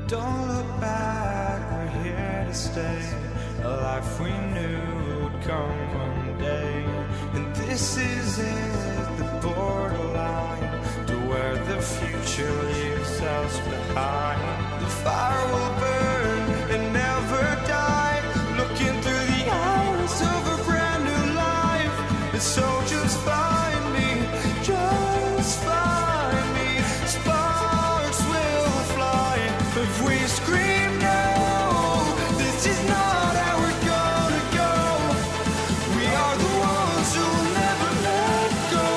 Don't look back, we're here to stay. A life we knew would come one day. And this is it, the borderline to where the future leaves us behind. The fire will burn and never die, looking through the eyes of a brand new life. And so just find me, just find me. Sparks will fly if we scream no. This is not how we're gonna go. We are the ones who will never let go.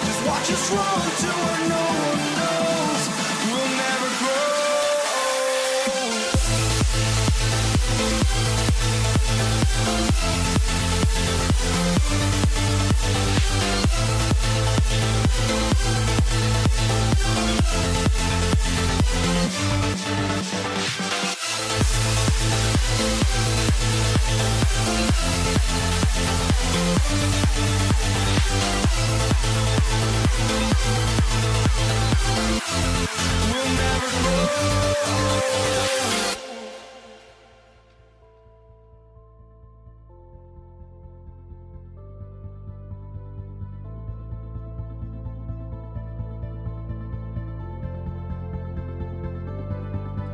Just watch us run to where no one knows. We'll never grow. We'll never grow.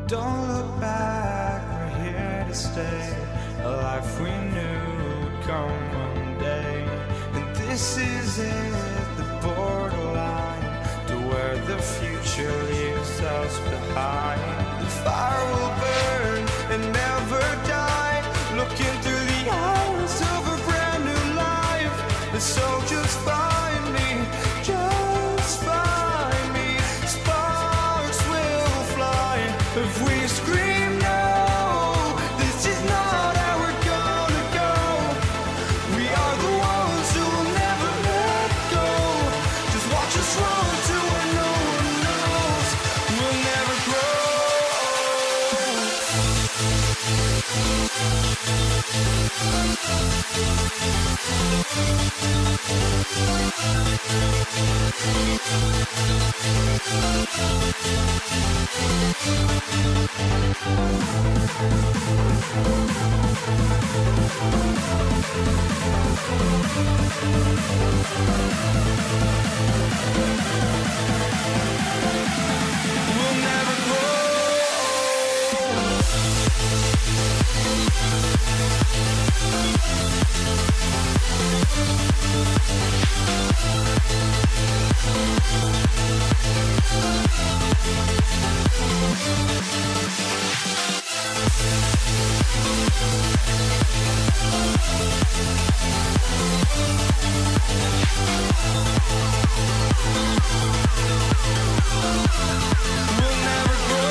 Don't look back, we're here to stay. A life we knew would come one day. And this is it, the borderline to where the future leaves us behind. The fire will burn and never die, looking through the eyes of a brand new life. And so just find me, just find me. Sparks will fly if we scream no. This is not how we're gonna go. We are the ones who will never let go. Just watch us run to where no one knows. We'll never grow. We'll never grow. We'll never grow.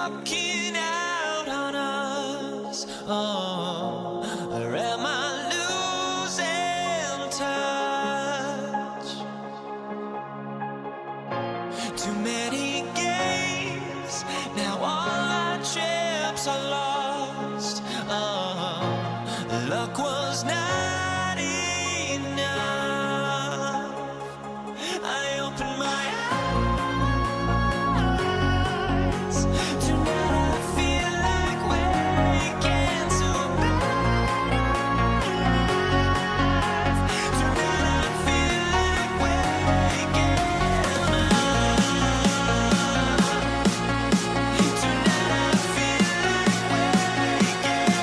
walking out on us. Oh, or am I losing touch? Too many games, now all our chips are lost. Oh, luck was not enough. I opened my eyes. Tonight I feel like waking to life. Tonight I feel like waking up. Tonight I feel like waking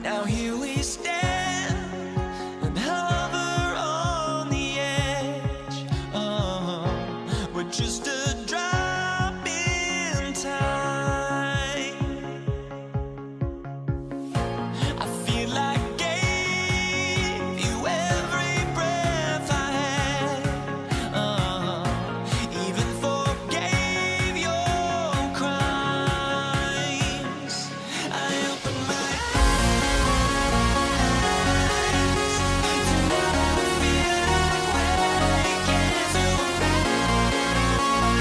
now here we stand and hover on the edge. Oh, we're just a drop in time. I feel like gave you every breath I had. Even forgave your crimes. I opened my eyes. Tonight I feel like waking to life.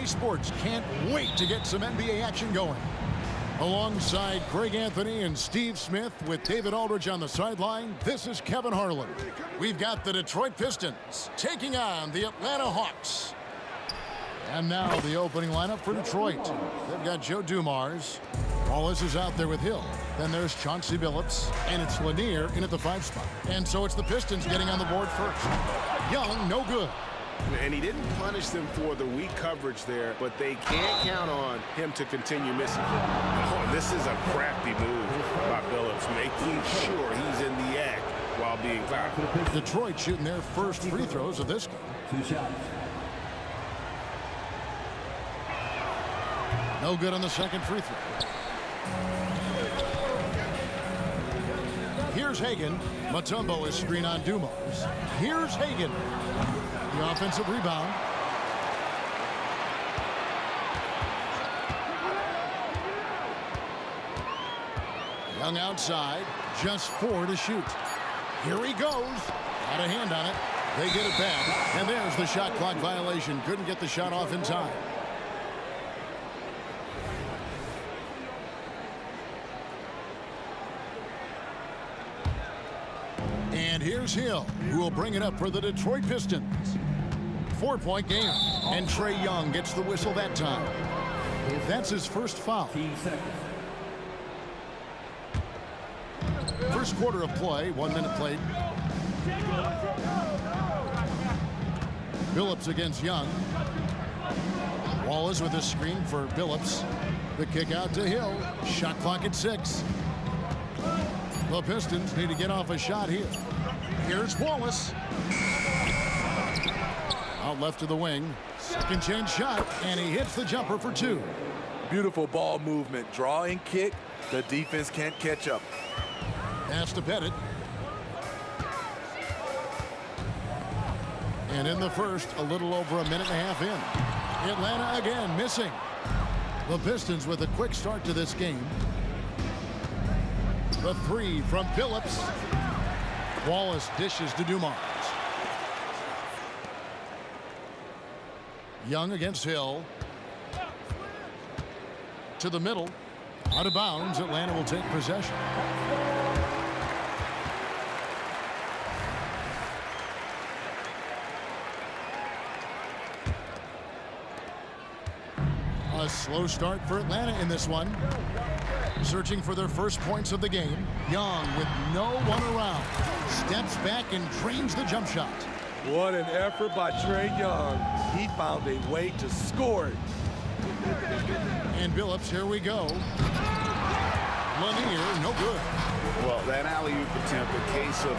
Sports can't wait to get some NBA action going. Alongside Greg Anthony and Steve Smith with David Aldridge on the sideline, this is Kevin Harlan. We've got the Detroit Pistons taking on the Atlanta Hawks. And now the opening lineup for Detroit. They've got Joe Dumars. Wallace is out there with Hill. Then there's Chauncey Billups, and it's Lanier in at the 5 spot. And so it's the Pistons getting on the board first. Young, no good. And he didn't punish them for the weak coverage there, but they can't count on him to continue missing. Oh, this is a crafty move by Billups, making sure he's in the act while being fouled. Detroit shooting their first free throws of this game. 2 shots. No good on the second free throw. Here's Hagan. Mutombo is screen on Dumars. Here's Hagan. The offensive rebound. Young outside. Just 4 to shoot. Here he goes. Got a hand on it. They get it back. And there's the shot clock violation. Couldn't get the shot off in time. And here's Hill, who will bring it up for the Detroit Pistons. 4-point game, and Trae Young gets the whistle that time. That's his first foul. 15 seconds. First quarter of play, 1 minute played. Billups against Young. Wallace with a screen for Billups. The kick out to Hill. Shot clock at 6. The Pistons need to get off a shot here. Here's Wallace. Out left to the wing. Second chance shot, and he hits the jumper for 2. Beautiful ball movement. Draw and kick. The defense can't catch up. Pass to Pettit. And in the first, a little over a minute and a half in. Atlanta again missing. The Pistons with a quick start to this game. The 3 from Billups. Wallace dishes to Dumars. Young against Hill. To the middle. Out of bounds. Atlanta will take possession. A slow start for Atlanta in this one. Searching for their first points of the game. Young with no one around. Steps back and drains the jump shot. What an effort by Trae Young. He found a way to score it. And Billups, here we go. Lanier, no good. Well, that alley-oop attempt, a case of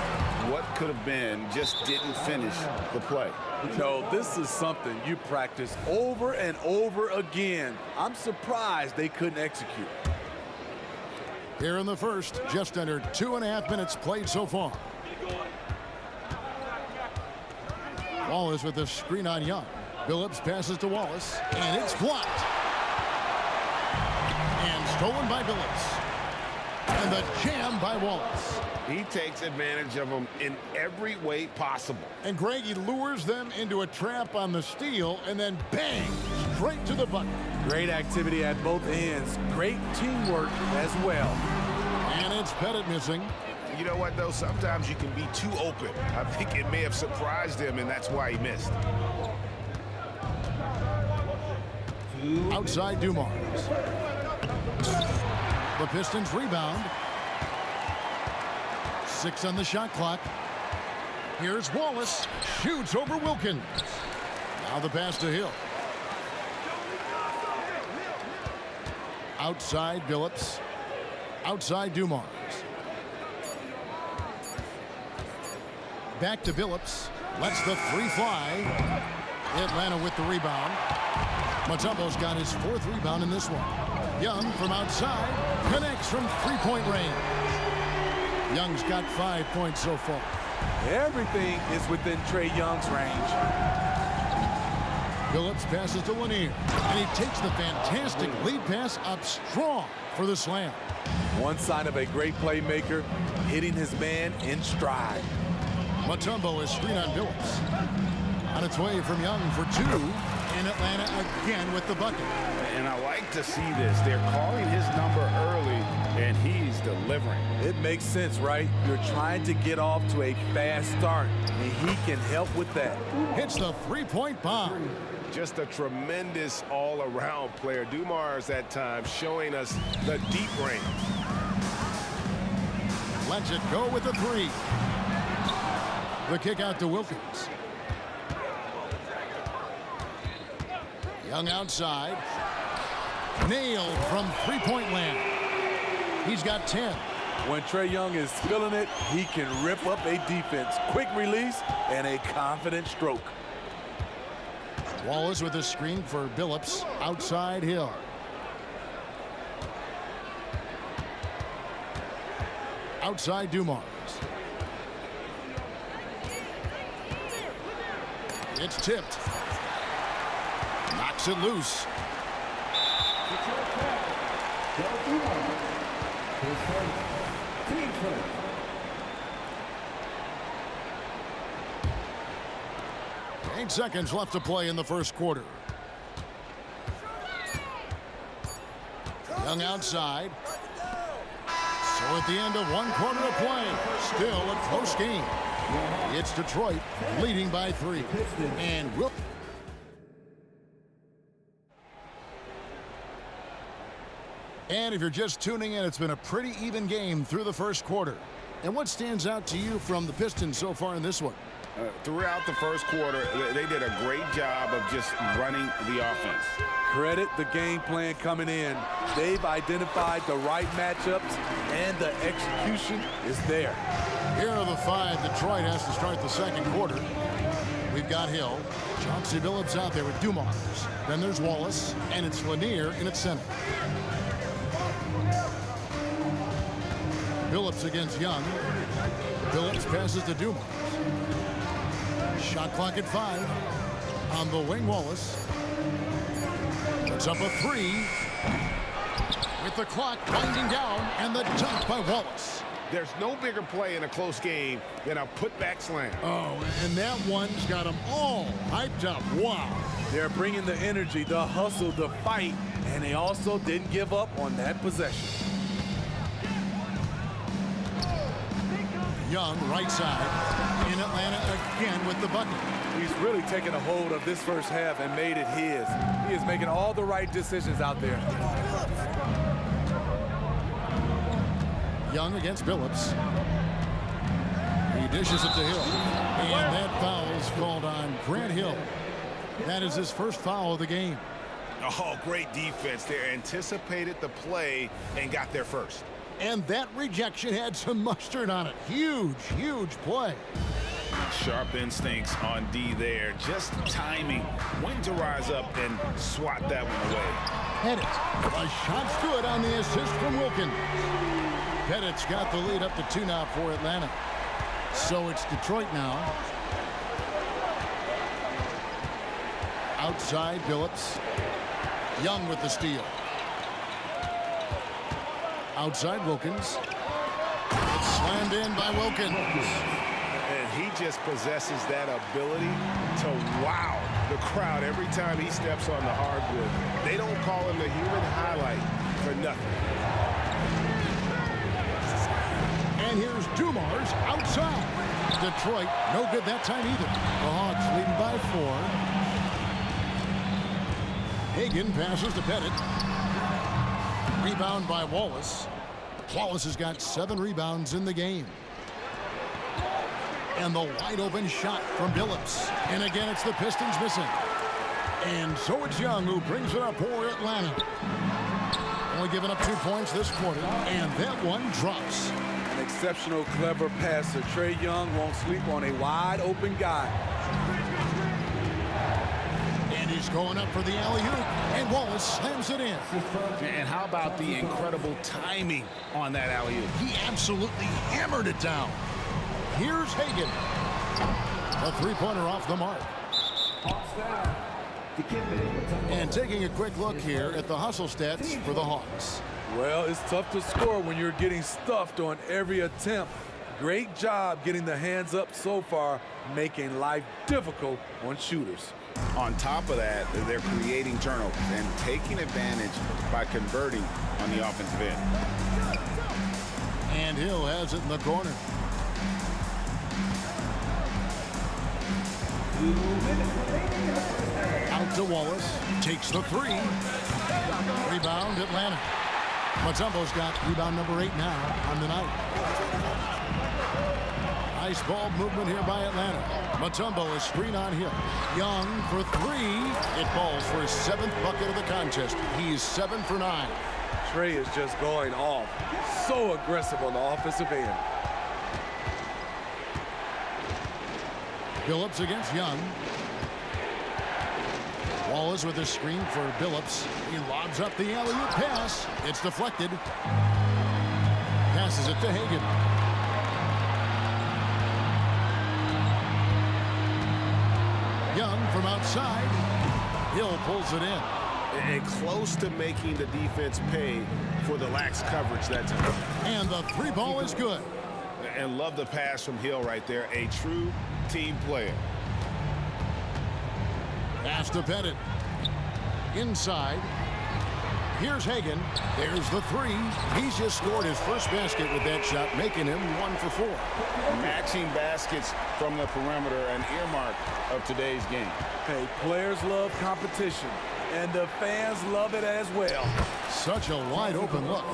what could have been, just didn't finish the play. No, this is something you practice over and over again. I'm surprised they couldn't execute. Here in the first, just under 2.5 minutes played so far. Wallace with the screen on Young. Billups passes to Wallace, and it's blocked. And stolen by Billups. And the jam by Wallace. He takes advantage of them in every way possible. And Greg, he lures them into a trap on the steal, and then bang, straight to the bucket. Great activity at both ends. Great teamwork as well. And it's Pettit missing. You know what, though? Sometimes you can be too open. I think it may have surprised him, and that's why he missed. Outside Dumars. The Pistons rebound. 6 on the shot clock. Here's Wallace. Shoots over Wilkins. Now the pass to Hill. Outside Billups. Outside Dumars. Back to Billups. Lets the 3 fly. Atlanta with the rebound. Mutombo's got his 4th rebound in this one. Young from outside connects from three-point range. Young's got 5 points so far. Everything is within Trae Young's range. Phillips passes to Lanier, and he takes the fantastic lead pass up strong for the slam. One sign of a great playmaker, hitting his man in stride. Mutombo is screen on Phillips. On its way from Young for 2, and Atlanta again with the bucket. And I like to see this. They're calling his number early, and he's delivering. It makes sense, right? You're trying to get off to a fast start, and he can help with that. Hits the three-point bomb. Just a tremendous all-around player. Dumars at times showing us the deep range. Lets it go with the 3. The kick out to Wilkins. Young outside. Nailed from three-point land. He's got 10. When Trae Young is feeling it, he can rip up a defense. Quick release and a confident stroke. Wallace with a screen for Billups. Outside Hill. Outside Dumars. It's tipped. Knocks it loose. Eight seconds left to play in the first quarter. Young outside. So at the end of 1 quarter of play, still a close game. It's Detroit leading by 3. And if you're just tuning in, it's been a pretty even game through the first quarter. And what stands out to you from the Pistons so far in this one? Throughout the first quarter, they did a great job of just running the offense. Credit the game plan coming in. They've identified the right matchups, and the execution is there. Here are the 5 Detroit has to start the second quarter. We've got Hill. Chauncey Billups out there with Dumars. Then there's Wallace, and it's Lanier in its center. Billups against Young. Billups passes to Dumars. Shot clock at 5. On the wing, Wallace. Puts up a 3. With the clock winding down, and the dunk by Wallace. There's no bigger play in a close game than a putback slam. Oh, and that one's got them all hyped up. Wow. They're bringing the energy, the hustle, the fight, and they also didn't give up on that possession. Young, right side, in Atlanta again with the bucket. He's really taken a hold of this first half and made it his. He is making all the right decisions out there. Young against Billups. He dishes it to Hill. And that foul is called on Grant Hill. That is his first foul of the game. Oh, great defense. They anticipated the play and got there first. And that rejection had some mustard on it. Huge, huge play. Sharp instincts on D there. Just timing when to rise up and swat that one away. Pettit. A shot's good on the assist from Wilkins. Pettit's got the lead up to 2 now for Atlanta. So it's Detroit now. Outside Billups. Young with the steal. Outside Wilkins. It's slammed in by Wilkins. And he just possesses that ability to wow the crowd every time he steps on the hardwood. They don't call him the human highlight for nothing. And here's Dumars outside. Detroit, no good that time either. The Hawks leading by 4. Hagan passes to Pettit. Rebound by Wallace. Wallace has got 7 rebounds in the game. And the wide open shot from Billups. And again, it's the Pistons missing. And so it's Young who brings it up for Atlanta. Only giving up 2 points this quarter. And that one drops. An exceptional, clever passer. Trae Young won't sleep on a wide open guy. And his He's going up for the alley-oop, and Wallace slams it in. And how about the incredible timing on that alley-oop? He absolutely hammered it down. Here's Hagan. A three-pointer off the mark. And taking a quick look here at the hustle stats for the Hawks. Well, it's tough to score when you're getting stuffed on every attempt. Great job getting the hands up so far, making life difficult on shooters. On top of that, they're creating turnovers and taking advantage by converting on the offensive end. And Hill has it in the corner. Out to Wallace. Takes the three. Rebound, Atlanta. Mutombo's got rebound number 8 now on the night. Nice ball movement here by Atlanta. Mutombo is screen on Hill. Young for 3. It falls for his 7th bucket of the contest. He's 7 for 9. Trey is just going off. So aggressive on the offensive end. Billups against Young. Wallace with a screen for Billups. He lobs up the alley-oop pass. It's deflected. Passes it to Hagan. Young from outside. Hill pulls it in. And close to making the defense pay for the lax coverage that time. And the three ball is good. And love the pass from Hill right there. A true team player. Pass to Pettit. Inside. Here's Hagan. There's the 3. He's just scored his first basket with that shot, making him 1 for 4. Matching baskets from the perimeter, an earmark of today's game. Hey, players love competition, and the fans love it as well. Such a wide open look.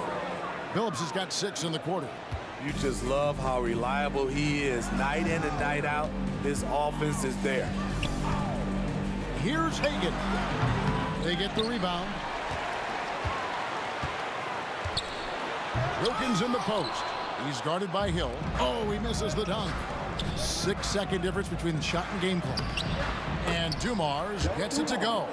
Billups has got 6 in the quarter. You just love how reliable he is night in and night out. This offense is there. Here's Hagan. They get the rebound. Wilkins in the post. He's guarded by Hill. Oh, he misses the dunk. 6-second difference between the shot and game clock. And Dumars gets it to go.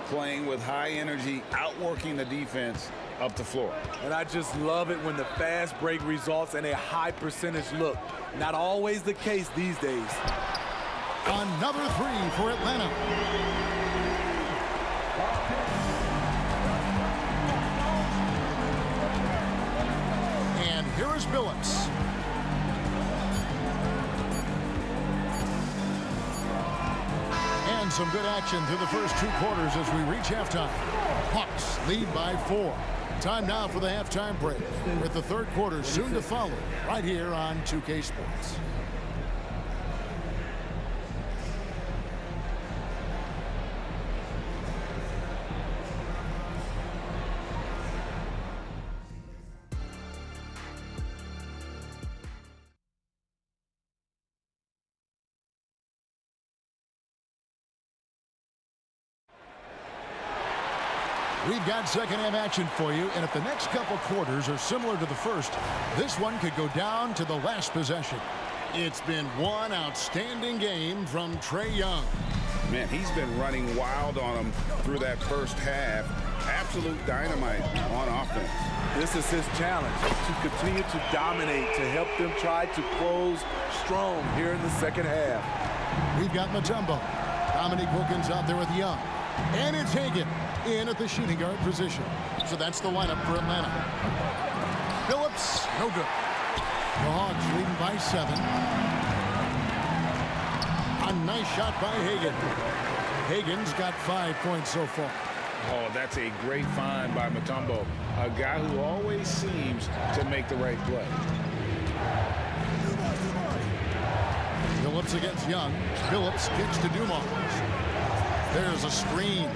Playing with high energy, outworking the defense up the floor. And I just love it when the fast break results in a high percentage look. Not always the case these days. Another 3 for Atlanta. And here is Billups. And some good action through the first 2 quarters as we reach halftime. Hawks lead by 4. Time now for the halftime break, with the third quarter soon to follow right here on 2K Sports. We've got second half action for you, and if the next couple quarters are similar to the first, this one could go down to the last possession. It's been one outstanding game from Trae Young. Man, he's been running wild on him through that first half. Absolute dynamite on offense. This is his challenge, to continue to dominate, to help them try to close strong here in the second half. We've got Mutombo. Dominique Wilkins out there with Young. And it's Hagan in at the shooting guard position. So that's the lineup for Atlanta. Billups, no good. The Hawks leading by 7. A nice shot by Hagan. Hagan's got 5 points so far. Oh, that's a great find by Mutombo, a guy who always seems to make the right play. Billups against Young. Billups kicks to Dumars. There's a screen,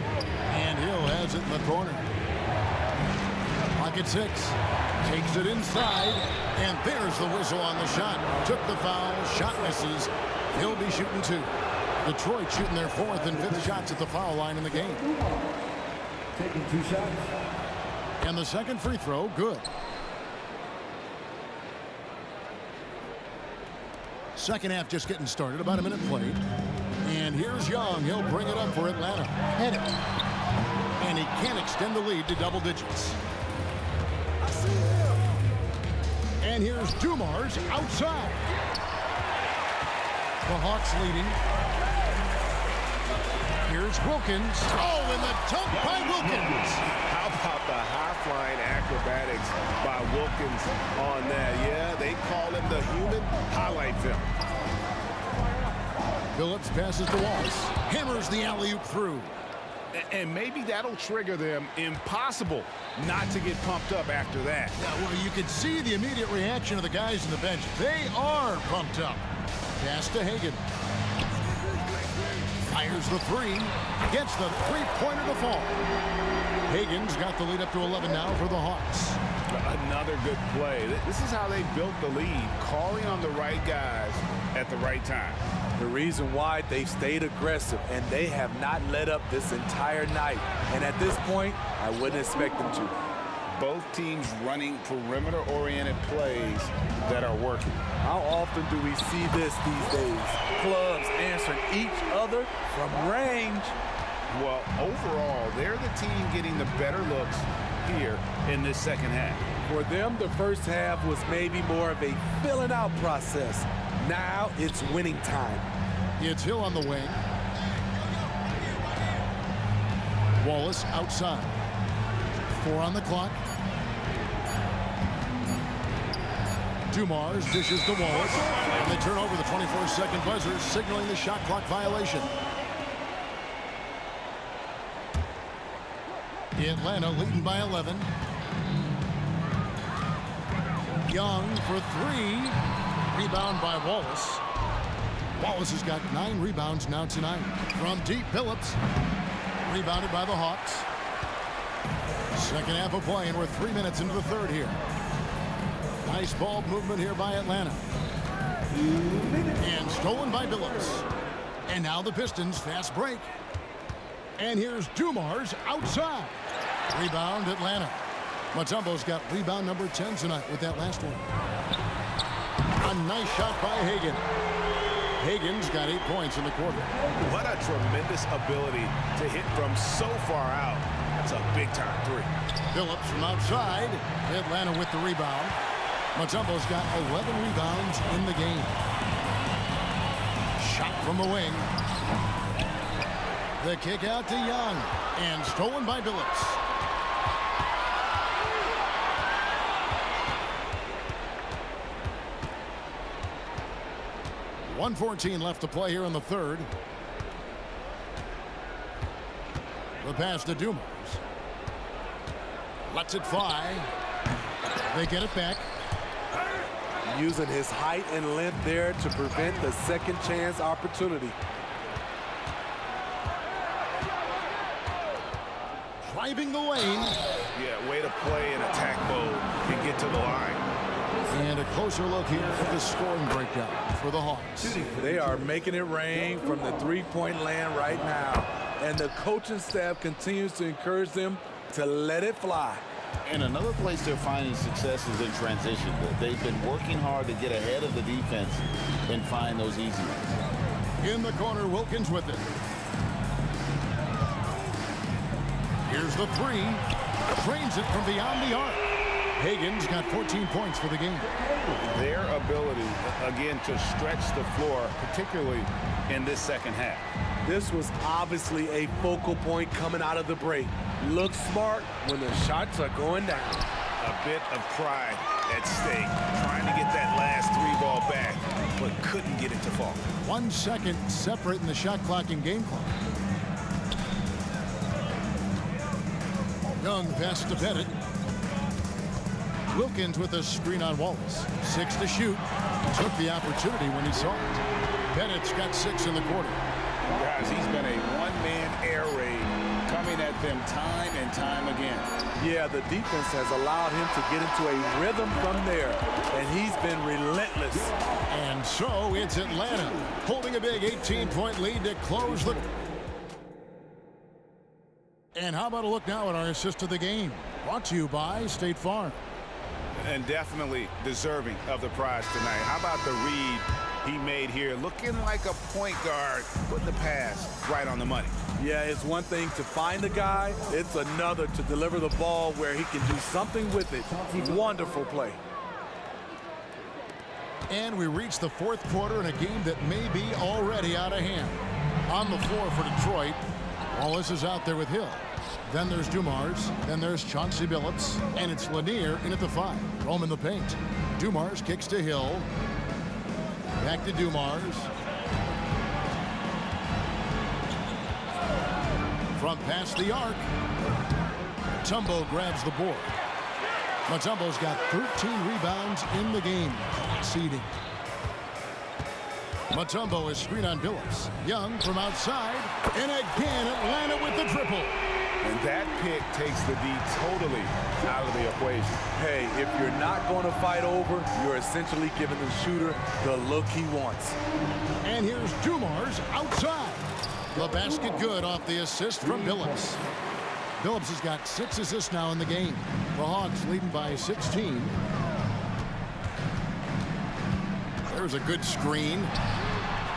and Hill has it in the corner. Pocket 6, takes it inside, and there's the whistle on the shot. Took the foul, shot misses. He'll be shooting 2. Detroit shooting their 4th and 5th shots at the foul line in the game. Taking 2 shots. And the second free throw, good. Second half just getting started, about a minute played. And And here's Young. He'll bring it up for Atlanta. Pettit. And he can't extend the lead to double digits. And here's Dumars outside. The Hawks leading. Here's Wilkins. Oh, and the dunk by Wilkins. How about the high-flying acrobatics by Wilkins on that? Yeah, they call him the human highlight film. Phillips passes to Wallace. Hammers the alley-oop through. And maybe that'll trigger them. Impossible not to get pumped up after that. Yeah, well, you can see the immediate reaction of the guys on the bench. They are pumped up. Pass to Hagan. Fires the three. Gets the three-pointer to fall. Hagan's got the lead up to 11 now for the Hawks. Another good play. This is how they built the lead, calling on the right guys at the right time. The reason why they've stayed aggressive, and they have not let up this entire night. And at this point, I wouldn't expect them to. Both teams running perimeter-oriented plays that are working. How often do we see this these days? Clubs answering each other from range. Well, overall, they're the team getting the better looks here in this second half. For them, the first half was maybe more of a filling out process. Now it's winning time. It's Hill on the wing. Wallace outside. 4 on the clock. Dumars dishes to Wallace. And they turn over the 24-second buzzer, signaling the shot clock violation. Atlanta leading by 11. Young for 3. Rebound by Wallace. Wallace has got 9 rebounds now tonight. From deep, Phillips. Rebounded by the Hawks. Second half of play, and we're 3 minutes into the third here. Nice ball movement here by Atlanta. And stolen by Phillips. And now the Pistons fast break. And here's Dumars outside. Rebound Atlanta. Mutombo's got rebound number 10 tonight with that last one. A nice shot by Hagan. Hagan's got 8 points in the quarter. What a tremendous ability to hit from so far out. That's a big-time 3. Phillips from outside. Atlanta with the rebound. Mutombo's got 11 rebounds in the game. Shot from the wing. The kick out to Young. And stolen by Phillips. .114 left to play here in the third. The pass to Dumars. Lets it fly. They get it back. Using his height and length there to prevent the second chance opportunity. Driving the lane. Yeah, way to play in attack mode and get to the line. And a closer look here at the scoring breakdown for the Hawks. They are making it rain from the three-point land right now. And the coaching staff continues to encourage them to let it fly. And another place they're finding success is in transition. They've been working hard to get ahead of the defense and find those easy ones. In the corner, Wilkins with it. Here's the 3. Trains it from beyond the arc. Hagan's got 14 points for the game. Their ability, again, to stretch the floor, particularly in this second half. This was obviously a focal point coming out of the break. Look smart when the shots are going down. A bit of pride at stake, trying to get that last 3 ball back, but couldn't get it to fall. 1 second separating the shot clock and game clock. Young pass to Pettit. Wilkins with a screen on Wallace. 6 to shoot. Took the opportunity when he saw it. Pettit's got 6 in the quarter. Guys, he's been a one-man air raid coming at them time and time again. Yeah, the defense has allowed him to get into a rhythm from there, and he's been relentless. And so it's Atlanta holding a big 18-point lead to close the... And how about a look now at our assist of the game? Brought to you by State Farm. And definitely deserving of the prize tonight. How about the read he made here, looking like a point guard, putting the pass right on the money. Yeah, it's one thing to find the guy. It's another to deliver the ball where he can do something with it. Wonderful play. And we reach the fourth quarter in a game that may be already out of hand. On the floor for Detroit, Wallace is out there with Hill. Then there's Dumars. Then there's Chauncey Billups. And it's Lanier in at the 5. Rome in the paint. Dumars kicks to Hill. Back to Dumars. Front past the arc. Mutombo grabs the board. Mutombo's got 13 rebounds in the game. Seeding. Mutombo is screen on Billups. Young from outside. And again, Atlanta with the triple. And that pick takes the D totally out of the equation. Hey, if you're not going to fight over, you're essentially giving the shooter the look he wants. And here's Dumars outside. The basket good off the assist from Billups. Billups has got 6 assists now in the game. The Hawks leading by 16. There's a good screen.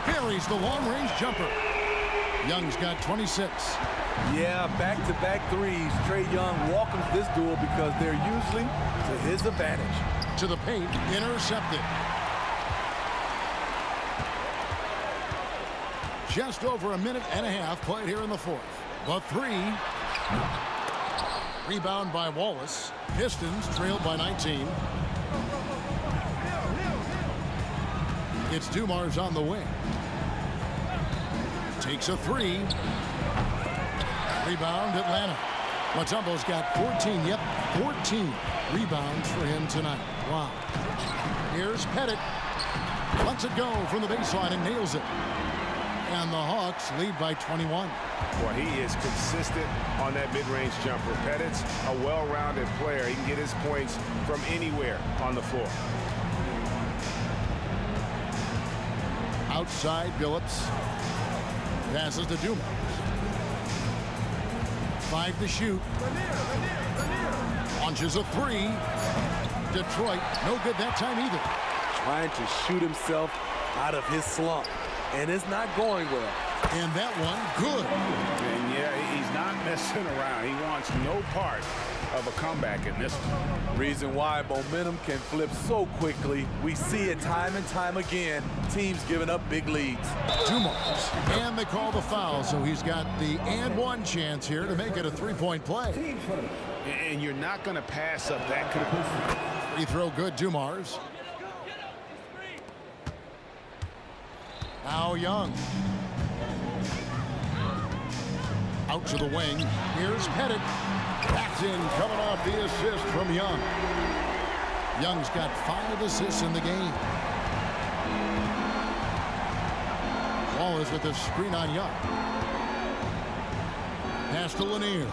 Buries the long-range jumper. Young's got 26. Yeah, back-to-back threes. Trae Young welcomes this duel because they're usually to his advantage. To the paint, intercepted. Just over a minute and a half played here in the fourth. The 3. Rebound by Wallace. Pistons trailed by 19. It's Dumars on the wing. Takes a 3. Rebound Atlanta. Mutombo's got 14. Yep, 14 rebounds for him tonight. Wow. Here's Pettit. Lets it go from the baseline and nails it. And the Hawks lead by 21. Well, he is consistent on that mid-range jumper. Pettit's a well-rounded player. He can get his points from anywhere on the floor. Outside Billups. Passes to Dumars. 5 to shoot. Launches a 3. Detroit, no good that time either. Trying to shoot himself out of his slump. And it's not going well. And that one, good. And yeah, he's not messing around. He wants no part of a comeback in this one. Reason why momentum can flip so quickly. We see it time and time again. Teams giving up big leads. Dumars. And they call the foul, so he's got the and one chance here to make it a 3-point play. And you're not going to pass up that kind of... Free throw good, Dumars. Now Young. Out to the wing. Here's Pettit. Backed in, coming off the assist from Young. Young's got 5 assists in the game. Wallace with the screen on Young. Pass to Lanier.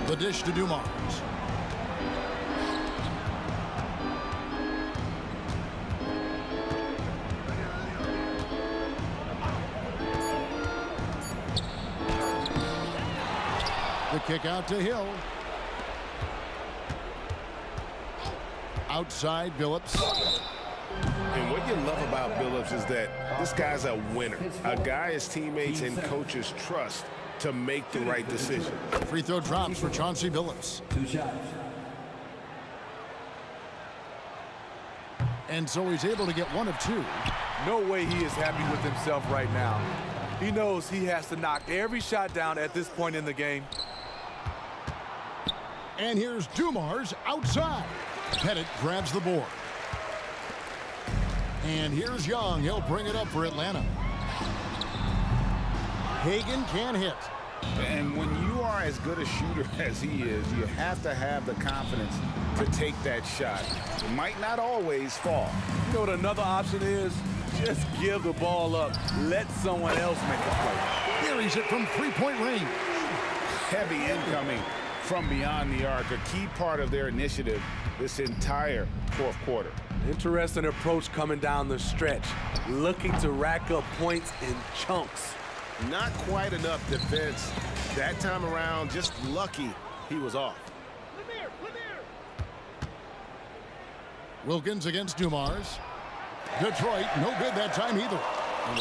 The dish to Dumars. The kick out to Hill. Outside Billups. And what you love about Billups is that this guy's a winner. A guy his teammates and coaches trust to make the right decision. Free throw drops for Chauncey Billups. 2 shots. And so he's able to get 1 of 2. No way he is happy with himself right now. He knows he has to knock every shot down at this point in the game. And here's Dumars outside. Pettit grabs the board. And here's Young. He'll bring it up for Atlanta. Hagan can't hit. And when you are as good a shooter as he is, you have to have the confidence to take that shot. It might not always fall. You know what another option is? Just give the ball up. Let someone else make a play. Buries it from 3-point range. Heavy incoming from beyond the arc, a key part of their initiative this entire fourth quarter. Interesting approach coming down the stretch, looking to rack up points in chunks. Not quite enough defense that time around. Just lucky he was off. Wilkins against Dumars. Detroit, no good that time either.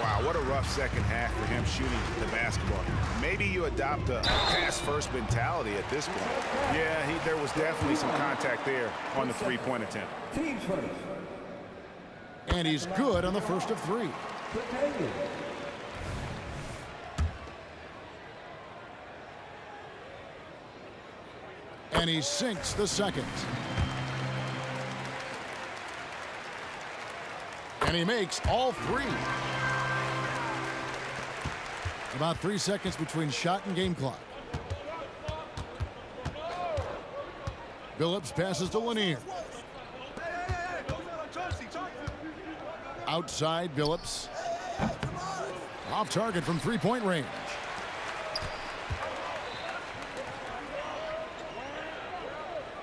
Wow, what a rough second half for him shooting the basketball. Maybe you adopt a pass-first mentality at this point. Yeah, there was definitely some contact there on the three-point attempt. Team first. And he's good on the first of three. Continue. And he sinks the second. And he makes all three. About 3 seconds between shot and game clock. Billups passes to Lanier. Outside Billups. Off target from three-point range.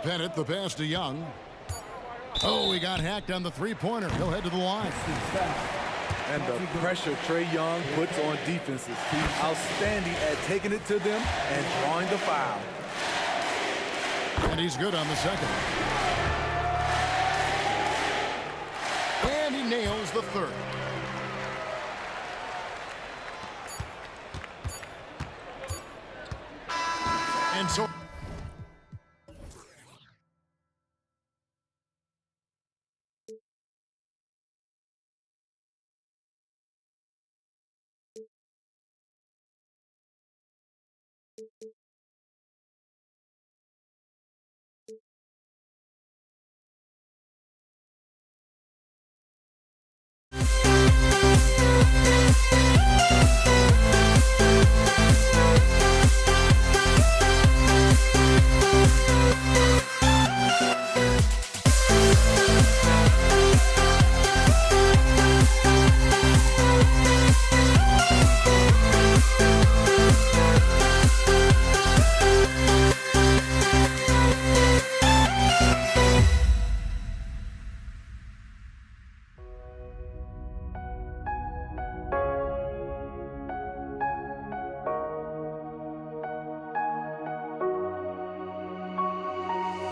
Bennett the pass to Young. Oh, he got hacked on the three-pointer. He'll head to the line. And the pressure Trae Young puts on defenses. He's outstanding at taking it to them and drawing the foul. And he's good on the second. And he nails the third. And so...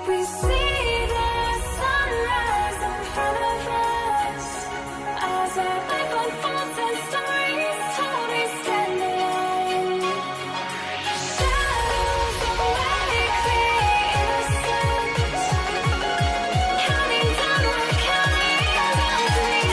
We see the sunrise in front of us as our life unfolds and stories told. We stand alone. Shadows awake the innocent, counting down, we're counting down to the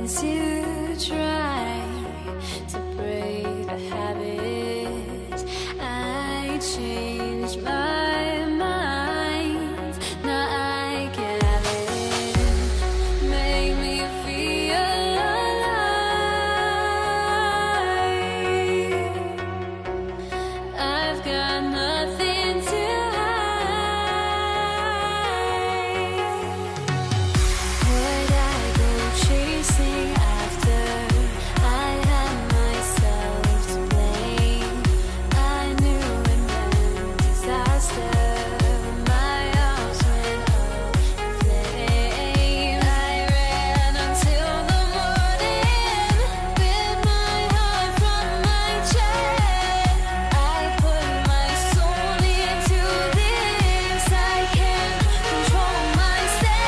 since you tried to break the habit. I changed my mind. Now I can have it. Make me feel alive. I've got nothing to would I go chasing after? I had myself to blame. I knew it meant disaster. My arms went up in flames. I ran until the morning, with my heart from my chest. I put my soul into this. I can't control myself.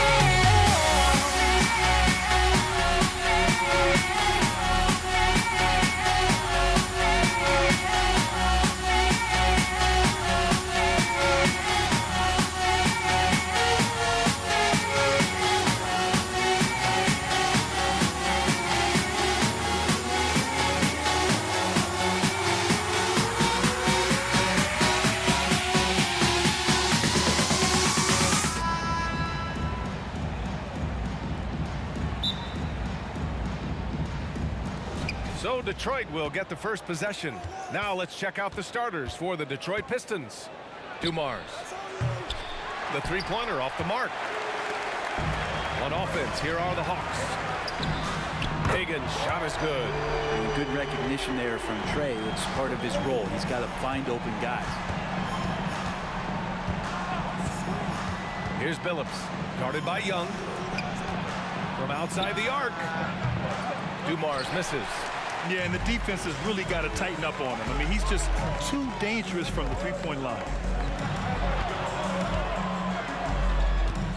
So Detroit will get the first possession. Now let's check out the starters for the Detroit Pistons. Dumars. The three-pointer off the mark. On offense, here are the Hawks. Hagan's shot is good. And good recognition there from Trey. It's part of his role. He's got to find open guys. Here's Billups, guarded by Young. From outside the arc. Dumars misses. Yeah, and the defense has really got to tighten up on him. I mean, he's just too dangerous from the three-point line.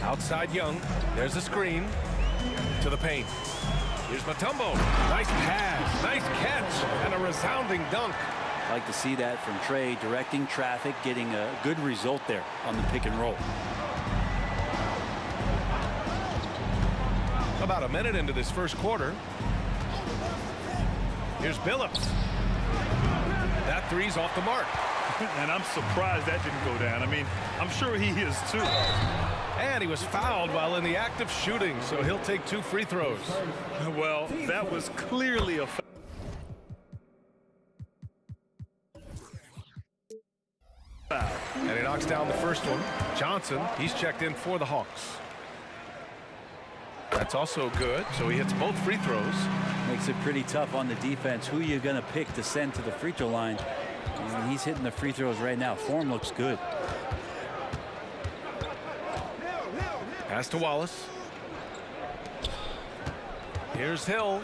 Outside Young. There's a screen. To the paint. Here's Mutombo. Nice pass. Nice catch. And a resounding dunk. Like to see that from Trey, directing traffic, getting a good result there on the pick and roll. About a minute into this first quarter. Here's Billups. That three's off the mark. And I'm surprised that didn't go down. I mean, I'm sure he is too. And he was fouled while in the act of shooting, so he'll take 2 free throws. Well, that was clearly a foul. And he knocks down the first one. Johnson, he's checked in for the Hawks. That's also good, so he hits both free throws. Makes it pretty tough on the defense. Who are you going to pick to send to the free throw line? And he's hitting the free throws right now. Form looks good. Pass to Wallace. Here's Hill.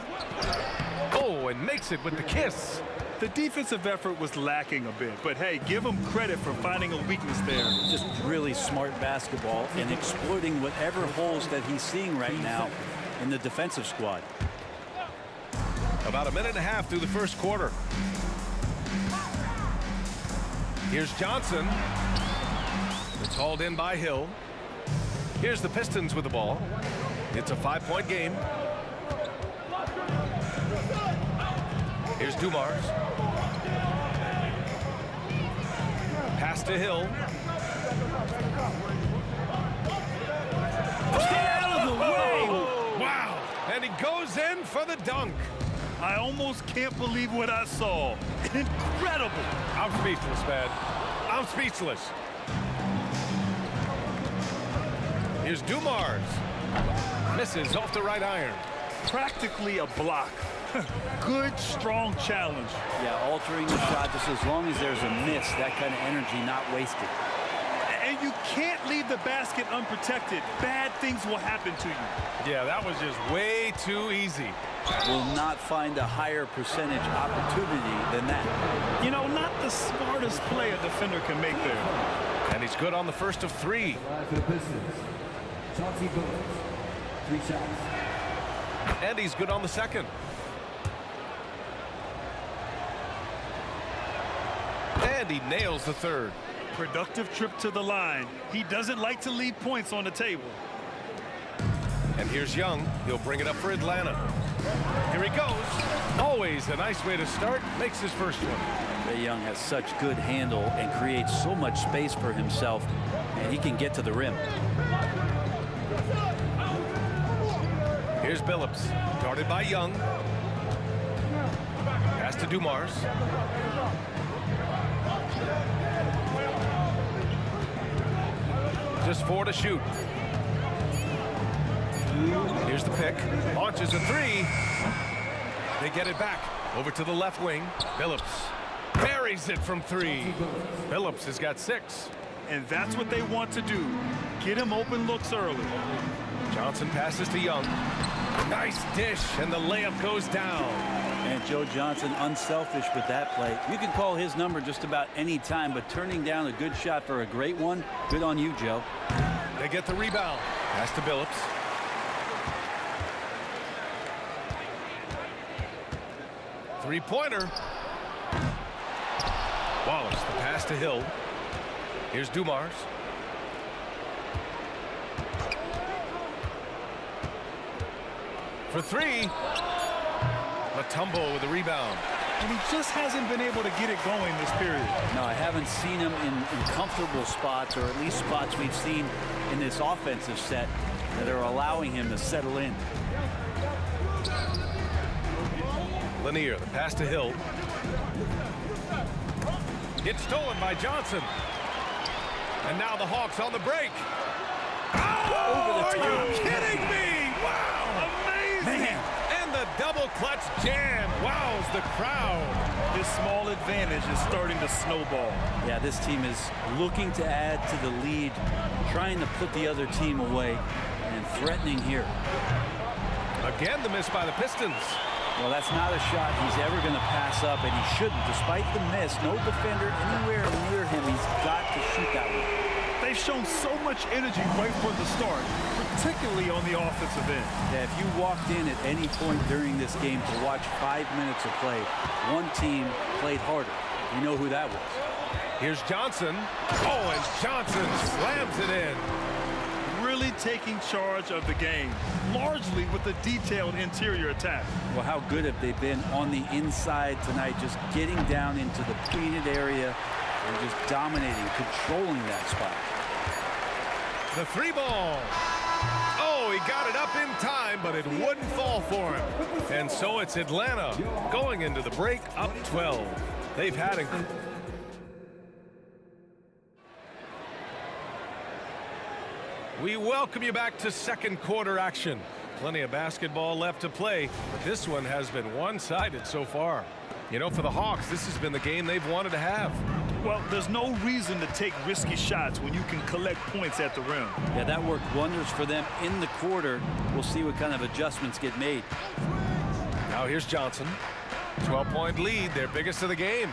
Oh, and makes it with the kiss. The defensive effort was lacking a bit, but hey, give him credit for finding a weakness there. Just really smart basketball and exploiting whatever holes that he's seeing right now in the defensive squad. About a minute and a half through the first quarter. Here's Johnson. It's hauled in by Hill. Here's the Pistons with the ball. It's a 5-point game. Here's Dumars. Pass to Hill. Stay out of the way! Wow! And he goes in for the dunk. I almost can't believe what I saw. Incredible! I'm speechless, man. I'm speechless. Here's Dumars. Misses off the right iron. Practically a block. Good, strong challenge. Yeah, altering the shot just as long as there's a miss, that kind of energy not wasted. And you can't leave the basket unprotected. Bad things will happen to you. Yeah, that was just way too easy. Will not find a higher percentage opportunity than that. You know, not the smartest play a defender can make there. And he's good on the first of 3. For the Pistons, Chauncey Billups, 3 shots. And he's good on the second. And he nails the third. Productive trip to the line. He doesn't like to leave points on the table. And here's Young. He'll bring it up for Atlanta. Here he goes. Always a nice way to start. Makes his first one. Trae Young has such good handle and creates so much space for himself, and he can get to the rim. Here's Billups, guarded by Young. Pass to Dumars. Just 4 to shoot. Here's the pick. Launches a 3. They get it back. Over to the left wing. Billups buries it from 3. Billups has got 6. And that's what they want to do. Get him open looks early. Johnson passes to Young. Nice dish, and the layup goes down. And Joe Johnson unselfish with that play. You can call his number just about any time, but turning down a good shot for a great one, good on you, Joe. They get the rebound. Pass to Billups. Three-pointer. Wallace, the pass to Hill. Here's Dumars. For 3. Matumbo with the rebound. And he just hasn't been able to get it going this period. No, I haven't seen him in comfortable spots, or at least spots we've seen in this offensive set that are allowing him to settle in. Lanier, the pass to Hill. It's stolen by Johnson. And now the Hawks on the break. Oh, are you kidding me? Wow. Amazing. Man. And the double clutch jam wows the crowd. This small advantage is starting to snowball. Yeah, this team is looking to add to the lead, trying to put the other team away, and threatening here. Again, the miss by the Pistons. Well, that's not a shot he's ever going to pass up, and he shouldn't. Despite the miss, no defender anywhere near him. He's got to shoot that one. They've shown so much energy right from the start, particularly on the offensive end. Yeah, if you walked in at any point during this game to watch 5 minutes of play, one team played harder. You know who that was. Here's Johnson. Oh, and Johnson slams it in. Really taking charge of the game, largely with a detailed interior attack. Well, how good have they been on the inside tonight, just getting down into the painted area and just dominating, controlling that spot. The 3 ball. Oh, he got it up in time, but it wouldn't fall for him. And so it's Atlanta going into the break up 12. They've had a... We welcome you back to second quarter action. Plenty of basketball left to play, but this one has been one-sided so far. You know, for the Hawks, this has been the game they've wanted to have. Well, there's no reason to take risky shots when you can collect points at the rim. Yeah, that worked wonders for them in the quarter. We'll see what kind of adjustments get made. Now here's Johnson. 12-point lead, their biggest of the game.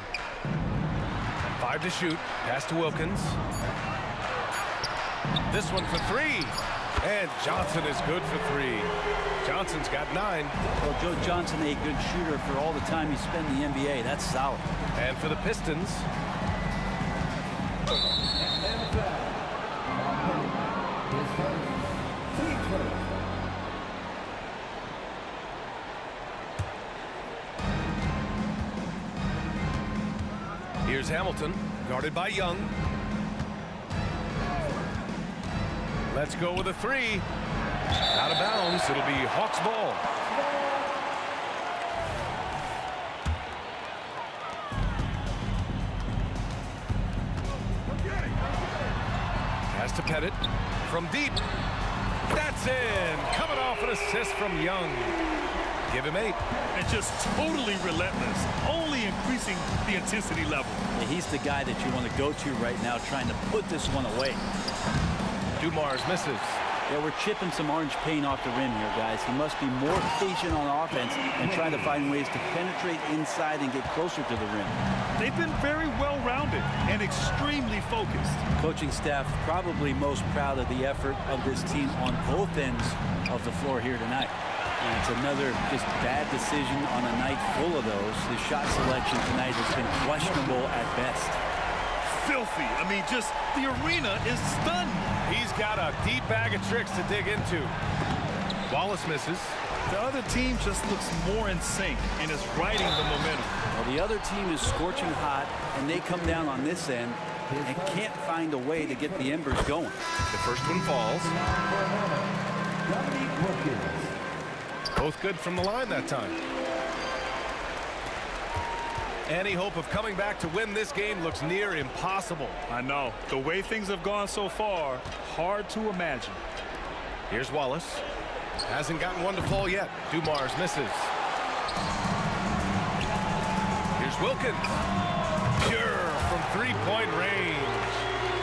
5 to shoot. Pass to Wilkins. This one for 3. And Johnson is good for 3. Johnson's got 9. Well, Joe Johnson, a good shooter for all the time he spent in the NBA. That's solid. And for the Pistons. Here's Hamilton, guarded by Young. Let's go with a 3. Out of bounds. It'll be Hawks ball. Pass to Pettit from deep. That's in. Coming off an assist from Young. Give him 8. And just totally relentless, only increasing the intensity level. Yeah, he's the guy that you want to go to right now, trying to put this one away. Dumars misses. Yeah, we're chipping some orange paint off the rim here, guys. He must be more patient on offense and try to find ways to penetrate inside and get closer to the rim. They've been very well-rounded and extremely focused. Coaching staff probably most proud of the effort of this team on both ends of the floor here tonight. And it's another just bad decision on a night full of those. The shot selection tonight has been questionable at best. Filthy. I mean, just the arena is stunned. He's got a deep bag of tricks to dig into. Wallace misses. The other team just looks more in sync and is riding the momentum. Well, the other team is scorching hot, and they come down on this end and can't find a way to get the embers going. The first one falls. Both good from the line that time. Any hope of coming back to win this game looks near impossible. I know. The way things have gone so far, hard to imagine. Here's Wallace. Hasn't gotten one to fall yet. Dumars misses. Here's Wilkins. Pure from three-point range.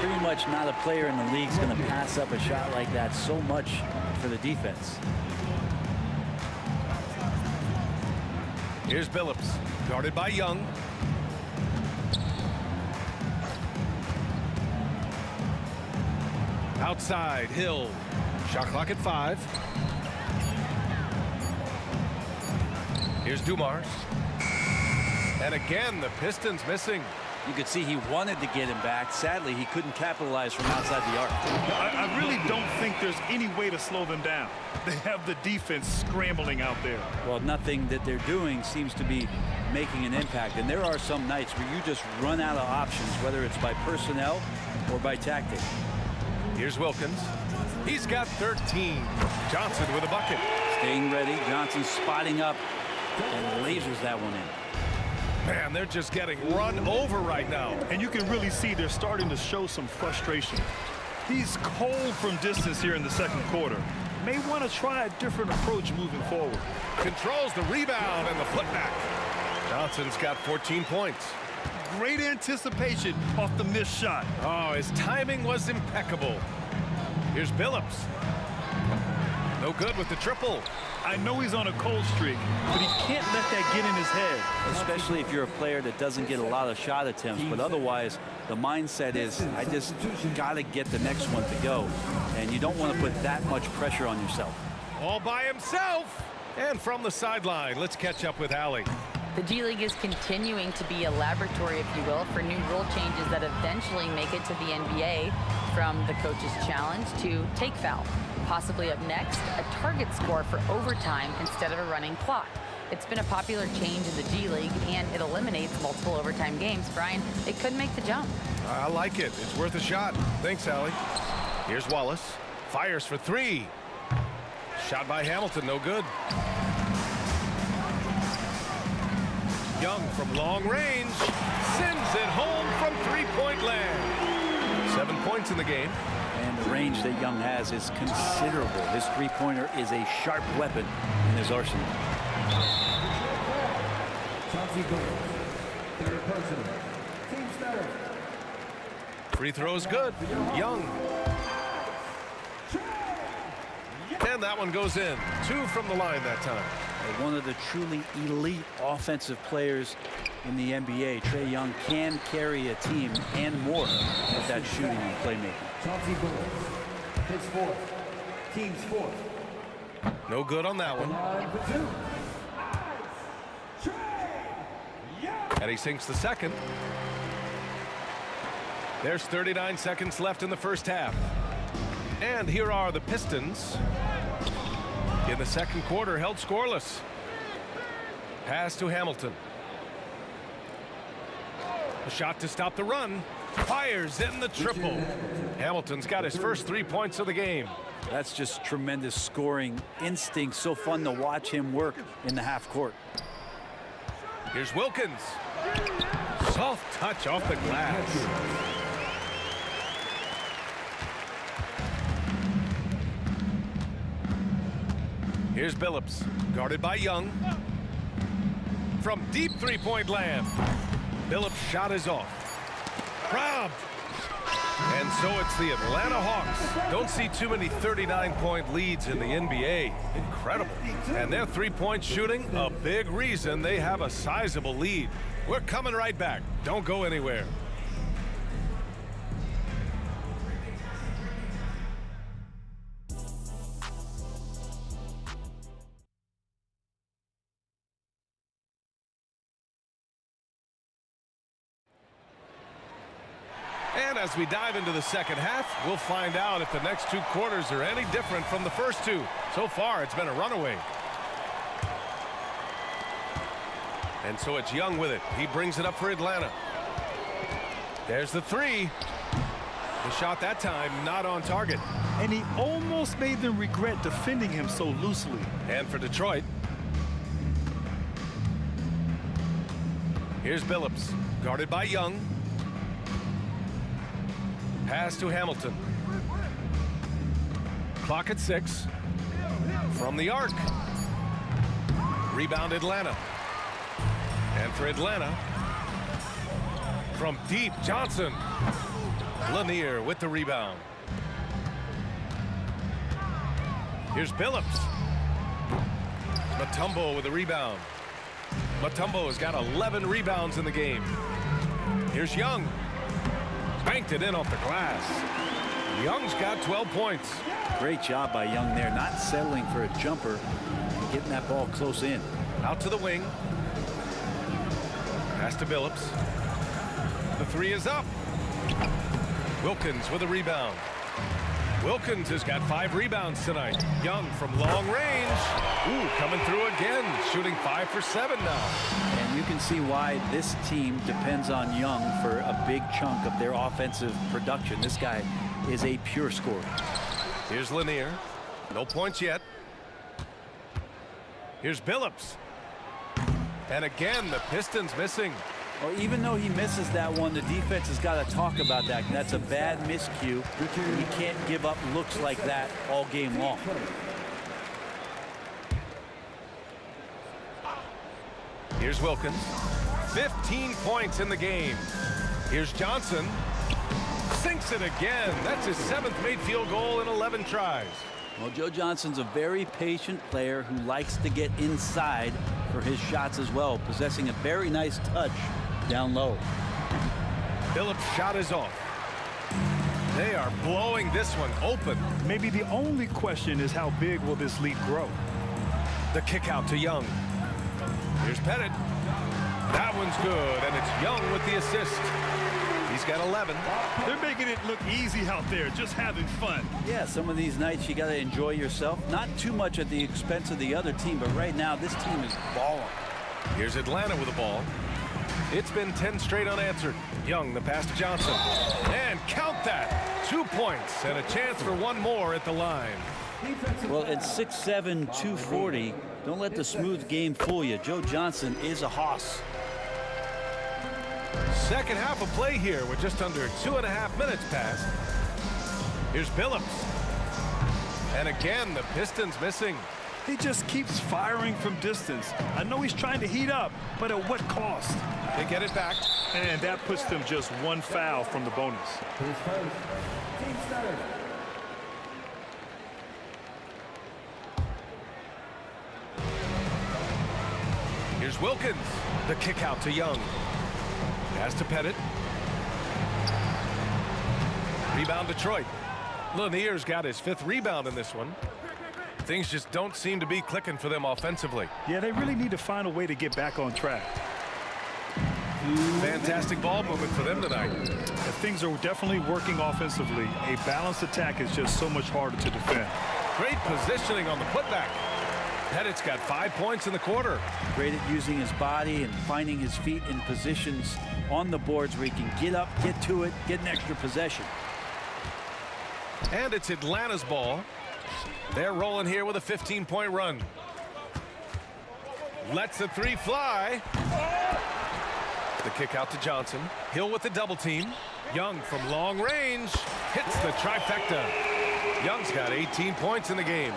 Pretty much not a player in the league is going to pass up a shot like that so much for the defense. Here's Billups, guarded by Young. Outside, Hill. Shot clock at 5. Here's Dumars. And again, the Pistons missing. You could see he wanted to get him back. Sadly, he couldn't capitalize from outside the arc. I really don't think there's any way to slow them down. They have the defense scrambling out there. Well, nothing that they're doing seems to be making an impact. And there are some nights where you just run out of options, whether it's by personnel or by tactic. Here's Wilkins. He's got 13. Johnson with a bucket. Staying ready. Johnson spotting up and lasers that one in. Man, they're just getting run over right now. And you can really see they're starting to show some frustration. He's cold from distance here in the second quarter. May want to try a different approach moving forward. Controls the rebound and the putback. Johnson's got 14 points. Great anticipation off the missed shot. Oh, his timing was impeccable. Here's Billups. No good with the triple. I know he's on a cold streak, but he can't let that get in his head. Especially if you're a player that doesn't get a lot of shot attempts, but otherwise the mindset is, I just got to get the next one to go. And you don't want to put that much pressure on yourself. All by himself. And from the sideline, let's catch up with Allie. The G League is continuing to be a laboratory, if you will, for new rule changes that eventually make it to the NBA, from the coach's challenge to take foul. Possibly up next, a target score for overtime instead of a running clock. It's been a popular change in the G League, and it eliminates multiple overtime games. Brian, it could make the jump. I like it. It's worth a shot. Thanks, Allie. Here's Wallace. Fires for 3. Shot by Hamilton, no good. Young from long range sends it home from three-point land. 7 points in the game. And the range that Young has is considerable. His three-pointer is a sharp weapon in his arsenal. Free throw's good. Young. And that one goes in. 2 from the line that time. One of the truly elite offensive players in the NBA. Trae Young can carry a team and more with that shooting and playmaking. Chauncey Billups, his fourth, team's fourth. No good on that one. And he sinks the second. There's 39 seconds left in the first half. And here are the Pistons in the second quarter, held scoreless. Pass to Hamilton. A shot to stop the run. Fires in the triple. Hamilton's got his first 3 points of the game. That's just tremendous scoring instinct. So fun to watch him work in the half court. Here's Wilkins. Soft touch off the glass. Here's Billups, guarded by Young. From deep three-point land. Billups' shot is off. Robbed. And so it's the Atlanta Hawks. Don't see too many 39-point leads in the NBA. Incredible. And their three-point shooting, a big reason they have a sizable lead. We're coming right back. Don't go anywhere. And as we dive into the second half, we'll find out if the next 2 quarters are any different from the first 2. So far, it's been a runaway. And so it's Young with it. He brings it up for Atlanta. There's the 3. The shot that time not on target. And he almost made them regret defending him so loosely. And for Detroit, here's Billups, guarded by Young. Pass to Hamilton. Clock at 6. From the arc. Rebound Atlanta. And for Atlanta, from deep, Johnson. Lanier with the rebound. Here's Billups. Mutombo with the rebound. Mutombo has got 11 rebounds in the game. Here's Young. Banked it in off the glass. Young's got 12 points. Great job by Young there, not settling for a jumper and getting that ball close in. Out to the wing. Pass to Billups. The 3 is up. Wilkins with a rebound. Wilkins has got 5 rebounds tonight. Young from long range. Ooh, coming through again. Shooting 5 for 7 now. And you can see why this team depends on Young for a big chunk of their offensive production. This guy is a pure scorer. Here's Lanier. No points yet. Here's Billups. And again, the Pistons missing. Well, even though he misses that one, the defense has got to talk about that. That's a bad miscue. You can't give up looks like that all game long. Here's Wilkins. 15 points in the game. Here's Johnson. Sinks it again. That's his 7th made field goal in 11 tries. Well, Joe Johnson's a very patient player who likes to get inside for his shots as well, possessing a very nice touch down low. Billups' shot is off. They are blowing this one open. Maybe the only question is how big will this lead grow? The kick out to Young. Here's Pettit. That one's good, and it's Young with the assist. He's got 11. They're making it look easy out there, just having fun. Yeah, some of these nights you got to enjoy yourself. Not too much at the expense of the other team, but right now this team is balling. Here's Atlanta with the ball. It's been 10 straight unanswered. Young, the pass to Johnson. And count that. 2 points and a chance for one more at the line. Well, at 6'7", 240, don't let the smooth game fool you. Joe Johnson is a hoss. Second half of play here with just under 2.5 minutes passed. Here's Billups. And again, the Pistons missing. He just keeps firing from distance. I know he's trying to heat up, but at what cost? They get it back. And that puts them just 1 foul from the bonus. Here's Wilkins. The kick out to Young. Pass to Pettit. Rebound Detroit. Lanier's got his 5th rebound in this one. Things just don't seem to be clicking for them offensively. Yeah, they really need to find a way to get back on track. Fantastic ball movement for them tonight. If things are definitely working offensively, a balanced attack is just so much harder to defend. Great positioning on the putback. Pettit's got 5 points in the quarter. Great at using his body and finding his feet in positions on the boards where he can get up, get to it, get an extra possession. And it's Atlanta's ball. They're rolling here with a 15-point run. Lets the 3 fly. The kick out to Johnson. Hill with the double team. Young from long range hits the trifecta. Young's got 18 points in the game.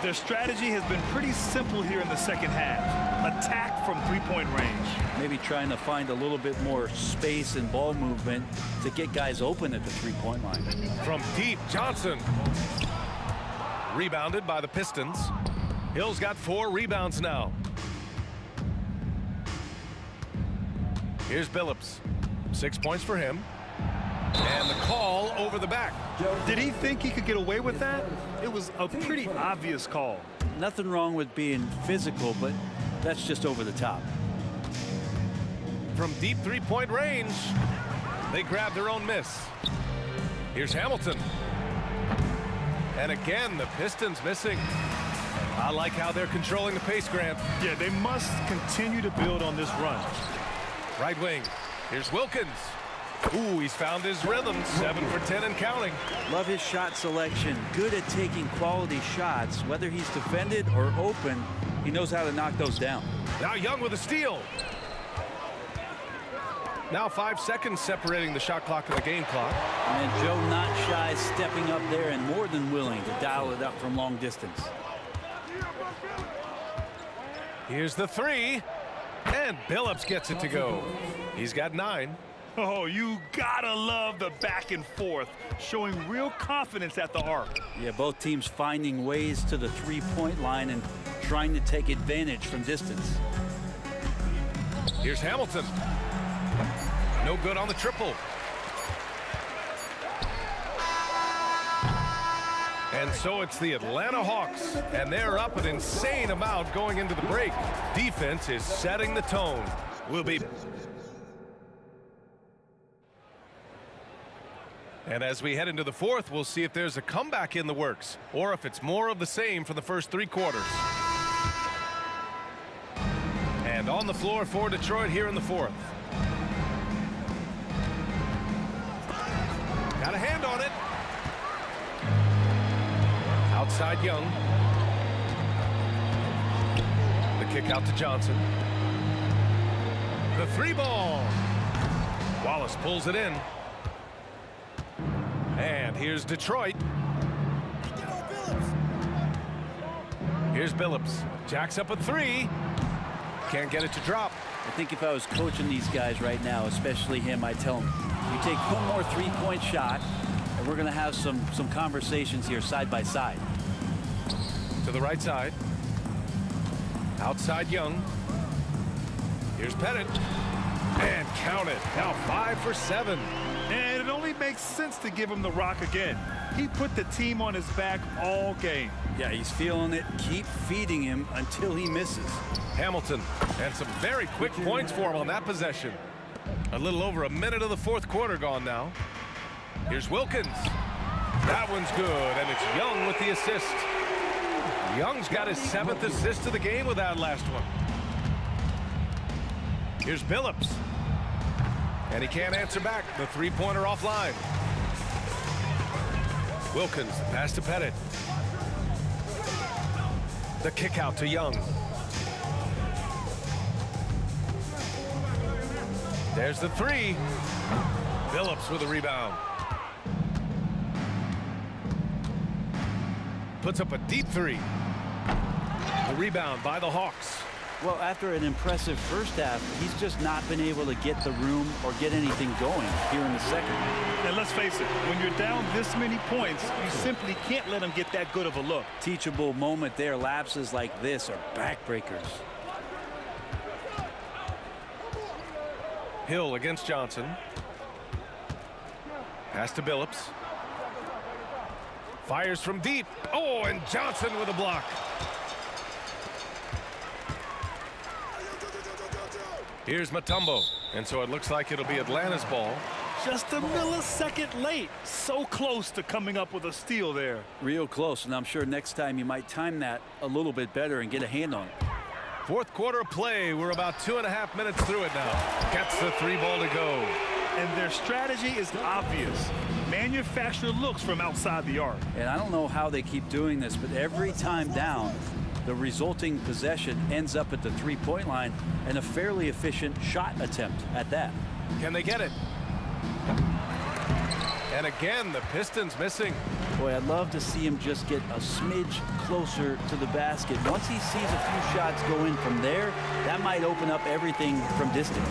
Their strategy has been pretty simple here in the second half. Attack from 3-point range. Maybe trying to find a little bit more space and ball movement to get guys open at the 3-point line. From deep, Johnson. Rebounded by the Pistons. Hill's got 4 rebounds now. Here's Billups. 6 points for him. And the call over the back. Did he think he could get away with that? It was a pretty obvious call. Nothing wrong with being physical, but that's just over the top. From deep 3-point range, they grab their own miss. Here's Hamilton. And again, the Pistons missing. I like how they're controlling the pace, Grant. Yeah, they must continue to build on this run. Right wing. Here's Wilkins. Ooh, he's found his rhythm. 7 for 10 and counting. Love his shot selection. Good at taking quality shots. Whether he's defended or open, he knows how to knock those down. Now Young with a steal. Now 5 seconds separating the shot clock and the game clock. And Joe not shy, stepping up there and more than willing to dial it up from long distance. Here's the 3. And Billups gets it to go. He's got 9. Oh, you gotta love the back and forth, showing real confidence at the arc. Yeah, both teams finding ways to the three-point line and trying to take advantage from distance. Here's Hamilton. No good on the triple. And so it's the Atlanta Hawks, and they're up an insane amount going into the break. Defense is setting the tone. We'll be... And as we head into the fourth, we'll see if there's a comeback in the works, or if it's more of the same for the first 3 quarters. And on the floor for Detroit here in the fourth. Got a hand on it. Outside Young. The kick out to Johnson. The 3 ball. Wallace pulls it in. And here's Detroit. Here's Billups. Jacks up a 3. Can't get it to drop. I think if I was coaching these guys right now, especially him, I'd tell him, you take one more three-point shot, and we're going to have some conversations here side by side. To the right side. Outside Young. Here's Pettit. And count it. Now 5 for 7. And it only makes sense to give him the rock again. He put the team on his back all game. Yeah, he's feeling it. Keep feeding him until he misses. Hamilton, and some very quick points for him on that possession. A little over a minute of the fourth quarter gone now. Here's Wilkins. That one's good, and it's Young with the assist. Young's got his 7th assist of the game with that last one. Here's Billups. And he can't answer back. The 3-pointer offline. Wilkins, pass to Pettit. The kick out to Young. There's the 3. Billups with a rebound. Puts up a deep 3. The rebound by the Hawks. Well, after an impressive first half, he's just not been able to get the room or get anything going here in the second. And let's face it, when you're down this many points, you simply can't let him get that good of a look. Teachable moment there. Lapses like this are backbreakers. Hill against Johnson. Pass to Billups. Fires from deep. Oh, and Johnson with a block. Here's Mutombo. And so it looks like it'll be Atlanta's ball. Just a millisecond late. So close to coming up with a steal there. Real close, and I'm sure next time you might time that a little bit better and get a hand on it. Fourth quarter play. We're about 2.5 minutes through it now. Gets the 3 ball to go. And their strategy is obvious. Manufacture looks from outside the arc. And I don't know how they keep doing this, but every time down, the resulting possession ends up at the 3-point line, and a fairly efficient shot attempt at that. Can they get it? And again, the Pistons missing. Boy, I'd love to see him just get a smidge closer to the basket. Once he sees a few shots go in from there, that might open up everything from distance.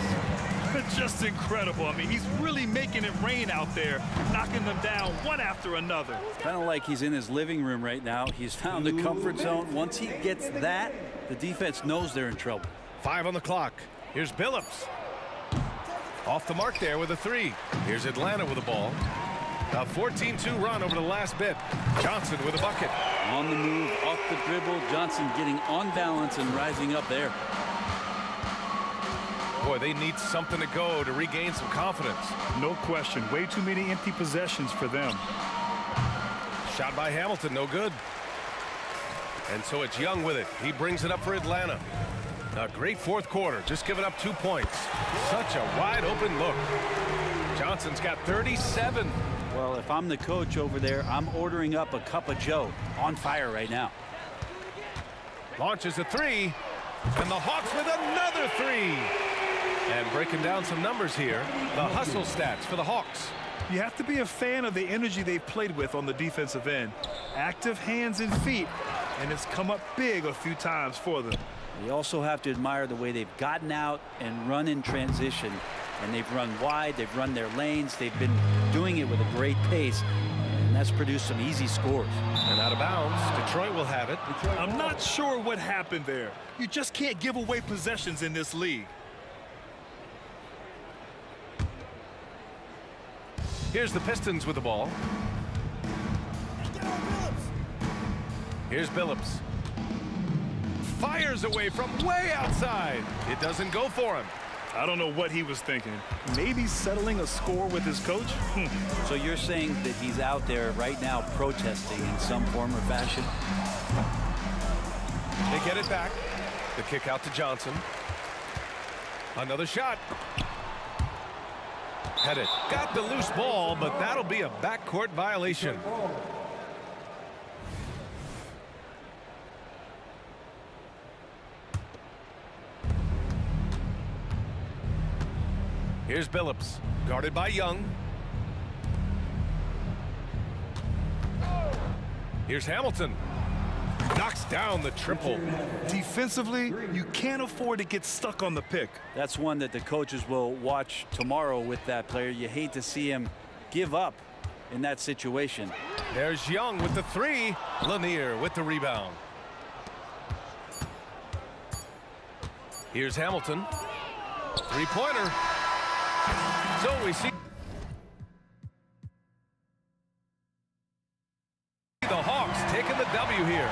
Just incredible. I mean, he's really making it rain out there, knocking them down one after another. Kind of like he's in his living room right now. He's found the comfort zone. Once he gets that, the defense knows they're in trouble. 5 on the clock. Here's Billups. Off the mark there with a 3. Here's Atlanta with the ball. A 14-2 run over the last bit. Johnson with a bucket. On the move, off the dribble. Johnson getting on balance and rising up there. Boy, they need something to go to regain some confidence. No question. Way too many empty possessions for them. Shot by Hamilton, no good. And so it's Young with it. He brings it up for Atlanta. A great fourth quarter, just giving up 2 points. Such a wide open look. Johnson's got 37. Well, if I'm the coach over there, I'm ordering up a cup of Joe. On fire right now. Launches a three, and the Hawks with another three. And breaking down some numbers here, the hustle stats for the Hawks. You have to be a fan of the energy they've played with on the defensive end. Active hands and feet, and it's come up big a few times for them. You also have to admire the way they've gotten out and run in transition. And they've run wide, they've run their lanes, they've been doing it with a great pace, and that's produced some easy scores. And out of bounds, Detroit will have it. I'm not sure what happened there. You just can't give away possessions in this league. Here's the Pistons with the ball. Here's Billups. Fires away from way outside. It doesn't go for him. I don't know what he was thinking. Maybe settling a score with his coach? So you're saying that he's out there right now protesting in some form or fashion? They get it back. The kick out to Johnson. Another shot. Had it. Got the loose ball, but that'll be a backcourt violation. Here's Billups, guarded by Young. Here's Hamilton. Knocks down the triple. Defensively, you can't afford to get stuck on the pick. That's one that the coaches will watch tomorrow with that player. You hate to see him give up in that situation. There's Young with the three. Lanier with the rebound. Here's Hamilton. Three-pointer. So we see the Hawks taking the W here.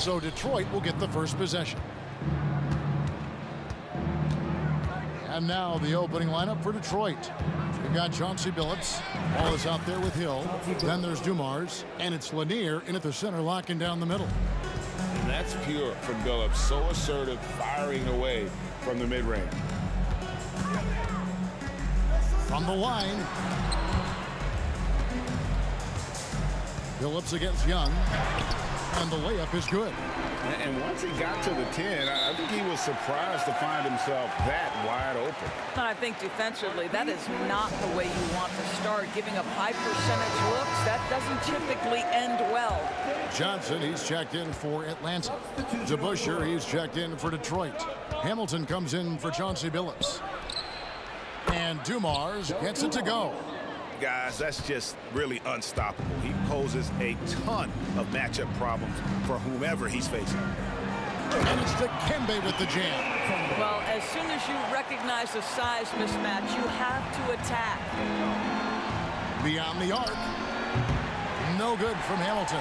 So Detroit will get the first possession. And now the opening lineup for Detroit. We've got Chauncey Billups. Ball is out there with Hill. Then there's Dumars. And it's Lanier in at the center, locking down the middle. And that's pure from Billups. So assertive, firing away from the mid-range. From the line. Billups against Young. And the layup is good. And once he got to the 10, I think he was surprised to find himself that wide open. I think defensively, that is not the way you want to start. Giving up high percentage looks, that doesn't typically end well. Johnson, he's checked in for Atlanta. DeBusschere, he's checked in for Detroit. Hamilton comes in for Chauncey Billups. And Dumars gets it to go. Guys, that's just really unstoppable. He poses a ton of matchup problems for whomever he's facing. And it's Dikembe with the jam. Well, as soon as you recognize the size mismatch, you have to attack. Beyond the arc. No good from Hamilton.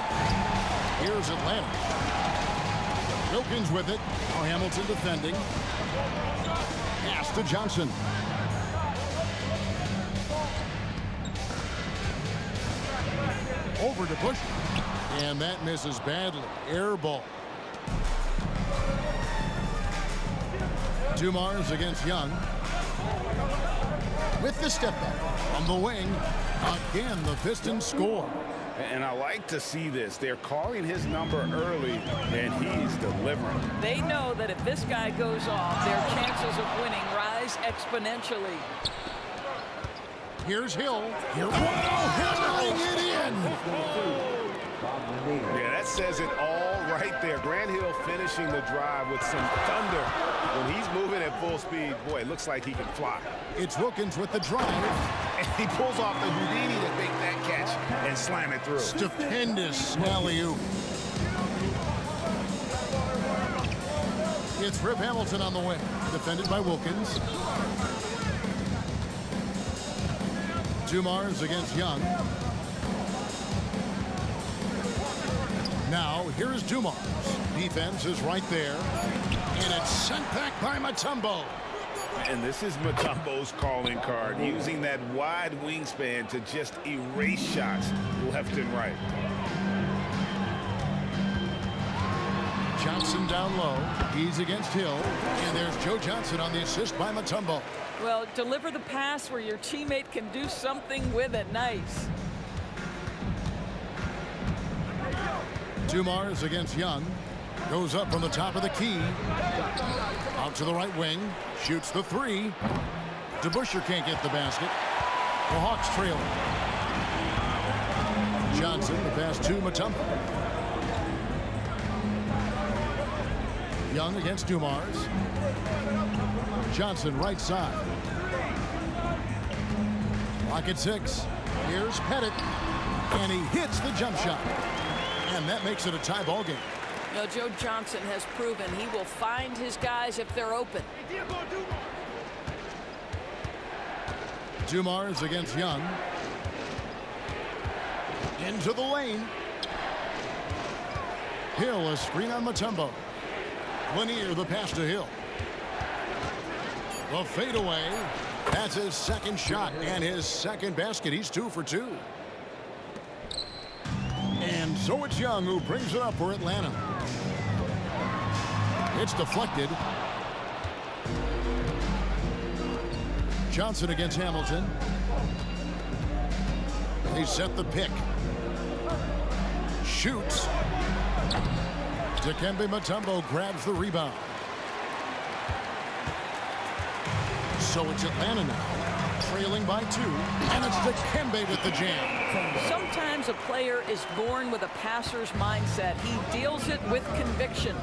Here's Atlanta. Wilkins with it. Now Hamilton defending. Pass to Johnson. Over to Bush. And that misses badly. Air ball. Dumars against Young. With the step back on the wing. Again, the Pistons score. And I like to see this. They're calling his number early, and he's delivering. They know that if this guy goes off, their chances of winning rise exponentially. Here's Hill. Hammering it in. Yeah, that says it all right there. Grant Hill finishing the drive with some thunder. When he's moving at full speed, boy, it looks like he can fly. It's Wilkins with the drive. And he pulls off the Houdini to make that catch and slam it through. Stupendous alley-oop. It's Rip Hamilton on the wing. Defended by Wilkins. Dumars against Young. Now, here's Dumars. Defense is right there. And it's sent back by Mutombo. And this is Mutombo's calling card, using that wide wingspan to just erase shots left and right. Johnson down low. He's against Hill. And there's Joe Johnson on the assist by Mutombo. Well, deliver the pass where your teammate can do something with it. Nice. Dumars against Young. Goes up from the top of the key. Out to the right wing. Shoots the three. DeBusschere can't get the basket. The Hawks trail. Johnson, the pass to Mutombo. Young against Dumars. Johnson right side. Lock at 6. Here's Pettit. And he hits the jump shot. And that makes it a tie ball game. You know, Joe Johnson has proven he will find his guys if they're open. Dumars against Young. Into the lane. Hill, a screen on Mutombo. Lanier, the pass to Hill. The fadeaway. That's his second shot and his second basket. He's 2 for 2. And so it's Young who brings it up for Atlanta. It's deflected. Johnson against Hamilton. They set the pick. Shoots. Dikembe Mutombo grabs the rebound. So it's Atlanta now, trailing by 2, and it's Dikembe with the jam. Sometimes a player is born with a passer's mindset. He deals it with conviction.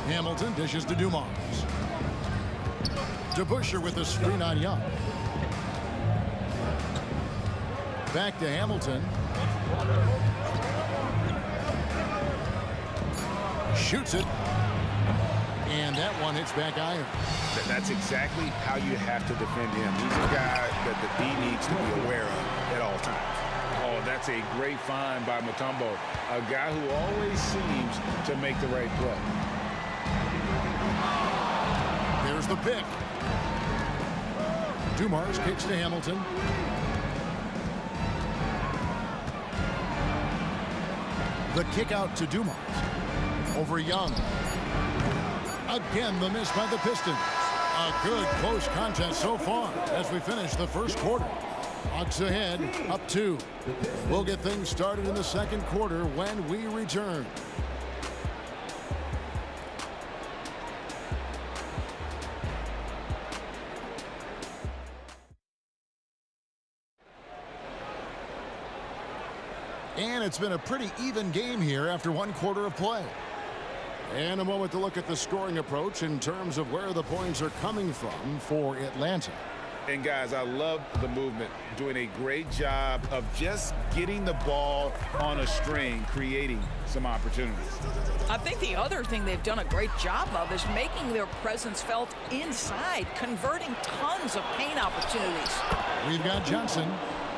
Hamilton dishes to Dumars. DeBusschere with the screen on Young. Back to Hamilton. Shoots it. And that one hits back iron. That's exactly how you have to defend him. He's a guy that the D needs to be aware of at all times. Oh, that's That's a great find by Mutombo, a guy who always seems to make the right play. Here's the pick. Dumars kicks to Hamilton. The kick out to Dumars. Over Young. Again, the miss by the Pistons. A good close contest so far as we finish the first quarter. Hawks ahead, up 2. We'll get things started in the second quarter when we return. And it's been a pretty even game here after one quarter of play. And a moment to look at the scoring approach in terms of where the points are coming from for Atlanta. And guys, I love the movement, doing a great job of just getting the ball on a string, creating some opportunities. I think the other thing they've done a great job of is making their presence felt inside, converting tons of paint opportunities. We've got Johnson.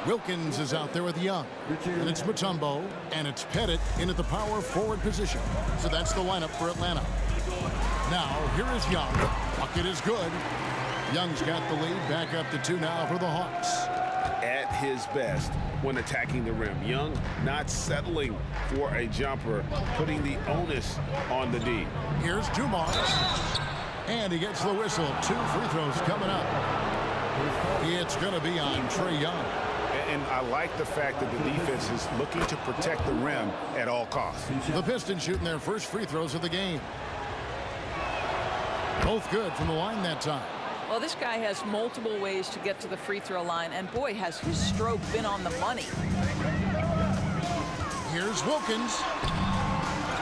Wilkins is out there with Young. And it's Mutombo. And it's Pettit in at the power forward position. So that's the lineup for Atlanta. Now, here is Young. Bucket is good. Young's got the lead. Back up to 2 now for the Hawks. At his best when attacking the rim. Young not settling for a jumper, putting the onus on the D. Here's Dumars. And he gets the whistle. 2 free throws coming up. It's going to be on Trae Young. And I like the fact that the defense is looking to protect the rim at all costs. The Pistons shooting their first free throws of the game. Both good from the line that time. Well, this guy has multiple ways to get to the free throw line, and boy, has his stroke been on the money. Here's Wilkins.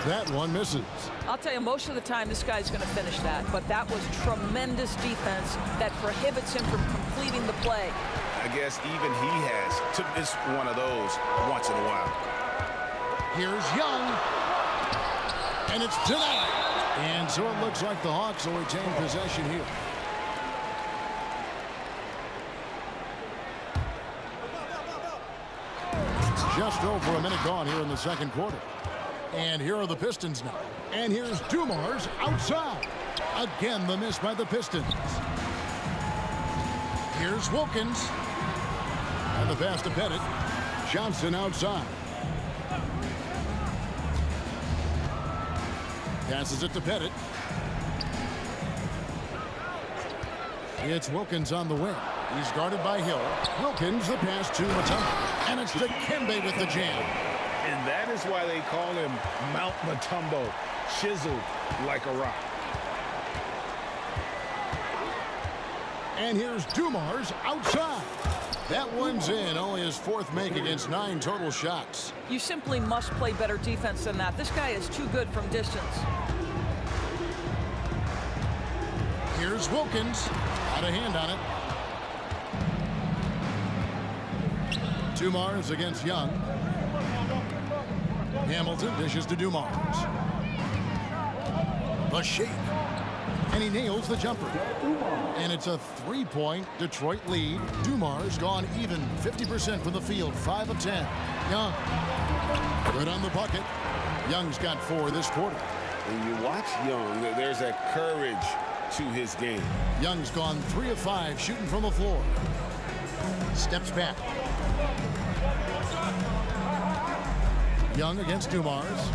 That one misses. I'll tell you, most of the time this guy's going to finish that, but that was tremendous defense that prohibits him from completing the play. I guess even he has to miss one of those once in a while. Here's Young. And it's denied. And so it looks like the Hawks will retain possession here. Just over a minute gone here in the second quarter. And here are the Pistons now. And here's Dumars outside. Again, the miss by the Pistons. Here's Wilkins. And the pass to Pettit. Johnson outside. Passes it to Pettit. It's Wilkins on the wing. He's guarded by Hill. Wilkins, the pass to Mutombo. And it's to Kembe with the jam. And that is why they call him Mount Mutombo, chiseled like a rock. And here's Dumars outside. That one's in, only his 4th make against 9 total shots. You simply must play better defense than that. This guy is too good from distance. Here's Wilkins. Out of hand on it. Dumars against Young. Hamilton dishes to Dumars. The shake. And he nails the jumper. And it's a 3-point Detroit lead. Dumars gone even 50% from the field. 5 of 10. Young. Good on the bucket. Young's got 4 this quarter. When you watch Young, there's a courage to his game. Young's gone 3 of 5 shooting from the floor. Steps back. Young against Dumars.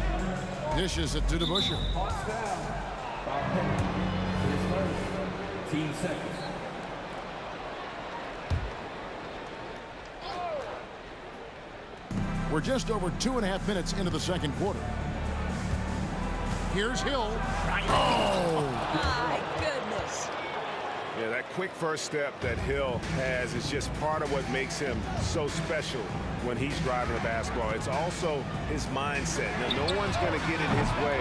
Dishes it to DeBusschere. Team seconds. We're just over 2.5 minutes into the second quarter. Here's Hill. Oh! My goodness. Yeah, that quick first step that Hill has is just part of what makes him so special when he's driving the basketball. It's also his mindset. Now, no one's going to get in his way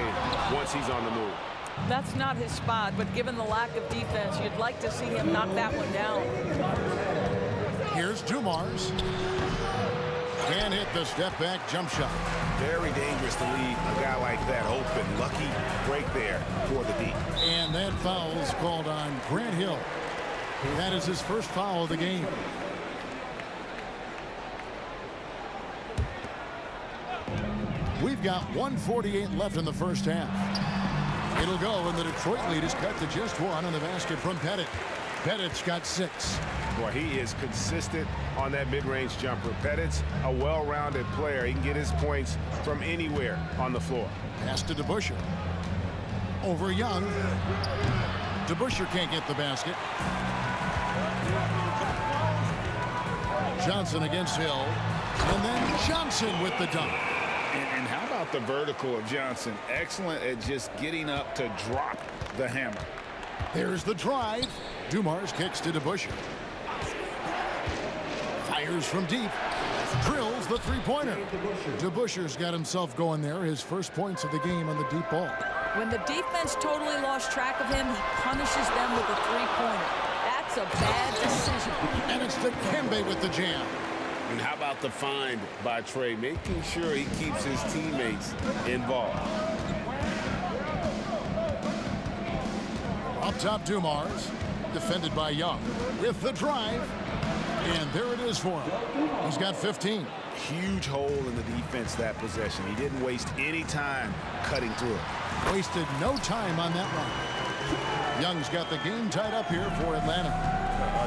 once he's on the move. That's not his spot, but given the lack of defense, you'd like to see him knock that one down. Here's Dumars. Can hit the step-back jump shot. Very dangerous to leave a guy like that open. Lucky break there for the D. And that foul is called on Grant Hill. That is his first foul of the game. We've got 1:48 left in the first half. It'll go, and the Detroit lead is cut to just one on the basket from Pettit. Pettit's got 6. Boy, he is consistent on that mid-range jumper. Pettit's a well-rounded player. He can get his points from anywhere on the floor. Pass to DeBusschere. Over Young. DeBusschere can't get the basket. Johnson against Hill. And then Johnson with the dunk. And how about the vertical of Johnson? Excellent at just getting up to drop the hammer. There's the drive. Dumars kicks to DeBusschere. Fires from deep. Drills the three-pointer. DeBusschere's got himself going there. His first points of the game on the deep ball. When the defense totally lost track of him, he punishes them with a three-pointer. That's a bad decision. And it's Dikembe with the jam. And how about the find by Trey, making sure he keeps his teammates involved. Up top, Dumars, defended by Young, with the drive. And there it is for him. He's got 15. Huge hole in the defense that possession. He didn't waste any time cutting through it. Wasted no time on that run. Young's got the game tied up here for Atlanta.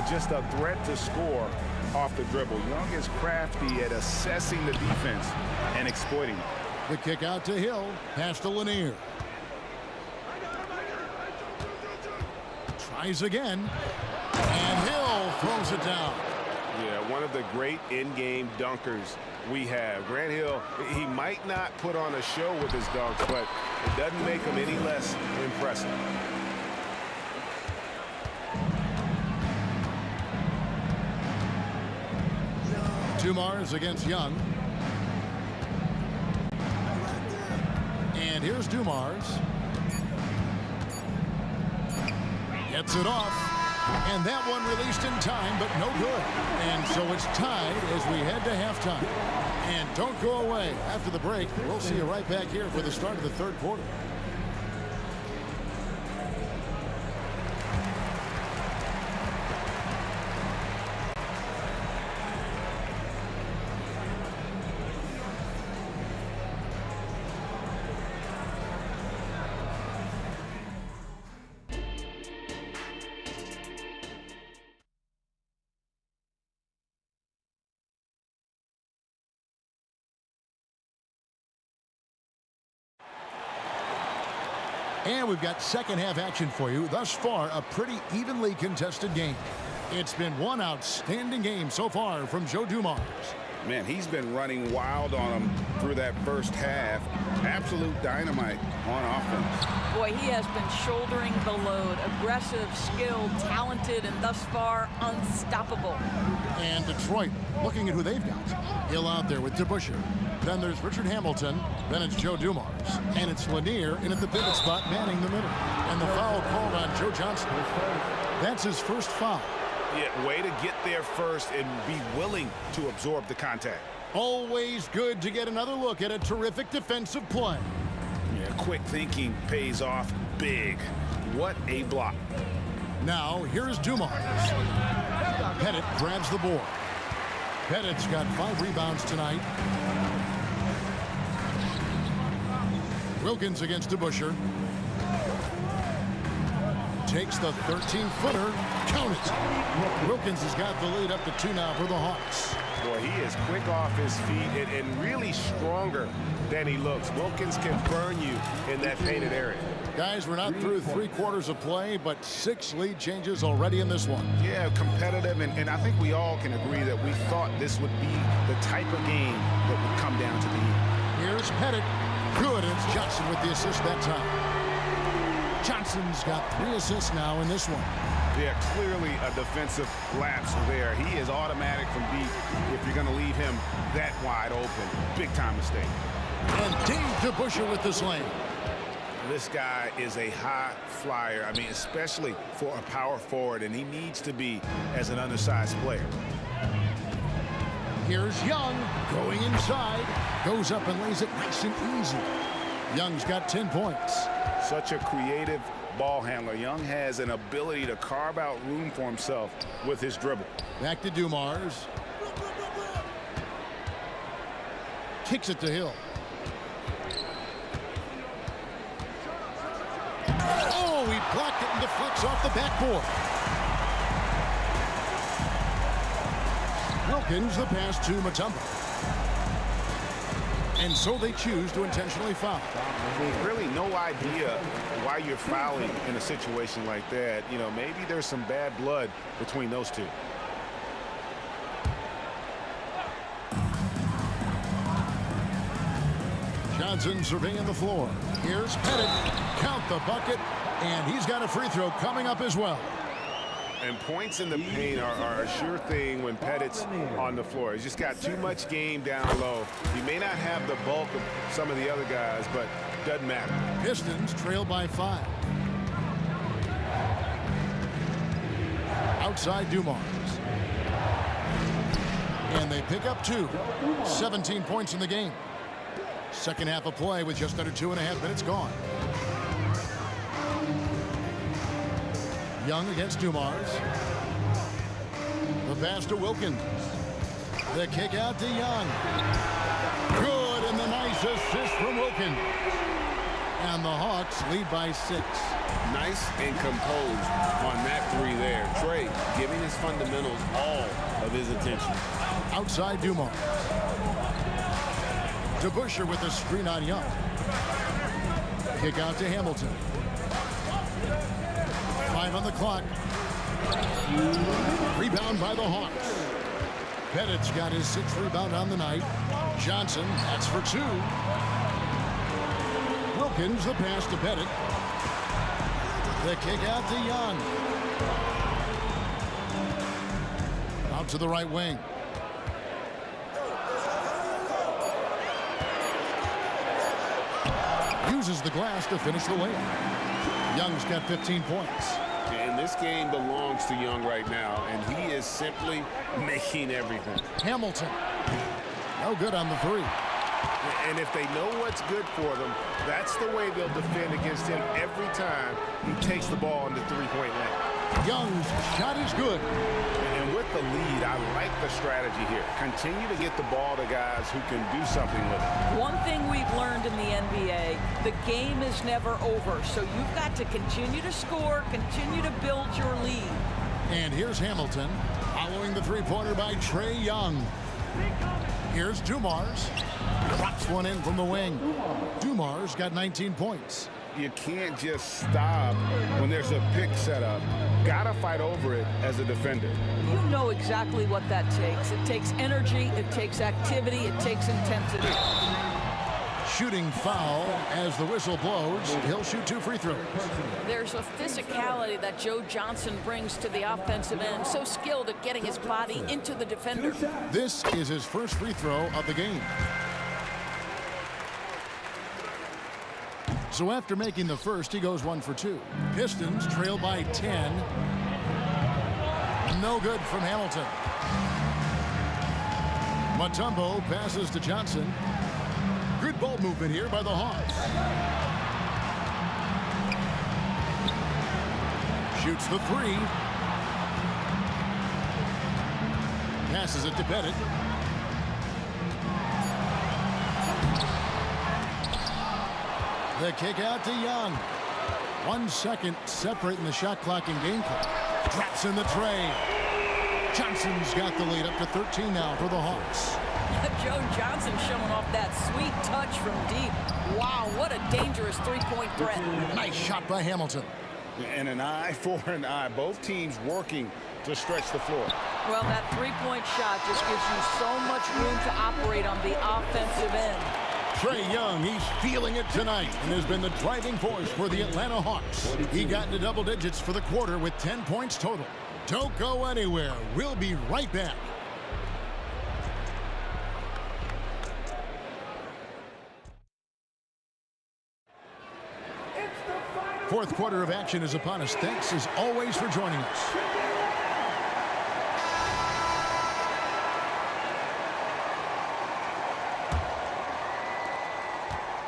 Just a threat to score off the dribble. Young is crafty at assessing the defense and exploiting it. The kick out to Hill, pass to Lanier. Tries again, and Hill throws it down. Yeah, one of the great in-game dunkers we have. Grant Hill, he might not put on a show with his dunks, but it doesn't make him any less impressive. Dumars against Young. And here's Dumars. Gets it off. And that one released in time, but no good. And so it's tied as we head to halftime. And don't go away. After the break, we'll see you right back here for the start of the third quarter. And we've got second half action for you. Thus far, a pretty evenly contested game. It's been one outstanding game so far from Joe Dumars. Man, he's been running wild on him through that first half. Absolute dynamite on offense. Boy, he has been shouldering the load. Aggressive, skilled, talented, and thus far unstoppable. And Detroit looking at who they've got. Hill out there with DeBusschere. Then there's Richard Hamilton. Then it's Joe Dumars. And it's Lanier in at the pivot spot, manning the middle. And the foul called on Joe Johnson. That's his first foul. Yeah, way to get there first and be willing to absorb the contact. Always good to get another look at a terrific defensive play. Yeah, quick thinking pays off big. What a block. Now, here's Dumars. Pettit grabs the board. Pettit's got 5 rebounds tonight. Wilkins against DeBusschere. Takes the 13-footer. Count it. Wilkins has got the lead up to 2 now for the Hawks. Boy, he is quick off his feet and really stronger than he looks. Wilkins can burn you in that painted area. Guys, we're not through 3 quarters of play, but 6 lead changes already in this one. Yeah, competitive, and I think we all can agree that we thought this would be the type of game that would come down to the end. Here's Pettit. Good, and it's Johnson with the assist that time. Johnson's got 3 assists now in this one. Yeah, clearly a defensive lapse there. He is automatic from deep if you're going to leave him that wide open. Big-time mistake. And Dave DeBusschere with the slam. This guy is a high flyer. I mean, especially for a power forward, and he needs to be as an undersized player. Here's Young going inside. Goes up and lays it nice and easy. Young's got 10 points. Such a creative ball handler. Young has an ability to carve out room for himself with his dribble. Back to Dumars. Kicks it to Hill. deflects off the backboard. Wilkins the pass to Mutombo. And so they choose to intentionally foul. Really no idea why you're fouling in a situation like that. You know, maybe there's some bad blood between those two. Johnson surveying the floor. Here's Pettit. Count the bucket. And he's got a free throw coming up as well. And points in the paint are a sure thing when Pettit's on the floor. He's just got too much game down low. He may not have the bulk of some of the other guys, but doesn't matter. Pistons trail by 5. Outside Dumars. And they pick up 2. 17 points in the game. Second half of play with just under 2.5 minutes gone. Young against Dumars. The pass to Wilkins. The kick out to Young. Good, and the nice assist from Wilkins. And the Hawks lead by 6. Nice and composed on that 3 there. Trey giving his fundamentals all of his attention. Outside Dumars. To Busher with a screen on Young. Kick out to Hamilton. 5 on the clock. Rebound by the Hawks. Pettit's got his 6th rebound on the night. Johnson, that's for 2. Wilkins, the pass to Pettit. The kick out to Young. Out to the right wing. Uses the glass to finish the layup. Young's got 15 points. And this game belongs to Young right now, and he is simply making everything. Hamilton. No good on the 3. And if they know what's good for them, that's the way they'll defend against him every time he takes the ball in the three-point line. Young's shot is good. And with the lead, I like the strategy here. Continue to get the ball to guys who can do something with it. One thing we've learned in the NBA, the game is never over. So you've got to continue to score, continue to build your lead. And here's Hamilton, following the three-pointer by Trae Young. Here's Dumars. Drops one in from the wing. Dumars got 19 points. You can't just stop when there's a pick set up. Gotta fight over it as a defender. You know exactly what that takes. It takes energy, it takes activity, it takes intensity. Shooting foul as the whistle blows. He'll shoot 2 free throws. There's a physicality that Joe Johnson brings to the offensive end. So skilled at getting his body into the defender. This is his first free throw of the game. So after making the first, he goes 1 for 2. Pistons trail by 10. No good from Hamilton. Mutombo passes to Johnson. Good ball movement here by the Hawks. Shoots the 3. Passes it to Pettit. The kick out to Young. 1 second separating the shot clock and game clock. Drops in the tray. Johnson's got the lead up to 13 now for the Hawks. Joe Johnson showing off that sweet touch from deep. Wow, what a dangerous three-point threat. Nice shot by Hamilton. And an eye for an eye. Both teams working to stretch the floor. Well, that three-point shot just gives you so much room to operate on the offensive end. Trae Young, he's feeling it tonight and has been the driving force for the Atlanta Hawks. He got into double digits for the quarter with 10 points total. Don't go anywhere. We'll be right back. Fourth quarter of action is upon us. Thanks as always for joining us.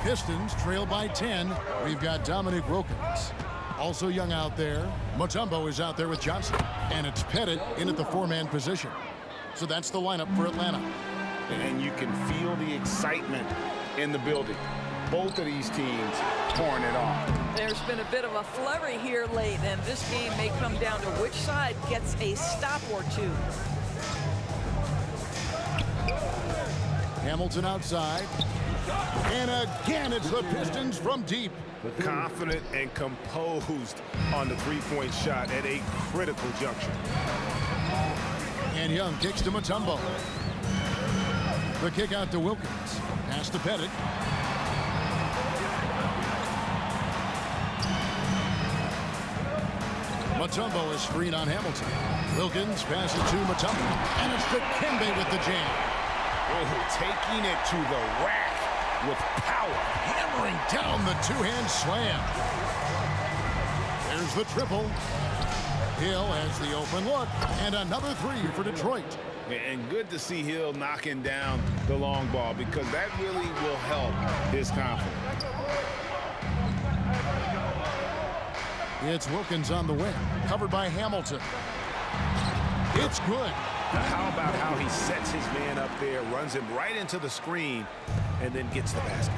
Pistons trail by 10. We've got Dominique Wilkins. Also young out there. Mutombo is out there with Johnson. And it's Pettit in at the 4-man position. So that's the lineup for Atlanta. And you can feel the excitement in the building. both of these teams pouring it on. There's been a bit of a flurry here late, and this game may come down to which side gets a stop or two. Hamilton outside. And again, it's the Pistons from deep. Confident and composed on the three-point shot at a critical juncture. And Young kicks to Mutombo. The kick out to Wilkins. Pass to Pettit. Mutombo is screen on Hamilton. Wilkins passes to Mutombo. And it's to Kembe with the jam. Oh, taking it to the rack with power. Hammering down the two-hand slam. There's the triple. Hill has the open look. And another three for Detroit. And good to see Hill knocking down the long ball because that really will help his confidence. It's Wilkins on the wing. Covered by Hamilton. It's good. Now how about how he sets his man up there, runs him right into the screen, and then gets the basket.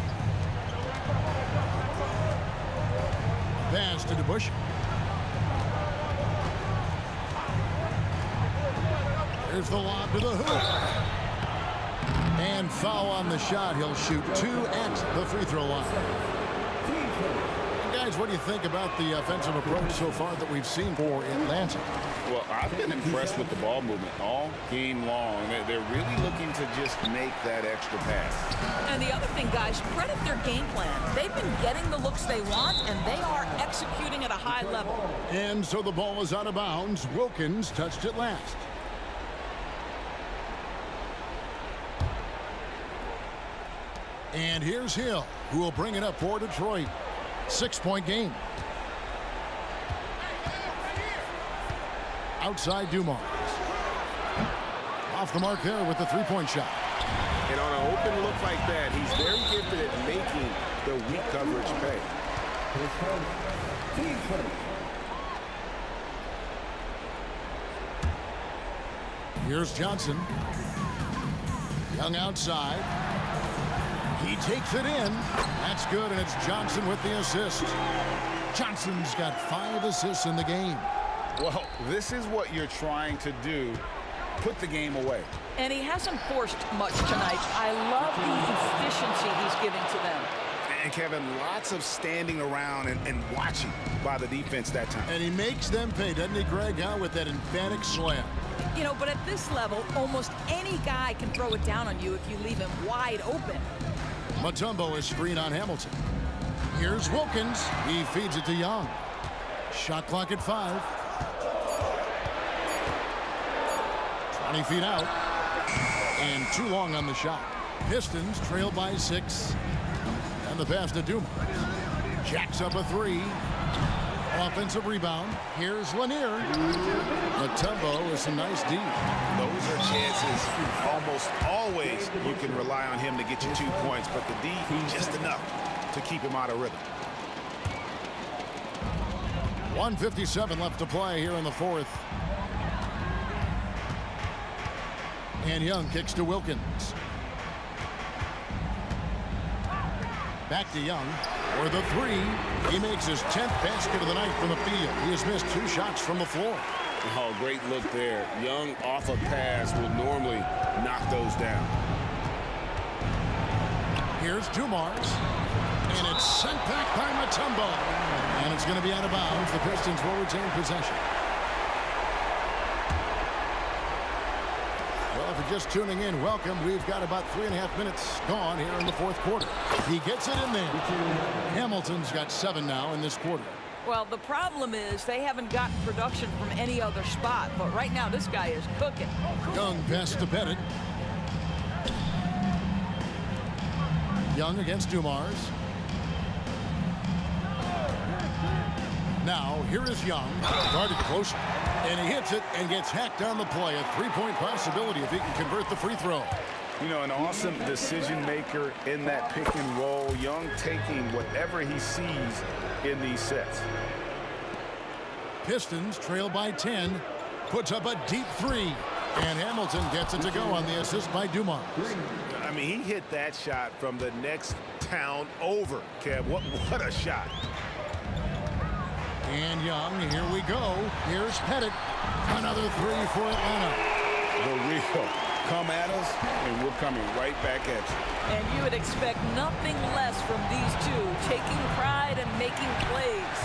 Pass to DeBush. There's the lob to the hoop. And foul on the shot. He'll shoot 2 at the free throw line. And guys, what do you think about the offensive approach so far that we've seen for Atlanta? Well, I've been impressed with the ball movement all game long. They're really looking to just make that extra pass. And the other thing, guys, credit their game plan. They've been getting the looks they want, and they are executing at a high level. And so the ball is out of bounds. Wilkins touched it last. And here's Hill, who will bring it up for Detroit. 6-point game. Outside Dumars. Off the mark there with the three-point shot. And on an open look like that, he's very gifted at making the weak coverage pay. Here's Johnson. Young outside. He takes it in. That's good, and it's Johnson with the assist. Johnson's got 5 assists in the game. Well, this is what you're trying to do. Put the game away. And he hasn't forced much tonight. I love the efficiency he's giving to them. And Kevin, lots of standing around and watching by the defense that time. And he makes them pay, doesn't he, Greg, with that emphatic slam. You know, but at this level, almost any guy can throw it down on you if you leave him wide open. Mutombo is screen on Hamilton. Here's Wilkins. He feeds it to Young. Shot clock at 5. 20 feet out. And too long on the shot. Pistons trail by 6. And the pass to Dumars. Jacks up a 3. Offensive rebound. Here's Lanier. Mutombo with some nice D. Those are chances almost always you can rely on him to get you 2 points, but the D just enough to keep him out of rhythm. 1:57 left to play here in the fourth. And Young kicks to Wilkins. Back to Young for the 3. He makes his 10th basket of the night from the field. He has missed 2 shots from the floor. Oh, great look there. Young off a pass will normally knock those down. Here's Dumars. And it's sent back by Mutombo. And it's going to be out of bounds. The Pistons will retain possession. Well, if you're just tuning in, welcome. We've got about 3.5 minutes gone here in the fourth quarter. He gets it in there. Hamilton's got 7 now in this quarter. Well, the problem is they haven't gotten production from any other spot, but right now this guy is cooking. Young pass to Pettit. Young against Dumars. Now, here is Young. Guarded close. And he hits it and gets hacked on the play. A 3-point possibility if he can convert the free throw. You know, an awesome decision maker in that pick and roll. Young taking whatever he sees in these sets. Pistons trail by 10. Puts up a deep 3. And Hamilton gets it to go on the assist by Dumars. I mean, he hit that shot from the next town over, Kev. What a shot. And Young, here we go. Here's Pettit. Another three for Atlanta. The real come at us, and we're coming right back at you. And you would expect nothing less from these two, taking pride and making plays.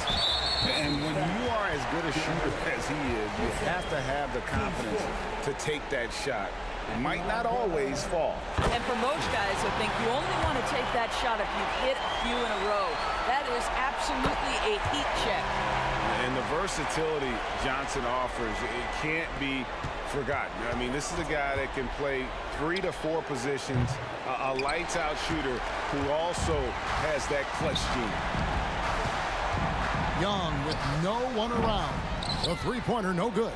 And when you are as good a shooter as he is, you have to have the confidence to take that shot. It might not always fall. And for most guys, I think you only want to take that shot if you've hit a few in a row. That is absolutely a heat check. And the versatility Johnson offers, it can't be forgotten. I mean, this is a guy that can play 3 to 4 positions, a lights-out shooter who also has that clutch gene. Young with no one around. The three-pointer no good.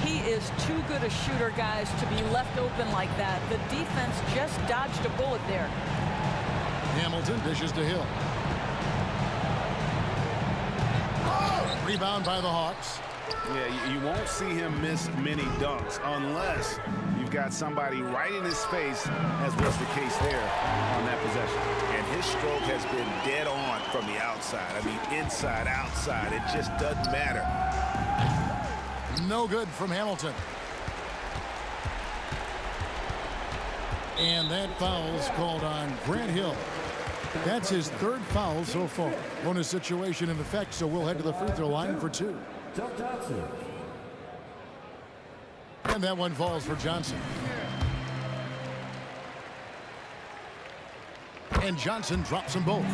He is too good a shooter, guys, to be left open like that. The defense just dodged a bullet there. Hamilton dishes to Hill. Rebound by the Hawks. Yeah, you won't see him miss many dunks unless you've got somebody right in his face, as was the case there on that possession. And his stroke has been dead on from the outside. I mean, inside, outside, it just doesn't matter. No good from Hamilton. And that foul's called on Grant Hill. That's his third foul so far. Bonus situation in effect, so we'll head to the free throw line for 2. And that one falls for Johnson. And Johnson drops them both.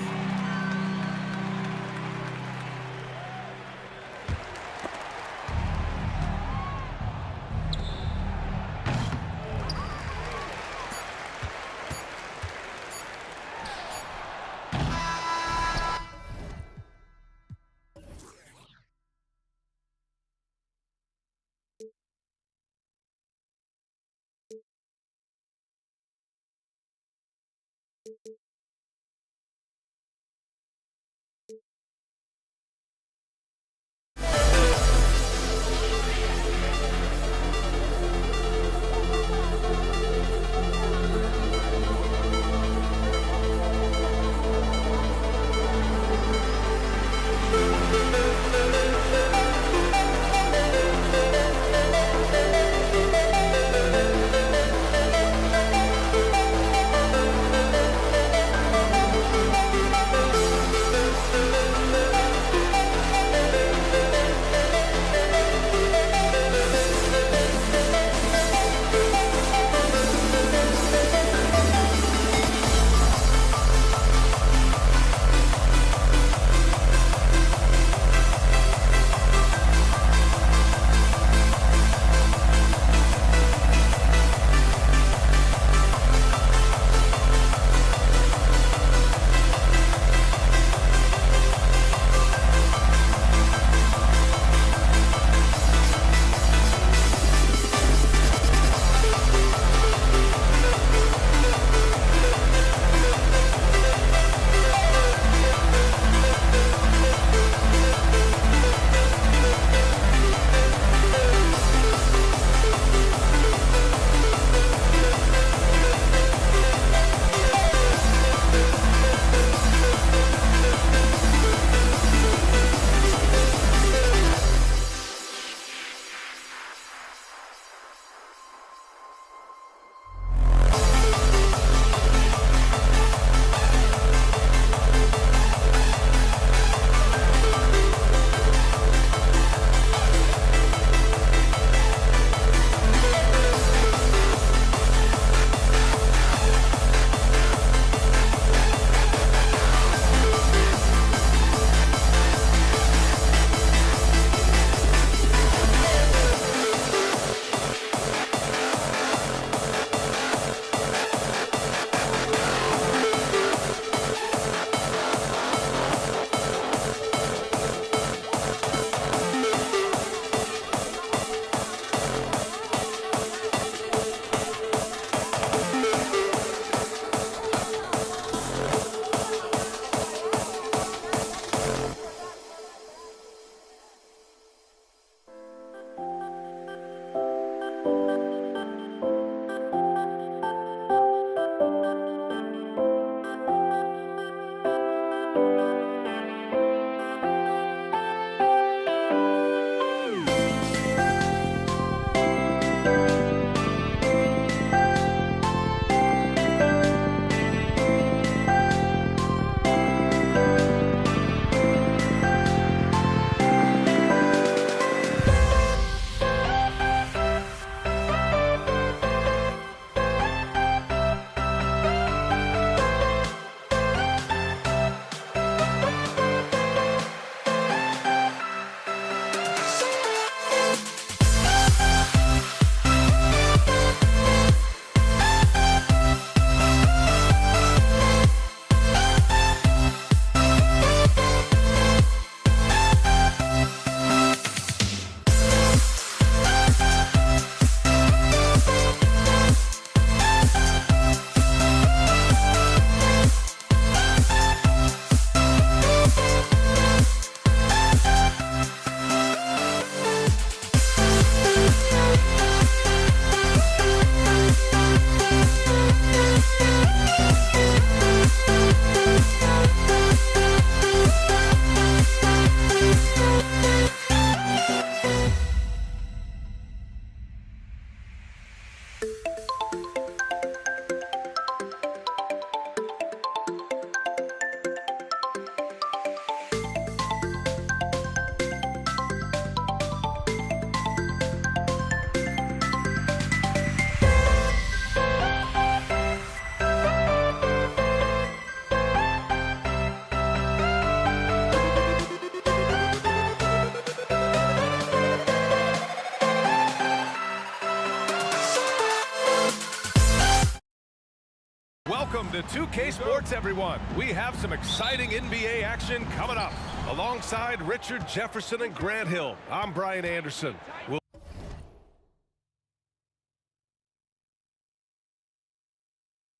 Welcome to 2K Sports, everyone. We have some exciting NBA action coming up. Alongside Richard Jefferson and Grant Hill, I'm Brian Anderson. We'll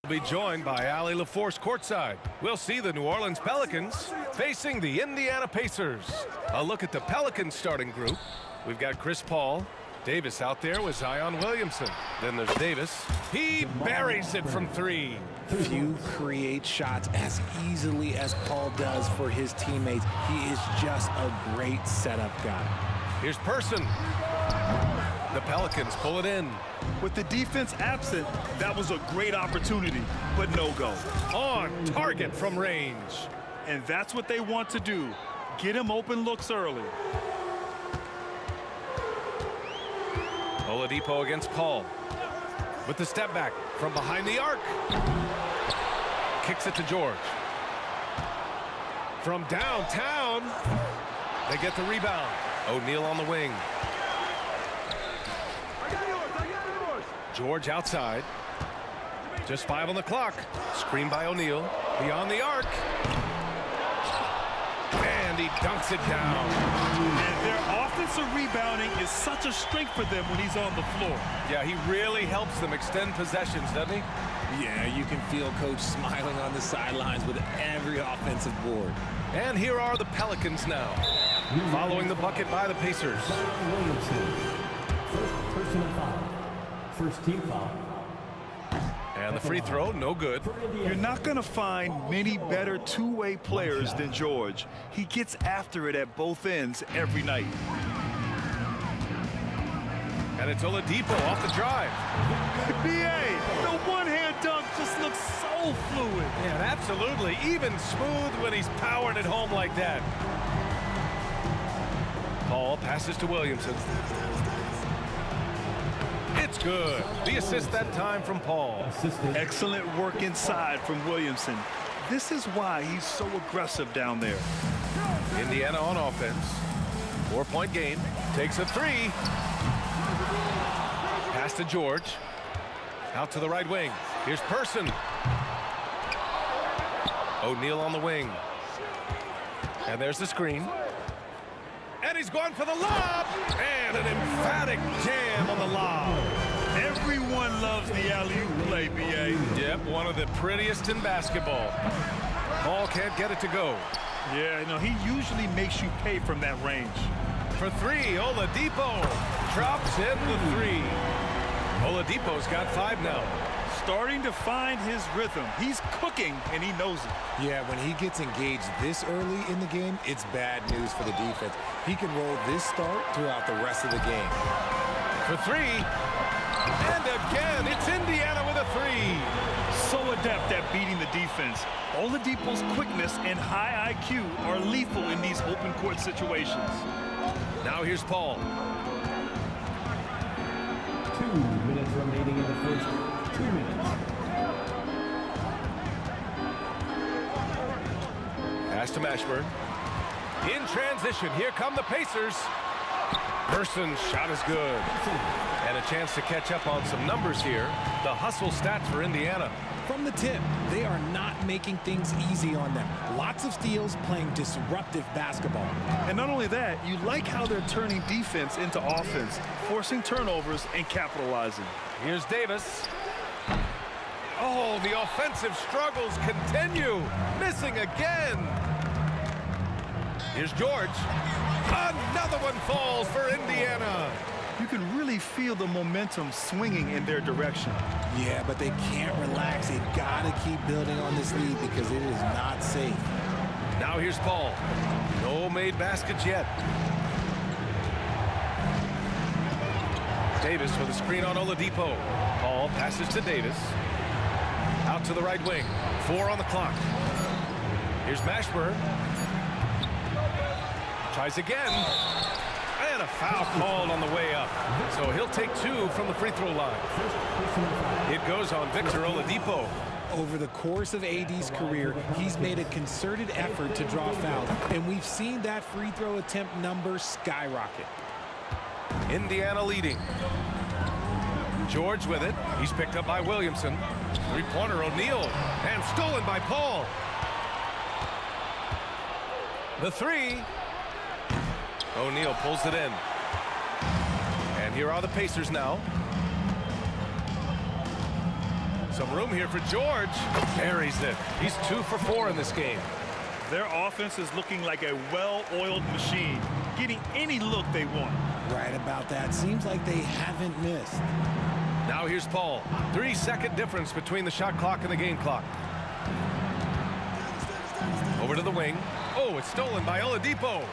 be joined by Allie LaForce courtside. We'll see the New Orleans Pelicans facing the Indiana Pacers. A look at the Pelicans starting group. We've got Chris Paul. Davis out there with Zion Williamson. Then there's Davis. He buries it from three. Few create shots as easily as Paul does for his teammates. He is just a great setup guy. Here's Person. The Pelicans pull it in. With the defense absent, that was a great opportunity, but no go. On target from range. And that's what they want to do. Get him open looks early. Oladipo against Paul. With the step back from behind the arc. Kicks it to George. From downtown, they get the rebound. O'Neal on the wing. George outside. Just 5 on the clock. Screen by O'Neal. Beyond the arc. And he dunks it down. And their offensive rebounding is such a strength for them when he's on the floor. Yeah, he really helps them extend possessions, doesn't he? Yeah, you can feel Coach smiling on the sidelines with every offensive board. And here are the Pelicans now. Following the bucket by the Pacers. Williamson. First personal foul. First team foul. And the free throw, no good. You're not going to find many better two-way players than George. He gets after it at both ends every night. And it's Oladipo off the drive. B.A., the one-hand dunk just looks so fluid. Yeah, absolutely. Even smooth when he's powering it home like that. Paul passes to Williamson. It's good. The assist that time from Paul. Excellent work inside from Williamson. This is why he's so aggressive down there. Indiana on offense. 4-point game. Takes a three. Pass to George. Out to the right wing. Here's Person. O'Neal on the wing. And there's the screen. And he's going for the lob. And an emphatic jam on the lob. Everyone loves the alley-oop play, B.A. Yep, one of the prettiest in basketball. Paul can't get it to go. Yeah, you know, he usually makes you pay from that range. For three, Oladipo drops in the three. Oladipo's got 5 now. Starting to find his rhythm. He's cooking, and he knows it. Yeah, when he gets engaged this early in the game, it's bad news for the defense. He can roll this start throughout the rest of the game. For three. And again, it's Indiana with a three. So adept at beating the defense. Oladipo's quickness and high IQ are lethal in these open court situations. Now here's Paul. 2 minutes remaining in the first. 2 minutes. Pass to Mashburn. In transition, here come the Pacers. Person's shot is good. And a chance to catch up on some numbers here. The hustle stats for Indiana. From the tip, they are not making things easy on them. Lots of steals, playing disruptive basketball. And not only that, you like how they're turning defense into offense, forcing turnovers and capitalizing. Here's Davis. Oh, the offensive struggles continue. Missing again. Here's George. Another one falls for Indiana. You can really feel the momentum swinging in their direction. Yeah, but they can't relax. They've got to keep building on this lead because it is not safe. Now here's Paul. No made baskets yet. Davis with a screen on Oladipo. Paul passes to Davis. Out to the right wing. 4 on the clock. Here's Mashburn. Tries again. And a foul called on the way up. So he'll take 2 from the free throw line. It goes on Victor Oladipo. Over the course of AD's career, he's made a concerted effort to draw fouls, and we've seen that free throw attempt number skyrocket. Indiana leading. George with it. He's picked up by Williamson. Three-pointer, O'Neal, and stolen by Paul. The three. O'Neal pulls it in. And here are the Pacers now. Some room here for George. Buries it. He's 2 for 4 in this game. Their offense is looking like a well-oiled machine, getting any look they want. Right about that. Seems like they haven't missed. Now here's Paul. 3-second difference between the shot clock and the game clock. Over to the wing. Oh, it's stolen by Oladipo.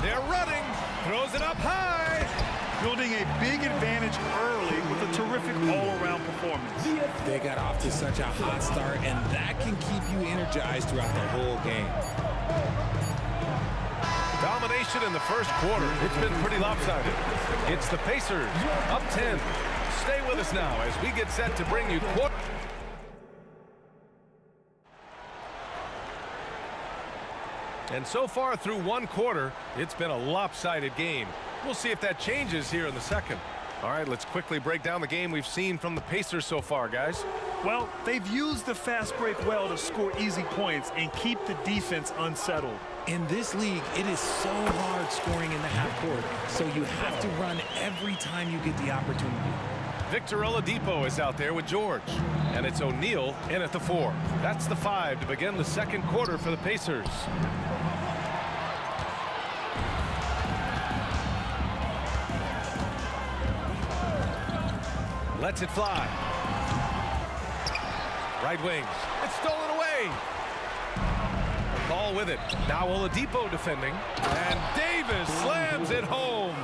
They're running. Throws it up high. Building a big advantage early with a terrific all-around performance. They got off to such a hot start, and that can keep you energized throughout the whole game. Domination in the first quarter. It's been pretty lopsided. It's the Pacers up 10. Stay with us now as we get set to bring you quarter. And so far through one quarter, it's been a lopsided game. We'll see if that changes here in the second. All right, let's quickly break down the game we've seen from the Pacers so far, guys. Well, they've used the fast break well to score easy points and keep the defense unsettled. In this league, it is so hard scoring in the half court, so you have to run every time you get the opportunity. Victor Oladipo is out there with George, and it's O'Neal in at the 4. That's the 5 to begin the second quarter for the Pacers. Lets it fly. Right wing. It's stolen away. Ball with it. Now Oladipo defending. And Davis slams it home.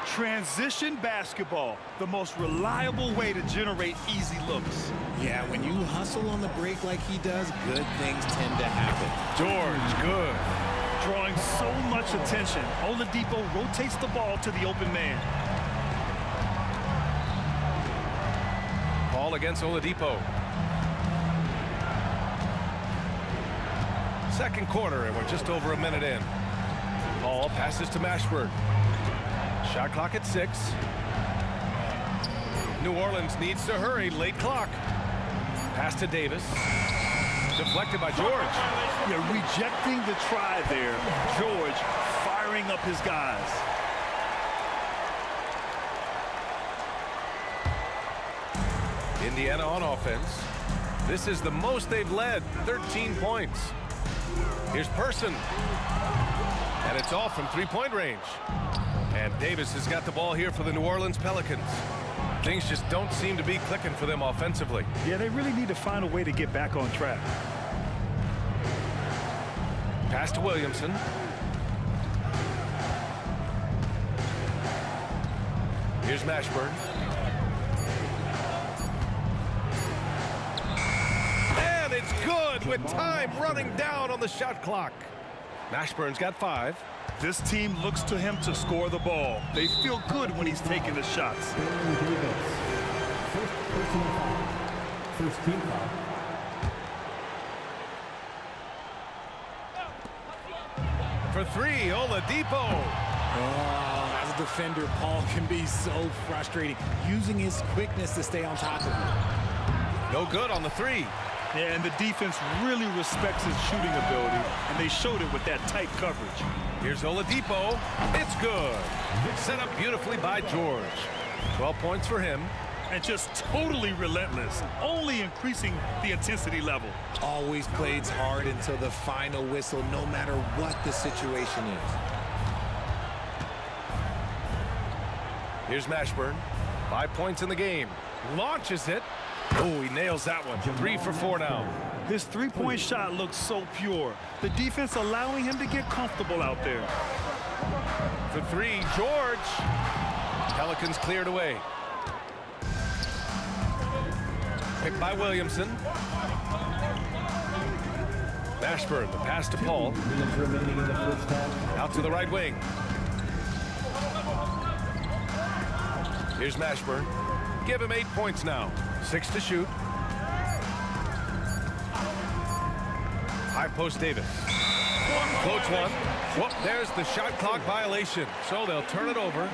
Transition basketball, the most reliable way to generate easy looks. Yeah, when you hustle on the break like he does, good things tend to happen. George, good. Drawing so much attention, Oladipo rotates the ball to the open man. Ball against Oladipo. Second quarter, and we're just over a minute in. Paul passes to Mashburn. Shot clock at 6. New Orleans needs to hurry. Late clock. Pass to Davis. Deflected by George. Yeah, rejecting the try there. George firing up his guys. Indiana on offense. This is the most they've led, 13 points. Here's Person. And it's off from three-point range. And Davis has got the ball here for the New Orleans Pelicans. Things just don't seem to be clicking for them offensively. Yeah, they really need to find a way to get back on track. Pass to Williamson. Here's Mashburn. And it's good with time running down on the shot clock. Mashburn's got 5. This team looks to him to score the ball. They feel good when he's taking the shots. First team foul. For 3, Oladipo. Oh, as a defender, Paul can be so frustrating, using his quickness to stay on top of you. No good on the 3. Yeah, and the defense really respects his shooting ability, and they showed it with that tight coverage. Here's Oladipo. It's good. Set up beautifully by George. 12 points for him. And just totally relentless, only increasing the intensity level. Always plays hard until the final whistle, no matter what the situation is. Here's Mashburn. 5 points in the game. Launches it. Oh, he nails that one. 3 for 4 now. His three-point shot looks so pure. The defense allowing him to get comfortable out there. For 3, George. Pelicans cleared away. Picked by Williamson. Mashburn, the pass to Paul. Out to the right wing. Here's Mashburn. Give him 8 points now. 6 to shoot. High post Davis. Floats one. Whoop, there's the shot clock violation. So they'll turn it over.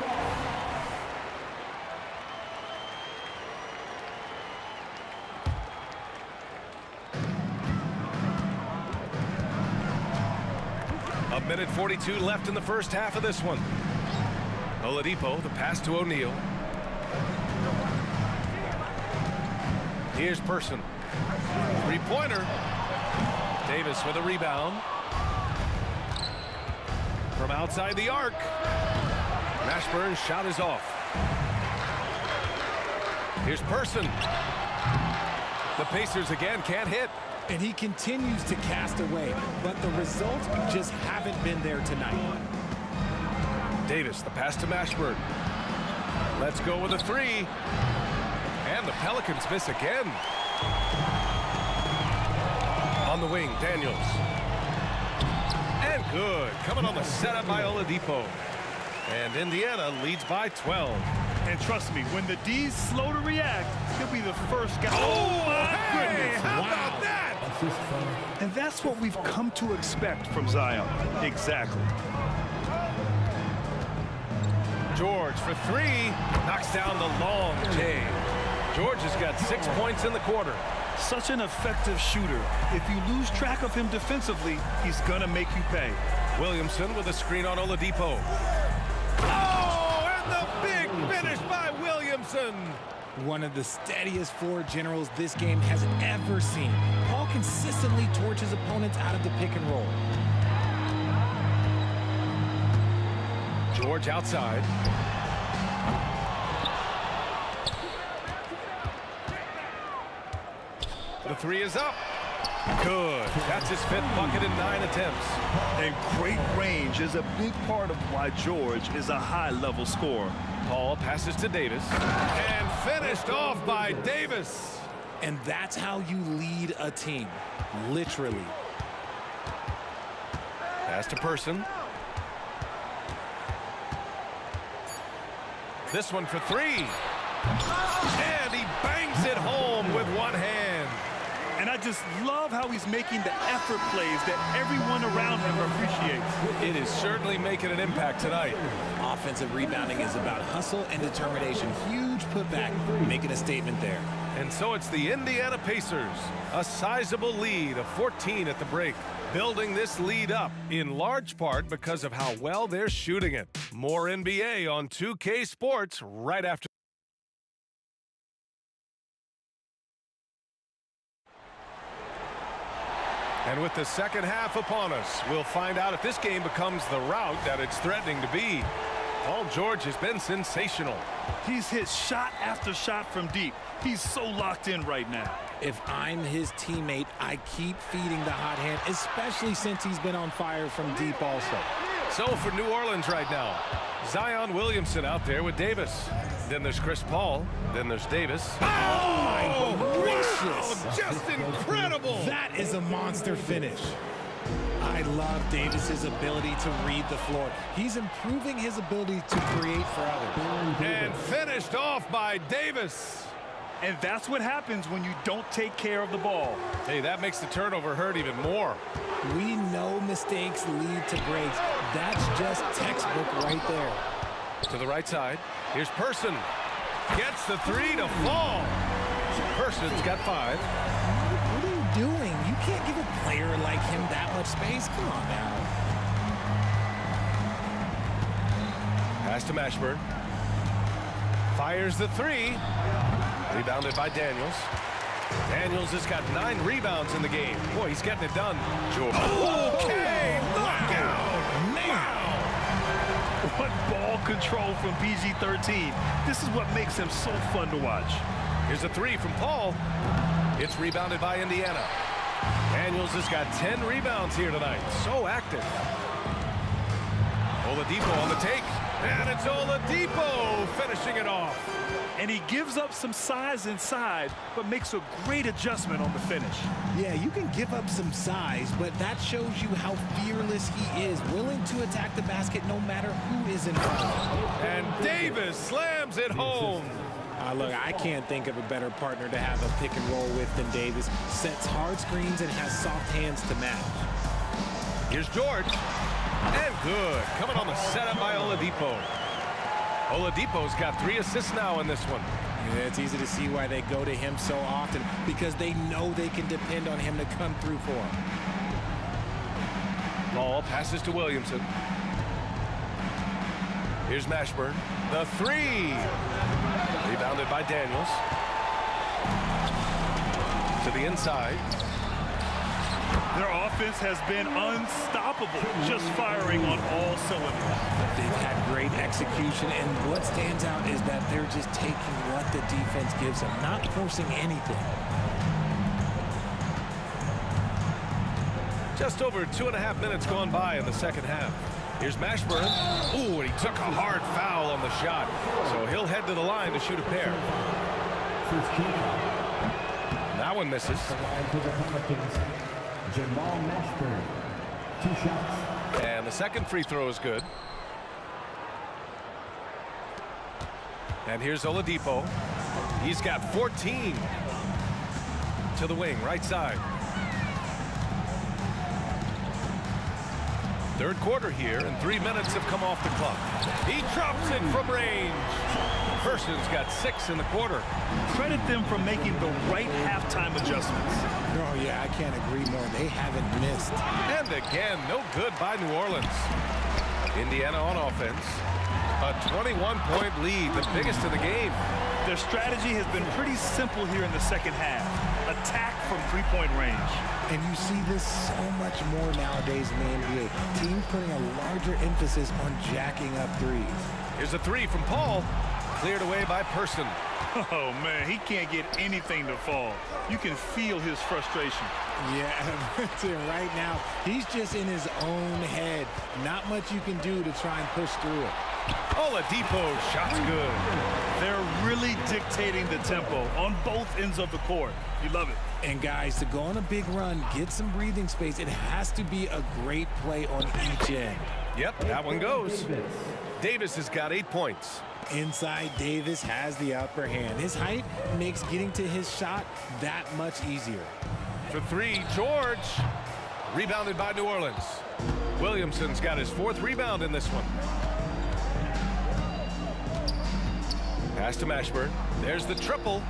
A minute 42 left in the first half of this one. Oladipo, the pass to O'Neal. Here's Person. Three-pointer. Davis with a rebound. From outside the arc. Mashburn's shot is off. Here's Person. The Pacers again can't hit. And he continues to cast away, but the results just haven't been there tonight. Davis, the pass to Mashburn. Let's go with a three. And the Pelicans miss again. On the wing, Daniels. And good. Coming on the setup by Oladipo. And Indiana leads by 12. And trust me, when the D's slow to react, he'll be the first guy. Oh, my goodness. How about that? And that's what we've come to expect from Zion. Exactly. George for three. Knocks down the long J. George has got 6 points in the quarter. Such an effective shooter. If you lose track of him defensively, he's going to make you pay. Williamson with a screen on Oladipo. Oh, and the big finish by Williamson. One of the steadiest floor generals this game has ever seen. Paul consistently torches opponents out of the pick and roll. George outside. The three is up. Good. That's his 5th bucket in 9 attempts. And great range is a big part of why George is a high-level scorer. Paul passes to Davis. And finished off by Davis. And that's how you lead a team. Literally. Pass to Person. This one for three. And he bangs it home with one hand. And I just love how he's making the effort plays that everyone around him appreciates. It is certainly making an impact tonight. Offensive rebounding is about hustle and determination. Huge putback, making a statement there. And so it's the Indiana Pacers, a sizable lead of 14 at the break, building this lead up in large part because of how well they're shooting it. More NBA on 2K Sports right after. And with the second half upon us, we'll find out if this game becomes the rout that it's threatening to be. Paul George has been sensational. He's hit shot after shot from deep. He's so locked in right now. If I'm his teammate, I keep feeding the hot hand, especially since he's been on fire from deep also. So for New Orleans right now, Zion Williamson out there with Davis. Then there's Chris Paul. Then there's Davis. Oh, my gracious. Wow, just incredible. That is a monster finish. I love Davis's ability to read the floor. He's improving his ability to create for others. And finished off by Davis. And that's what happens when you don't take care of the ball. Hey, that makes the turnover hurt even more. We know mistakes lead to breaks. That's just textbook right there. To the right side. Here's Person. Gets the three to fall. Person's got 5. What are you doing? You can't give a player like him that much space. Come on now. Pass to Mashburn. Fires the three. Rebounded by Daniels. Daniels has got 9 rebounds in the game. Boy, he's getting it done. George. Okay, knockout. Wow. What ball control from PG-13. This is what makes him so fun to watch. Here's a three from Paul. It's rebounded by Indiana. Daniels has got 10 rebounds here tonight. So active. Oladipo on the take. And it's Oladipo finishing it off. And he gives up some size inside, but makes a great adjustment on the finish. Yeah, you can give up some size, but that shows you how fearless he is, willing to attack the basket no matter who is in front of him. And Davis slams it home. Look, I can't think of a better partner to have a pick and roll with than Davis. Sets hard screens and has soft hands to match. Here's George. And good. Coming on the setup by Oladipo. Oladipo's got 3 assists now in this one. Yeah, it's easy to see why they go to him so often, because they know they can depend on him to come through for them. Ball passes to Williamson. Here's Mashburn. The three. Rebounded by Daniels. To the inside. Their offense has been unstoppable, just firing on all cylinders. They've had great execution, and what stands out is that they're just taking what the defense gives them, not forcing anything. Just over 2.5 minutes gone by in the second half. Here's Mashburn. Ooh, and he took a hard foul on the shot. So he'll head to the line to shoot a pair. That one misses. Jamal Mashburn, 2 shots. And the second free throw is good. And here's Oladipo. He's got 14. To the wing, right side. Third quarter here, and 3 minutes have come off the clock. He drops it from range. Person's got 6 in the quarter. Credit them for making the right halftime adjustments. Oh, yeah, I can't agree more. They haven't missed. And again, no good by New Orleans. Indiana on offense. A 21-point lead, the biggest of the game. Their strategy has been pretty simple here in the second half. Attack from three-point range. And you see this so much more nowadays in the NBA. Teams putting a larger emphasis on jacking up threes. Here's a three from Paul. Cleared away by Person. Oh, man, he can't get anything to fall. You can feel his frustration. Yeah, right now, he's just in his own head. Not much you can do to try and push through it. Oladipo, shot's good. They're really dictating the tempo on both ends of the court. You love it. And guys, to go on a big run, get some breathing space, it has to be a great play on each end. Yep, that one goes. Davis has got 8 points. Inside, Davis has the upper hand. His height makes getting to his shot that much easier. For three, George. Rebounded by New Orleans. Williamson's got his 4th rebound in this one. Pass to Mashburn. There's the triple.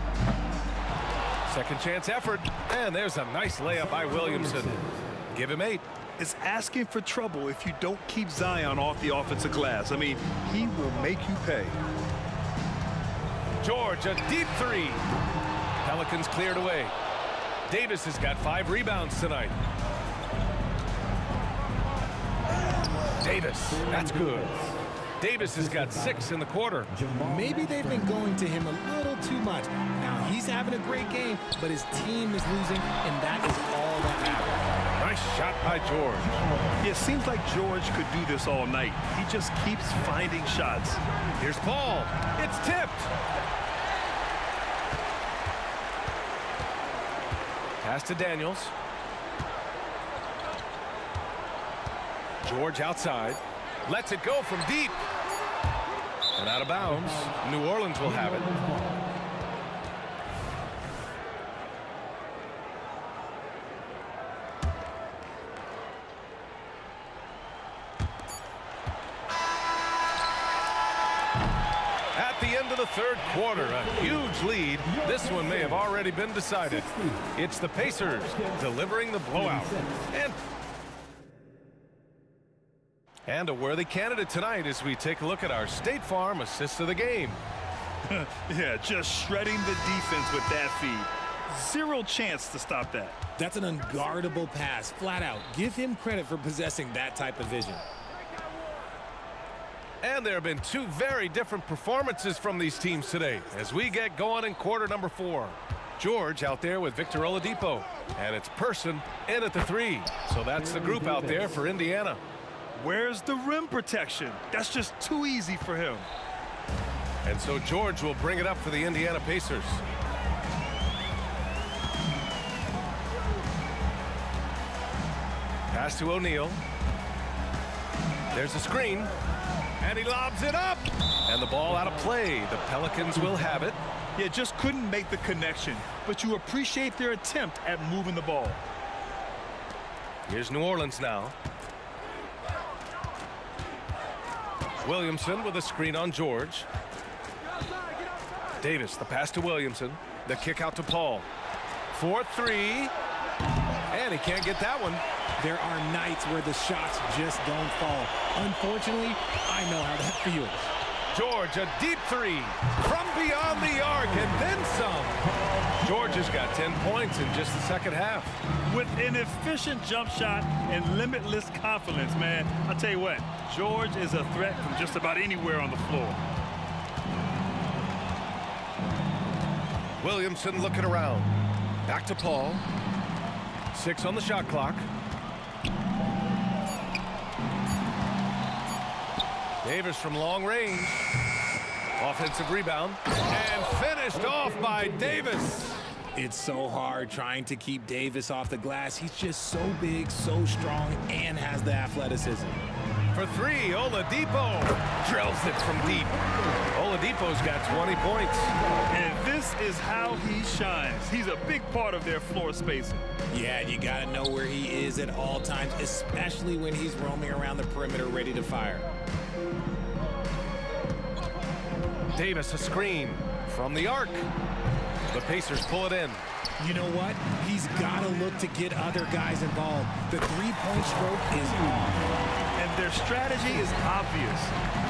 Second chance effort. And there's a nice layup by Williamson. Give him 8. It's asking for trouble if you don't keep Zion off the offensive glass. I mean, he will make you pay. George, a deep three. Pelicans cleared away. Davis has got 5 rebounds tonight. Davis, that's good. Davis has got 6 in the quarter. Maybe they've been going to him a little too much. Now, he's having a great game, but his team is losing, and that is all that matters. Nice shot by George. It seems like George could do this all night. He just keeps finding shots. Here's Paul. It's tipped. Pass to Daniels. George outside. Lets it go from deep. And out of bounds. New Orleans will have it. At the end of the third quarter, a huge lead. This one may have already been decided. It's the Pacers delivering the blowout. And a worthy candidate tonight as we take a look at our State Farm assist of the game. Yeah, just shredding the defense with that feed. Zero chance to stop that. That's an unguardable pass, flat out. Give him credit for possessing that type of vision. And there have been 2 very different performances from these teams today as we get going in quarter number 4. George out there with Victor Oladipo. And it's Person in at the 3. So that's the group out there for Indiana. Where's the rim protection? That's just too easy for him. And so George will bring it up for the Indiana Pacers. Pass to O'Neal. There's a screen. And he lobs it up. And the ball out of play. The Pelicans will have it. Yeah, just couldn't make the connection. But you appreciate their attempt at moving the ball. Here's New Orleans now. Williamson with a screen on George. Davis, the pass to Williamson. The kick out to Paul. 4-3. And he can't get that one. There are nights where the shots just don't fall. Unfortunately, I know how that feels. George, a deep three from beyond the arc and then some. George has got 10 points in just the second half. With an efficient jump shot and limitless confidence, man, I'll tell you what, George is a threat from just about anywhere on the floor. Williamson looking around. Back to Paul. 6 on the shot clock. Davis from long range. Offensive rebound. And finished off by Davis. It's so hard trying to keep Davis off the glass. He's just so big, so strong, and has the athleticism. For 3, Oladipo drills it from deep. Oladipo's got 20 points. And this is how he shines. He's a big part of their floor spacing. Yeah, and you got to know where he is at all times, especially when he's roaming around the perimeter ready to fire. Davis a screen from the arc. The Pacers pull it in. You know what? He's got to look to get other guys involved. The three-point stroke is on. And their strategy is obvious.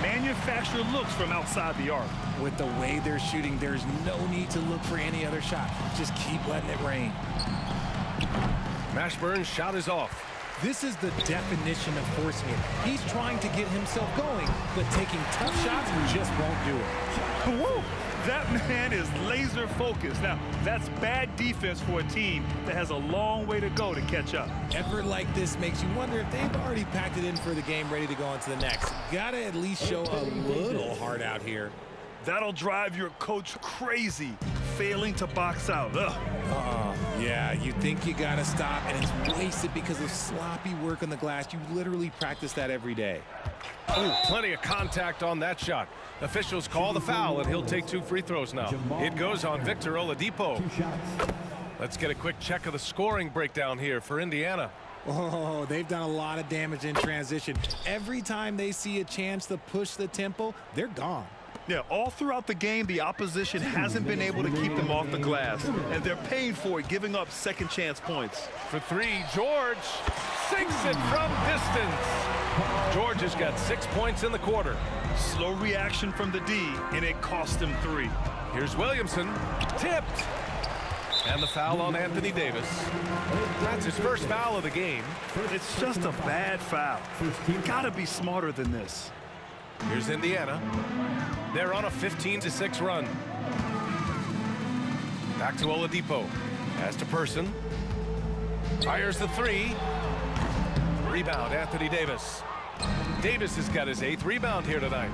Manufacture looks from outside the arc. With the way they're shooting, there's no need to look for any other shot. Just keep letting it rain. Mashburn's shot is off. This is the definition of forcing it. He's trying to get himself going, but taking tough shots just won't do it. Woo! That man is laser focused. Now, that's bad defense for a team that has a long way to go to catch up. Effort like this makes you wonder if they've already packed it in for the game ready to go on to the next. Gotta at least show a little heart out here. That'll drive your coach crazy, failing to box out. Yeah, you think you gotta stop, and it's wasted because of sloppy work on the glass. You literally practice that every day. Oh, plenty of contact on that shot. Officials call the foul, and he'll take 2 free throws now. It goes on Victor Oladipo. Let's get a quick check of the scoring breakdown here for Indiana. Oh, they've done a lot of damage in transition. Every time they see a chance to push the tempo, they're gone. Yeah, all throughout the game, the opposition hasn't been able to keep them off the glass, and they're paying for it, giving up second chance points. For 3, George sinks it from distance. George has got 6 points in the quarter. Slow reaction from the D, and it cost him 3. Here's Williamson, tipped. And the foul on Anthony Davis. That's his first foul of the game. It's just a bad foul. You gotta be smarter than this. Here's Indiana. They're on a 15-6 run. Back to Oladipo. Pass to Person. Fires the 3. Rebound, Anthony Davis. Davis has got his 8th rebound here tonight.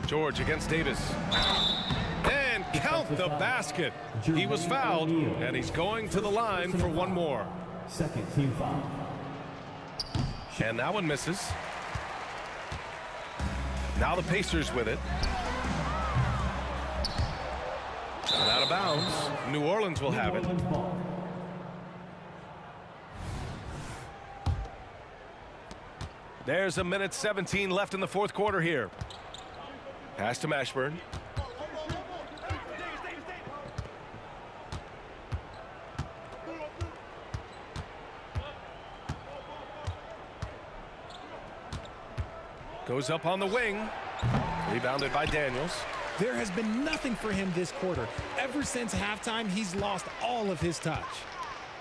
George against Davis. And count the basket. He was fouled, and he's going to the line for one more. Second team foul. And that one misses. Now the Pacers with it. And out of bounds. New Orleans will have it. There's a minute 17 left in the fourth quarter here. Pass to Mashburn. Goes up on the wing. Rebounded by Daniels. There has been nothing for him this quarter. Ever since halftime, he's lost all of his touch.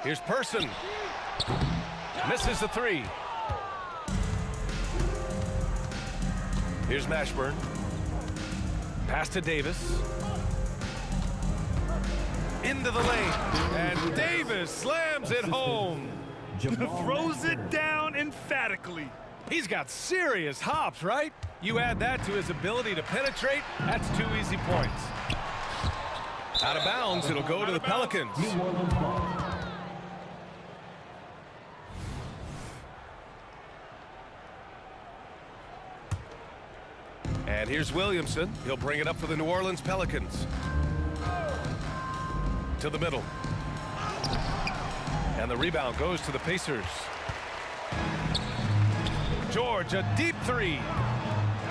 Here's Person. Misses the 3. Here's Mashburn. Pass to Davis. Into the lane. And Davis slams it home. Throws it down emphatically. He's got serious hops, right? You add that to his ability to penetrate, that's 2 easy points. Out of bounds, it'll go to the Pelicans. And here's Williamson. He'll bring it up for the New Orleans Pelicans. To the middle. And the rebound goes to the Pacers. George, a deep 3.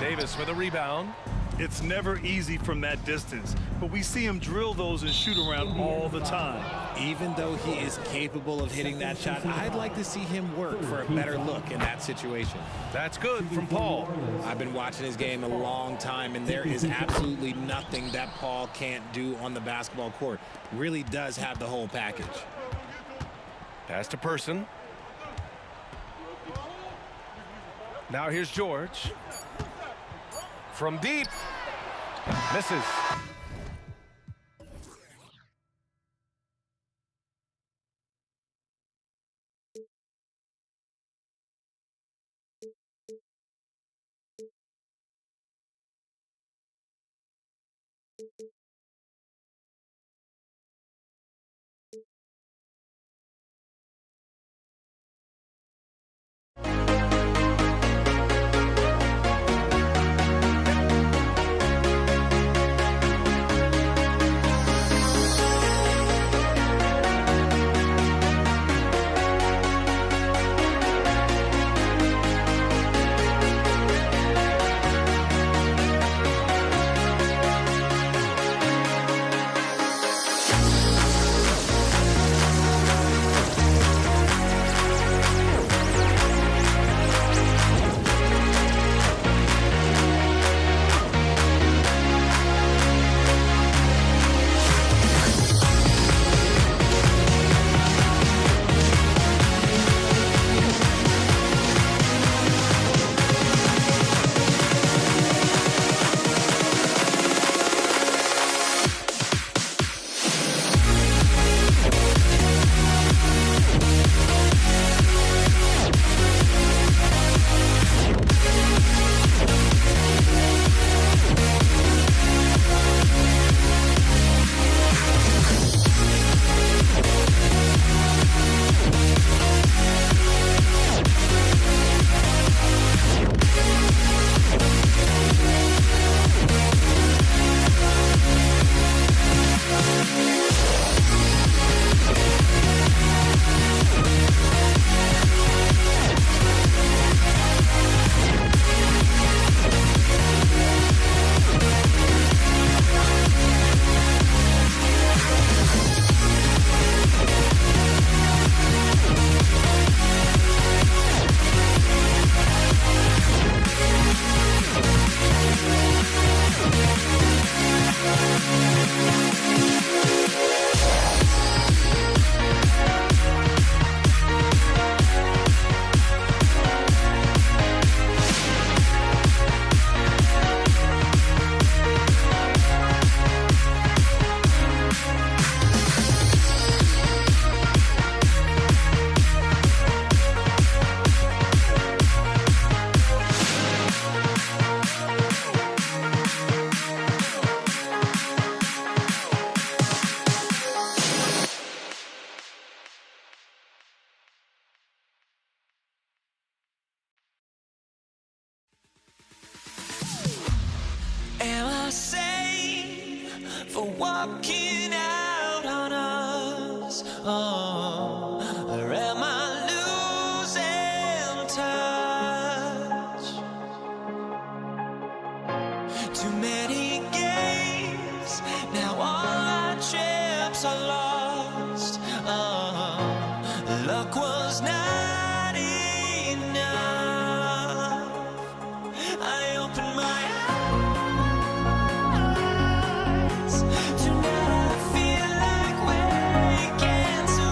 Davis with a rebound. It's never easy from that distance, but we see him drill those and shoot around all the time. Even though he is capable of hitting that shot, I'd like to see him work for a better look in that situation. That's good from Paul. I've been watching his game a long time, and there is absolutely nothing that Paul can't do on the basketball court. Really does have the whole package. Pass to Person. Now here's George. From deep. Misses. Am I sane for walking out on us? Oh, or am I losing touch? Too many games, now all our chips are lost. Oh, luck was not enough. I opened my eyes. Tonight I feel like waking, so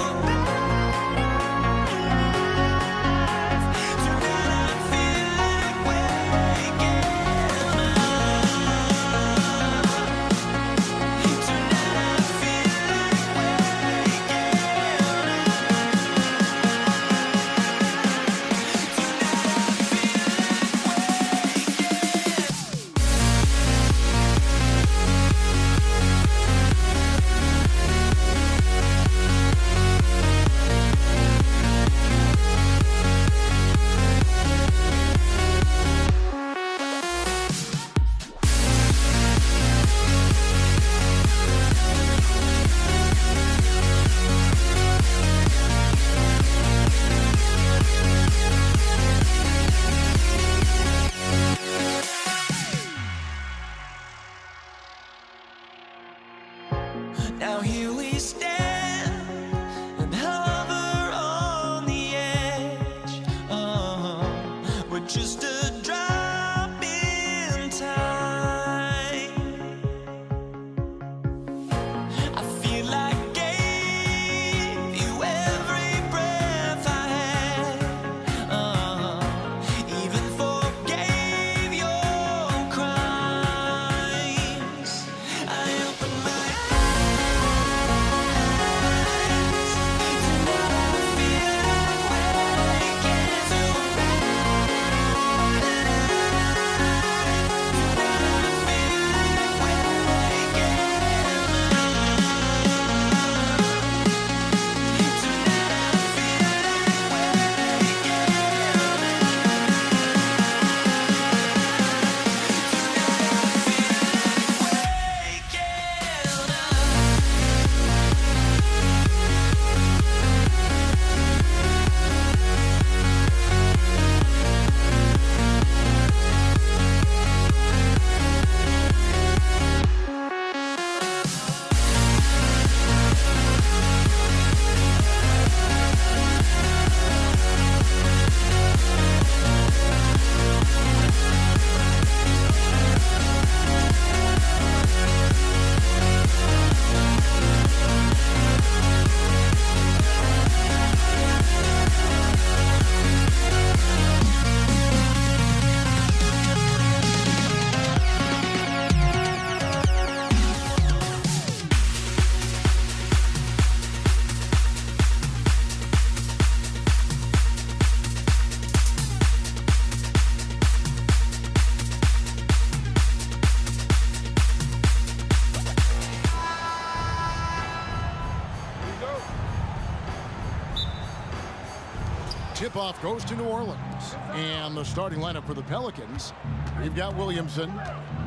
tip-off goes to New Orleans. And the starting lineup for the Pelicans, we've got Williamson.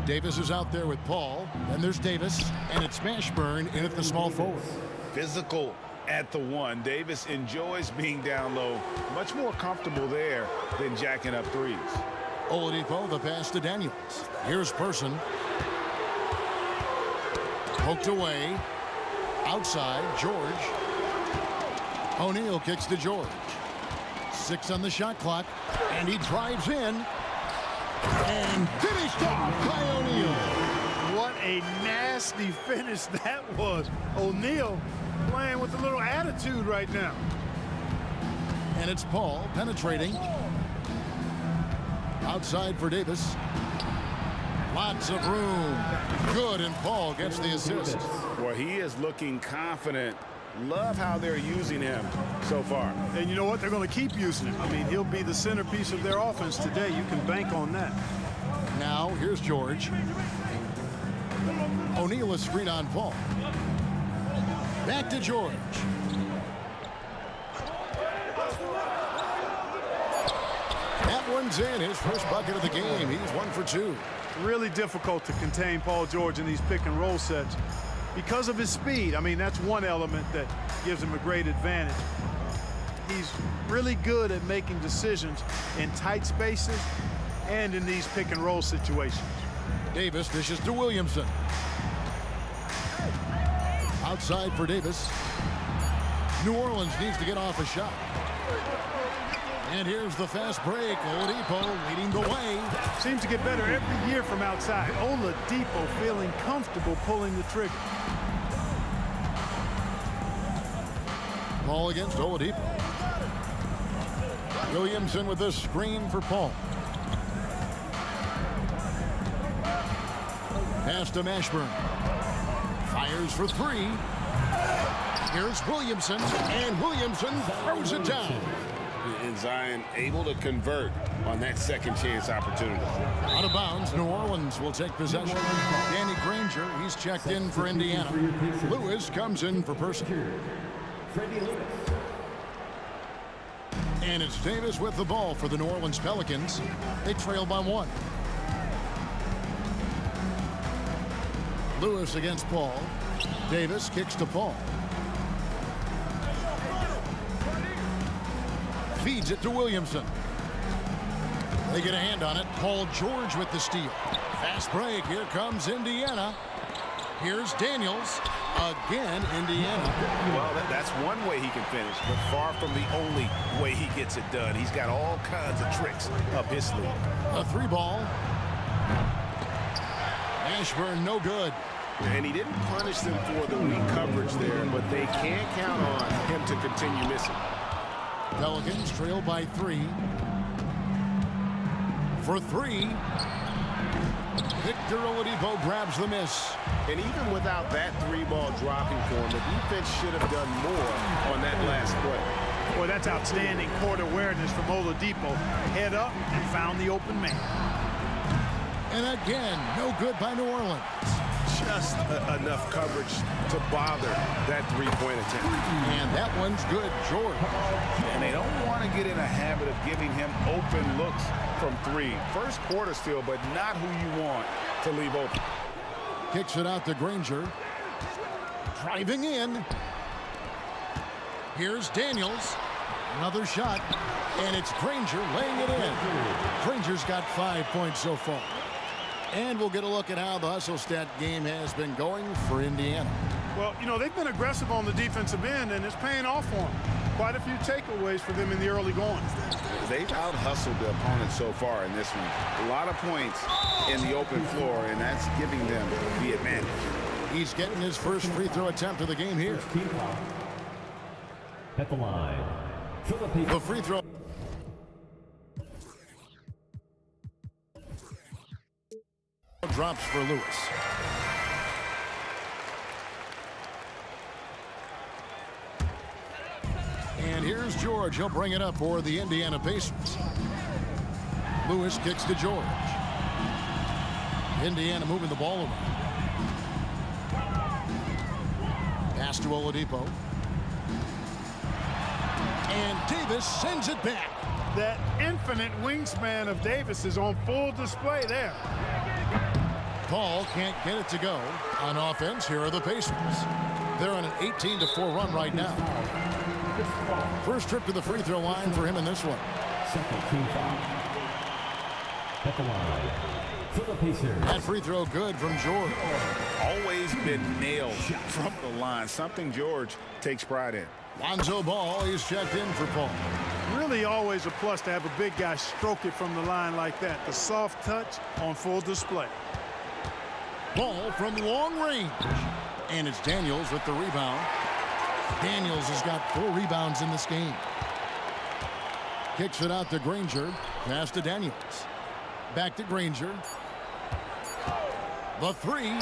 Davis is out there with Paul. Then there's Davis, and it's Mashburn in at the small forward. Physical at the one. Davis enjoys being down low. Much more comfortable there than jacking up threes. Oladipo, the pass to Daniels. Here's Person. Poked away. Outside, George. O'Neal kicks to George. 6 on the shot clock, and he drives in. And finished off by O'Neal. What a nasty finish that was. O'Neal playing with a little attitude right now. And it's Paul penetrating. Outside for Davis. Lots of room. Good, and Paul gets the assist. Well, he is looking confident. Love how they're using him so far. And you know what? They're going to keep using him. I mean, he'll be the centerpiece of their offense today. You can bank on that. Now, here's George. O'Neal is screen on Paul. Back to George. That one's in. His first bucket of the game. He's 1 for 2. Really difficult to contain Paul George in these pick and roll sets because of his speed. I mean, that's one element that gives him a great advantage. He's really good at making decisions in tight spaces and in these pick and roll situations. Davis dishes to Williamson. Outside for Davis. New Orleans needs to get off a shot. And here's the fast break. Oladipo leading the way. Seems to get better every year from outside. Oladipo feeling comfortable pulling the trigger. Ball against Oladipo. Williamson with a screen for Paul. Pass to Mashburn. Fires for 3. Here's Williamson, and Williamson throws it down. And Zion able to convert on that second chance opportunity. Out of bounds, New Orleans will take possession. Danny Granger, he's checked in for Indiana. Lewis comes in for Person. And it's Davis with the ball for the New Orleans Pelicans. They trail by 1. Lewis against Paul. Davis kicks to Paul. Feeds it to Williamson. They get a hand on it. Paul George with the steal. Fast break. Here comes Indiana. Here's Daniels. Again, Indiana. Well, that's one way he can finish, but far from the only way he gets it done. He's got all kinds of tricks up his sleeve. A 3-ball. Mashburn, no good. And he didn't punish them for the weak coverage there, but they can't count on him to continue missing. Pelicans trail by 3. For 3. Victor Oladipo grabs the miss. And even without that 3-ball dropping for him, the defense should have done more on that last play. Boy, that's outstanding court awareness from Oladipo. Head up and found the open man. And again, no good by New Orleans. Just enough coverage to bother that 3-point attempt. And that one's good, George. And they don't want to get in a habit of giving him open looks from 3. First quarter still, but not who you want to leave open. Kicks it out to Granger. Driving in. Here's Daniels. Another shot. And it's Granger laying it in. Granger's got 5 points so far. And we'll get a look at how the hustle stat game has been going for Indiana. Well, you know, they've been aggressive on the defensive end, and it's paying off for them. Quite a few takeaways for them in the early going. They've out-hustled the opponent so far in this one. A lot of points in the open floor, and that's giving them the advantage. He's getting his first free throw attempt of the game here. At the line, The free throw. Drops for Lewis. And here's George. He'll bring it up for the Indiana Pacers. Lewis kicks to George. Indiana moving the ball around. Pass to Oladipo. And Davis sends it back. That infinite wingspan of Davis is on full display there. Paul can't get it to go. On offense, here are the Pacers. They're on an 18-4 run right now. First trip to the free throw line for him in this one. Second team foul. At the line for the Pacers. That free throw good from George. Always been nailed from the line. Something George takes pride in. Lonzo Ball, he's checked in for Paul. Really always a plus to have a big guy stroke it from the line like that. The soft touch on full display. Ball from long range. And it's Daniels with the rebound. Daniels has got 4 rebounds in this game. Kicks it out to Granger. Pass to Daniels. Back to Granger. The 3.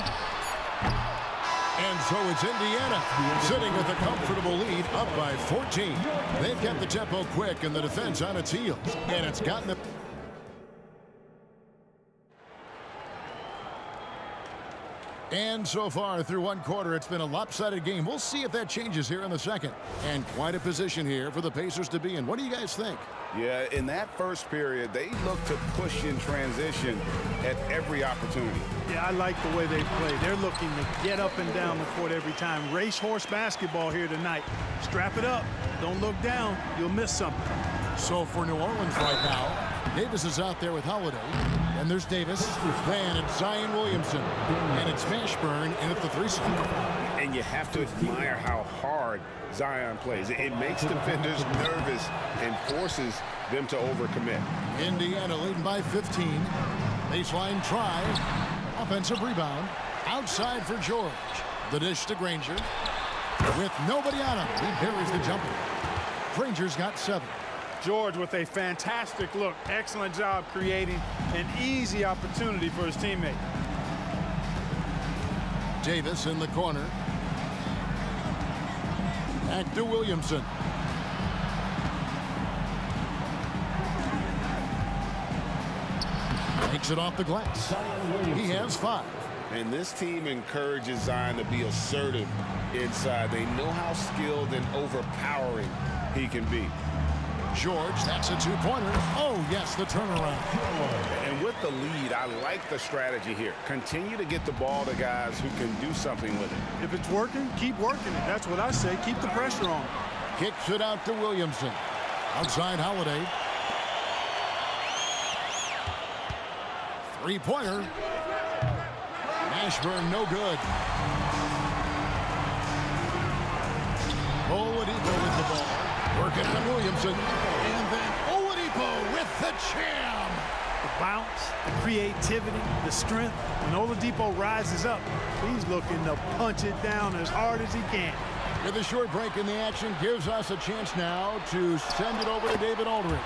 And so it's Indiana sitting with a comfortable lead, up by 14. They've kept the tempo quick and the defense on its heels. And it's gotten it. And so far through one quarter, it's been a lopsided game. We'll see if that changes here in the second. And quite a position here for the Pacers to be in. What do you guys think? Yeah, in that first period, they looked to push in transition at every opportunity. Yeah, I like the way they play. They're looking to get up and down the court every time. Racehorse basketball here tonight. Strap it up. Don't look down. You'll miss something. So for New Orleans right now, Davis is out there with Holiday. And there's Davis. Then it's Zion Williamson. And it's Mashburn in at the 3 spot. And you have to admire how hard Zion plays. It makes defenders nervous and forces them to overcommit. Indiana leading by 15. Baseline try. Offensive rebound. Outside for George. The dish to Granger. With nobody on him, he buries the jumper. Granger's got 7. George with a fantastic look. Excellent job creating an easy opportunity for his teammate. Davis in the corner. Back to Williamson. Takes it off the glass. He has 5. And this team encourages Zion to be assertive inside. They know how skilled and overpowering he can be. George, that's a 2-pointer. Oh, yes, the turnaround. And with the lead, I like the strategy here. Continue to get the ball to guys who can do something with it. If it's working, keep working it. That's what I say. Keep the pressure on. Kicks it out to Williamson. Outside Holiday. 3-pointer. Mashburn, no good. Oladipo with the ball. Working on Williamson. And then Oladipo with the jam. The bounce, the creativity, the strength. When Oladipo rises up, he's looking to punch it down as hard as he can. With a short break in the action, gives us a chance now to send it over to David Aldridge.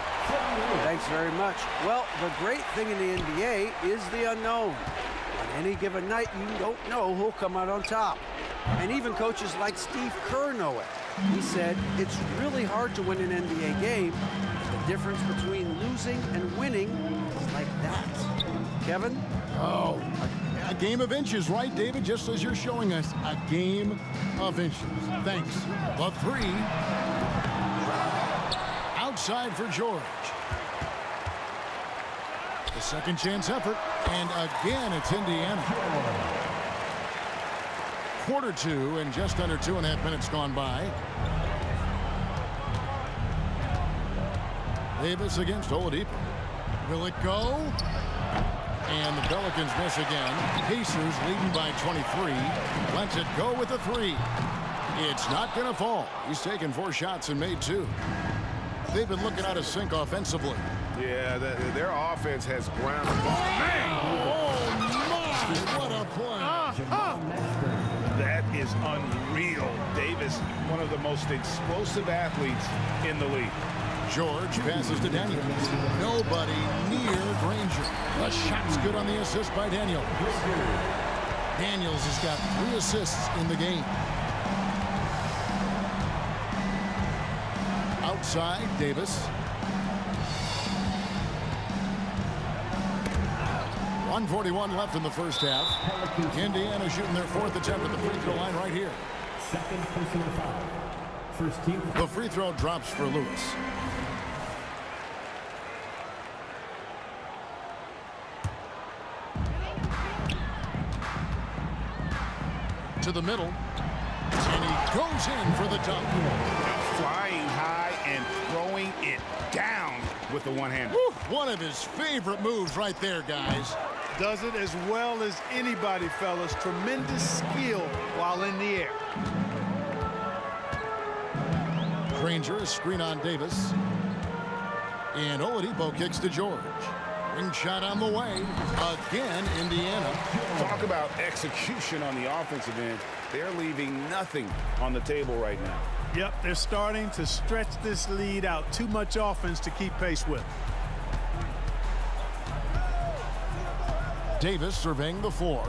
Thanks very much. Well, the great thing in the NBA is the unknown. On any given night, you don't know who'll come out on top. And even coaches like Steve Kerr know it. He said, it's really hard to win an NBA game. The difference between losing and winning is like that. Kevin? Oh, a game of inches, right, David? Just as you're showing us, a game of inches. Thanks. The 3. Outside for George. The second chance effort. And again, it's Indiana. Quarter 2 and just under 2.5 minutes gone by. Davis against Oladipo. Will it go? And the Pelicans miss again. Pacers leading by 23. Lets it go with the 3. It's not going to fall. He's taken 4 shots and made 2. They've been looking out of sync offensively. Yeah, their offense has ground the ball. Man! Oh, my! What a play. That is unreal. Davis, one of the most explosive athletes in the league. George passes to Daniels. Nobody near Granger. The shot's good on the assist by Daniels. Daniels has got 3 assists in the game. Outside, Davis. 1:41 left in the first half. Indiana shooting their 4th attempt at the free throw line right here. Second personal foul. first team. The free throw drops for Lewis. To the middle, and he goes in for the dunk. Flying high and throwing it down with the one-hander. One of his favorite moves right there, guys. Does it as well as anybody, fellas. Tremendous skill while in the air. Granger, a screen on Davis. And Oladipo kicks to George. Ring shot on the way. Again, Indiana. Talk about execution on the offensive end. They're leaving nothing on the table right now. Yep, they're starting to stretch this lead out. Too much offense to keep pace with. Davis surveying the floor.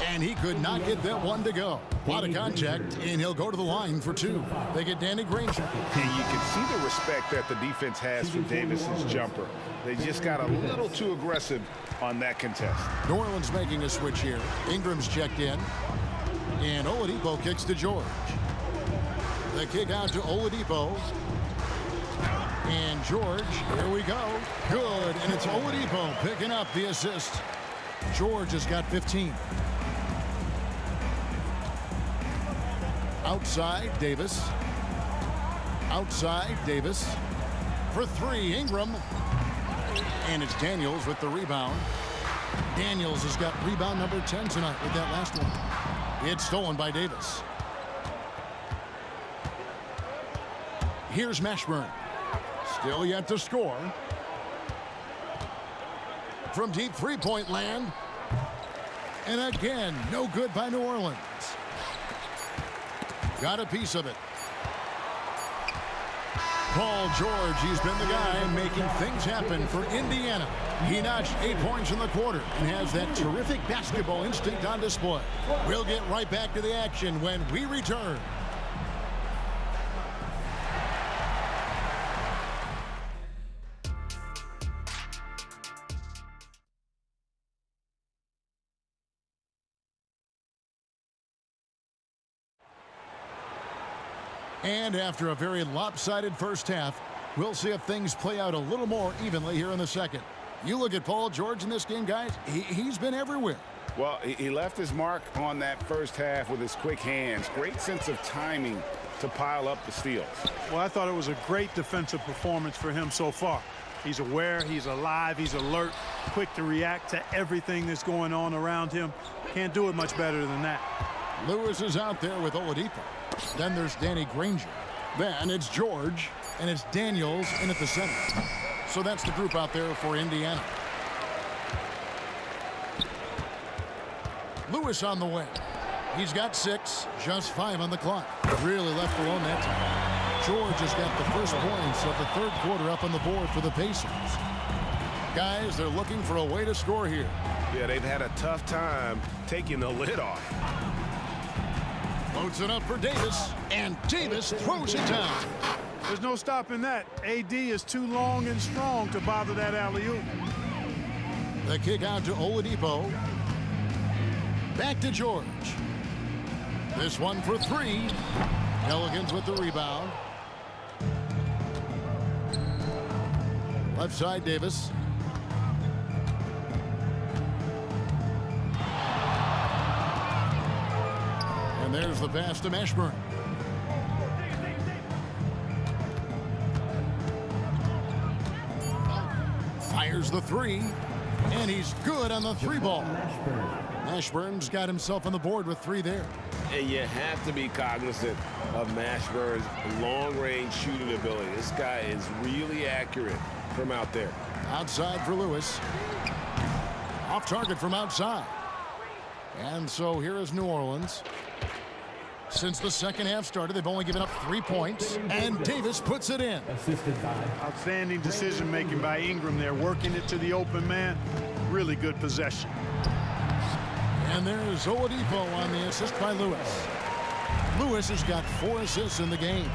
And he could not get that one to go. A lot of contact, and he'll go to the line for two. They get Danny Granger. And you can see the respect that the defense has for Davis's jumper. They just got a little too aggressive on that contest. New Orleans making a switch here. Ingram's checked in. And Oladipo kicks to George. The kick out to Oladipo. And George, here we go. Good, and it's Oladipo picking up the assist. George has got 15. Outside, Davis. Outside, Davis. For three, Ingram. And it's Daniels with the rebound. Daniels has got rebound number 10 tonight with that last one. It's stolen by Davis. Here's Mashburn. Still yet to score. From deep three-point land. And again, no good by New Orleans. Got a piece of it. Paul George, he's been the guy making things happen for Indiana. He notched 8 points in the quarter and has that terrific basketball instinct on display. We'll get right back to the action when we return. And after a very lopsided first half, we'll see if things play out a little more evenly here in the second. You look at Paul George in this game, guys, he's been everywhere. Well, he left his mark on that first half with his quick hands. Great sense of timing to pile up the steals. Well, I thought it was a great defensive performance for him so far. He's aware, he's alive, he's alert, quick to react to everything that's going on around him. Can't do it much better than that. Lewis is out there with Oladipo. Then there's Danny Granger. Then it's George, and it's Daniels in at the center. So that's the group out there for Indiana. Lewis on the way. He's got 6, just 5 on the clock. Really left alone that time. George has got the first points of the third quarter up on the board for the Pacers. Guys, they're looking for a way to score here. Yeah, they've had a tough time taking the lid off. Floats it up for Davis, and Davis throws it down. There's no stopping that. AD is too long and strong to bother that alley-oop. The kick out to Oladipo. Back to George. This one for 3. Pelicans with the rebound. Left side, Davis. And there's the pass to Mashburn. Fires the 3, and he's good on the 3 ball. Mashburn's got himself on the board with 3 there. And you have to be cognizant of Mashburn's long-range shooting ability. This guy is really accurate from out there. Outside for Lewis. Off target from outside. And so here is New Orleans. Since the second half started, they've only given up 3 points, and Davis puts it in. Outstanding decision-making by Ingram there, working it to the open man. Really good possession. And there's Oladipo on the assist by Lewis. Lewis has got 4 assists in the game.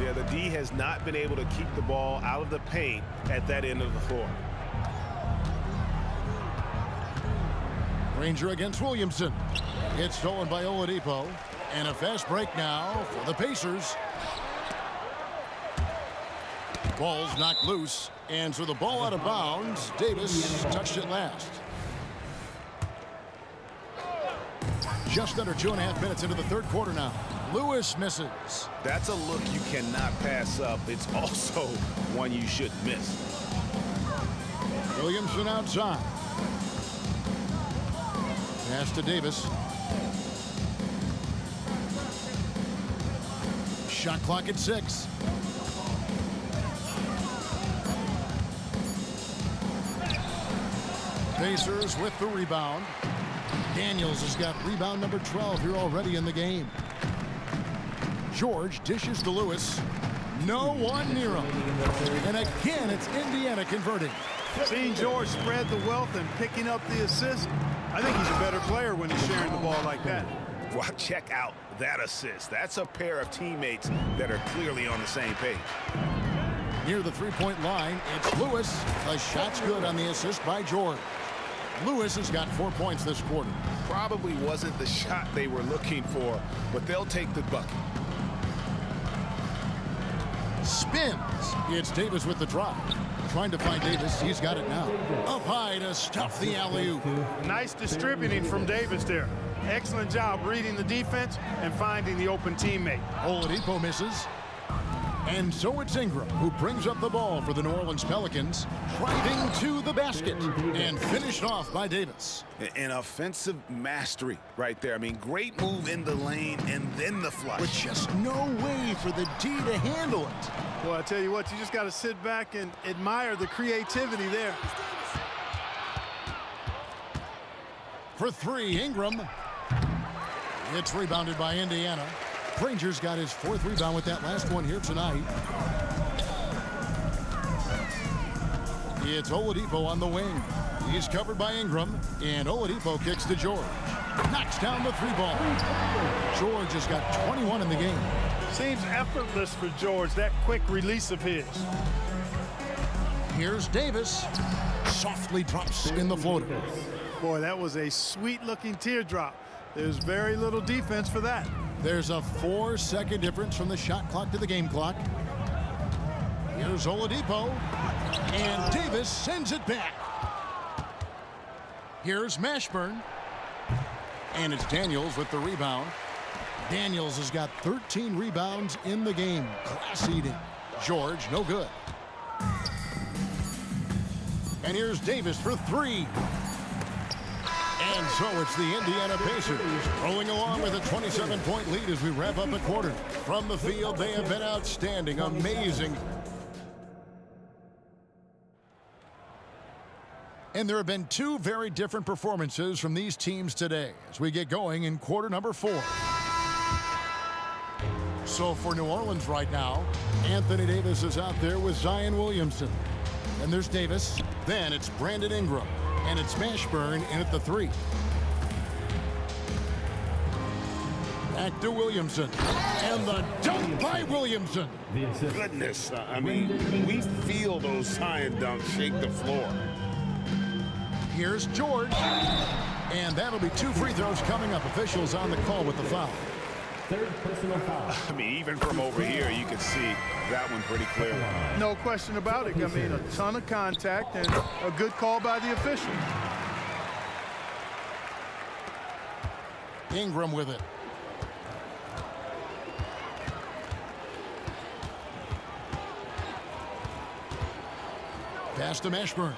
Yeah, the D has not been able to keep the ball out of the paint at that end of the floor. Granger against Williamson. It's stolen by Oladipo. And a fast break now for the Pacers. Ball's knocked loose, and so the ball out of bounds. Davis touched it last. Just under 2.5 minutes into the third quarter now. Lewis misses. That's a look you cannot pass up. It's also one you shouldn't miss. Williamson outside. Pass to Davis. Shot clock at 6. Pacers with the rebound. Daniels has got rebound number 12 here already in the game. George dishes to Lewis. No one near him. And again, it's Indiana converting. Seeing George spread the wealth and picking up the assist, I think he's a better player when he's sharing the ball like that. Well, check out that assist. That's a pair of teammates that are clearly on the same page. Near the three-point line, it's Lewis. The shot's good on the assist by George. Lewis has got 4 points this quarter. Probably wasn't the shot they were looking for, but they'll take the bucket. Spins. It's Davis with the drive. Trying to find Davis. He's got it now. Up high to stuff the alley-oop. Nice distributing from Davis there. Excellent job reading the defense and finding the open teammate. Oladipo misses. And so it's Ingram who brings up the ball for the New Orleans Pelicans, driving to the basket and finished off by Davis. An offensive mastery right there. I mean, great move in the lane and then the flush. With just no way for the D to handle it. Well, I tell you what, you just got to sit back and admire the creativity there. For 3, Ingram. It's rebounded by Indiana. Granger's got his 4th rebound with that last one here tonight. It's Oladipo on the wing. He's covered by Ingram, and Oladipo kicks to George. Knocks down the 3-ball. George has got 21 in the game. Seems effortless for George, that quick release of his. Here's Davis. Softly drops in the floater. Boy, that was a sweet-looking teardrop. There's very little defense for that. There's a 4-second difference from the shot clock to the game clock. Here's Oladipo. And Davis sends it back. Here's Mashburn. And it's Daniels with the rebound. Daniels has got 13 rebounds in the game. Class eating. George, no good. And here's Davis for 3. And so it's the Indiana Pacers rolling along with a 27-point lead as we wrap up a quarter. From the field, they have been outstanding, amazing. And there have been 2 very different performances from these teams today as we get going in quarter number 4. So for New Orleans right now, Anthony Davis is out there with Zion Williamson. And there's Davis. Then it's Brandon Ingram. And it's Mashburn in at the 3. Back to Williamson. And the dunk by Williamson. Goodness, I mean, we feel those Zion dunks shake the floor. Here's George. And that'll be 2 free throws coming up. Officials on the call with the foul. 3rd personal foul. I mean, even from over here, you can see that one pretty clearly. No question about it. I mean, a ton of contact and a good call by the official. Ingram with it. Pass to Mashburn.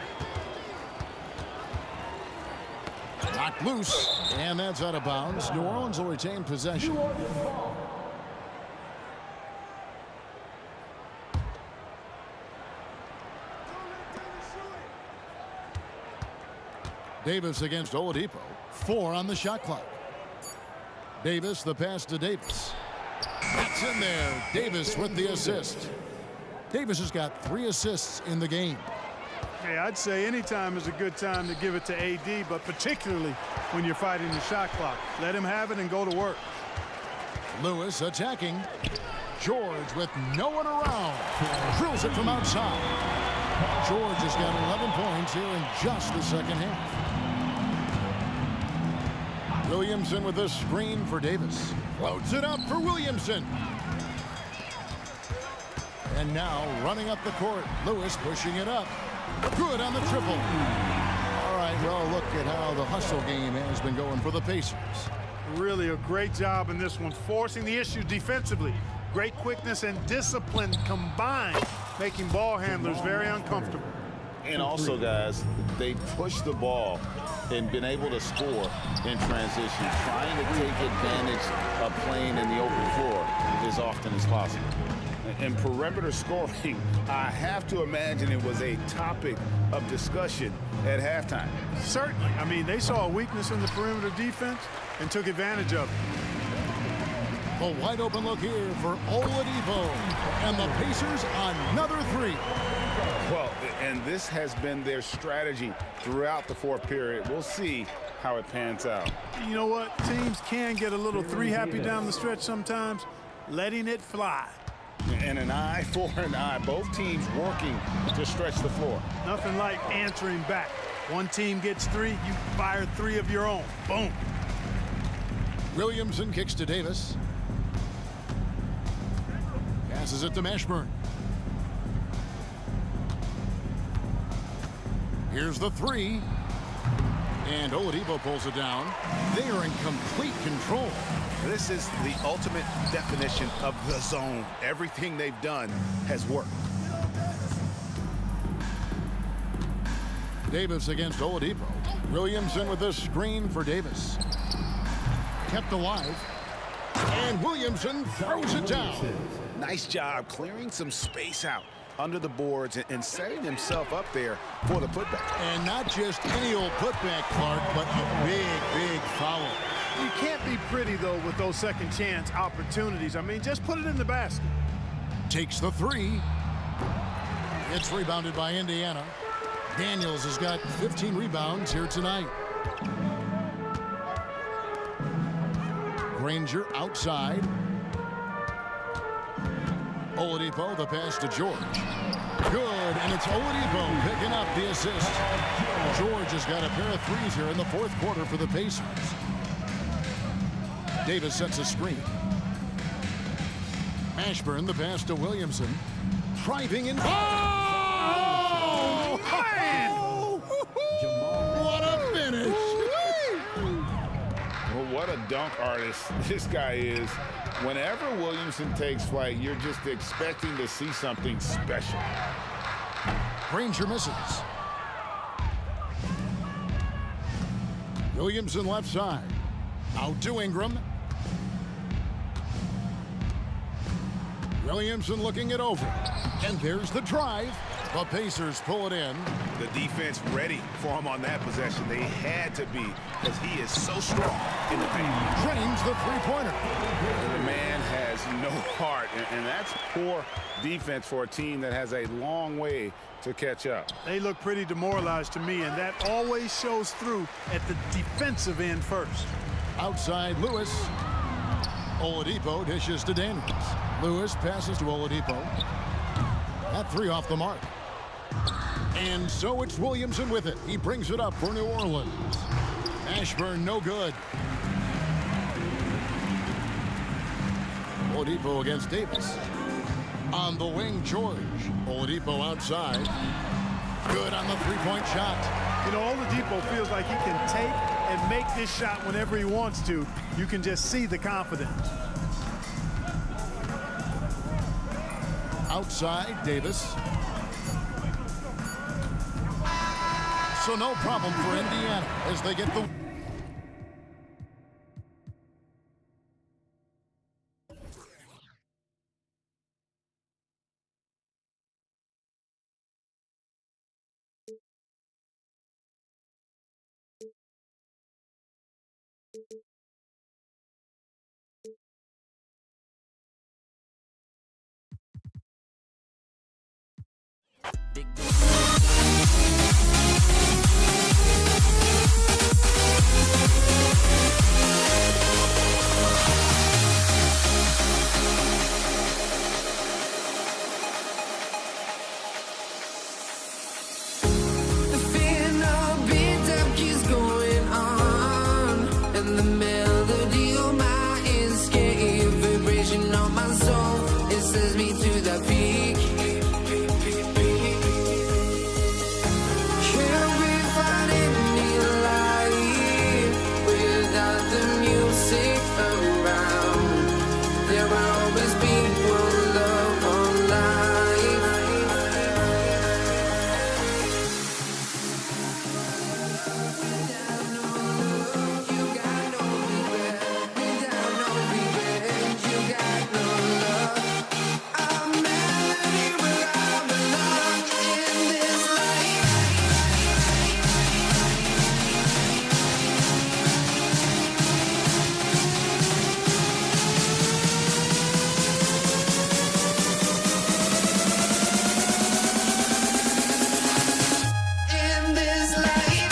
Knocked loose, and that's out of bounds. New Orleans will retain possession. Davis against Oladipo. 4 on the shot clock. Davis, the pass to Davis. That's in there. Davis with the assist. Davis has got 3 assists in the game. Hey, I'd say any time is a good time to give it to AD, but particularly when you're fighting the shot clock. Let him have it and go to work. Lewis attacking. George with no one around. Drills it from outside. George has got 11 points here in just the second half. Williamson with a screen for Davis. Floats it up for Williamson. And now running up the court. Lewis pushing it up. Good on the triple. All right, well, look at how the hustle game has been going for the Pacers. Really a great job in this one, forcing the issue defensively. Great quickness and discipline combined, making ball handlers very uncomfortable. And also, guys, they push the ball and been able to score in transition, trying to take advantage of playing in the open floor as often as possible. And perimeter scoring, I have to imagine it was a topic of discussion at halftime. Certainly. I mean, they saw a weakness in the perimeter defense and took advantage of it. A wide open look here for Oladipo. And the Pacers another three. Well, and this has been their strategy throughout the fourth period. We'll see how it pans out. You know what? Teams can get a little three happy down the stretch sometimes, letting it fly. And an eye for an eye. Both teams working to stretch the floor. Nothing like answering back. One team gets three, you fire three of your own. Boom. Williamson kicks to Davis. Passes it to Mashburn. Here's the three. And Oladipo pulls it down. They are in complete control. This is the ultimate definition of the zone. Everything they've done has worked. Davis against Oladipo. Williamson with a screen for Davis. Kept alive. And Williamson throws it down. Nice job clearing some space out under the boards and setting himself up there for the putback. And not just any old putback, Clark, but a big, big foul. You can't be pretty, though, with those second chance opportunities. I mean, just put it in the basket. Takes the three. It's rebounded by Indiana. Daniels has got 15 rebounds here tonight. Granger outside. Oladipo, the pass to George. Good, and it's Oladipo picking up the assist. George has got a pair of threes here in the fourth quarter for the Pacers. Davis sets a screen. Mashburn, the pass to Williamson. Driving in. Oh! Man! What a finish! Well, what a dunk artist this guy is. Whenever Williamson takes flight, you're just expecting to see something special. Granger misses. Williamson left side. Out to Ingram. Williamson looking it over. And there's the drive. The Pacers pull it in. The defense ready for him on that possession. They had to be, because he is so strong in the paint. Drains the three-pointer. The man has no heart, and that's poor defense for a team that has a long way to catch up. They look pretty demoralized to me, and that always shows through at the defensive end first. Outside Lewis. Oladipo dishes to Daniels. Lewis passes to Oladipo. That three off the mark. And so it's Williamson with it. He brings it up for New Orleans. Mashburn no good. Oladipo against Davis. On the wing, George. Oladipo outside. Good on the three-point shot. You know, Oladipo feels like he can take and make this shot whenever he wants to. You can just see the confidence. Outside, Davis. So no problem for Indiana as they get the... The fear no beat up keeps going on, and the forces me to the peak. Can't be finding me alive without the music around. There will always be one love on life. You got no regret, without no revenge. You got no love. I'm melody where I belong in this life. In this life.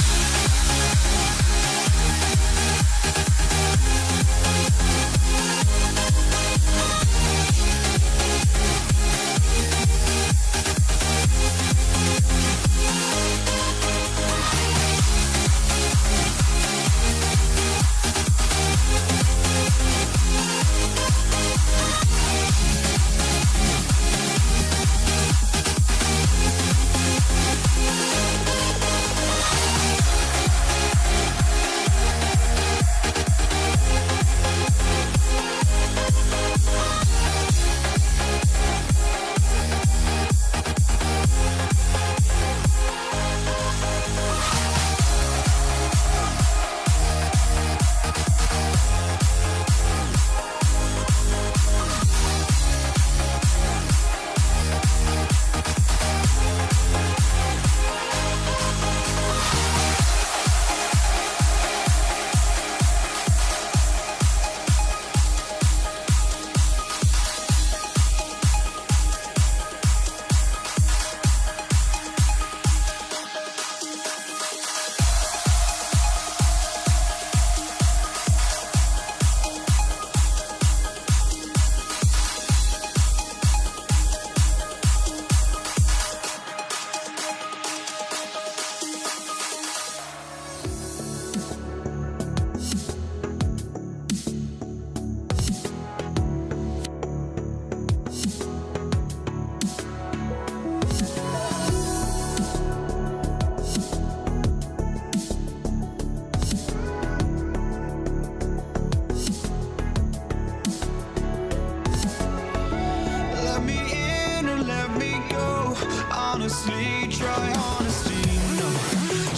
Let me in or let me go. Honestly, try honesty. No,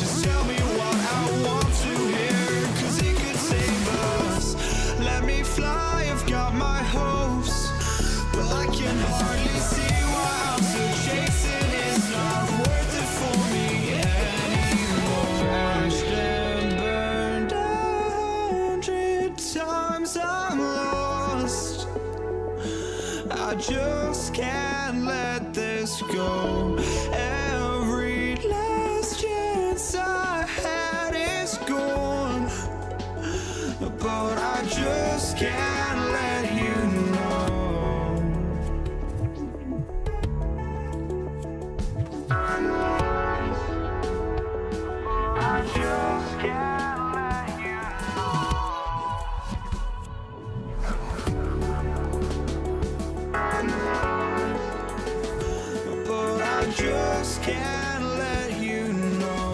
just tell me what I want to hear, 'cause it could save us. Let me fly, I've got my hopes, but I can hardly see why I'm still chasing. It's not worth it for me anymore. Ashed and burned 100 times I'm lost. I just can't let this go. Every last chance I had is gone, but I just can't let you know. I just can't let you know. But I just can't let you know.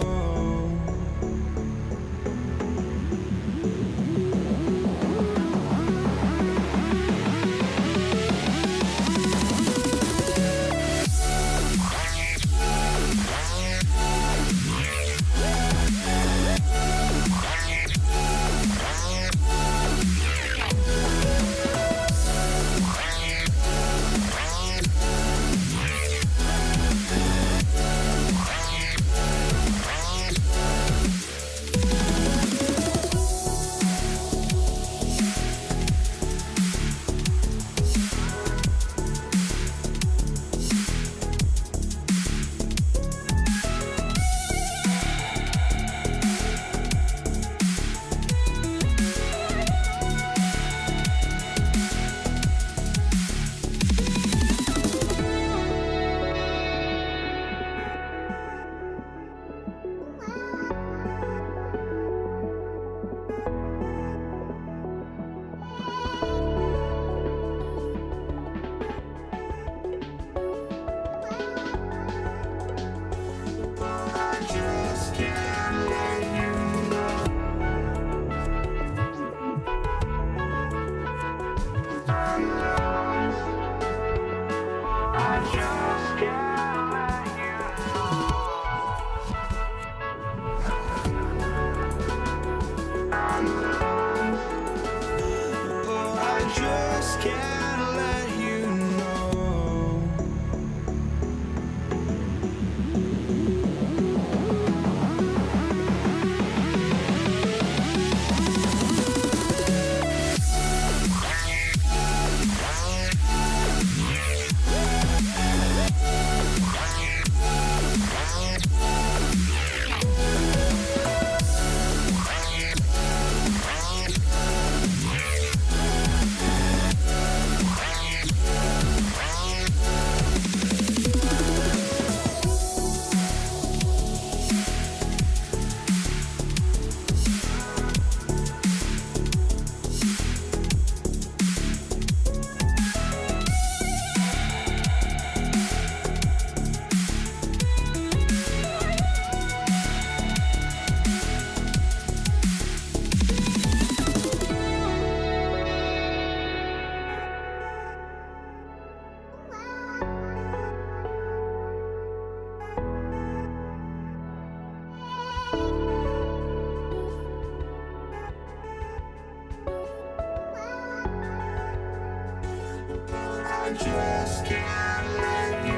I just can't let you.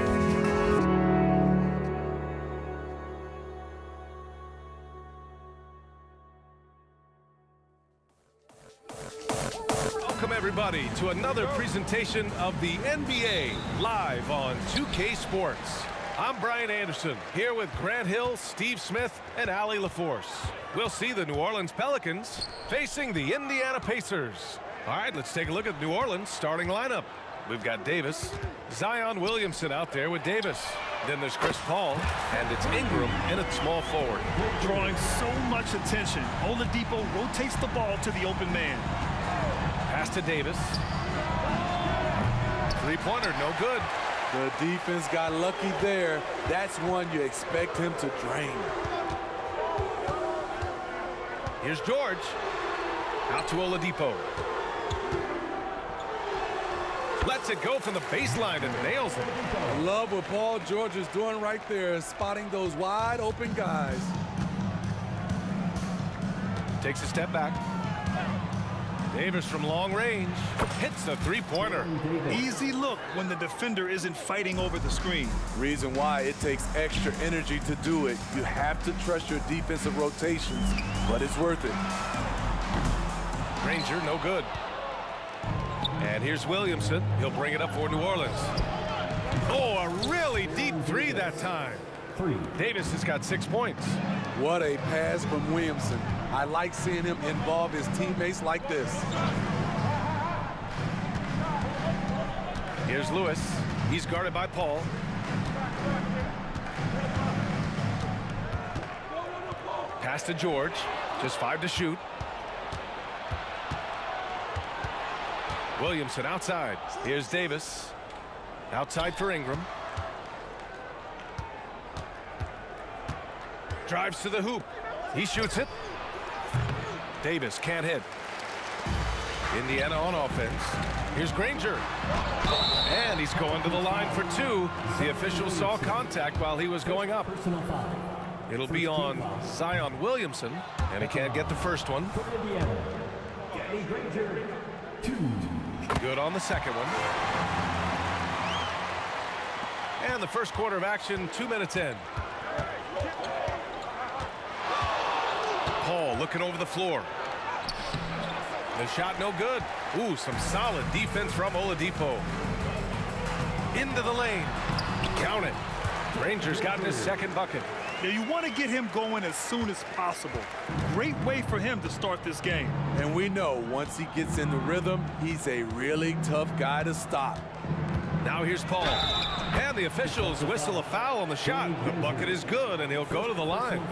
Welcome, everybody, to another presentation of the NBA live on 2K Sports. I'm Brian Anderson, here with Grant Hill, Steve Smith, and Allie LaForce. We'll see the New Orleans Pelicans facing the Indiana Pacers. All right, let's take a look at New Orleans' starting lineup. We've got Davis, Zion Williamson out there with Davis. Then there's Chris Paul, and it's Ingram in at small forward. Drawing so much attention, Oladipo rotates the ball to the open man. Pass to Davis. Three-pointer, no good. The defense got lucky there. That's one you expect him to drain. Here's George. Out to Oladipo. Lets it go from the baseline and nails it. I love what Paul George is doing right there, spotting those wide open guys. Takes a step back. Davis from long range hits the three-pointer. Easy look when the defender isn't fighting over the screen. Reason why it takes extra energy to do it. You have to trust your defensive rotations, but it's worth it. Granger, no good. And here's Williamson. He'll bring it up for New Orleans. Oh, a really deep three that time. Davis has got 6 points. What a pass from Williamson. I like seeing him involve his teammates like this. Here's Lewis. He's guarded by Paul. Pass to George. Just 5 to shoot. Williamson outside. Here's Davis. Outside for Ingram. Drives to the hoop. He shoots it. Davis can't hit. Indiana on offense. Here's Granger. And he's going to the line for 2. The official saw contact while he was going up. It'll be on Zion Williamson, and he can't get the first one. Good on the second one. And the first quarter of action, 2 minutes in. Paul looking over the floor. The shot no good. Ooh, some solid defense from Oladipo. Into the lane. Count it. Rangers gotten his second bucket. Yeah, you want to get him going as soon as possible. Great way for him to start this game. And we know once he gets in the rhythm, he's a really tough guy to stop. Now here's Paul. And the officials whistle a foul on the shot. The bucket is good, and he'll go to the line.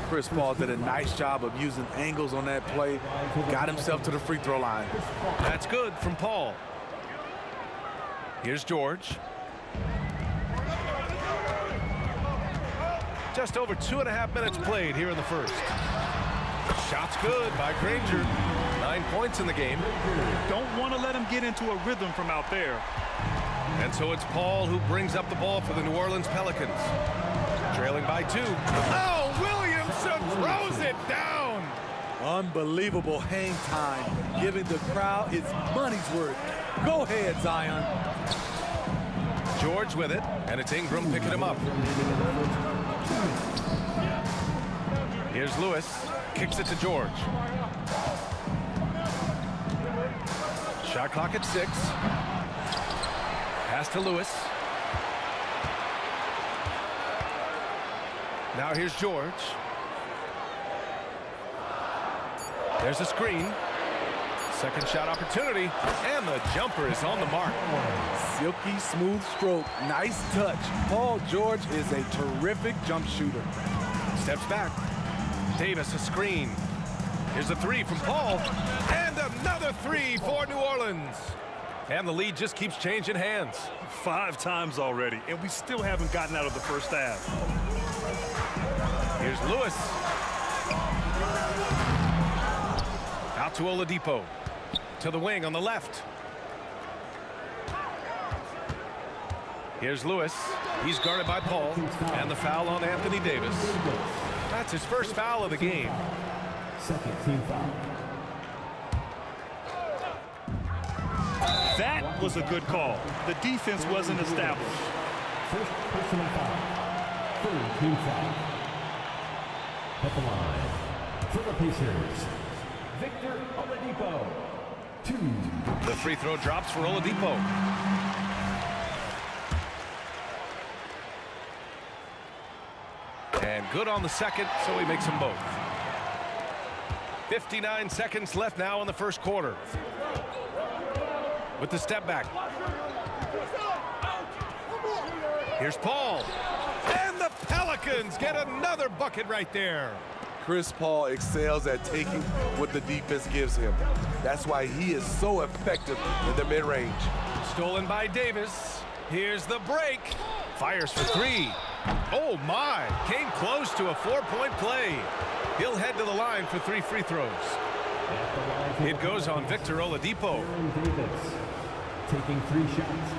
Chris Paul did a nice job of using angles on that play. Got himself to the free throw line. That's good from Paul. Here's George. Just over 2.5 minutes played here in the first. Shot's good by Granger. 9 points in the game. Don't want to let him get into a rhythm from out there. And so it's Paul who brings up the ball for the New Orleans Pelicans. Trailing by 2. Oh, Williamson throws it down. Unbelievable hang time, giving the crowd its money's worth. Go ahead, Zion. George with it, and it's Ingram picking him up. Here's Lewis, kicks it to George. Shot clock at 6. Pass to Lewis. Now here's George. There's a screen. Second shot opportunity, and the jumper is on the mark. Silky smooth stroke, nice touch. Paul George is a terrific jump shooter. Steps back. Davis a screen. Here's a 3 from Paul, and another 3 for New Orleans. And the lead just keeps changing hands. 5 times already, and we still haven't gotten out of the first half. Here's Lewis. Out to Oladipo. To the wing on the left. Here's Lewis. He's guarded by Paul. And the foul on Anthony Davis. That's his first foul of the game. Second team foul. That was a good call. The defense wasn't established. First personal foul. Third team foul. At the line, for the Pacers, Victor Oladipo. 2. The free throw drops for Oladipo. And good on the second, so he makes them both. 59 seconds left now in the first quarter. With the step back. Here's Paul. And the Pelicans get another bucket right there. Chris Paul excels at taking what the defense gives him. That's why he is so effective in the mid-range. Stolen by Davis. Here's the break. Fires for 3. Oh my, came close to a 4-point play. He'll head to the line for 3 free throws. It goes on Victor Oladipo. Davis taking 3 shots.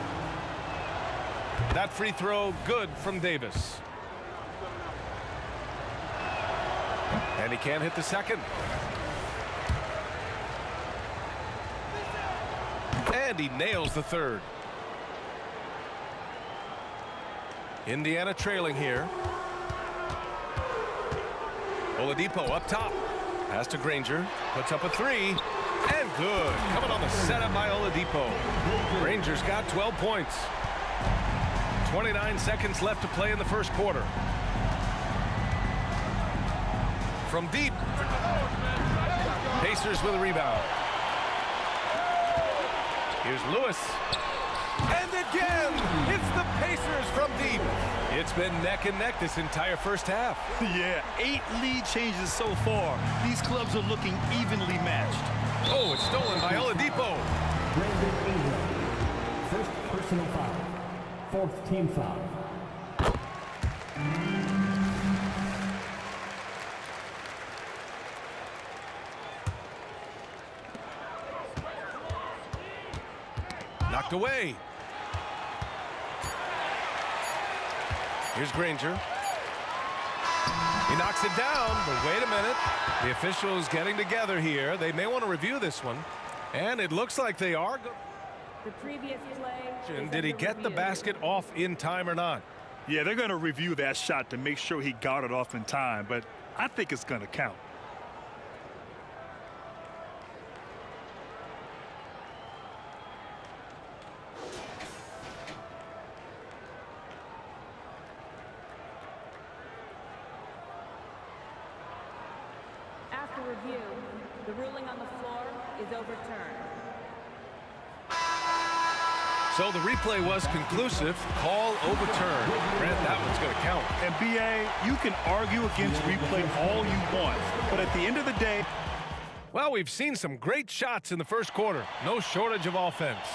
That free throw good from Davis. And he can't hit the second. And he nails the third. Indiana trailing here. Oladipo up top. Pass to Granger. Puts up a 3. And good. Coming on the setup by Oladipo. Granger's got 12 points. 29 seconds left to play in the first quarter. From deep. Pacers with a rebound. Here's Lewis. And again, it's the Pacers from deep. It's been neck and neck this entire first half. Yeah, 8 lead changes so far. These clubs are looking evenly matched. Oh, it's stolen by Oladipo. Brandon Ingram. First personal foul. 4th team foul. Knocked away. Here's Granger. He knocks it down, but wait a minute. The officials getting together here. They may want to review this one. And it looks like they are. The previous play. Did he get the basket off in time or not? Yeah, they're going to review that shot to make sure he got it off in time, but I think it's going to count. After review, the ruling on the floor is overturned. So the replay was conclusive. Call overturned. Grant, that one's going to count. And BA, you can argue against replay all you want, but at the end of the day. Well, we've seen some great shots in the first quarter. No shortage of offense.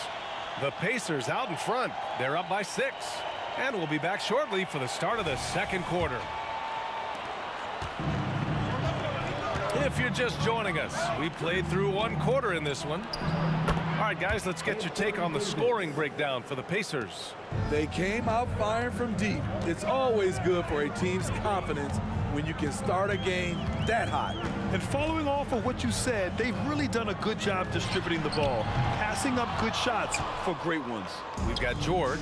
The Pacers out in front. They're up by 6. And we'll be back shortly for the start of the second quarter. If you're just joining us, we played through 1 quarter in this one. All right, guys, let's get your take on the scoring breakdown for the Pacers. They came out firing from deep. It's always good for a team's confidence when you can start a game that hot. And following off of what you said, they've really done a good job distributing the ball, passing up good shots for great ones. We've got George,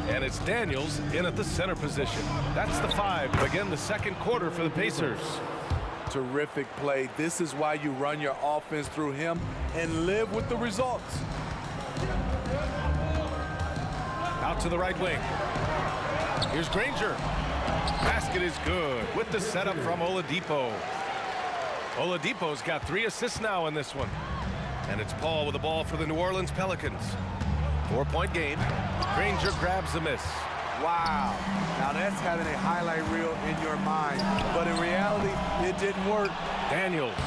and it's Daniels in at the center position. That's the 5 to begin the second quarter for the Pacers. Terrific play. This is why you run your offense through him and live with the results. Out to the right wing. Here's Granger. Basket is good with the setup from Oladipo. Oladipo's got 3 assists now in this one. And it's Paul with the ball for the New Orleans Pelicans. 4-point game. Granger grabs the miss. Wow. Now that's having a highlight reel in your mind. But in reality, it didn't work. Daniels.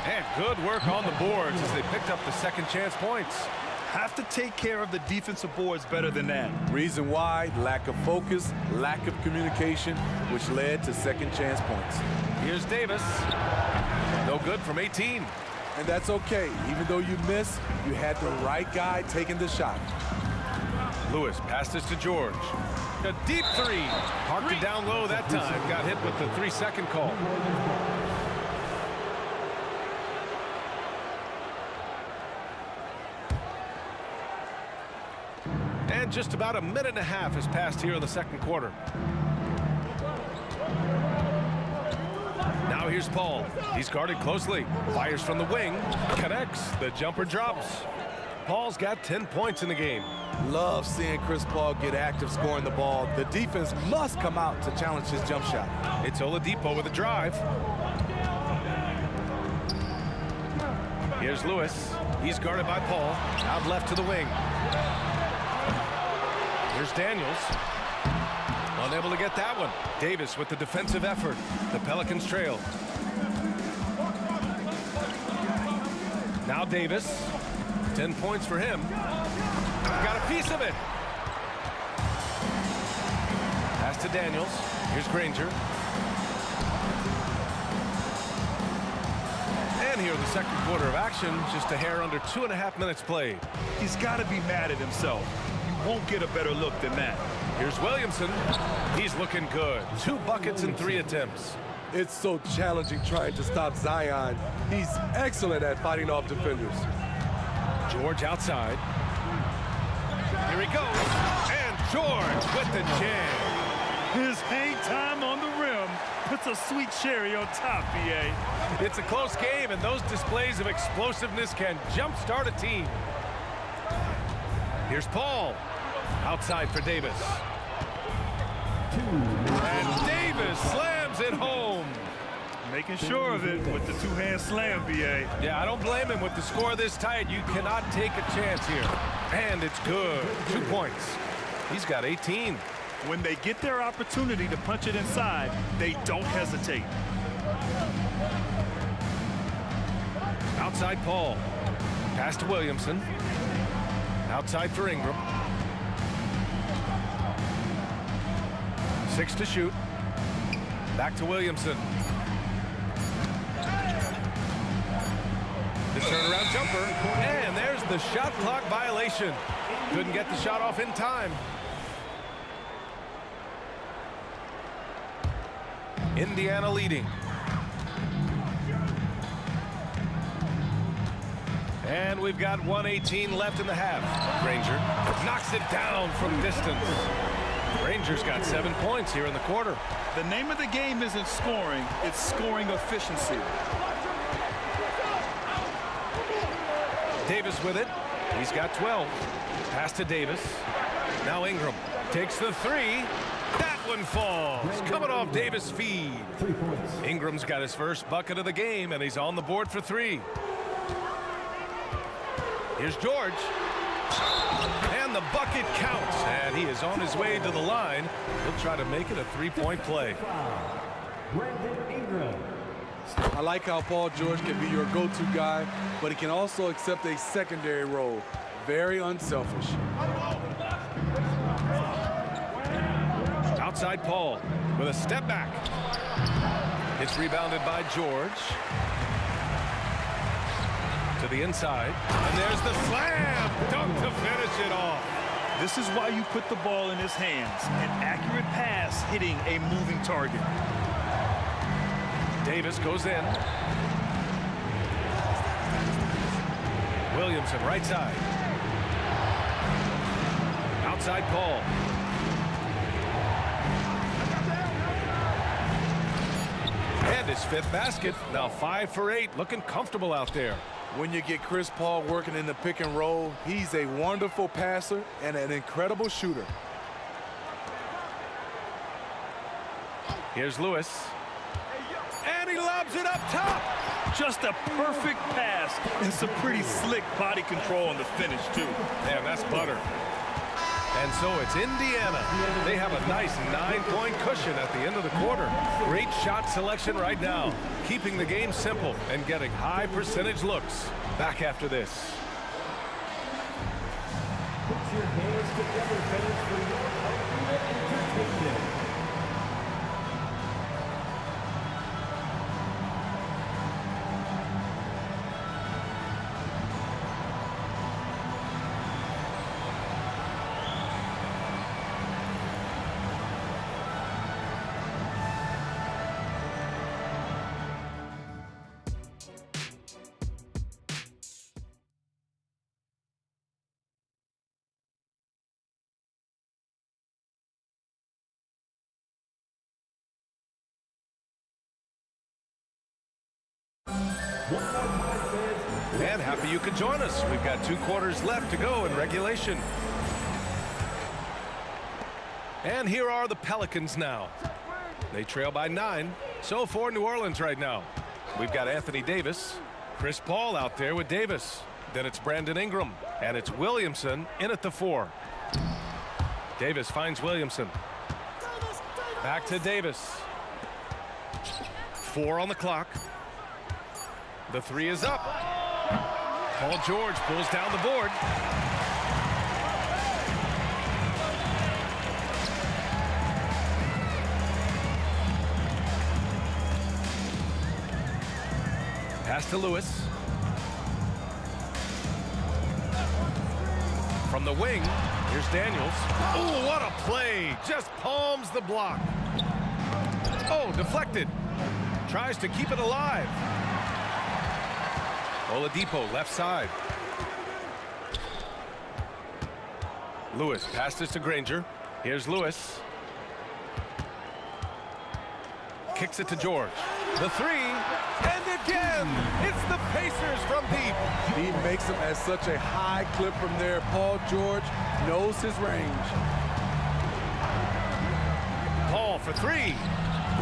And good work on the boards as they picked up the second chance points. Have to take care of the defensive boards better than that. Reason why, lack of focus, lack of communication, which led to second chance points. Here's Davis. No good from 18. And that's okay. Even though you missed, you had the right guy taking the shot. Lewis passes to George. A deep 3. Parked it down low that time. Got hit with the 3-second call. And just about a minute and a half has passed here in the second quarter. Now here's Paul. He's guarded closely. Fires from the wing. Connects. The jumper drops. Paul's got 10 points in the game. Love seeing Chris Paul get active scoring the ball. The defense must come out to challenge his jump shot. It's Oladipo with a drive. Here's Lewis. He's guarded by Paul. Out left to the wing. Here's Daniels. Unable to get that one. Davis with the defensive effort. The Pelicans trail. Now Davis. 10 points for him. Got a piece of it. Pass to Daniels. Here's Granger. And here in the second quarter of action, just a hair under 2.5 minutes played. He's got to be mad at himself. You won't get a better look than that. Here's Williamson. He's looking good. 2 buckets in 3 attempts. It's so challenging trying to stop Zion. He's excellent at fighting off defenders. George outside. Here he goes. And George with the jam. His hang time on the rim puts a sweet cherry on top, BA. It's a close game, and those displays of explosiveness can jumpstart a team. Here's Paul. Outside for Davis. And Davis slams it home. Making sure of it with the two-hand slam, BA. Yeah, I don't blame him. With the score this tight, you cannot take a chance here. And it's good. 2 points. He's got 18. When they get their opportunity to punch it inside, they don't hesitate. Outside Paul. Pass to Williamson. Outside for Ingram. 6 to shoot. Back to Williamson. The turnaround jumper. And there's the shot clock violation. Couldn't get the shot off in time. Indiana leading. And we've got 1:18 left in the half. Granger knocks it down from distance. Rangers got 7 points here in the quarter. The name of the game isn't scoring, it's scoring efficiency. Davis with it. He's got 12. Pass to Davis. Now Ingram takes the 3. That one falls. Coming off Davis' feed. Ingram's got his first bucket of the game, and he's on the board for 3. Here's George. And the bucket counts. And he is on his way to the line. He'll try to make it a 3-point play. I like how Paul George can be your go-to guy, but he can also accept a secondary role. Very unselfish. Outside Paul with a step back. It's rebounded by George. To the inside. And there's the slam. Dunk to finish it off. This is why you put the ball in his hands. An accurate pass hitting a moving target. Davis goes in. Williamson right side. Outside Paul. And his 5th basket. Now 5 for 8. Looking comfortable out there. When you get Chris Paul working in the pick and roll, he's a wonderful passer and an incredible shooter. Here's Lewis. And he lobs it up top. Just a perfect pass and some pretty slick body control on the finish, too. Damn, that's butter. And so it's Indiana. They have a nice 9-point cushion at the end of the quarter. Great shot selection right now, keeping the game simple and getting high percentage looks. Back after this. Put your hands together, fans, for your ultimate entertainment. And happy you could join us. We've got 2 quarters left to go in regulation. And here are the Pelicans now. They trail by 9. So for New Orleans right now, we've got Anthony Davis, Chris Paul out there with Davis. Then it's Brandon Ingram, and it's Williamson in at the 4. Davis finds Williamson. Back to Davis. 4 on the clock. The 3 is up. Paul George pulls down the board. Pass to Lewis. From the wing, here's Daniels. Oh, what a play. Just palms the block. Oh, deflected. Tries to keep it alive. Oladipo left side. Lewis passes to Granger. Here's Lewis. Kicks it to George. The 3, and again, it's the Pacers from deep. He makes them at such a high clip from there. Paul George knows his range. Paul for 3.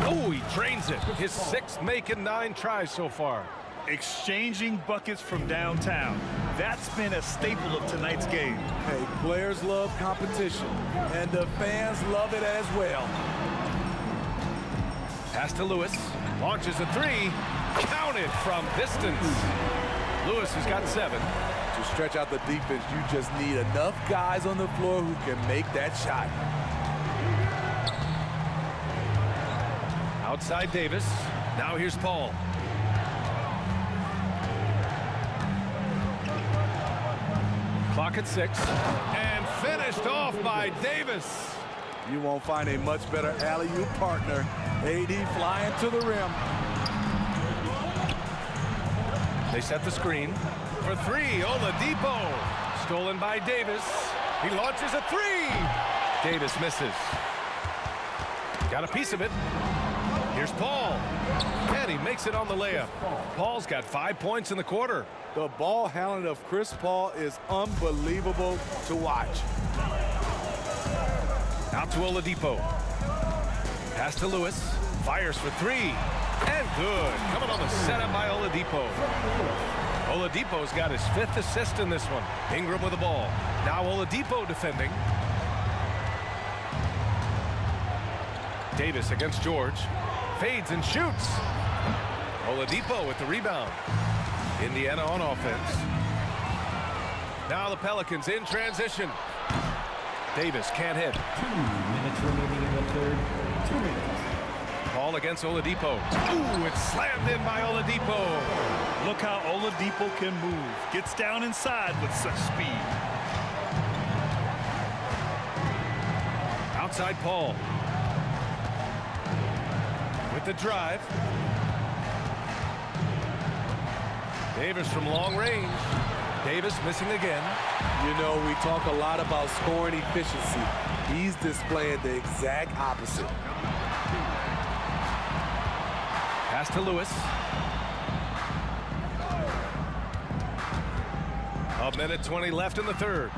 Oh, he drains it. His 6th make in 9 tries so far. Exchanging buckets from downtown. That's been a staple of tonight's game. Hey, players love competition, and the fans love it as well. Pass to Lewis. Launches a 3. Counted from distance. Lewis has got 7. To stretch out the defense, you just need enough guys on the floor who can make that shot. Outside Davis. Now here's Paul. Clock at 6. And finished off by Davis. You won't find a much better alley-oop partner. AD flying to the rim. They set the screen. For 3, Oladipo. Stolen by Davis. He launches a 3. Davis misses. Got a piece of it. Here's Paul. And he makes it on the layup. Paul's got 5 points in the quarter. The ball handling of Chris Paul is unbelievable to watch. Out to Oladipo. Pass to Lewis. Fires for 3. And good. Coming on the setup by Oladipo. Oladipo's got his 5th assist in this one. Ingram with the ball. Now Oladipo defending. Davis against George. Fades and shoots. Oladipo with the rebound. Indiana on offense. Now the Pelicans in transition. Davis can't hit. 2 minutes remaining in the third. 2 minutes. Ball against Oladipo. Ooh, it's slammed in by Oladipo. Look how Oladipo can move. Gets down inside with such speed. Outside Paul. With the drive. Davis from long range. Davis missing again. You know, we talk a lot about scoring efficiency. He's displaying the exact opposite. Pass to Lewis. A minute 20 left in the third.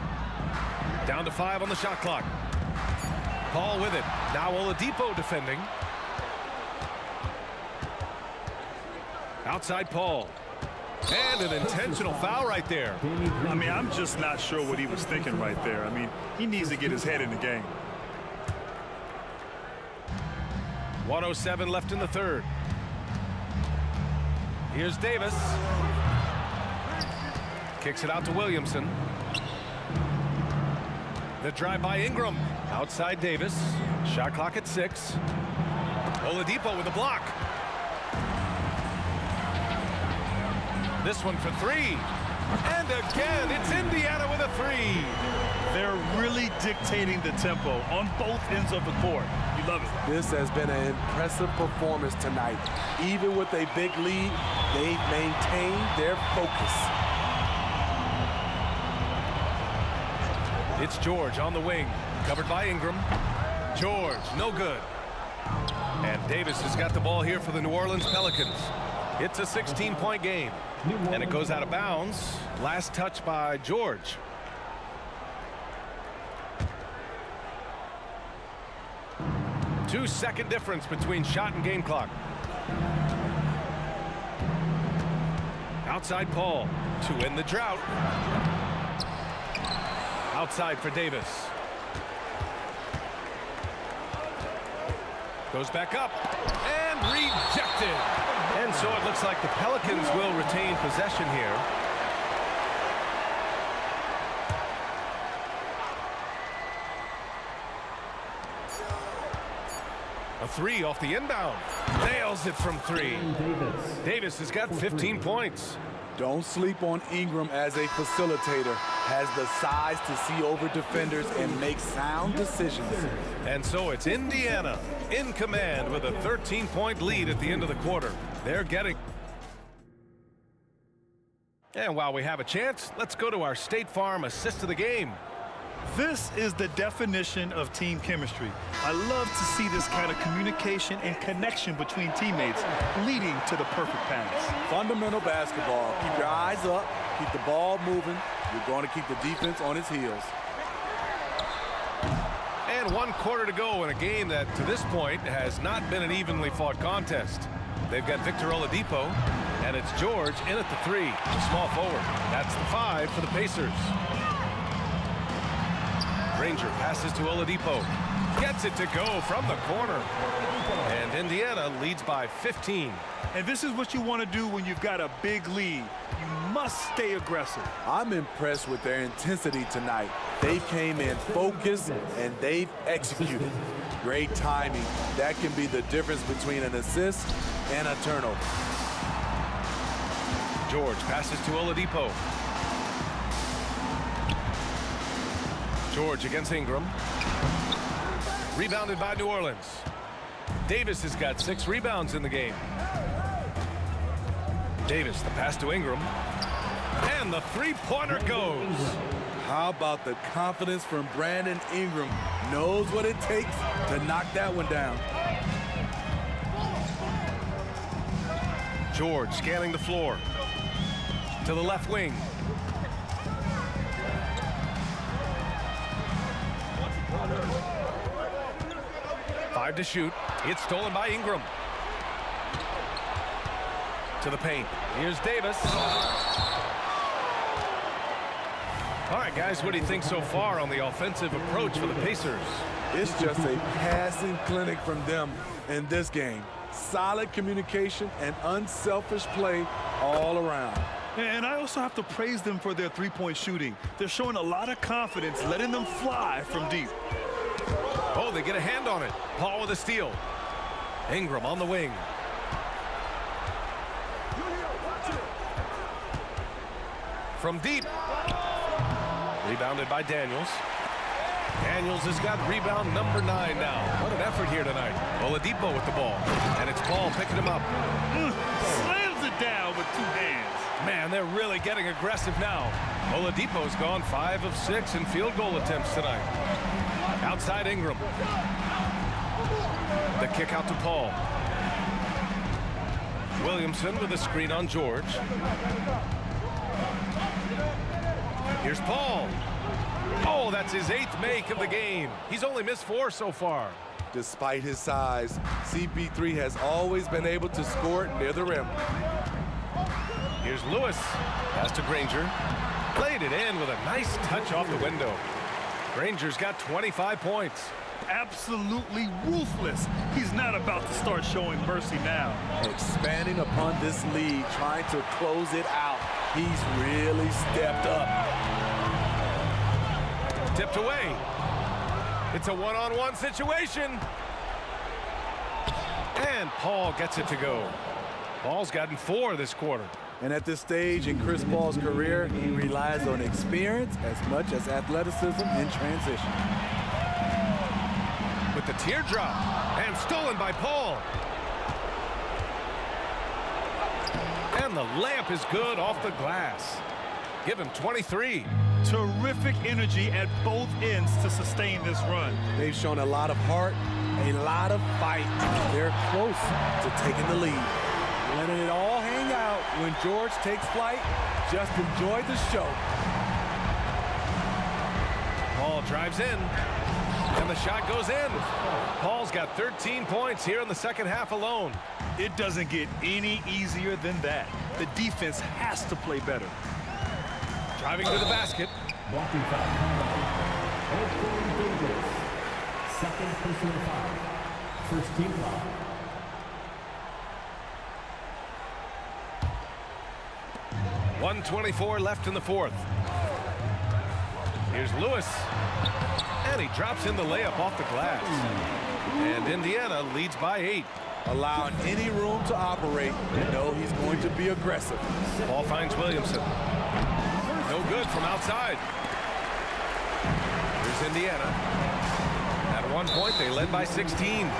Down to 5 on the shot clock. Paul with it. Now Oladipo defending. Outside Paul. And an intentional foul right there. I mean, I'm just not sure what he was thinking right there. I mean, he needs to get his head in the game. 1:07 left in the third. Here's Davis. Kicks it out to Williamson. The drive by Ingram. Outside Davis. Shot clock at 6. Oladipo with a block. This one for 3. And again, it's Indiana with a 3. They're really dictating the tempo on both ends of the court. You love it. This has been an impressive performance tonight. Even with a big lead, they've maintained their focus. It's George on the wing, covered by Ingram. George, no good. And Davis has got the ball here for the New Orleans Pelicans. It's a 16-point game. And it goes out of bounds. Last touch by George. Two-second difference between shot and game clock. Outside Paul to end the drought. Outside for Davis. Goes back up and rejected. And so it looks like the Pelicans will retain possession here. A three off the inbound. Nails it from three. Davis has got 15 points. Don't sleep on Ingram as a facilitator. Has the size to see over defenders and make sound decisions. And so it's Indiana in command with a 13-point lead at the end of the quarter. They're getting... And while we have a chance, let's go to our State Farm assist of the game. This is the definition of team chemistry. I love to see this kind of communication and connection between teammates leading to the perfect pass. Fundamental basketball. Keep your eyes up. Keep the ball moving. You're going to keep the defense on its heels. And 1 quarter to go in a game that, to this point, has not been an evenly fought contest. They've got Victor Oladipo, and it's George in at the three, the small forward. That's the 5 for the Pacers. Granger passes to Oladipo. Gets it to go from the corner. And Indiana leads by 15. And this is what you want to do when you've got a big lead. You must stay aggressive. I'm impressed with their intensity tonight. They came in focused and they've executed. Great timing. That can be the difference between an assist and a turnover. George passes to Oladipo. George against Ingram. Rebounded by New Orleans. Davis has got 6 rebounds in the game. Davis, the pass to Ingram. And the three-pointer goes. How about the confidence from Brandon Ingram? Knows what it takes to knock that one down. George scanning the floor. To the left wing. Five to shoot. It's stolen by Ingram. To the paint. Here's Davis. All right, guys, what do you think so far on the offensive approach for the Pacers? It's just a passing clinic from them in this game. Solid communication and unselfish play all around. And I also have to praise them for their three-point shooting. They're showing a lot of confidence, letting them fly from deep. Oh, they get a hand on it. Paul with a steal. Ingram on the wing. From deep. Rebounded by Daniels. Daniels has got rebound number 9 now. What an effort here tonight. Oladipo with the ball. And it's Paul picking him up. Slams it down with 2 hands. Man, they're really getting aggressive now. Oladipo's gone 5 of 6 in field goal attempts tonight. Outside Ingram. The kick out to Paul. Williamson with a screen on George. Here's Paul. Oh, that's his 8th make of the game. He's only missed 4 so far. Despite his size, CP3 has always been able to score near the rim. Here's Lewis. Pass to Granger. Played it in with a nice touch off the window. Granger's got 25 points. Absolutely ruthless. He's not about to start showing mercy now. Expanding upon this lead, trying to close it out. He's really stepped up. Tipped away. It's a one-on-one situation. And Paul gets it to go. Paul's gotten 4 this quarter. And at this stage in Chris Paul's career, he relies on experience as much as athleticism in transition. With the teardrop. And stolen by Paul. And the layup is good off the glass. Give him 23. Terrific energy at both ends to sustain this run. They've shown a lot of heart, a lot of fight. They're close to taking the lead. Letting it all hang out when George takes flight. Just enjoy the show. Paul drives in, and the shot goes in. Paul's got 13 points here in the second half alone. It doesn't get any easier than that. The defense has to play better. Driving to the basket. Blocking foul. Anthony Davis. Second personal foul. First team foul. .124 left in the fourth. Here's Lewis. And he drops in the layup off the glass. And Indiana leads by 8. Allowing any room to operate, you know he's going to be aggressive. Ball finds Williamson. No good from outside. Here's Indiana. At one point, they led by 16.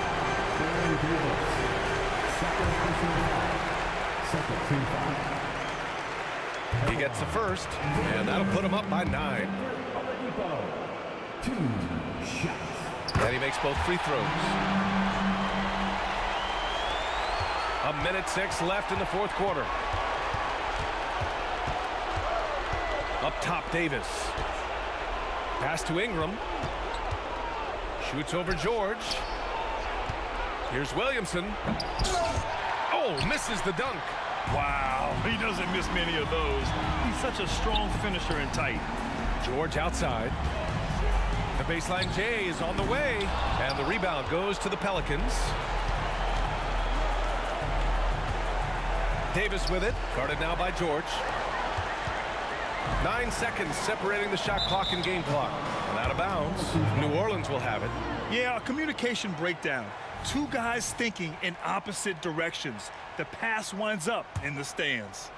He gets the first, and that'll put him up by 9. 2 shots. And he makes both free throws. 1:06 left in the fourth quarter. Up top, Davis. Pass to Ingram. Shoots over George. Here's Williamson. Oh, misses the dunk. Wow, he doesn't miss many of those. He's such a strong finisher and tight. George outside. The baseline J is on the way, and the rebound goes to the Pelicans. Davis with it, guarded now by George. 9 seconds separating the shot clock and game clock. And out of bounds, New Orleans will have it. Yeah, a communication breakdown. Two guys thinking in opposite directions. The pass winds up in the stands.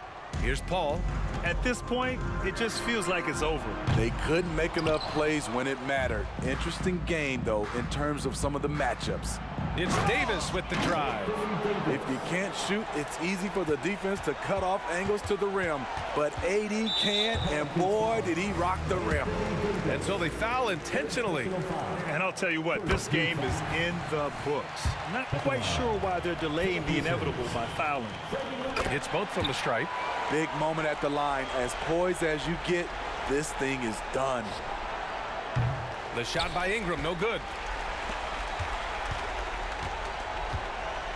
Here's Paul. At this point, it just feels like it's over. They couldn't make enough plays when it mattered. Interesting game, though, in terms of some of the matchups. It's Davis with the drive. If you can't shoot, it's easy for the defense to cut off angles to the rim. But AD can, and boy, did he rock the rim. And so they foul intentionally. And I'll tell you what, this game is in the books. Not quite sure why they're delaying the inevitable by fouling. It's both from the stripe. Big moment at the line. As poised as you get, this thing is done. The shot by Ingram, no good.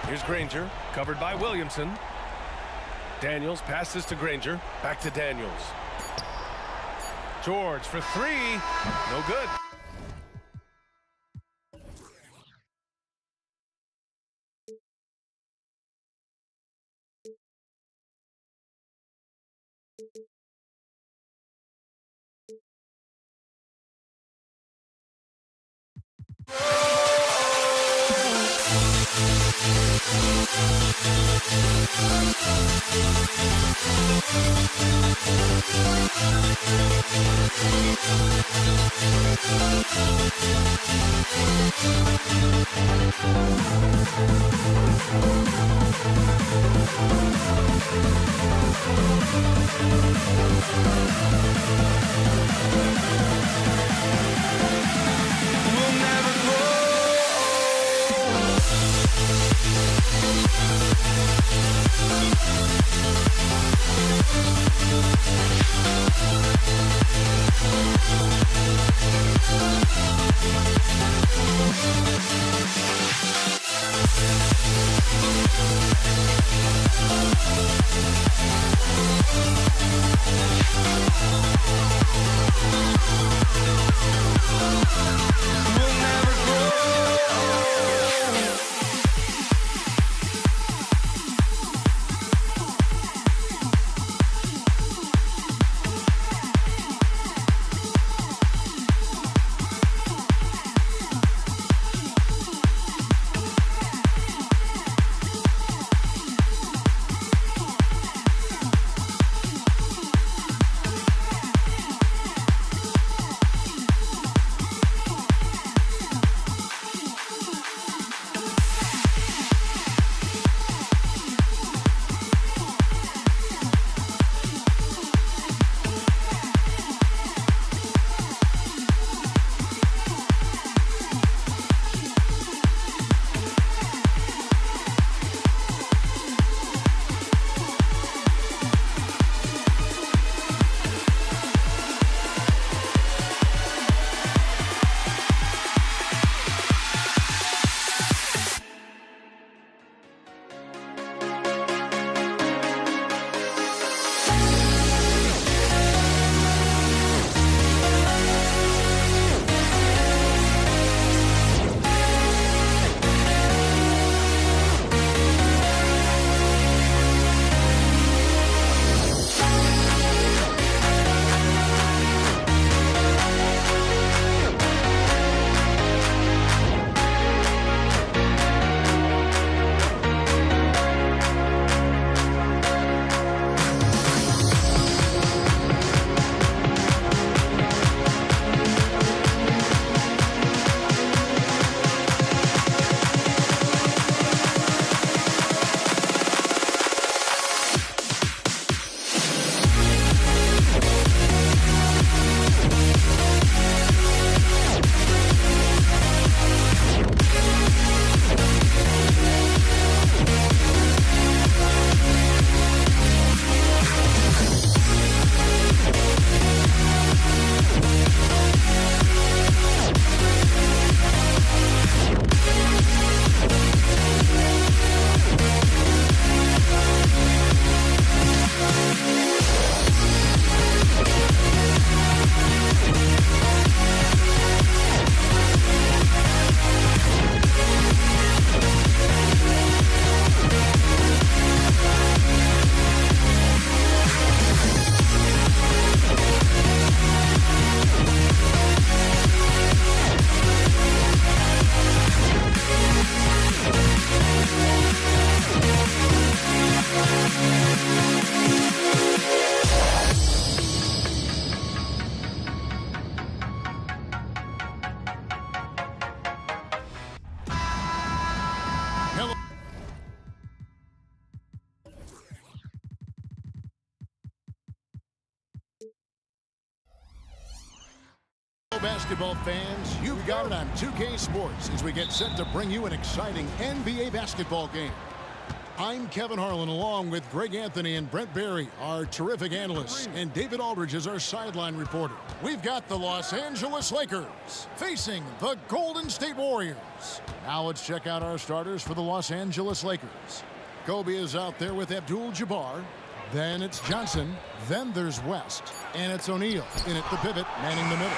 Here's Granger, covered by Williamson. Daniels passes to Granger, back to Daniels. George for 3, no good. We'll never grow. basketball fans, you've got it on 2K Sports as we get set to bring you an exciting NBA basketball game. I'm Kevin Harlan along with Greg Anthony and Brent Barry, our terrific analysts, and David Aldridge is our sideline reporter. We've got the Los Angeles Lakers facing the Golden State Warriors. Now let's check out our starters for the Los Angeles Lakers. Kobe is out there with Abdul-Jabbar. Then it's Johnson. Then there's West. And it's O'Neal in at the pivot, manning the middle.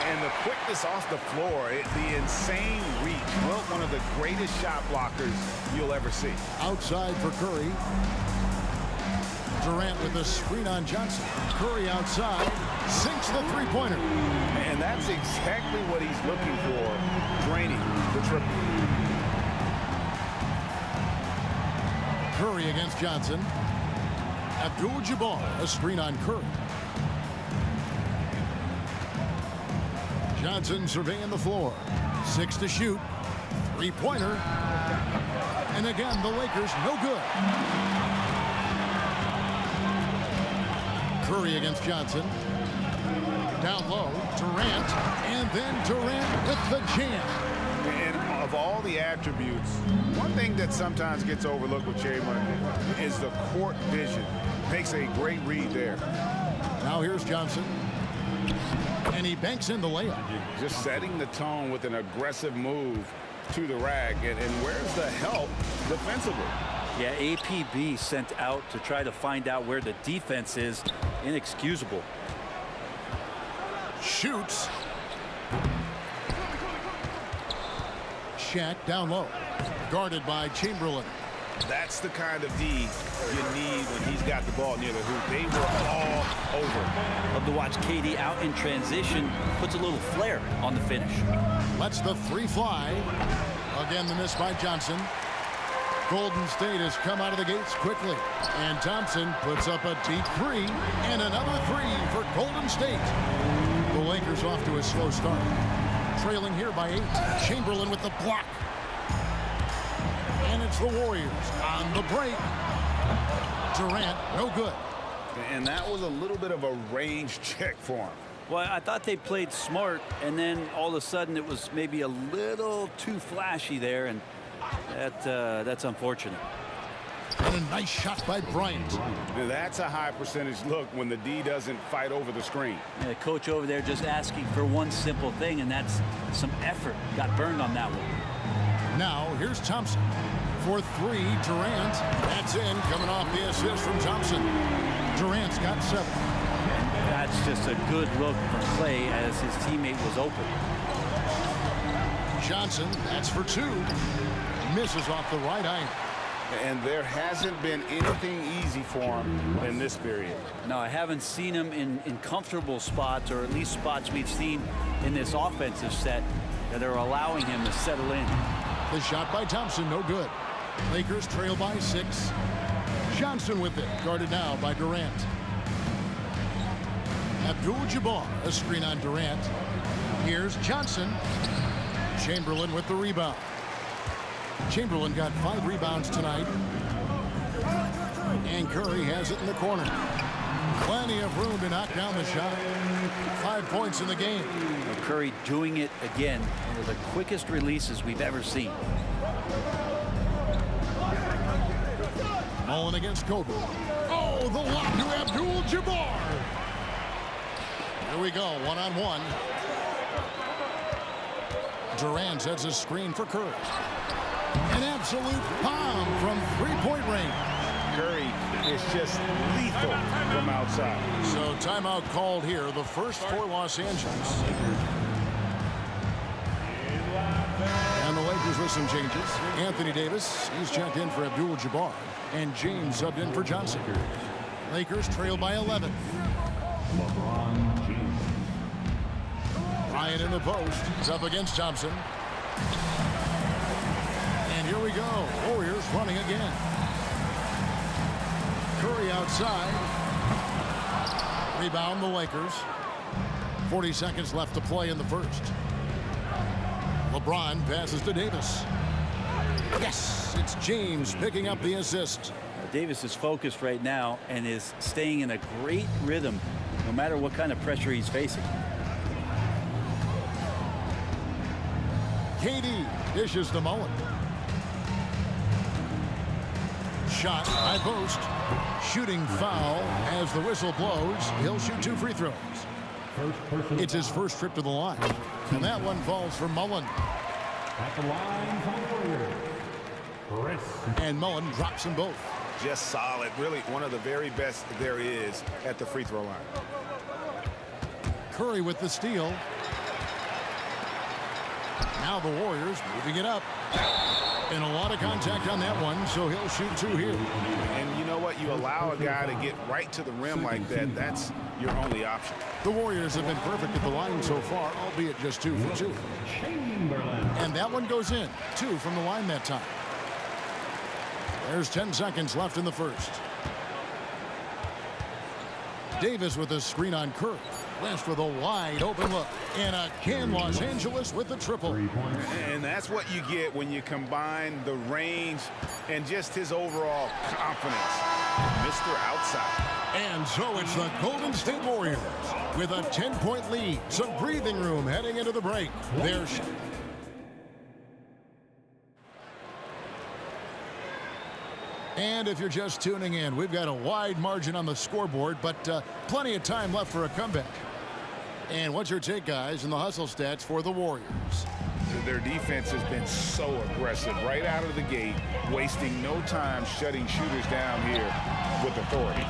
And the quickness off the floor, the insane reach. Well, one of the greatest shot blockers you'll ever see. Outside for Curry. Durant with a screen on Johnson. Curry outside, sinks the three-pointer. And that's exactly what he's looking for, draining the triple. Curry against Johnson. Abdul-Jabbar, a screen on Curry. Johnson surveying the floor. 6 to shoot. Three-pointer. And again, the Lakers no good. Curry against Johnson. Down low, Durant. And then Durant with the jam. And of all the attributes, one thing that sometimes gets overlooked with Chamberlain is the court vision. Makes a great read there. Now here's Johnson. And he banks in the layup. Just setting the tone with an aggressive move to the rack. And where's the help defensively? Yeah, APB sent out to try to find out where the defense is. Inexcusable. Shoots. Shaq down low. Guarded by Chamberlain. That's the kind of D you need when he's got the ball near the hoop. They were all over. Love to watch KD out in transition. Puts a little flair on the finish. Lets the three fly. Again, the miss by Johnson. Golden State has come out of the gates quickly. And Thompson puts up a deep three. And another three for Golden State. The Lakers off to a slow start. Trailing here by 8. Chamberlain with the block. And it's the Warriors on the break. Durant, no good. And that was a little bit of a range check for him. Well, I thought they played smart, and then all of a sudden it was maybe a little too flashy there, and that's unfortunate. And a nice shot by Bryant. Now that's a high percentage look when the D doesn't fight over the screen. Yeah, coach over there just asking for one simple thing, and that's some effort. Got burned on that one. Now here's Thompson. For 3, Durant. That's in, coming off the assist from Thompson. Durant's got 7. That's just a good look from Clay as his teammate was open. Johnson, that's for 2. Misses off the right iron. And there hasn't been anything easy for him in this period. No, I haven't seen him in comfortable spots, or at least spots we've seen in this offensive set that are allowing him to settle in. The shot by Thompson, no good. Lakers trail by 6. Johnson with it, guarded now by Durant. Abdul-Jabbar, a screen on Durant. Here's Johnson. Chamberlain with the rebound. Chamberlain got 5 rebounds tonight. And Curry has it in the corner. Plenty of room to knock down the shot. 5 points in the game. Curry doing it again. One of the quickest releases we've ever seen. Mullen against Kobe. Oh, the lob to Abdul-Jabbar. Here we go, one-on-one. Durant sets a screen for Curry. An absolute bomb from three-point range. Curry is just lethal from outside. So timeout called here, the first for Los Angeles. And the Lakers with some changes. Anthony Davis, he's checked in for Abdul-Jabbar. And James subbed in for Johnson. Lakers trail by 11. Bryant in the post. He's up against Thompson. And here we go. Warriors running again. Curry outside. Rebound the Lakers. 40 seconds left to play in the first. LeBron passes to Davis. Yes, it's James picking up the assist. Davis is focused right now and is staying in a great rhythm no matter what kind of pressure he's facing. KD dishes to Mullen. Shot high post. Shooting foul as the whistle blows. He'll shoot 2 free throws. It's his first trip to the line. And that one falls for Mullen. At the line for the Warriors, and Mullen drops them both. Just solid. Really one of the very best there is at the free throw line. Curry with the steal. Now the Warriors moving it up. And a lot of contact on that one, so he'll shoot 2 here. And you know what? You allow a guy to get right to the rim like that, that's your only option. The Warriors have been perfect at the line so far, albeit just 2 for 2. And that one goes in. 2 from the line that time. There's 10 seconds left in the first. Davis with a screen on Curry. West with a wide open look. And again, Los Angeles with the triple. And that's what you get when you combine the range and just his overall confidence. Mr. Outside. And so it's the Golden State Warriors with a 10-point lead. Some breathing room heading into the break. There's And if you're just tuning in, we've got a wide margin on the scoreboard, but plenty of time left for a comeback. And what's your take, guys, in the hustle stats for the Warriors? Their defense has been so aggressive right out of the gate, wasting no time shutting shooters down here with authority.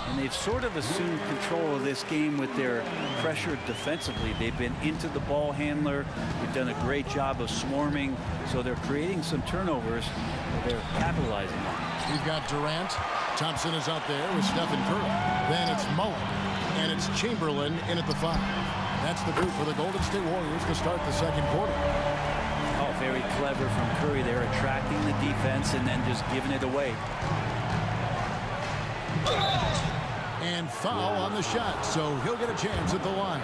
And they've sort of assumed control of this game with their pressure defensively. They've been into the ball handler. They've done a great job of swarming. So they're creating some turnovers that they're capitalizing on. We've got Durant. Thompson is out there with Stephen Curry. Then it's Mullen. And it's Chamberlain in at the 5. That's the group for the Golden State Warriors to start the second quarter. Oh, very clever from Curry there, attracting the defense and then just giving it away. And foul on the shot, so he'll get a chance at the line.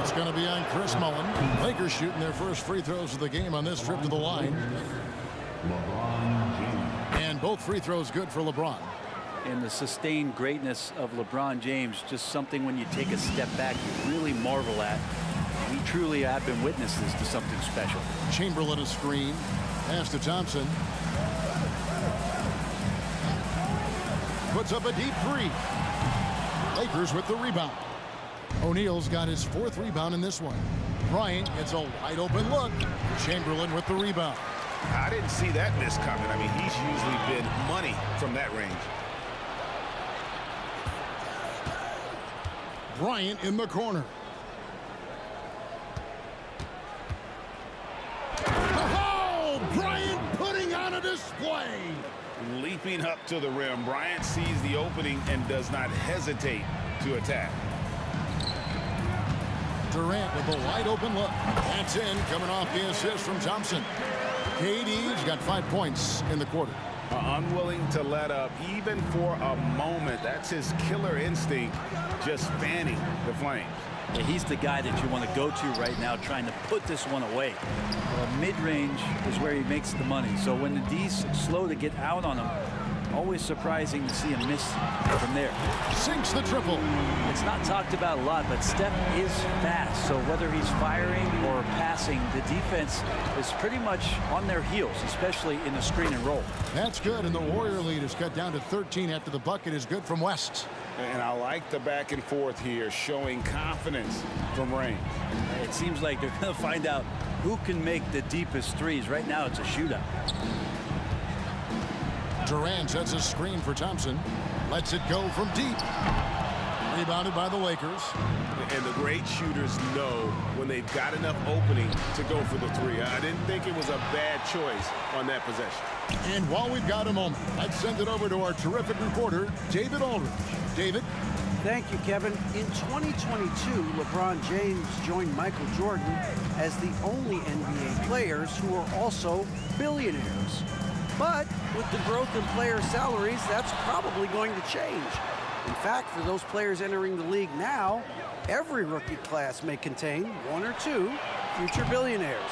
It's going to be on Chris Mullen. Lakers shooting their first free throws of the game on this trip to the line. And both free throws good for LeBron. And the sustained greatness of LeBron James, just something when you take a step back, you really marvel at. We truly have been witnesses to something special. Chamberlain a screen. Pass to Thompson. Puts up a deep 3. Lakers with the rebound. O'Neal's got his 4th rebound in this one. Bryant gets a wide open look. Chamberlain with the rebound. I didn't see that miss coming. I mean, he's usually been money from that range. Bryant in the corner. Oh, Bryant putting on a display. Leaping up to the rim, Bryant sees the opening and does not hesitate to attack. Durant with a wide open look. That's in, coming off the assist from Thompson. KD's got 5 points in the quarter. Unwilling to let up even for a moment. That's his killer instinct, just fanning the flames. Yeah, he's the guy that you want to go to right now, trying to put this one away. Mid-range is where he makes the money. So when the D's slow to get out on him, always surprising to see him miss from there. Sinks the triple. It's not talked about a lot, but Steph is fast. So whether he's firing or passing, the defense is pretty much on their heels, especially in the screen and roll. That's good, and the Warrior lead is cut down to 13 after the bucket is good from West. And I like the back and forth here, showing confidence from range. It seems like they're going to find out who can make the deepest threes. Right now, it's a shootout. Durant sets a screen for Thompson. Lets it go from deep. Rebounded by the Lakers. And the great shooters know when they've got enough opening to go for the 3. I didn't think it was a bad choice on that possession. And while we've got a moment, let's send it over to our terrific reporter, David Aldridge. David? Thank you, Kevin. In 2022, LeBron James joined Michael Jordan as the only NBA players who are also billionaires. But with the growth in player salaries, that's probably going to change. In fact, for those players entering the league now, every rookie class may contain 1 or 2 future billionaires.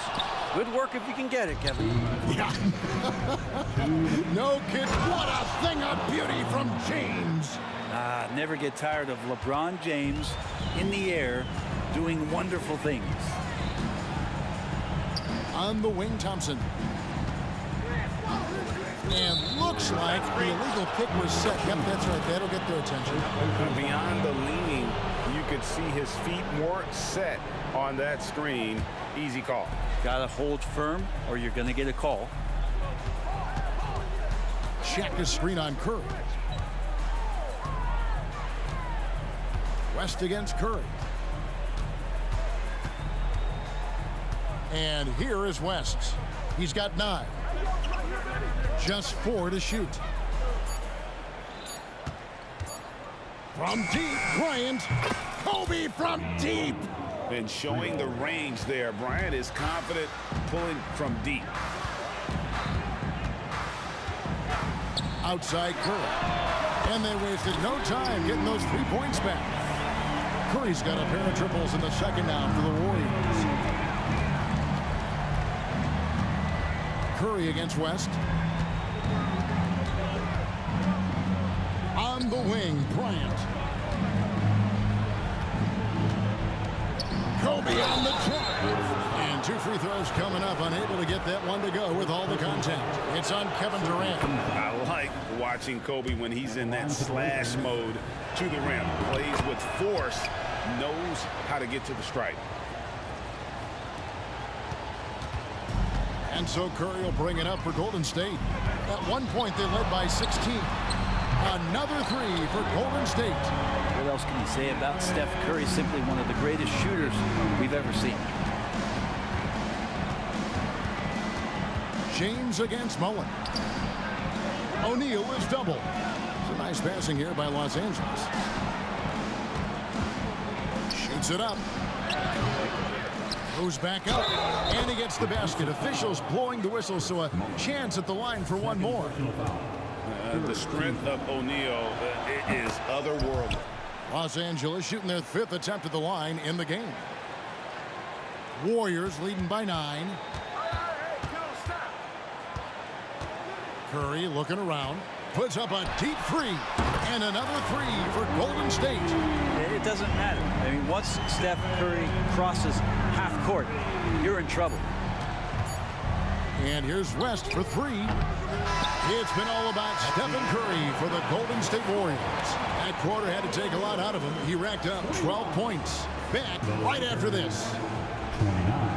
Good work if you can get it, Kevin. Yeah. No kid. What a thing of beauty from James. Never get tired of LeBron James in the air doing wonderful things. On the wing, Thompson. And looks like the illegal kick was set. Yep, that's right. That'll get their attention. Beyond the leaning, you could see his feet weren't set on that screen. Easy call. Got to hold firm or you're going to get a call. Check the screen on Curry. West against Curry. And here is West. He's got 9. Just 4 to shoot. From deep, Bryant. Kobe from deep. And showing the range there. Bryant is confident pulling from deep. Outside Curry. And they wasted no time getting those 3 points back. Curry's got a pair of triples in the second now for the Warriors. Curry against West. On the wing, Bryant. Kobe on the top. And 2 free throws coming up, unable to get that one to go with all the contact. It's on Kevin Durant. I like watching Kobe when he's in that slash mode to the rim. Plays with force, knows how to get to the stripe. And so Curry will bring it up for Golden State. At one point, they led by 16. Another 3 for Golden State. What else can you say about Steph Curry? Simply one of the greatest shooters we've ever seen. James against Mullen. O'Neal is double. It's a nice passing here by Los Angeles. Shoots it up. Goes back up, and he gets the basket. Officials blowing the whistle, so a chance at the line for one more. The strength of O'Neal is otherworldly. Los Angeles shooting their 5th attempt at the line in the game. Warriors leading by 9. Curry looking around, puts up a deep 3, and another 3 for Golden State. It doesn't matter. I mean, once Steph Curry crosses half court, you're in trouble. And here's West for 3. It's been all about Stephen Curry for the Golden State Warriors. That quarter had to take a lot out of him. He racked up 12 points. Back right after this. 29.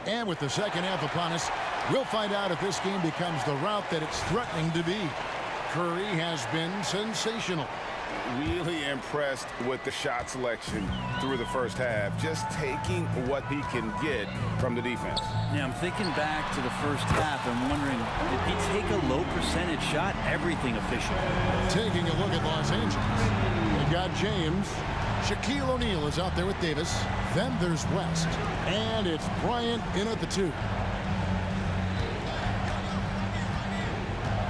And with the second half upon us, we'll find out if this game becomes the route that it's threatening to be. Curry has been sensational. Really impressed with the shot selection through the first half. Just taking what he can get from the defense. Yeah, I'm thinking back to the first half and wondering, did he take a low percentage shot? Everything official. Taking a look at Los Angeles. They've got James. Shaquille O'Neal is out there with Davis. Then there's West. And it's Bryant in at the 2.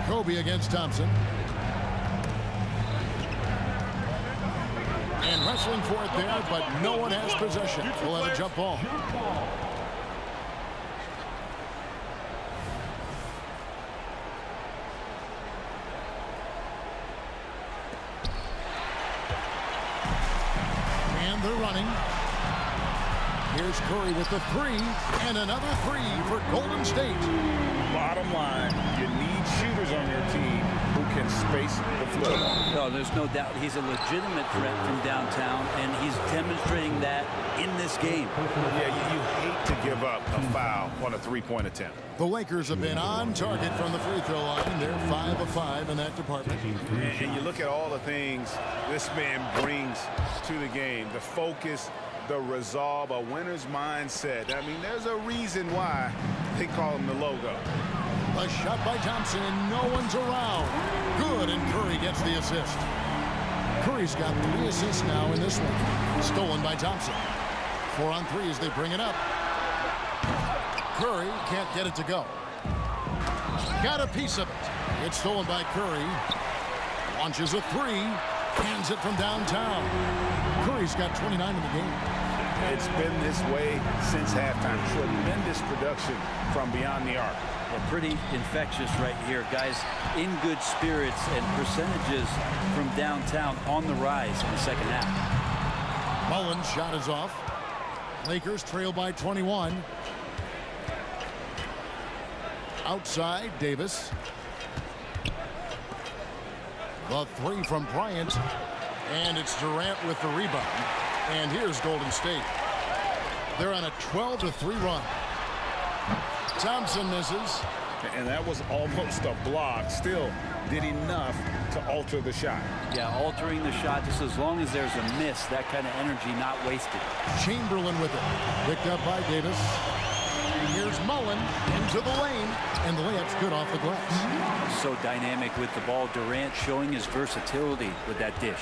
Kobe against Thompson. And wrestling for it there, but no one has possession. We'll have a jump ball. And they're running. Here's Curry with the 3, and another 3 for Golden State. Bottom line, you need shooters on your team who can space the floor. No, there's no doubt he's a legitimate threat from downtown, and he's demonstrating that in this game. Yeah, you hate to give up a foul on a 3-point attempt. The Lakers have been on target from the free throw line. They're 5 of 5 in that department. And you look at all the things this man brings to the game. The focus, the resolve, a winner's mindset. I mean, there's a reason why they call him the logo. A shot by Thompson, and no one's around. Good, and Curry gets the assist. Curry's got 3 assists now in this one. Stolen by Thompson. 4 on 3 as they bring it up. Curry can't get it to go. Got a piece of it. It's stolen by Curry. Launches a 3. Hands it from downtown. Curry's got 29 in the game. It's been this way since halftime. Tremendous production from beyond the arc. Yeah, pretty infectious right here. Guys in good spirits and percentages from downtown on the rise in the second half. Mullen's shot is off. Lakers trail by 21. Outside, Davis. The three from Bryant. And it's Durant with the rebound. And here's Golden State. They're on a 12-3 run. Thompson misses. And that was almost a block. Still did enough to alter the shot. Yeah, altering the shot just as long as there's a miss. That kind of energy not wasted. Chamberlain with it. Picked up by Davis. Here's Mullen into the lane. And the layup's good off the glass. So dynamic with the ball. Durant showing his versatility with that dish.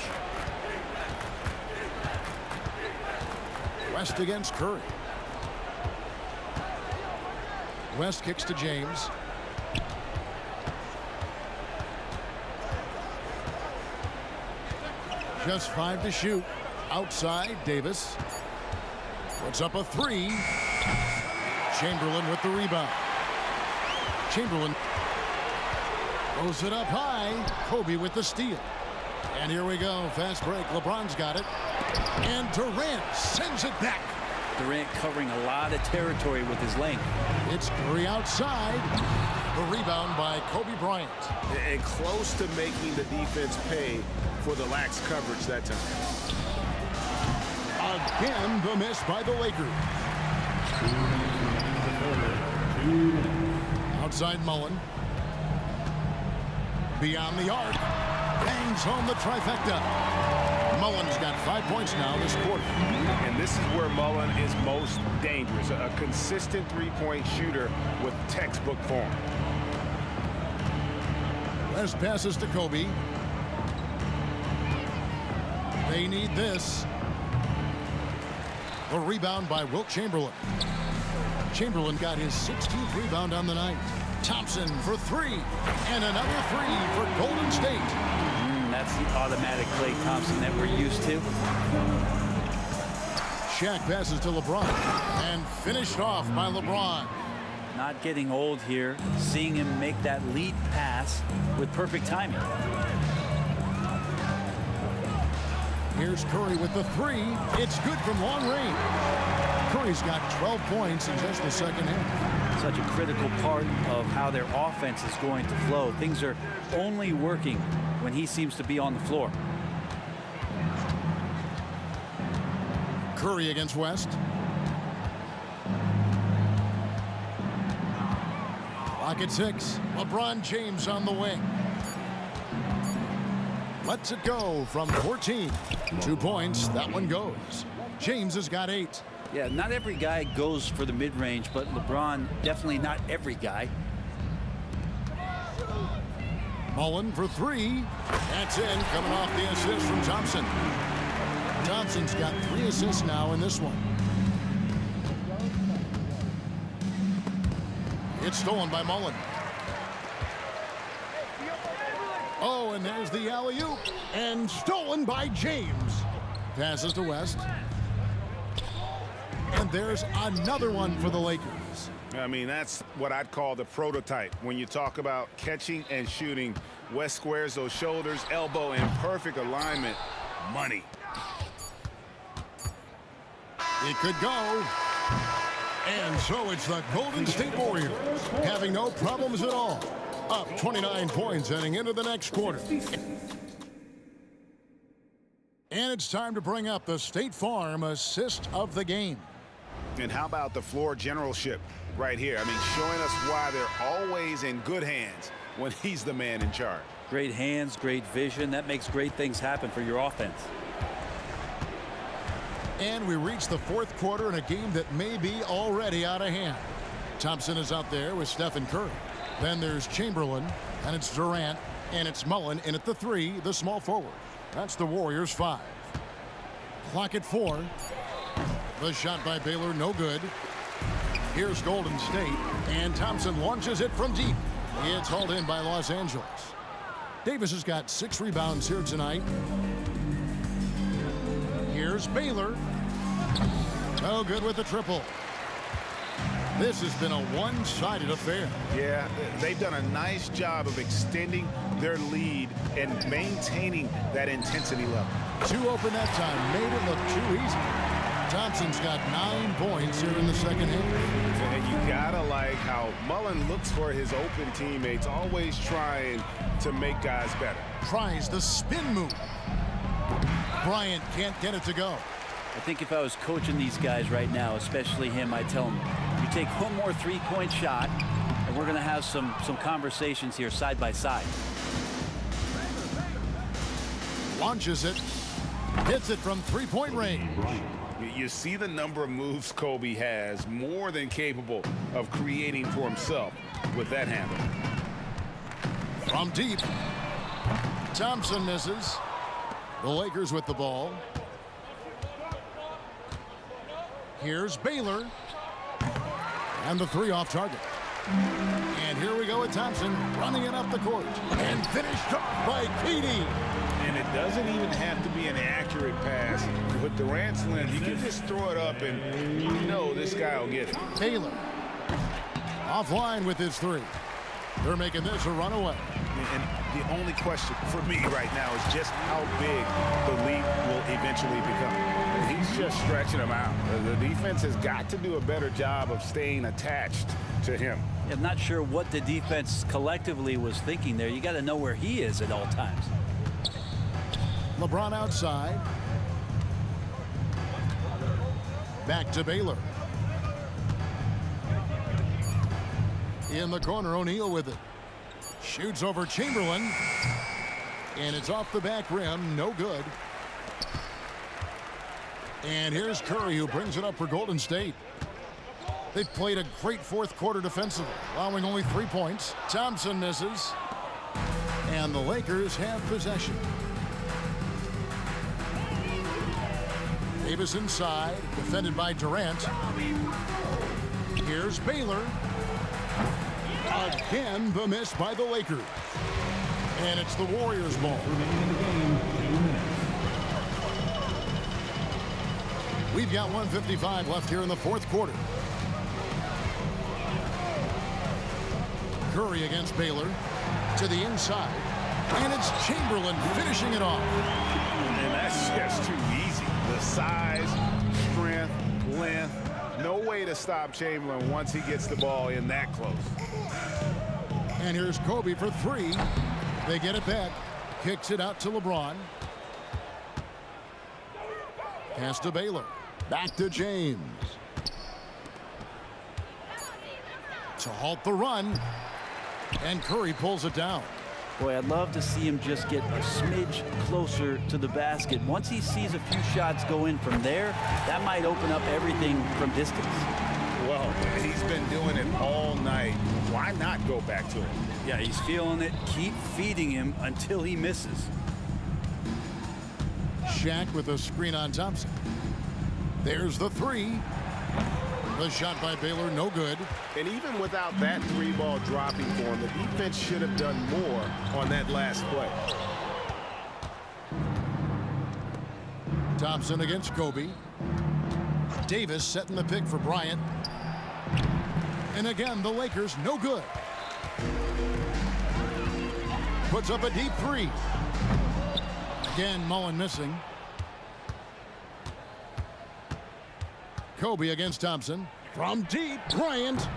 West against Curry. West kicks to James. Just 5 to shoot. Outside, Davis. Puts up a three. Chamberlain with the rebound. Chamberlain throws it up high. Kobe with the steal. And here we go. Fast break. LeBron's got it. And Durant sends it back. Durant covering a lot of territory with his length. It's Curry outside. The rebound by Kobe Bryant. And close to making the defense pay for the lax coverage that time. Again, the miss by the Lakers. Outside Mullen. Beyond the arc. Bangs home the trifecta. Mullen's got 5 points now this quarter. And this is where Mullen is most dangerous. A consistent three-point shooter with textbook form. West passes to Kobe. They need this. A rebound by Wilt Chamberlain. Chamberlain got his 16th rebound on the night. Thompson for three. And another three for Golden State. That's the automatic Klay Thompson that we're used to. Shaq passes to LeBron. And finished off by LeBron. Not getting old here. Seeing him make that lead pass with perfect timing. Here's Curry with the three. It's good from long range. Curry's got 12 points in just the second half. Such a critical part of how their offense is going to flow. Things are only working when he seems to be on the floor. Curry against West. Clock at 6. LeBron James on the wing. Lets it go from 14. 2 points. That one goes. James has got 8. Yeah, not every guy goes for the mid-range, but LeBron, definitely not every guy. Mullen for three. That's in, coming off the assist from Thompson. Thompson's got 3 assists now in this one. It's stolen by Mullen. Oh, and there's the alley-oop. And stolen by James. Passes to West. And there's another one for the Lakers. I mean, that's what I'd call the prototype. When you talk about catching and shooting, West squares those shoulders, elbow in perfect alignment. Money. It could go. And so it's the Golden State Warriors having no problems at all. Up 29 points heading into the next quarter. And it's time to bring up the State Farm assist of the game. And how about the floor generalship right here? I mean, showing us why they're always in good hands when he's the man in charge. Great hands, great vision. That makes great things happen for your offense. And we reach the fourth quarter in a game that may be already out of hand. Thompson is out there with Stephen Curry. Then there's Chamberlain, and it's Durant, and it's Mullen in at the 3, the small forward. That's the Warriors 5. Clock at 4. The shot by Baylor, no good. Here's Golden State, and Thompson launches it from deep. It's hauled in by Los Angeles. Davis has got 6 rebounds here tonight. Here's Baylor. No good with the triple. This has been a one-sided affair. Yeah, they've done a nice job of extending their lead and maintaining that intensity level. Two open that time, made it look too easy. Thompson's got 9 points here in the second half. And you gotta like how Mullen looks for his open teammates, always trying to make guys better. Tries the spin move. Bryant can't get it to go. I think if I was coaching these guys right now, especially him, I'd tell him, you take one more three-point shot, and we're going to have some conversations here side by side. Launches it. Hits it from three-point range. You see the number of moves Kobe has, more than capable of creating for himself with that handle. From deep. Thompson misses. The Lakers with the ball. Here's Baylor. And the three off target. And here we go with Thompson running it up the court. And finished off by Katie. And it doesn't even have to be an accurate pass. With Durant's length, he can just throw it up and you know this guy will get it. Taylor offline with his three. They're making this a runaway. And the only question for me right now is just how big the lead will eventually become. He's just stretching them out. The defense has got to do a better job of staying attached to him. I'm not sure what the defense collectively was thinking there. You got to know where he is at all times. LeBron outside. Back to Baylor. In the corner, O'Neal with it. Shoots over Chamberlain. And it's off the back rim. No good. And here's Curry, who brings it up for Golden State. They've played a great fourth quarter defensively, allowing only 3 points. Thompson misses. And the Lakers have possession. Davis inside, defended by Durant. Here's Baylor. Again, the miss by the Lakers. And it's the Warriors' ball. We've got 1:55 left here in the fourth quarter. Curry against Baylor. To the inside. And it's Chamberlain finishing it off. And that's just too easy. The size, strength, length. No way to stop Chamberlain once he gets the ball in that close. And here's Kobe for three. They get it back. Kicks it out to LeBron. Pass to Baylor. Back to James. To halt the run. And Curry pulls it down. Boy, I'd love to see him just get a smidge closer to the basket. Once he sees a few shots go in from there, that might open up everything from distance. Well, he's been doing it all night. Why not go back to it? Yeah, he's feeling it. Keep feeding him until he misses. Shaq with a screen on Thompson. There's the three. The shot by Baylor, no good. And even without that three ball dropping for him, the defense should have done more on that last play. Thompson against Kobe. Davis setting the pick for Bryant. And again, the Lakers, no good. Puts up a deep three. Again, Mullen missing. Kobe against Thompson. From deep, Bryant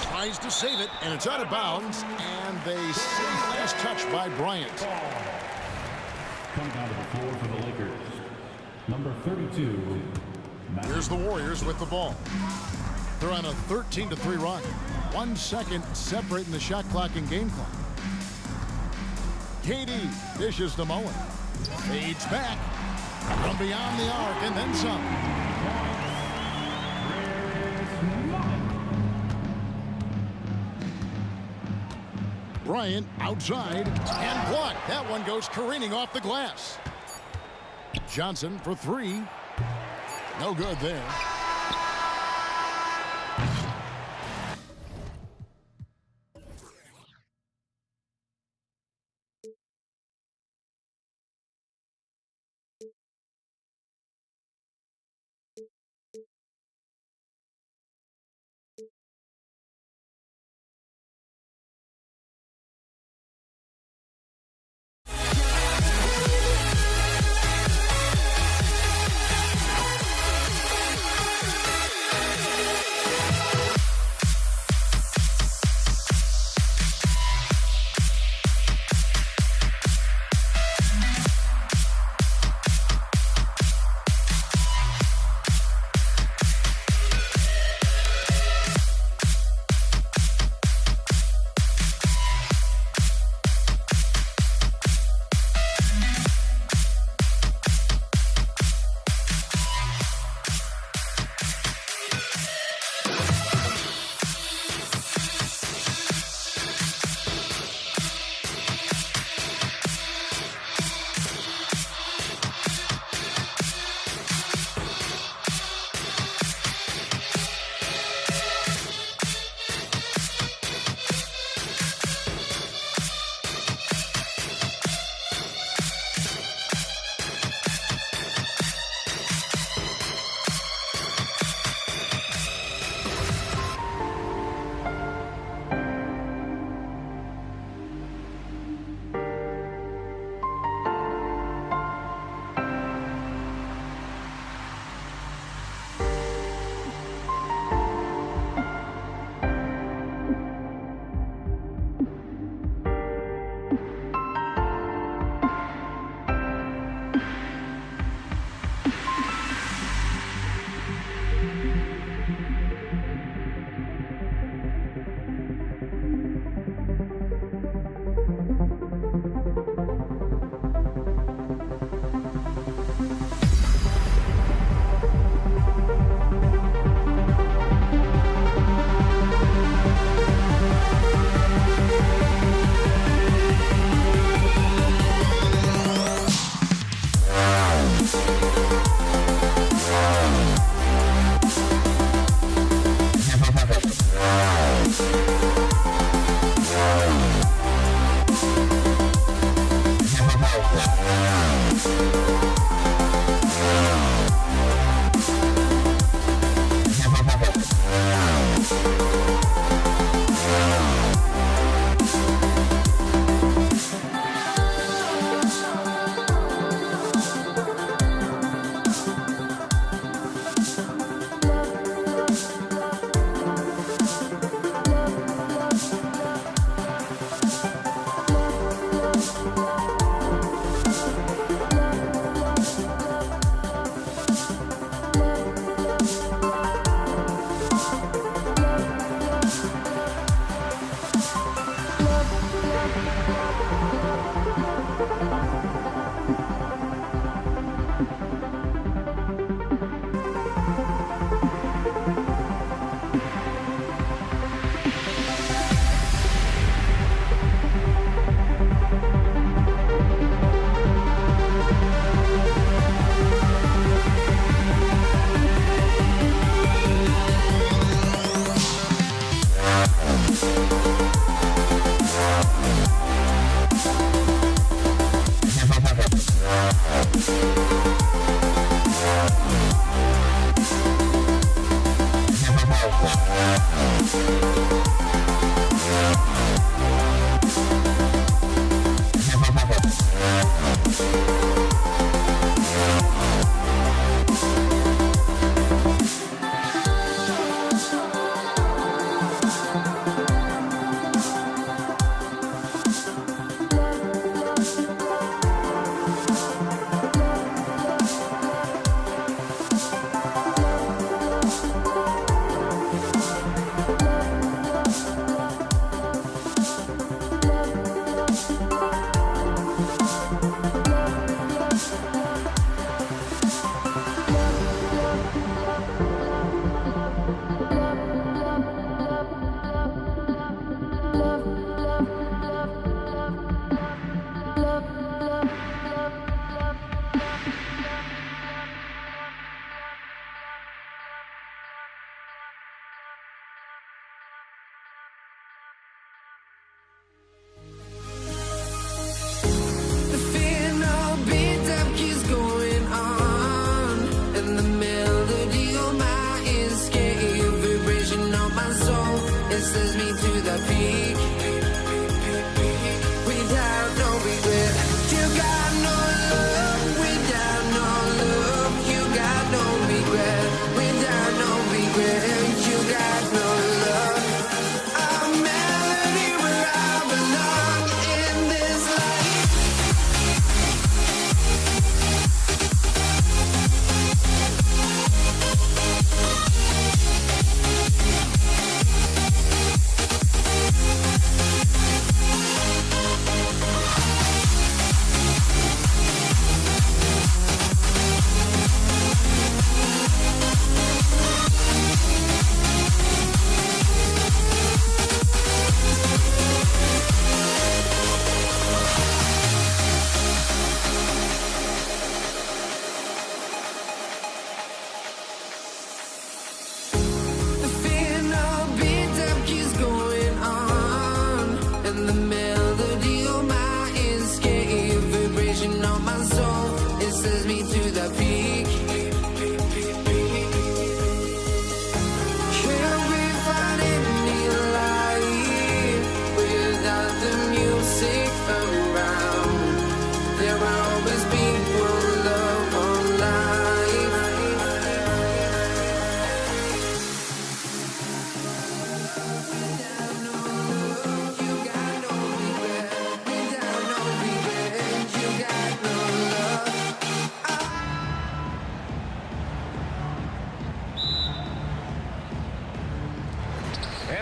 tries to save it, and it's out of bounds. And they say last touch by Bryant. Coming down to the floor for the Lakers, number 32. Here's the Warriors with the ball. They're on a 13-3 run. 1 second separating the shot clock and game clock. KD dishes to Mullen. Fades back from beyond the arc and then some. Bryant outside and blocked. That one goes careening off the glass. Johnson for three. No good there.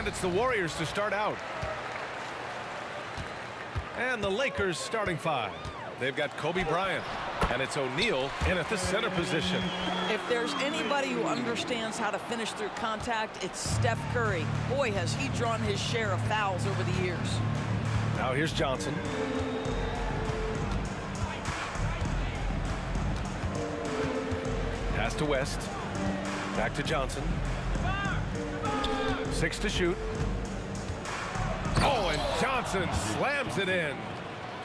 And it's the Warriors to start out. And the Lakers starting 5. They've got Kobe Bryant, and it's O'Neal in at the center position. If there's anybody who understands how to finish through contact, it's Steph Curry. Boy, has he drawn his share of fouls over the years. Now here's Johnson. Pass to West. Back to Johnson. 6 to shoot. Oh, and Johnson slams it in.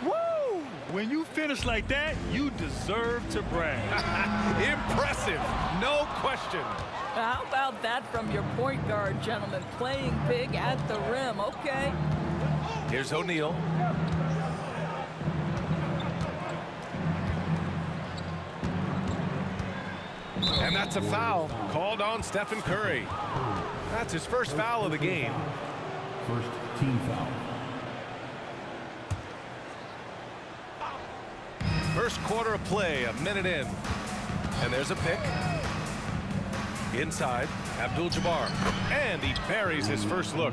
Woo! When you finish like that, you deserve to brag. Impressive, no question. How about that from your point guard, gentlemen? Playing big at the rim. Okay. Here's O'Neal. And that's a foul called on Stephen Curry. That's his first foul of the game. First team foul. First quarter of play, a minute in. And there's a pick. Inside, Abdul-Jabbar. And he buries his first look.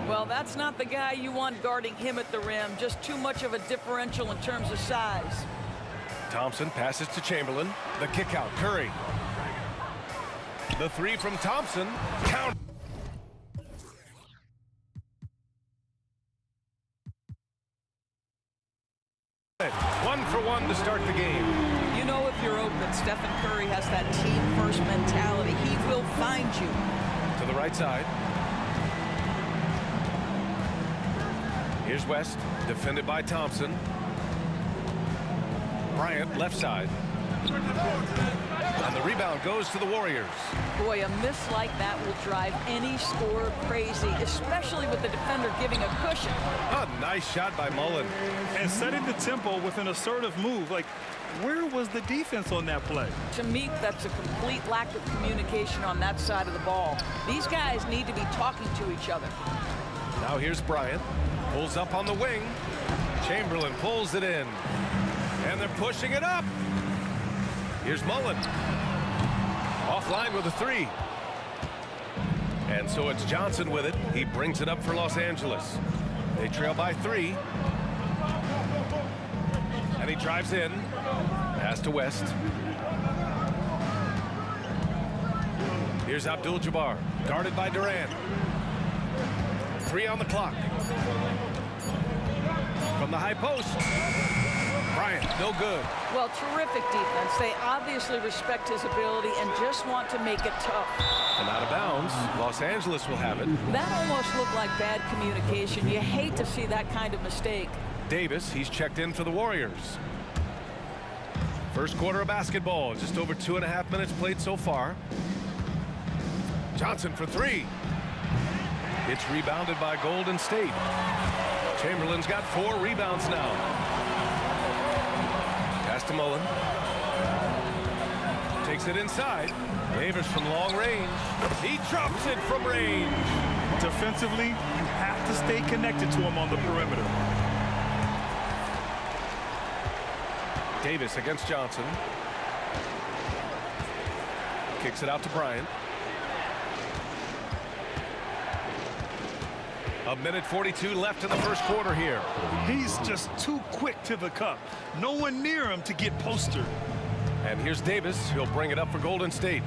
Well, that's not the guy you want guarding him at the rim. Just too much of a differential in terms of size. Thompson passes to Chamberlain. The kick out, Curry. The 3 from Thompson. Count. One for one to start the game. You know if you're open, Stephen Curry has that team-first mentality. He will find you. To the right side. Here's West, defended by Thompson. Bryant, left side. And the rebound goes to the Warriors. Boy, a miss like that will drive any scorer crazy, especially with the defender giving a cushion. A nice shot by Mullen. And setting the tempo with an assertive move. Like, where was the defense on that play? To me, that's a complete lack of communication on that side of the ball. These guys need to be talking to each other. Now here's Bryant. Pulls up on the wing. Chamberlain pulls it in. And they're pushing it up. Here's Mullen. Offline with a 3. And so it's Johnson with it. He brings it up for Los Angeles. They trail by 3. And he drives in. Pass to West. Here's Abdul-Jabbar, guarded by Durant. 3 on the clock. From the high post. Bryant, no good. Well, terrific defense. They obviously respect his ability and just want to make it tough. And out of bounds, Los Angeles will have it. That almost looked like bad communication. You hate to see that kind of mistake. Davis, he's checked in for the Warriors. First quarter of basketball, just over 2.5 minutes played so far. Johnson for 3. It's rebounded by Golden State. Chamberlain's got 4 rebounds now. Pass to Mullen. Takes it inside. Davis from long range. He drops it from range. Defensively, you have to stay connected to him on the perimeter. Davis against Johnson. Kicks it out to Bryant. A minute 42 left in the first quarter here. He's just too quick to the cup. No one near him to get postered. And here's Davis. He'll bring it up for Golden State.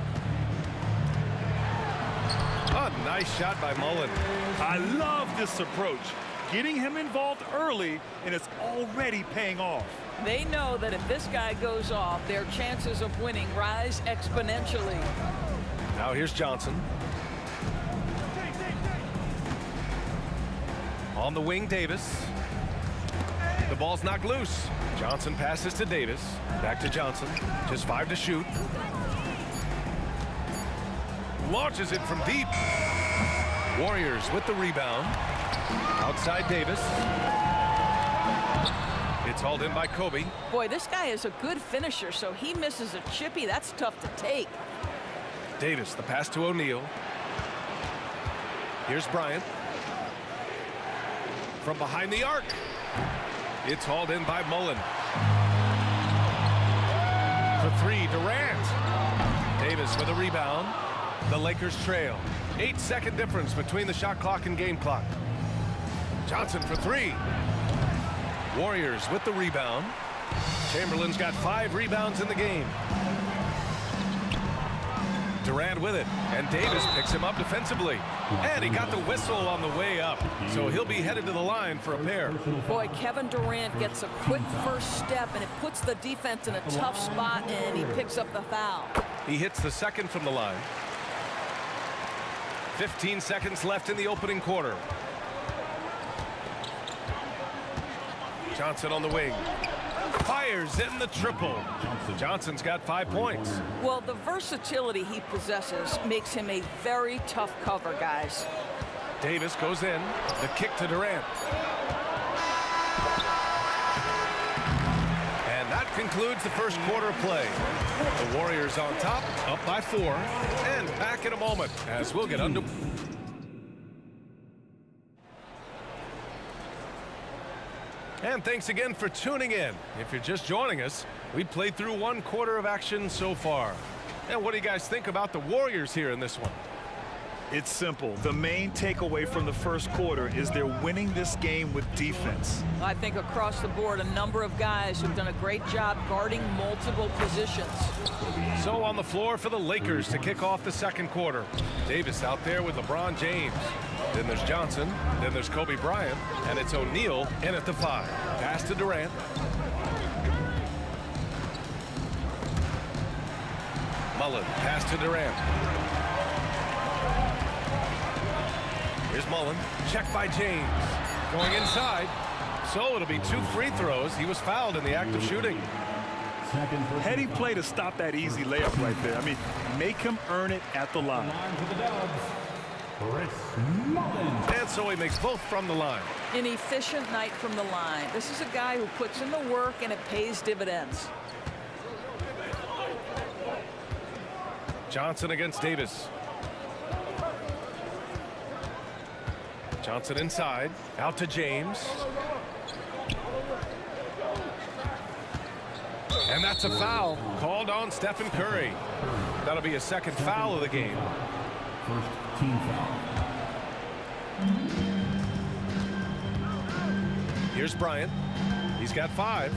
A nice shot by Mullen. I love this approach. Getting him involved early, and it's already paying off. They know that if this guy goes off, their chances of winning rise exponentially. Now here's Johnson. On the wing, Davis. The ball's knocked loose. Johnson passes to Davis. Back to Johnson. Just 5 to shoot. Launches it from deep. Warriors with the rebound. Outside Davis. It's hauled in by Kobe. Boy, this guy is a good finisher, so he misses a chippy. That's tough to take. Davis, the pass to O'Neal. Here's Bryant. From behind the arc. It's hauled in by Mullen. For 3, Durant. Davis with a rebound. The Lakers trail. 8-second difference between the shot clock and game clock. Johnson for three. Warriors with the rebound. Chamberlain's got 5 rebounds in the game. Durant with it, and Davis picks him up defensively. And he got the whistle on the way up, so he'll be headed to the line for a pair. Boy, Kevin Durant gets a quick first step, and it puts the defense in a tough spot, and he picks up the foul. He hits the second from the line. 15 seconds left in the opening quarter. Johnson on the wing. Fires in the triple. Johnson's got 5 points. Well, the versatility he possesses makes him a very tough cover, guys. Davis goes in. The kick to Durant. And that concludes the first quarter of play. The Warriors on top, up by 4. And back in a moment as we'll get under. And thanks again for tuning in. If you're just joining us, we played through 1 quarter of action so far. And what do you guys think about the Warriors here in this one? It's simple. The main takeaway from the first quarter is they're winning this game with defense. I think across the board, a number of guys who've done a great job guarding multiple positions. So on the floor for the Lakers to kick off the second quarter. Davis out there with LeBron James. Then there's Johnson. Then there's Kobe Bryant. And it's O'Neal in at the 5. Pass to Durant. Mullen. Pass to Durant. Here's Mullen. Checked by James. Going inside. So it'll be 2 free throws. He was fouled in the act of shooting. Heady play to stop that easy layup right there. I mean, make him earn it at the line. And so he makes both from the line. An efficient night from the line. This is a guy who puts in the work and it pays dividends. Johnson against Davis. Johnson inside. Out to James. And that's a foul called on Stephen Curry. That'll be a second foul of the game. First team foul. Here's Bryant. He's got 5.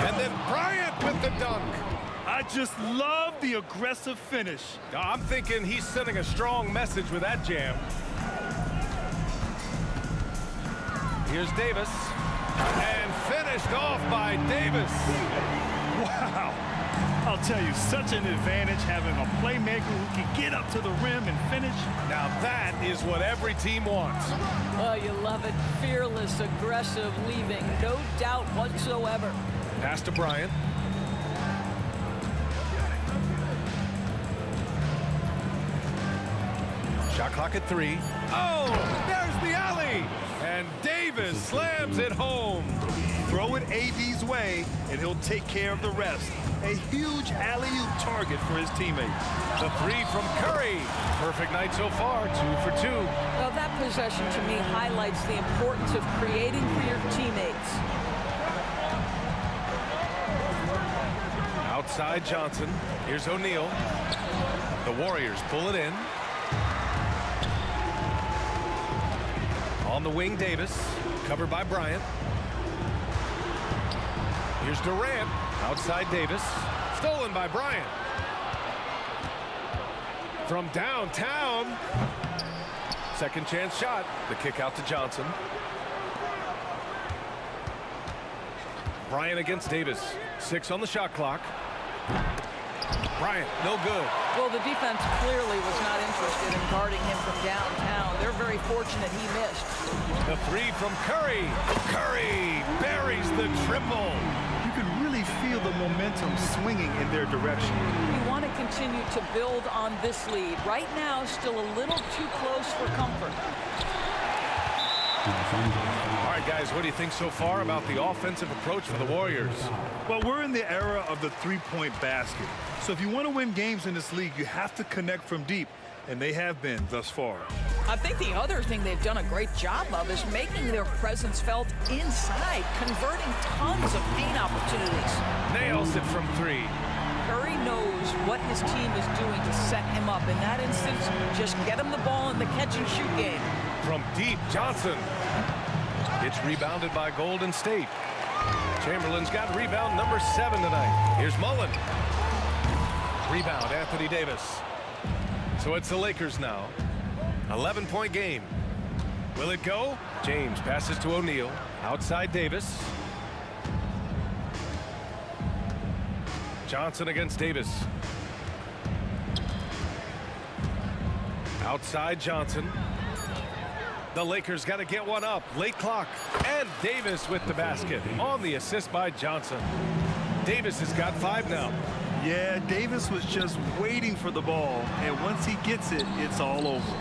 And then Bryant with the dunk. I just love the aggressive finish. I'm thinking he's sending a strong message with that jam. Here's Davis. And finished off by Davis. Wow. I'll tell you, such an advantage having a playmaker who can get up to the rim and finish. Now that is what every team wants. Oh, you love it. Fearless, aggressive, leaving. No doubt whatsoever. Pass to Bryant. Shot clock at 3. Oh, there's the alley. And Davis slams it home. Throw it AD's way, and he'll take care of the rest. A huge alley-oop target for his teammates. The 3 from Curry. Perfect night so far, 2 for 2. Well, that possession to me highlights the importance of creating for your teammates. Outside Johnson. Here's O'Neal. The Warriors pull it in. On the wing, Davis. Covered by Bryant. Here's Durant. Outside Davis. Stolen by Bryant. From downtown. Second chance shot. The kick out to Johnson. Bryant against Davis. 6 on the shot clock. Bryant, no good. Well, the defense clearly was not interested in guarding him from downtown. They're very fortunate he missed. The 3 from Curry. Curry buries the triple. You can really feel the momentum swinging in their direction. You want to continue to build on this lead. Right now, still a little too close for comfort. All right, guys, what do you think so far about the offensive approach for the Warriors? Well, we're in the era of the three-point basket. So if you want to win games in this league, you have to connect from deep, and they have been thus far. I think the other thing they've done a great job of is making their presence felt inside, converting tons of paint opportunities. Nails it from 3. Curry knows what his team is doing to set him up. In that instance, just get him the ball in the catch-and-shoot game. From deep, Johnson. It's rebounded by Golden State. Chamberlain's got rebound number 7 tonight. Here's Mullen. Rebound, Anthony Davis. So it's the Lakers now. 11-point game. Will it go? James passes to O'Neal. Outside Davis. Johnson against Davis. Outside Johnson. The Lakers got to get one up. Late clock. And Davis with the basket on the assist by Johnson. Davis has got 5 now. Yeah, Davis was just waiting for the ball, and once he gets it, it's all over.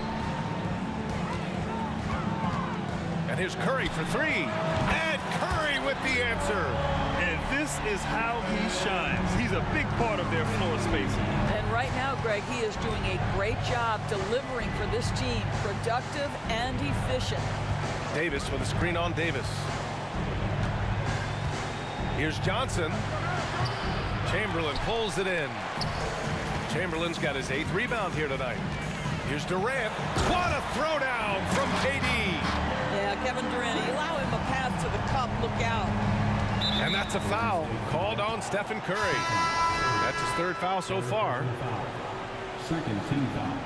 And here's Curry for 3. And Curry with the answer. And this is how he shines. He's a big part of their floor spacing. And right now, Greg, he is doing a great job delivering for this team. Productive and efficient. Davis with a screen on Davis. Here's Johnson. Chamberlain pulls it in. Chamberlain's got his 8th rebound here tonight. Here's Durant. What a throwdown from KD. Yeah, Kevin Durant, you allow him a path to the cup. Look out. And that's a foul called on Stephen Curry. That's his 3rd foul so far. Second team foul.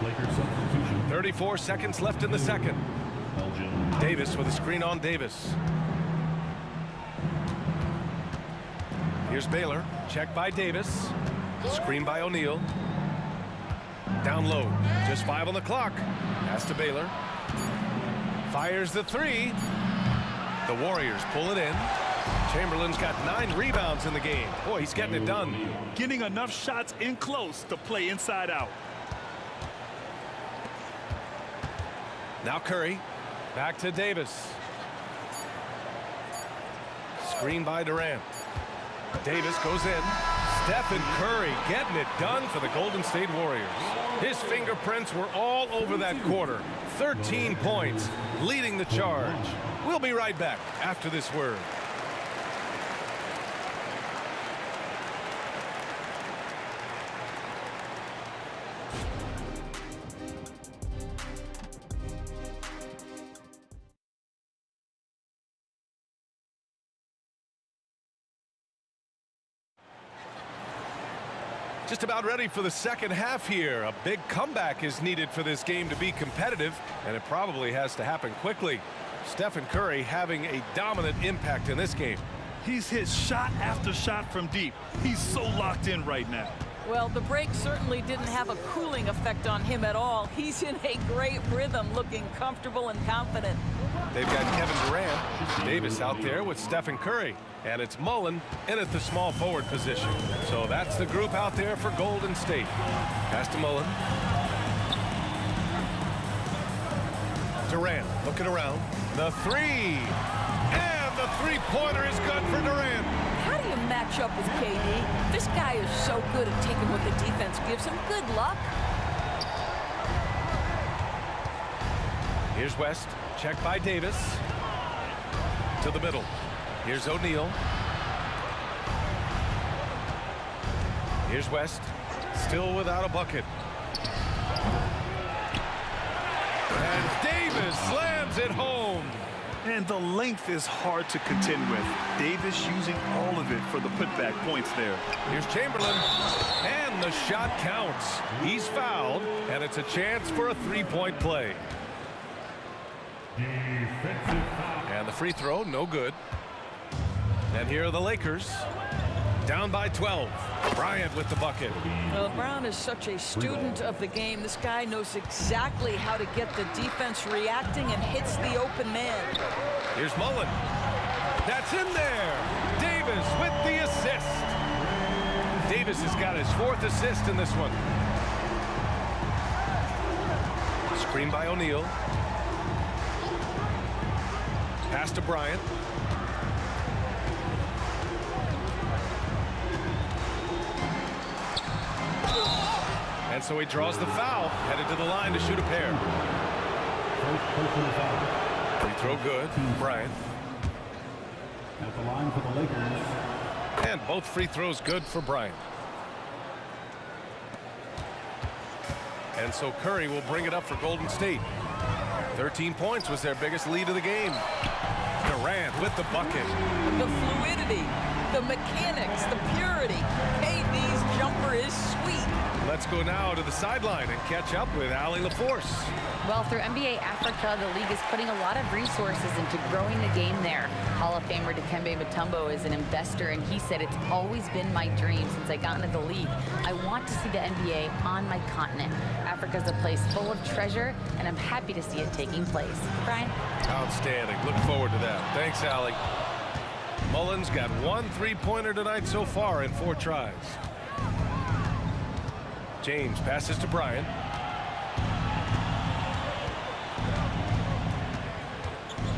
Lakers substitution. 34 seconds left in the second. Davis with a screen on Davis. Here's Baylor. Check by Davis. Screen by O'Neal. Down low. Just 5 on the clock. Pass to Baylor. Fires the 3. The Warriors pull it in. Chamberlain's got 9 rebounds in the game. Boy, he's getting it done. Getting enough shots in close to play inside out. Now Curry. Back to Davis. Screen by Durant. Davis goes in. Stephen Curry getting it done for the Golden State Warriors. His fingerprints were all over that quarter. 13 points, leading the charge. We'll be right back after this word. Just about ready for the second half here. A big comeback is needed for this game to be competitive, and it probably has to happen quickly. Stephen Curry having a dominant impact in this game. He's hit shot after shot from deep. He's so locked in right now. Well, the break certainly didn't have a cooling effect on him at all. He's in a great rhythm, looking comfortable and confident. They've got Kevin Durant, Davis out there with Stephen Curry, and it's Mullen in at the small forward position. So that's the group out there for Golden State. Pass to Mullen. Durant looking around. The 3. And the 3-pointer is good for Durant. How do you match up with KD? This guy is so good at taking what the defense gives him. Good luck. Here's West. Check by Davis. To the middle. Here's O'Neal. Here's West. Still without a bucket. And Davis slams it home. And the length is hard to contend with. Davis using all of it for the putback points there. Here's Chamberlain. And the shot counts. He's fouled, and it's a chance for a 3-point play. And the free throw, no good. And here are the Lakers. Down by 12. Bryant with the bucket. Well, Brown is such a student of the game. This guy knows exactly how to get the defense reacting and hits the open man. Here's Mullen. That's in there. Davis with the assist. Davis has got his 4th assist in this one. Screen by O'Neal. Pass to Bryant. And so he draws the foul, headed to the line to shoot a pair. Free throw good. Bryant. At the line for the Lakers. And both free throws good for Bryant. And so Curry will bring it up for Golden State. 13 points was their biggest lead of the game. Durant with the bucket. The fluidity, the mechanics, the purity. KD's jumper is sweet. Let's go now to the sideline and catch up with Allie LaForce. Well, through NBA Africa, the league is putting a lot of resources into growing the game there. Hall of Famer Dikembe Mutombo is an investor, and he said, "It's always been my dream since I got into the league. I want to see the NBA on my continent. Africa's a place full of treasure, and I'm happy to see it taking place." Brian? Outstanding. Look forward to that. Thanks, Allie. Mullins got 1 3-pointer tonight so far in 4 tries. James passes to Bryant.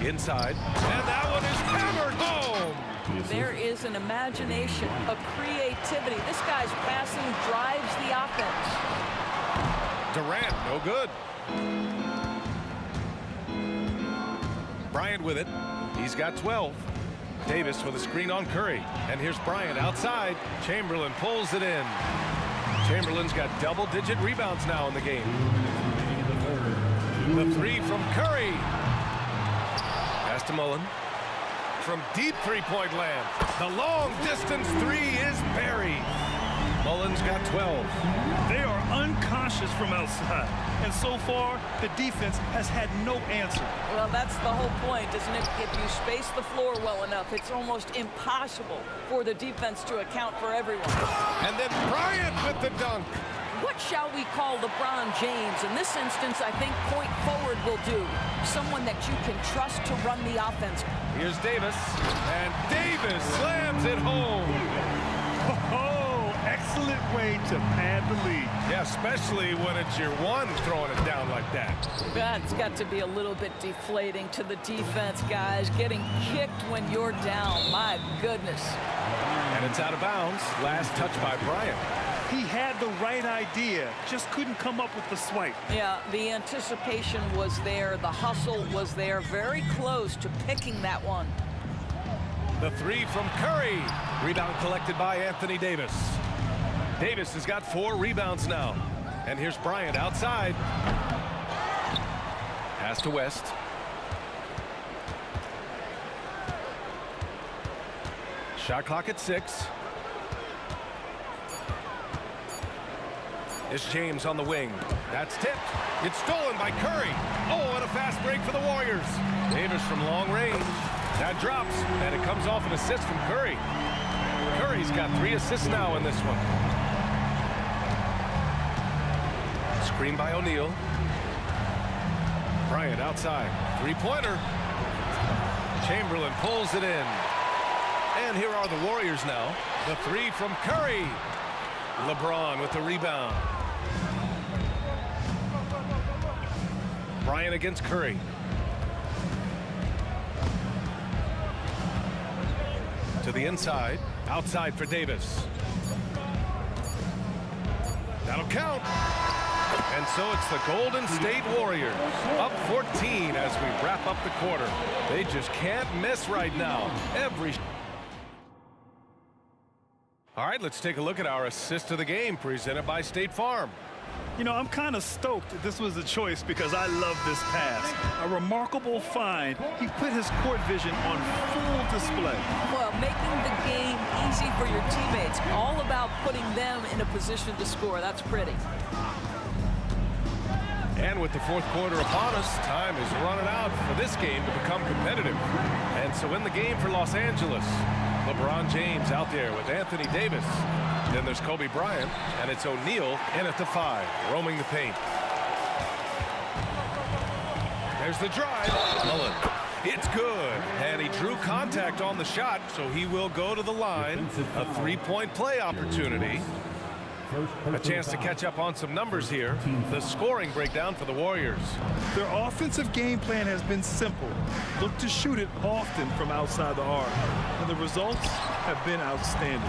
Inside, and that one is hammered home. There is an imagination, a creativity. This guy's passing drives the offense. Durant, no good. Bryant with it. He's got 12. Davis with a screen on Curry. And here's Bryant outside. Chamberlain pulls it in. Chamberlain's got double-digit rebounds now in the game. The 3 from Curry. Pass to Mullen. From deep three-point land. The long-distance 3 is buried. Mullen's got 12. They are unconscious from outside. And so far, the defense has had no answer. Well, that's the whole point, isn't it? If you space the floor well enough, it's almost impossible for the defense to account for everyone. And then Bryant with the dunk. What shall we call LeBron James? In this instance, I think point forward will do. Someone that you can trust to run the offense. Here's Davis. And Davis slams it home. Oh, excellent way to pad the lead. Yeah, especially when it's your one throwing it down like that. That's got to be a little bit deflating to the defense, guys. Getting kicked when you're down. My goodness. And it's out of bounds. Last touch by Bryant. He had the right idea, just couldn't come up with the swipe. Yeah, the anticipation was there. The hustle was there. Very close to picking that one. The 3 from Curry. Rebound collected by Anthony Davis. Davis has got 4 rebounds now. And here's Bryant outside. Pass to West. Shot clock at 6. It's James on the wing. That's tipped. It's stolen by Curry. Oh, and a fast break for the Warriors. Davis from long range. That drops, and it comes off an assist from Curry. Curry's got 3 assists now in this one. Screen by O'Neal. Bryant outside. 3-pointer. Chamberlain pulls it in. And here are the Warriors now. The 3 from Curry. LeBron with the rebound. Bryant against Curry. To the inside. Outside for Davis. That'll count. And so it's the Golden State Warriors up 14 as we wrap up the quarter. They just can't miss right now. All right, let's take a look at our assist of the game presented by State Farm. You know, I'm kind of stoked that this was a choice because I love this pass. A remarkable find. He put his court vision on full display. Well, making the game easy for your teammates. All about putting them in a position to score. That's pretty. And with the fourth quarter upon us, time is running out for this game to become competitive. And so in the game for Los Angeles, LeBron James out there with Anthony Davis. Then there's Kobe Bryant, and it's O'Neal in at the 5, roaming the paint. There's the drive. Mullen. It's good. And he drew contact on the shot, so he will go to the line. A 3-point play opportunity. A chance to catch up on some numbers here. The scoring breakdown for the Warriors. Their offensive game plan has been simple. Look to shoot it often from outside the arc. And the results have been outstanding.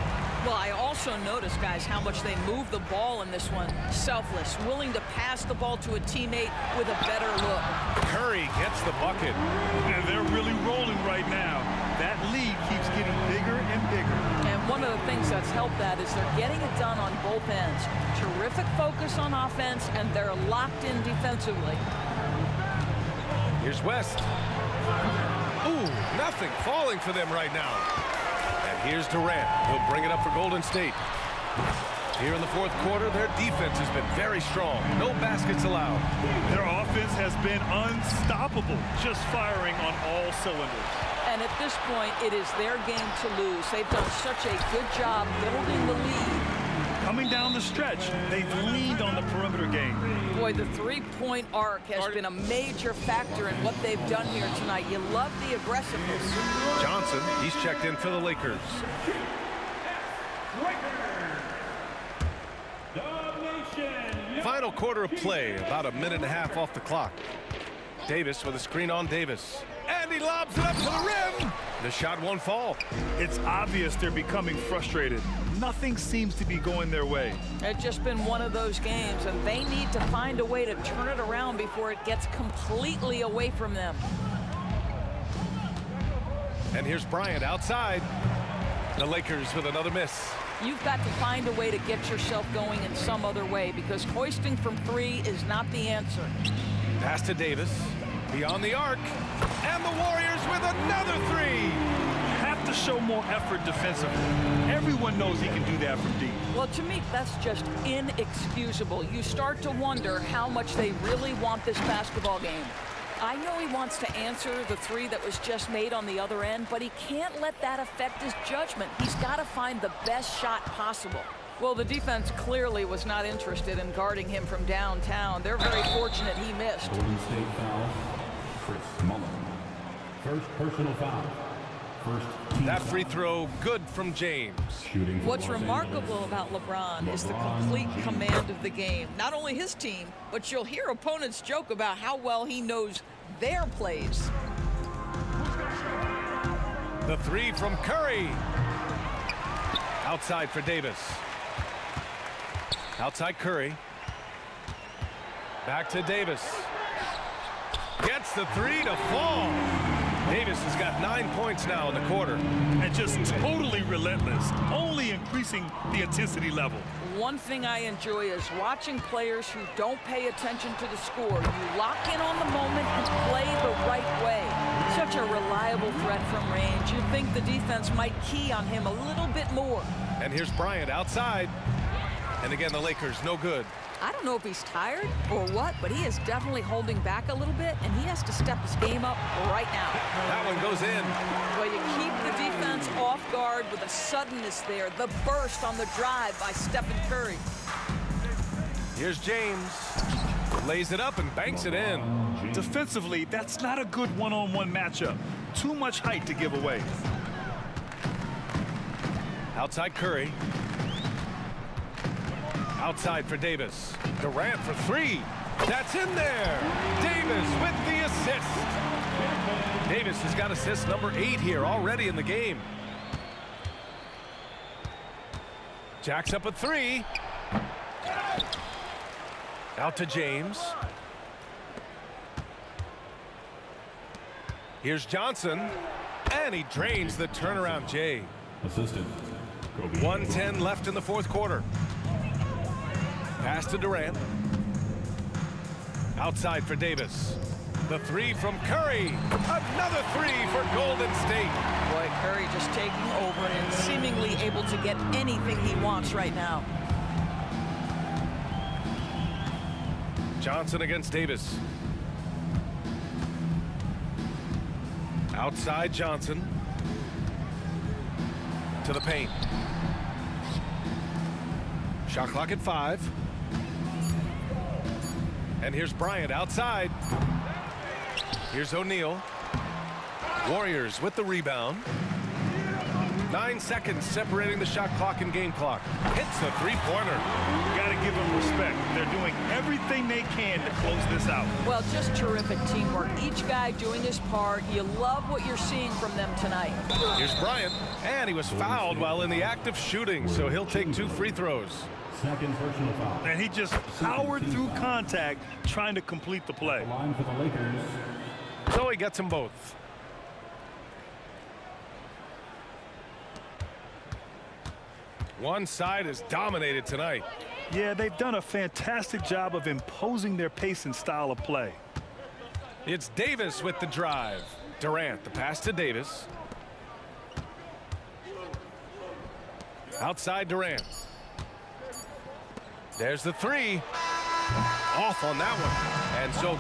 Well, I also noticed, guys, how much they move the ball in this one. Selfless, willing to pass the ball to a teammate with a better look. Curry gets the bucket. And they're really rolling right now. that lead keeps getting bigger and bigger. And one of the things that's helped that is they're getting it done on both ends. Terrific focus on offense, and they're locked in defensively. Here's West. Ooh, nothing falling for them right now. And here's Durant. He'll bring it up for Golden State. Here in the fourth quarter, their defense has been very strong. No baskets allowed. Their offense has been unstoppable, just firing on all cylinders. And at this point, it is their game to lose. They've done such a good job building the lead. Coming down the stretch, they've leaned on the perimeter game. Boy, the three-point arc has been a major factor in what they've done here tonight. You love the aggressiveness. Johnson, he's checked in for the Lakers. Final quarter of play, about a minute and a half off the clock. Davis with a screen on Davis. And he lobs it up to the rim. The shot won't fall. It's obvious they're becoming frustrated. Nothing seems to be going their way. It's just been one of those games, and they need to find a way to turn it around before it gets completely away from them. And here's Bryant outside. The Lakers with another miss. You've got to find a way to get yourself going in some other way, because hoisting from three is not the answer. Pass to Davis. Beyond the arc. And the Warriors with another three. Have to show more effort defensively. Everyone knows he can do that from deep. Well, to me, that's just inexcusable. You start to wonder how much they really want this basketball game. I know he wants to answer the three that was just made on the other end, but he can't let that affect his judgment. He's got to find the best shot possible. Well, the defense clearly was not interested in guarding him from downtown. They're very fortunate he missed. Golden State foul. Chris Mullin. First personal foul. First team that free throw good from James. What's remarkable about LeBron is the complete command of the game. Not only his team, but you'll hear opponents joke about how well he knows their plays. The three from Curry. Outside for Davis. Outside Curry. Back to Davis. Gets the three to fall. Davis has got 9 points now in the quarter. And just totally relentless, only increasing the intensity level. One thing I enjoy is watching players who don't pay attention to the score. You lock in on the moment and play the right way. Such a reliable threat from range. You'd think the defense might key on him a little bit more. And here's Bryant outside. And again, the Lakers no good. I don't know if he's tired or what, but he is definitely holding back a little bit, and he has to step his game up right now. That one goes in. Well, you keep the defense off guard with a suddenness there. The burst on the drive by Stephen Curry. Here's James. Lays it up and banks it in. Defensively, that's not a good one-on-one matchup. Too much height to give away. Outside Curry. Outside for Davis. Durant for three. That's in there. Davis with the assist. Davis has got assist number 8 here already in the game. Jacks up a three. Out to James. Here's Johnson. And he drains the turnaround J. Assistant. 1:10 left in the fourth quarter. Pass to Durant. Outside for Davis. The three from Curry. Another three for Golden State. Boy, Curry just taking over and seemingly able to get anything he wants right now. Johnson against Davis. Outside Johnson. To the paint. Shot clock at 5. And here's Bryant outside. Here's O'Neal. Warriors with the rebound. 9 seconds separating the shot clock and game clock. Hits the three-pointer. Got to give them respect. They're doing everything they can to close this out. Well, just terrific teamwork. Each guy doing his part. You love what you're seeing from them tonight. Here's Bryant. And he was fouled while in the act of shooting, so he'll take 2 free throws. Second personal foul. And he just powered through contact trying to complete the play. Line for the Lakers. So he gets them both. One side is dominated tonight. Yeah, they've done a fantastic job of imposing their pace and style of play. It's Davis with the drive. Durant, the pass to Davis. Outside Durant. There's the three. Off on that one. And so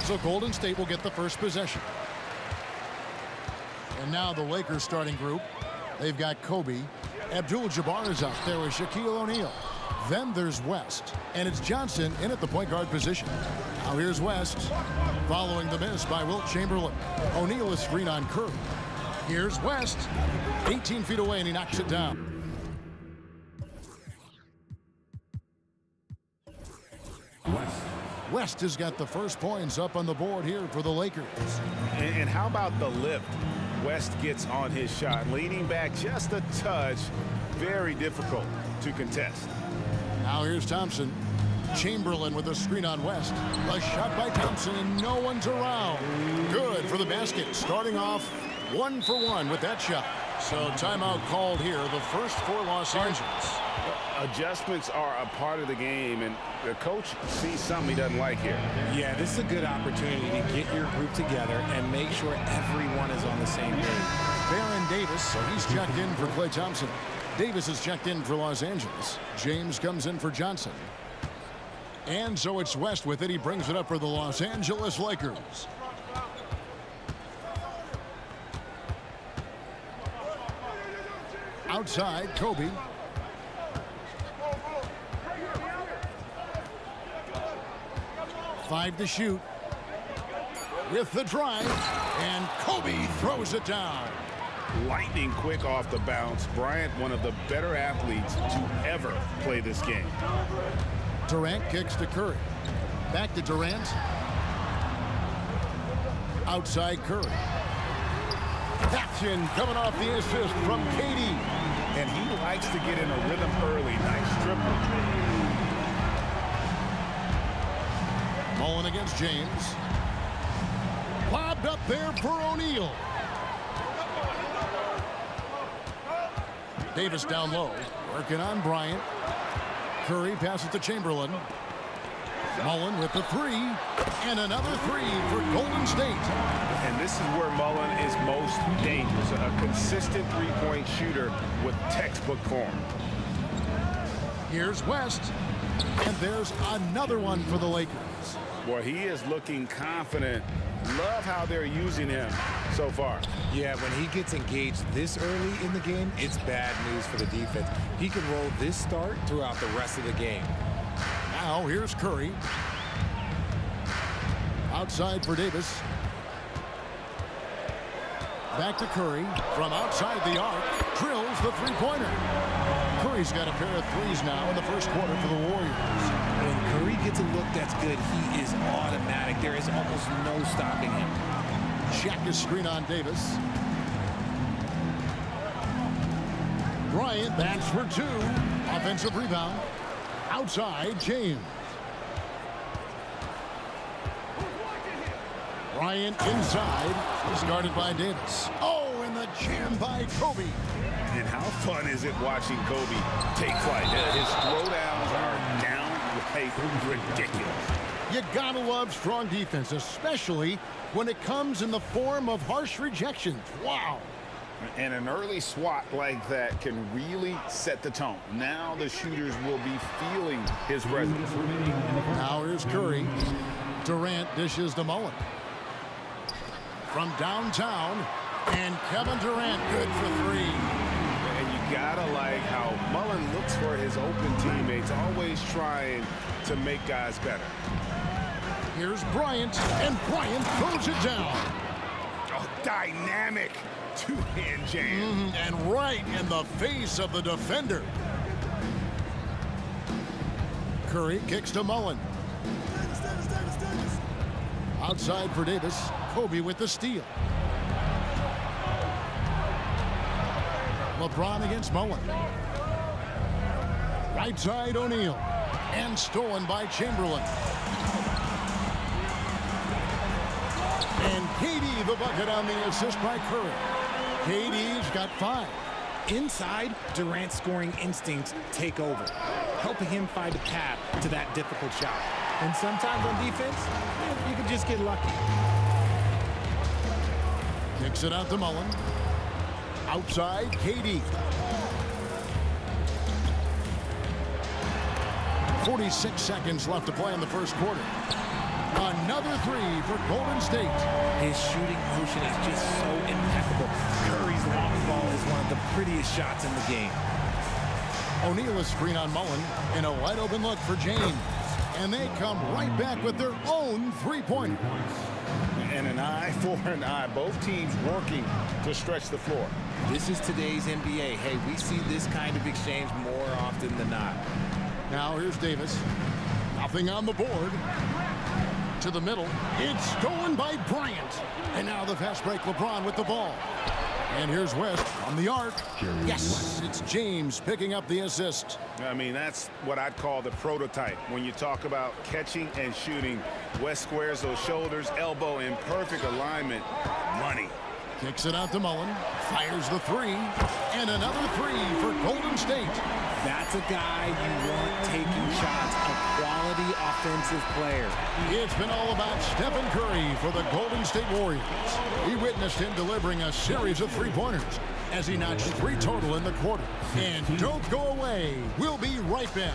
So Golden State will get the first possession. And now the Lakers starting group. They've got Kobe. Abdul-Jabbar is out there with Shaquille O'Neal. Then there's West. And it's Johnson in at the point guard position. Now here's West. Following the miss by Wilt Chamberlain. O'Neal is screen on Curry. Here's West. 18 feet away, and he knocks it down. West has got the first points up on the board here for the Lakers. And how about the lift? West gets on his shot, leaning back just a touch. Very difficult to contest. Now here's Thompson. Chamberlain with a screen on West. A shot by Thompson, and no one's around. Good for the basket. Starting off 1 for 1 with that shot. So timeout called here, the first for Los Angeles. Adjustments are a part of the game, and the coach sees something he doesn't like here. Yeah, this is a good opportunity to get your group together and make sure everyone is on the same page. Baron Davis, so he's checked in for Klay Thompson. Davis is checked in for Los Angeles. James comes in for Johnson. And so it's West with it. He brings it up for the Los Angeles Lakers. Outside, Kobe. Five to shoot. With the drive, and Kobe throws it down. Lightning quick off the bounce. Bryant, one of the better athletes to ever play this game. Durant kicks to Curry. Back to Durant. Outside Curry. Action coming off the assist from KD. And he likes to get in a rhythm early. Nice dribble. Mullen against James. Lobbed up there for O'Neal. Davis down low. Working on Bryant. Curry passes to Chamberlain. Mullen with the three. And another three for Golden State. And this is where Mullen is most dangerous. A consistent three-point shooter with textbook form. Here's West. And there's another one for the Lakers. Boy, he is looking confident. Love how they're using him so far. Yeah, when he gets engaged this early in the game, it's bad news for the defense. He can roll this start throughout the rest of the game. Now here's Curry. Outside for Davis. Back to Curry. From outside the arc. Drills the three-pointer. Curry's got a pair of threes now in the first quarter for the Warriors. When Curry gets a look that's good, he is automatic. There is almost no stopping him. Check his screen on Davis. Bryant, that's for two. Offensive rebound. Outside, James. Bryant inside. He's guarded by Davis. Oh, and the jam by Kobe. And how fun is it watching Kobe take flight? His throwdowns are downright ridiculous. You gotta love strong defense, especially when it comes in the form of harsh rejections. Wow. And an early swat like that can really set the tone. Now the shooters will be feeling his presence. Now here's Curry. Durant dishes to Mullen. From downtown, and Kevin Durant good for three. And you gotta like how Mullen looks for his open teammates, always trying to make guys better. Here's Bryant, and Bryant throws it down. Oh, dynamic two-hand jam. And right in the face of the defender. Curry kicks to Mullen. Outside for Davis. Kobe with the steal. LeBron against Mullen. Right side O'Neal. And stolen by Chamberlain. And KD the bucket on the assist by Curry. KD's got 5. Inside, Durant's scoring instincts take over, helping him find a path to that difficult shot. And sometimes on defense, you can just get lucky. Kicks it out to Mullen. Outside, KD. 46 seconds left to play in the first quarter. Another three for Golden State. His shooting motion is just so impeccable. Curry's long ball is one of the prettiest shots in the game. O'Neal is screen on Mullen, and a wide open look for James. And they come right back with their own three-pointer. And an eye for an eye. Both teams working to stretch the floor. This is today's NBA. Hey, we see this kind of exchange more often than not. Now here's Davis. Nothing on the board. To the middle. It's stolen by Bryant. And now the fast break, LeBron with the ball. And here's West on the arc. Yes, it's James picking up the assist. I mean, that's what I'd call the prototype. When you talk about catching and shooting, West squares those shoulders, elbow in perfect alignment. Money. Kicks it out to Mullen. Fires the three. And another three for Golden State. That's a guy you want taking shots, a quality offensive player. It's been all about Stephen Curry for the Golden State Warriors. We witnessed him delivering a series of three-pointers as he notched 3 total in the quarter. And don't go away. We'll be right back.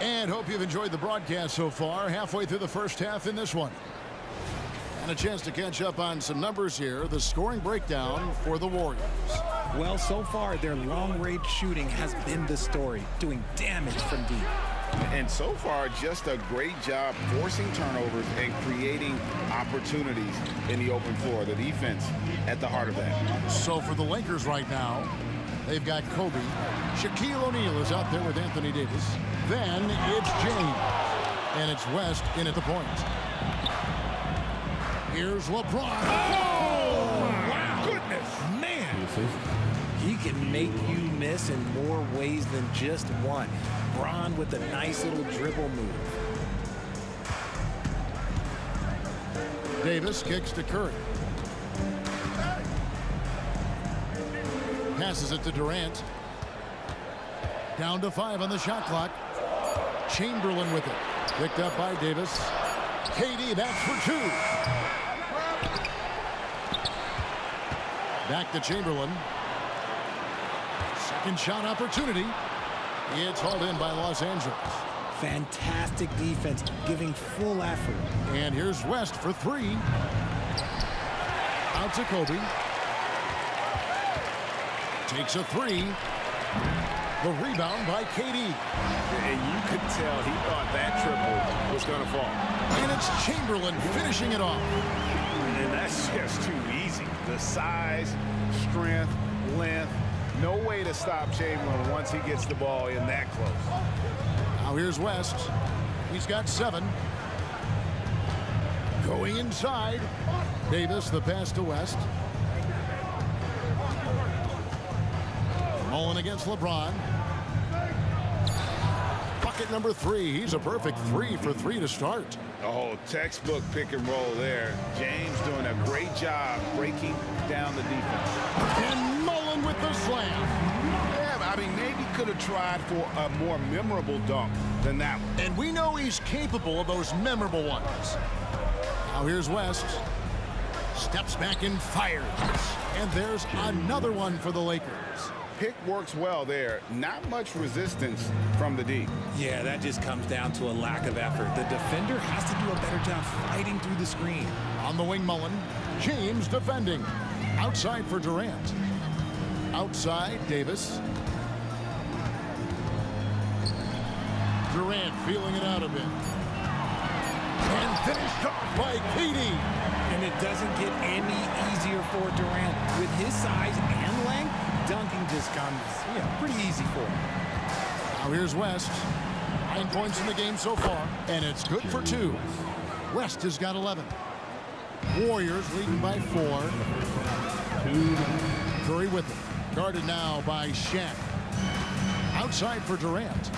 And hope you've enjoyed the broadcast so far. Halfway through the first half in this one. And a chance to catch up on some numbers here. The scoring breakdown for the Warriors. Well, so far, their long-range shooting has been the story, doing damage from deep. And so far, just a great job forcing turnovers and creating opportunities in the open floor. The defense at the heart of that. So for the Lakers right now, they've got Kobe. Shaquille O'Neal is out there with Anthony Davis. Then it's James. And it's West in at the point. Here's LeBron. Oh, wow. Goodness, man. He can make you miss in more ways than just one. Bron with a nice little dribble move. Davis kicks to Curry. Passes it to Durant. Down to 5 on the shot clock. Chamberlain with it. Picked up by Davis. KD, that's for 2. Back to Chamberlain. Second shot opportunity. It's hauled in by Los Angeles. Fantastic defense, giving full effort. And here's West for 3. Out to Kobe. Takes a 3. The rebound by KD. And you could tell he thought that triple was going to fall. And it's Chamberlain finishing it off. And that's just too easy. The size, strength, length. No way to stop Chamberlain once he gets the ball in that close. Now here's West. He's got 7. Going inside. Davis, the pass to West. Mullen against LeBron. Bucket number 3. He's a perfect 3 for 3 to start. Oh, textbook pick and roll there. James doing a great job breaking down the defense. And Mullen with the slam. Yeah, I mean, maybe could have tried for a more memorable dunk than that one. And we know he's capable of those memorable ones. Now here's West. Steps back and fires. And there's another one for the Lakers. Pick works well there. Not much resistance from the D. Yeah, that just comes down to a lack of effort. The defender has to do a better job fighting through the screen. On the wing, Mullen. James defending. Outside for Durant. Outside, Davis. Durant feeling it out a bit. And finished off by KD. And it doesn't get any easier for Durant. With his size and length, dunking just comes, pretty easy for him. Now here's West. 9 points in the game so far, and it's good for 2. West has got 11. Warriors leading by 4. Curry with it. Guarded now by Shaq. Outside for Durant.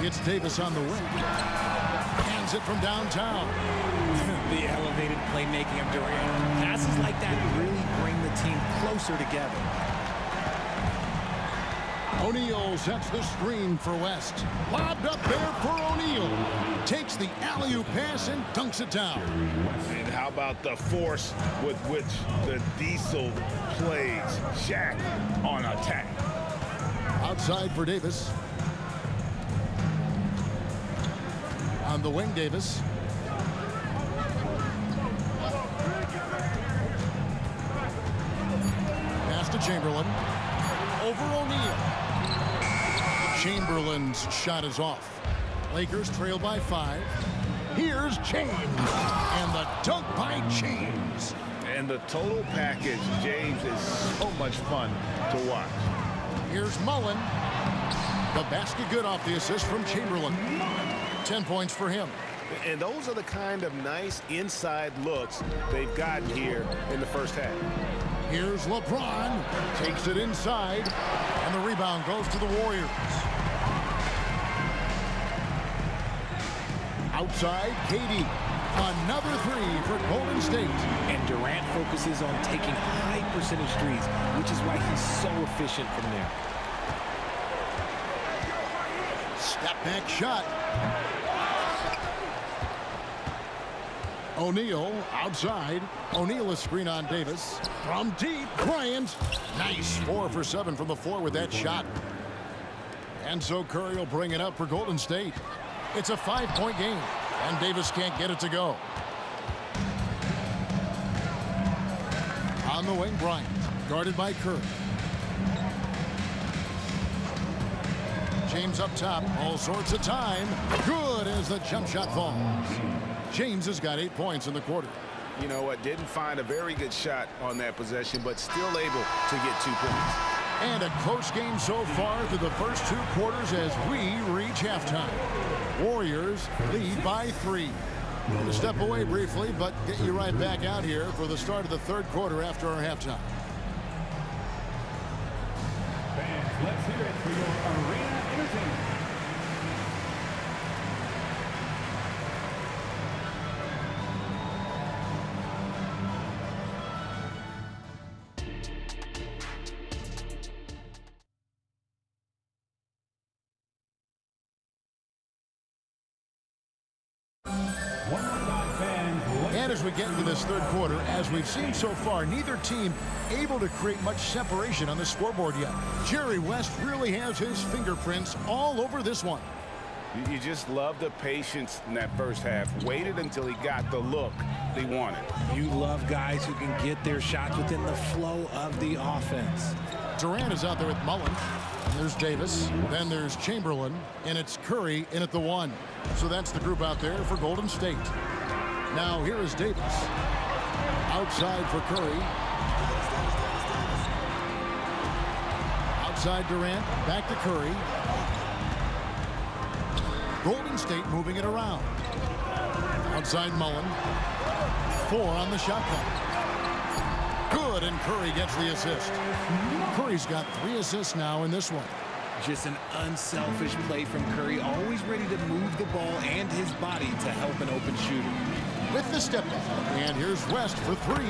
It's Davis on the wing. Hands it from downtown. The elevated playmaking of Durant. Passes like that really bring the team closer together. O'Neal sets the screen for West. Lobbed up there for O'Neal. Takes the alley-oop pass and dunks it down. And how about the force with which the Diesel plays Shaq on attack? Outside for Davis. On the wing, Davis. Pass to Chamberlain. Over O'Neal. Chamberlain's shot is off. Lakers trail by 5. Here's James. And the dunk by James. And the total package, James, is so much fun to watch. Here's Mullen. The basket good off the assist from Chamberlain. 10 points for him. And those are the kind of nice inside looks they've gotten here in the first half. Here's LeBron. Takes it inside. And the rebound goes to the Warriors. Outside, KD. Another 3 for Golden State. And Durant focuses on taking high percentage threes, which is why he's so efficient from there. Step back shot. O'Neal outside. O'Neal is screen on Davis. From deep, Bryant. Nice 4 for 7 from the floor with that shot. And so Curry will bring it up for Golden State. It's a 5-point game, and Davis can't get it to go. On the wing, Bryant, guarded by Curry. James up top, all sorts of time. Good as the jump shot falls. James has got 8 points in the quarter. You know what? Didn't find a very good shot on that possession, but still able to get 2 points. And a close game so far through the first 2 quarters as we reach halftime. Warriors lead by 3. We'll step away briefly, but get you right back out here for the start of the 3rd quarter after our halftime. Fans, let's hear it for your arena entertainment. And as we get into this 3rd quarter, as we've seen so far, neither team able to create much separation on the scoreboard yet. Jerry West really has his fingerprints all over this one. You just love the patience in that first half. Waited until he got the look they wanted. You love guys who can get their shots within the flow of the offense. Durant is out there with Mullen. There's Davis. Then there's Chamberlain. And it's Curry in at the 1. So that's the group out there for Golden State. Now here is Davis. Outside for Curry. Outside Durant. Back to Curry. Golden State moving it around. Outside Mullen. 4 on the shot clock. Good, and Curry gets the assist. Curry's got 3 assists now in this one. Just an unselfish play from Curry, always ready to move the ball and his body to help an open shooter. With the step back, and here's West for 3,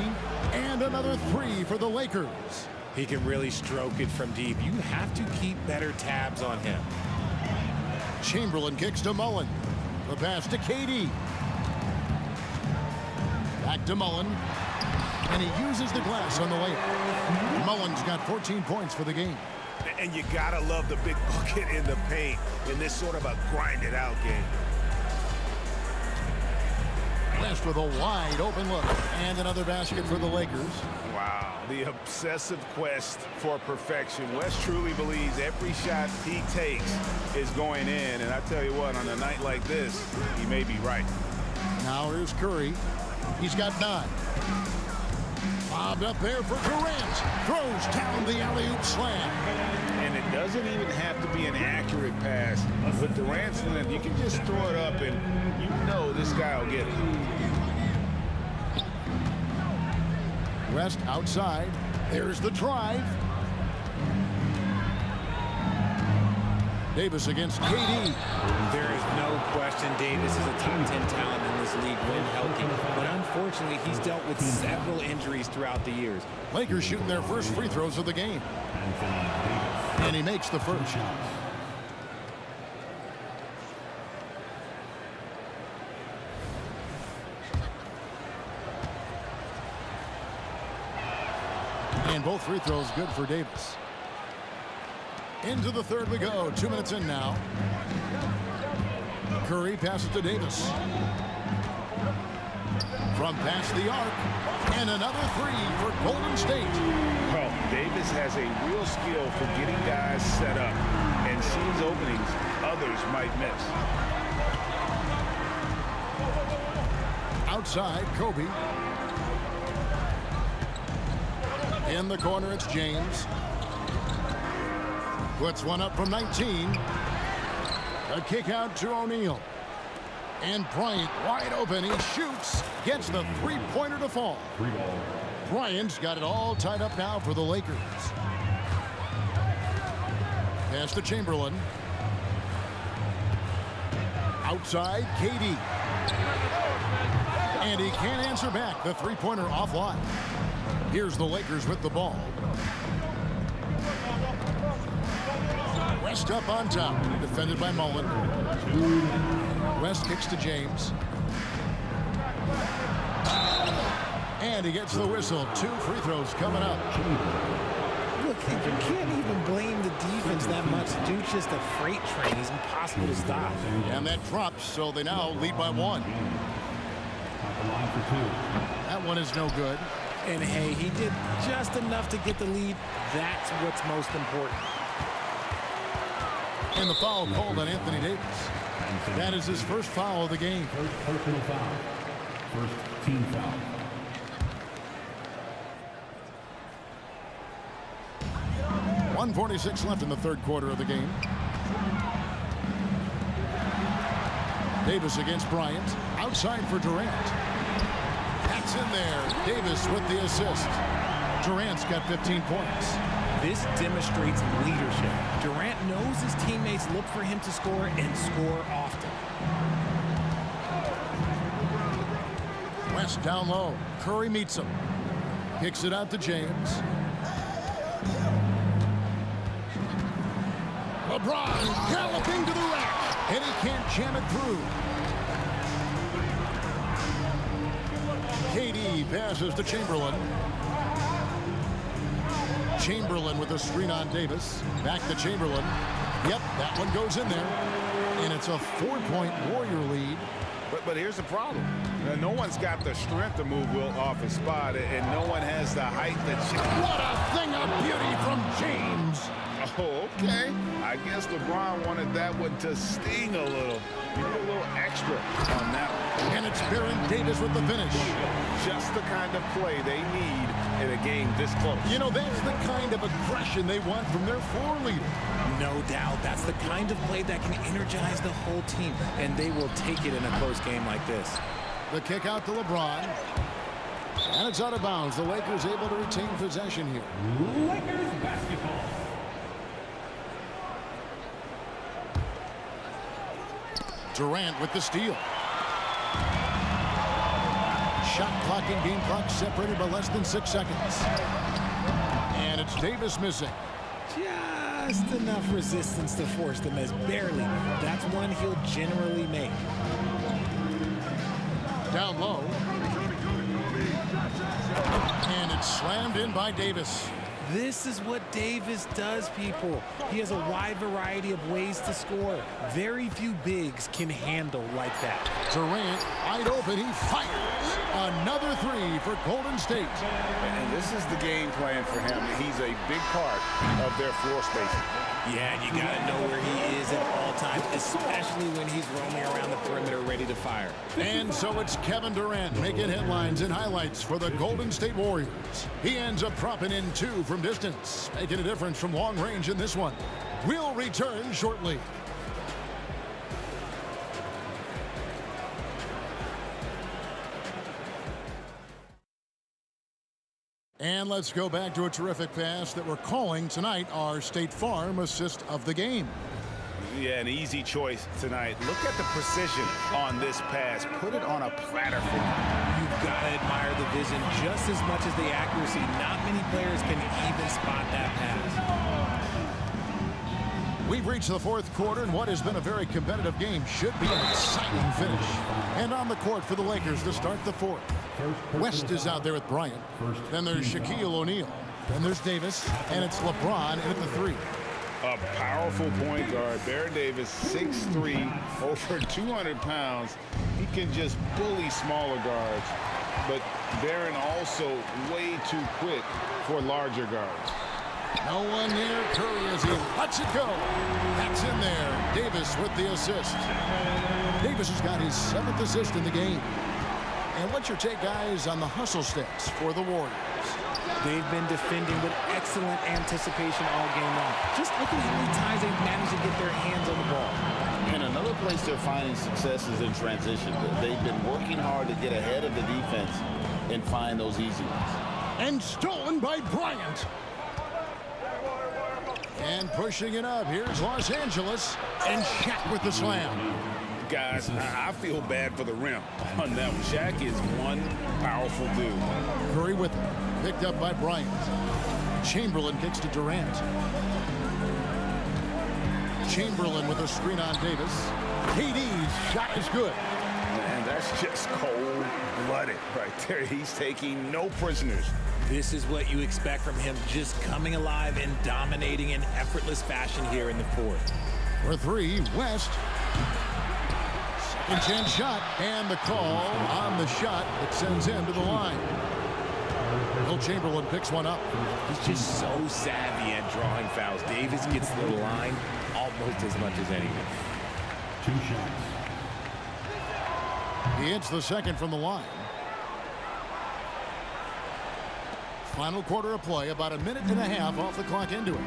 and another 3 for the Lakers. He can really stroke it from deep. You have to keep better tabs on him. Chamberlain kicks to Mullen. The pass to KD. Back to Mullen. And he uses the glass on the layup. Mullen's got 14 points for the game. And you gotta love the big bucket in the paint in this sort of a grind-it-out game. West with a wide open look. And another basket for the Lakers. Wow, the obsessive quest for perfection. West truly believes every shot he takes is going in. And I tell you what, on a night like this, he may be right. Now here's Curry. He's got 9. Bobbed up there for Durant. Throws down the alley-oop slam. And it doesn't even have to be an accurate pass. With Durant's length, you can just throw it up and you know this guy will get it. West outside. There's the drive. Davis against KD. There is no question Davis is a top 10 talent in this league when healthy. But unfortunately, he's dealt with several injuries throughout the years. Lakers shooting their first free throws of the game. And he makes the first. And both free throws good for Davis. Into the third we go. 2 minutes in now. Curry passes to Davis. From past the arc. And another three for Golden State. Well, Davis has a real skill for getting guys set up and sees openings others might miss. Outside, Kobe. In the corner, it's James. Puts one up from 19. A kick out to O'Neal. And Bryant wide open. He shoots. Gets the three-pointer to fall. Bryant's got it all tied up now for the Lakers. Pass to Chamberlain. Outside, KD. And he can't answer back. The three-pointer offline. Here's the Lakers with the ball. West up on top. Defended by Mullen. West kicks to James. And he gets the whistle. 2 free throws coming up. Look, you can't even blame the defense that much. Dude's just a freight train. He's impossible to stop. And that drops, so they now lead by 1. That one is no good. And hey, he did just enough to get the lead. That's what's most important. And the foul called on Anthony Davis. That is his first foul of the game. First personal foul. First team foul. .146 left in the third quarter of the game. Davis against Bryant. Outside for Durant. That's in there. Davis with the assist. Durant's got 15 points. This demonstrates leadership. Durant knows his teammates look for him to score and score often. West down low. Curry meets him. Kicks it out to James. LeBron galloping to the rack. And he can't jam it through. KD passes to Chamberlain. Chamberlain with a screen on Davis. Back to Chamberlain. Yep, that one goes in there. And it's a 4-point Warrior lead. But here's the problem. No one's got the strength to move Will off his spot, and no one has the height that she... What a thing of beauty from James. Oh, okay. I guess LeBron wanted that one to sting a little. Give a little extra on that one. And it's Baron Davis with the finish. Just the kind of play they need in a game this close. You know, that's the kind of aggression they want from their floor leader. No doubt. That's the kind of play that can energize the whole team, and they will take it in a close game like this. The kick out to LeBron. And it's out of bounds. The Lakers able to retain possession here. Lakers basketball. Durant with the steal. Shot clock and game clock separated by less than 6 seconds. And it's Davis missing. Just enough resistance to force the miss. Barely. That's one he'll generally make. Down low. And it's slammed in by Davis. This is what Davis does, people. He has a wide variety of ways to score. Very few bigs can handle like that. Durant, wide open, he fires. Another three for Golden State. And this is the game plan for him. He's a big part of their floor spacing. Yeah, you got to know where he is at all times, especially when he's roaming around the perimeter ready to fire. And so it's Kevin Durant making headlines and highlights for the Golden State Warriors. He ends up dropping in 2 from distance, making a difference from long range in this one. We'll return shortly. And let's go back to a terrific pass that we're calling tonight our State Farm assist of the game. Yeah, an easy choice tonight. Look at the precision on this pass. Put it on a platter for him. You've got to admire the vision just as much as the accuracy. Not many players can even spot that pass. We've reached the fourth quarter, and what has been a very competitive game should be an exciting finish. And on the court for the Lakers to start the fourth. West is out there with Bryant. Then there's Shaquille O'Neal. Then there's Davis, and it's LeBron in at the 3. A powerful point guard. Baron Davis, 6'3", over 200 pounds. He can just bully smaller guards. But Baron also way too quick for larger guards. No one near Curry as he lets it go. That's in there. Davis with the assist. Davis has got his 7th assist in the game. And what's your take, guys, on the hustle stats for the Warriors? They've been defending with excellent anticipation all game long. Just look at how many times they've managed to get their hands on the ball. And another place they're finding success is in transition. They've been working hard to get ahead of the defense and find those easy ones. And stolen by Bryant. And pushing it up. Here's Los Angeles. And Shaq with the slam. Guys, I feel bad for the rim on that one. Shaq is one powerful dude. Curry with it. Picked up by Bryant. Chamberlain kicks to Durant. Chamberlain with a screen on Davis. KD's shot is good. And that's just cold-blooded right there. He's taking no prisoners. This is what you expect from him, just coming alive and dominating in effortless fashion here in the fourth. For 3, West. Second chance shot, and the call on the shot that sends him to the line. Will Chamberlain picks one up. He's just so savvy at drawing fouls. Davis gets to the line almost as much as anything. 2 shots. He hits the second from the line. Final quarter of play, about a minute and a half off the clock into it.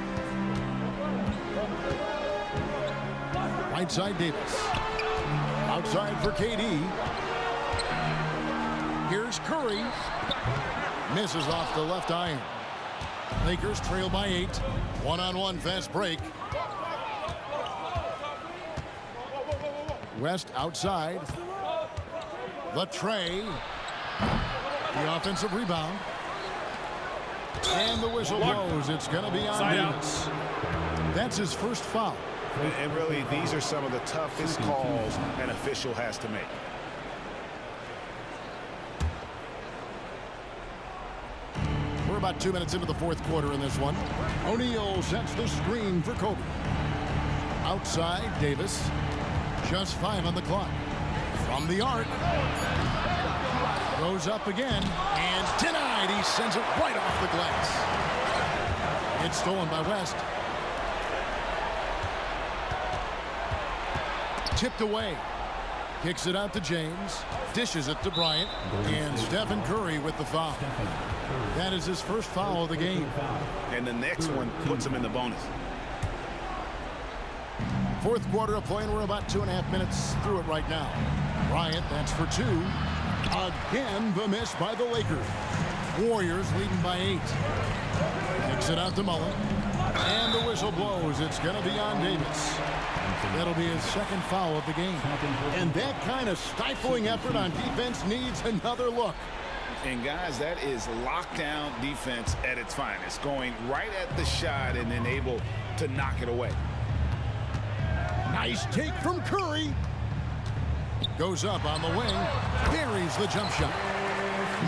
Right side Davis. Outside for KD. Here's Curry. Misses off the left iron. Lakers trail by 8. One-on-one fast break. West outside. The tray. The offensive rebound. And the whistle blows. It's going to be on Davis. That's his first foul. And really, these are some of the toughest calls an official has to make. We're about 2 minutes into the fourth quarter in this one. O'Neal sets the screen for Kobe. Outside, Davis. Just 5 on the clock. From the arc. Goes up again. And denied. He sends it right off the glass. It's stolen by West. Tipped away. Kicks it out to James. Dishes it to Bryant. And Stephen Curry with the foul. That is his first foul of the game. And the next one puts him in the bonus. Fourth quarter of play, and we're about 2.5 minutes through it right now. Bryant, that's for 2. Again, the miss by the Lakers. Warriors leading by 8. Kicks it out to Mullen. And the whistle blows. It's going to be on Davis. That'll be his second foul of the game. And that kind of stifling effort on defense needs another look. And guys, that is lockdown defense at its finest. Going right at the shot and then able to knock it away. Nice take from Curry. Goes up on the wing. Buries the jump shot.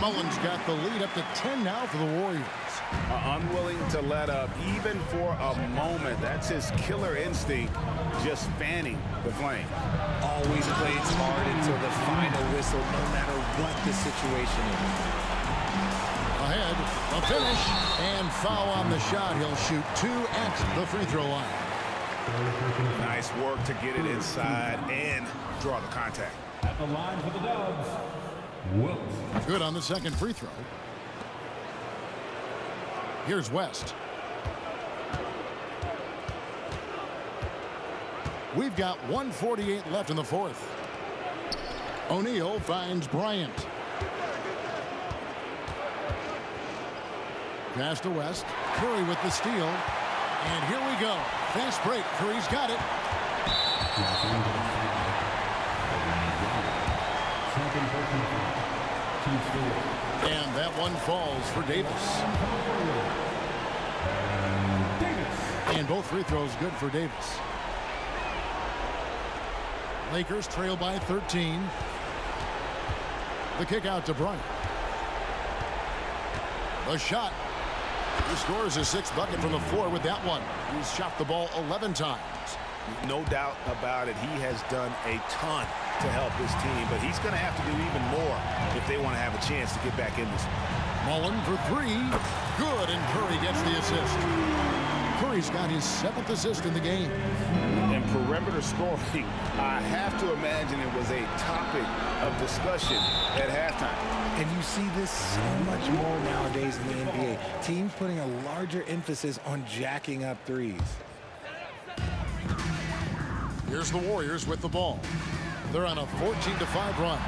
Mullen's got the lead up to 10 now for the Warriors. Unwilling to let up even for a moment. That's his killer instinct, just fanning the flame. Always plays hard until the final whistle, no matter what the situation is. Ahead, a finish, and foul on the shot. He'll shoot 2 at the free throw line. Nice work to get it inside and draw the contact. At the line for the Dubs, Wilt. Good on the second free throw. Here's West. We've got 1:48 left in the fourth. O'Neal finds Bryant. Pass to West. Curry with the steal. And here we go. Fast break. Curry's got it. And that one falls for Davis. And both free throws good for Davis. Lakers trail by 13. The kick out to Bryant. The shot. He scores his 6th bucket from the floor with that one. He's shot the ball 11 times. No doubt about it. He has done a ton to help his team, but he's going to have to do even more if they want to have a chance to get back in this. Mullen for 3. Good, and Curry gets the assist. Curry's got his 7th assist in the game. And perimeter scoring, I have to imagine it was a topic of discussion at halftime. And you see this so much more nowadays in the NBA. Teams putting a larger emphasis on jacking up threes. Here's the Warriors with the ball. They're on a 14-5 run.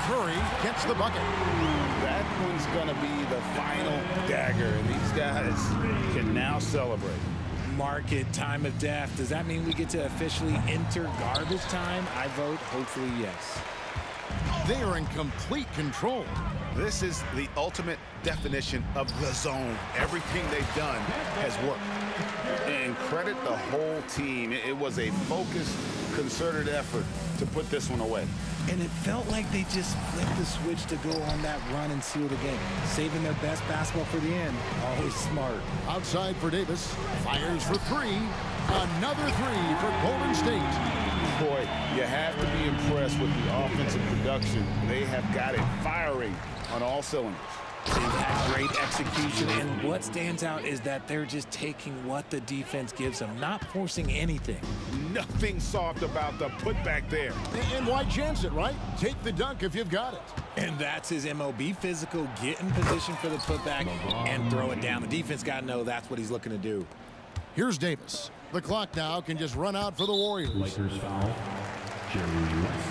Curry gets the bucket. That one's going to be the final dagger, and these guys can now celebrate. Mark it, time of death. Does that mean we get to officially enter garbage time? I vote hopefully yes. They are in complete control. This is the ultimate definition of the zone. Everything they've done has worked. And credit the whole team. It was a focused, concerted effort to put this one away. And it felt like they just flipped the switch to go on that run and seal the game. Saving their best basketball for the end. Always smart. Outside for Davis. Fires for 3. Another 3 for Golden State. Boy, you have to be impressed with the offensive production. They have got it firing on all cylinders. They've had great execution, and what stands out is that they're just taking what the defense gives them, not forcing anything. Nothing soft about the putback there. And why chance it, right? Take the dunk if you've got it. And that's his MO. Be physical, get in position for the putback, and throw it down. The defense got to know that's what he's looking to do. Here's Davis. The clock now can just run out for the Warriors. Lakers foul. Jerry West.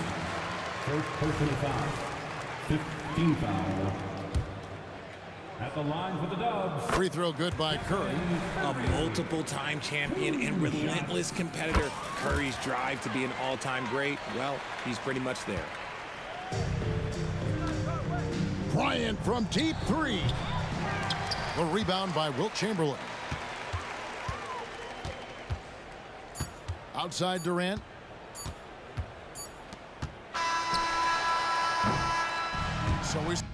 First personal foul. 15 foul. At the line for the Dubs. Free throw good by Curry. A multiple-time champion and relentless competitor. Curry's drive to be an all-time great, well, he's pretty much there. Bryant from deep 3. The rebound by Wilt Chamberlain. Outside Durant. So he's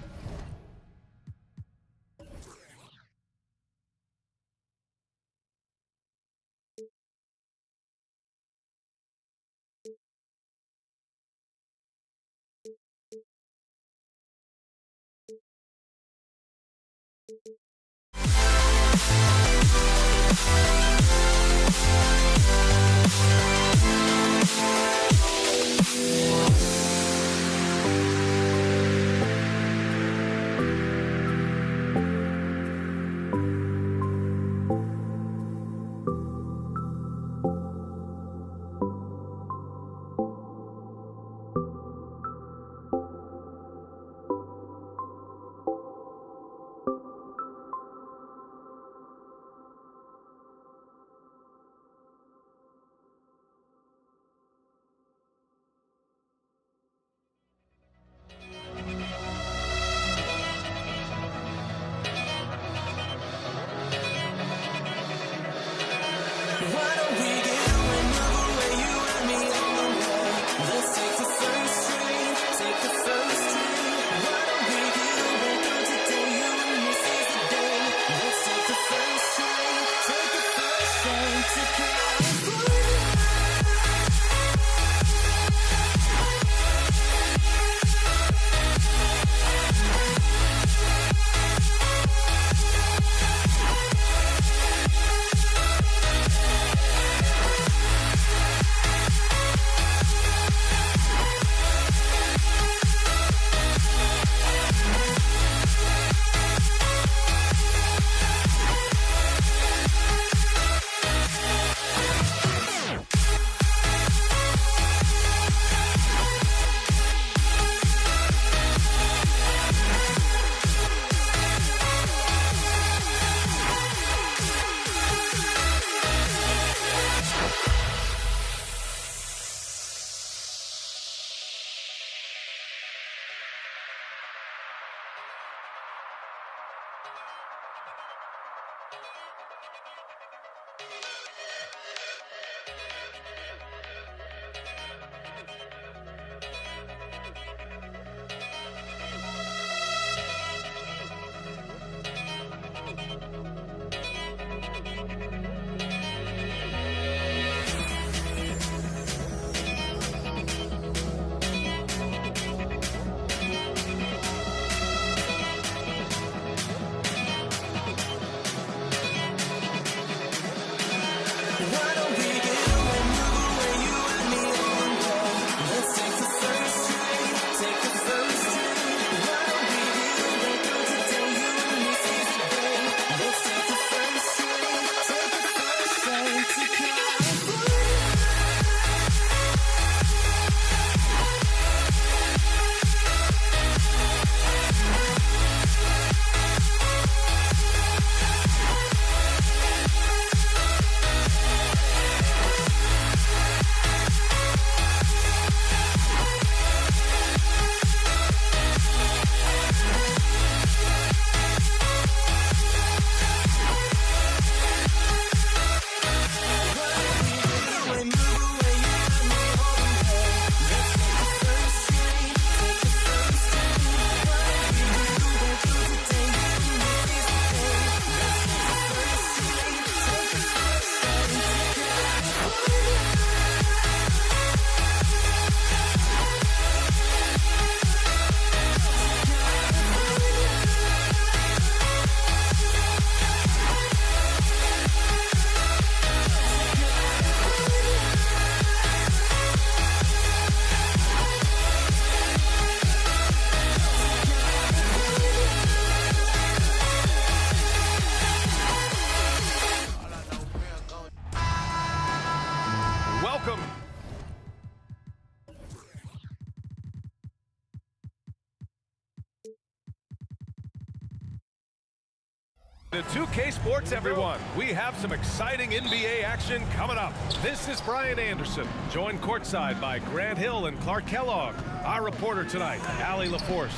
To 2K Sports, everyone. We have some exciting NBA action coming up. This is Brian Anderson, joined courtside by Grant Hill and Clark Kellogg. Our reporter tonight, Allie LaForce.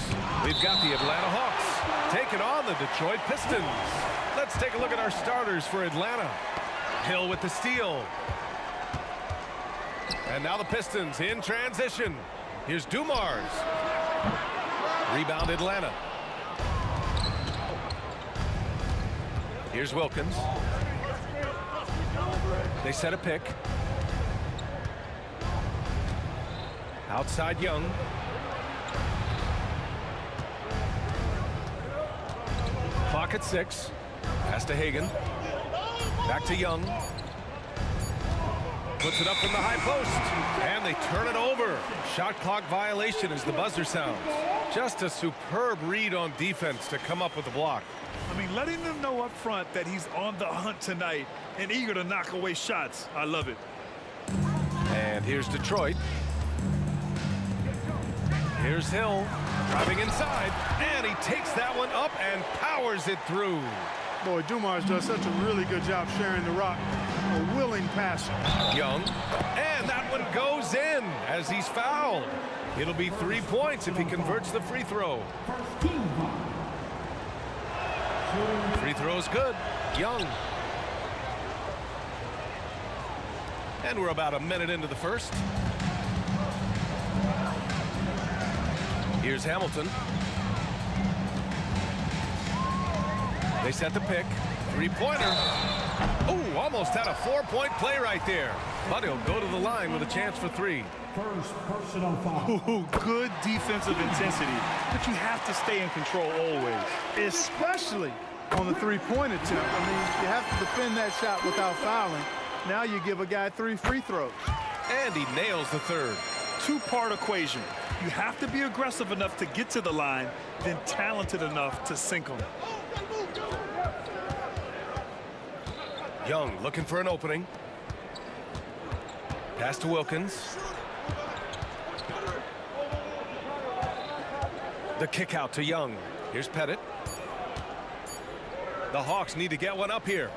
We've got the Atlanta Hawks taking on the Detroit Pistons. Let's take a look at our starters for Atlanta. Hill with the steal. And now the Pistons in transition. Here's Dumars. Rebound Atlanta. Here's Wilkins. They set a pick. Outside Young. Clock at 6. Pass to Hagan. Back to Young. Puts it up from the high post. And they turn it over. Shot clock violation as the buzzer sounds. Just a superb read on defense to come up with the block. I mean, letting them know up front that he's on the hunt tonight and eager to knock away shots. I love it. And here's Detroit. Here's Hill driving inside, and he takes that one up and powers it through. Boy, Dumars does such a really good job sharing the rock. A willing passer. Young, and that one goes in as he's fouled. It'll be 3 points if he converts the free throw. Free throw's good. Young. And we're about a minute into the first. Here's Hamilton. They set the pick. Three-pointer. Oh, almost had a 4-point play right there. But he'll go to the line with a chance for 3. First personal foul. Ooh, good defensive intensity, but you have to stay in control always. Especially on the three-point attempt. I mean, you have to defend that shot without fouling. Now you give a guy 3 free throws. And he nails the third. Two-part equation. You have to be aggressive enough to get to the line, then talented enough to sink them. Young looking for an opening. Pass to Wilkins. The kick out to Young. Here's Pettit. The Hawks need to get one up here.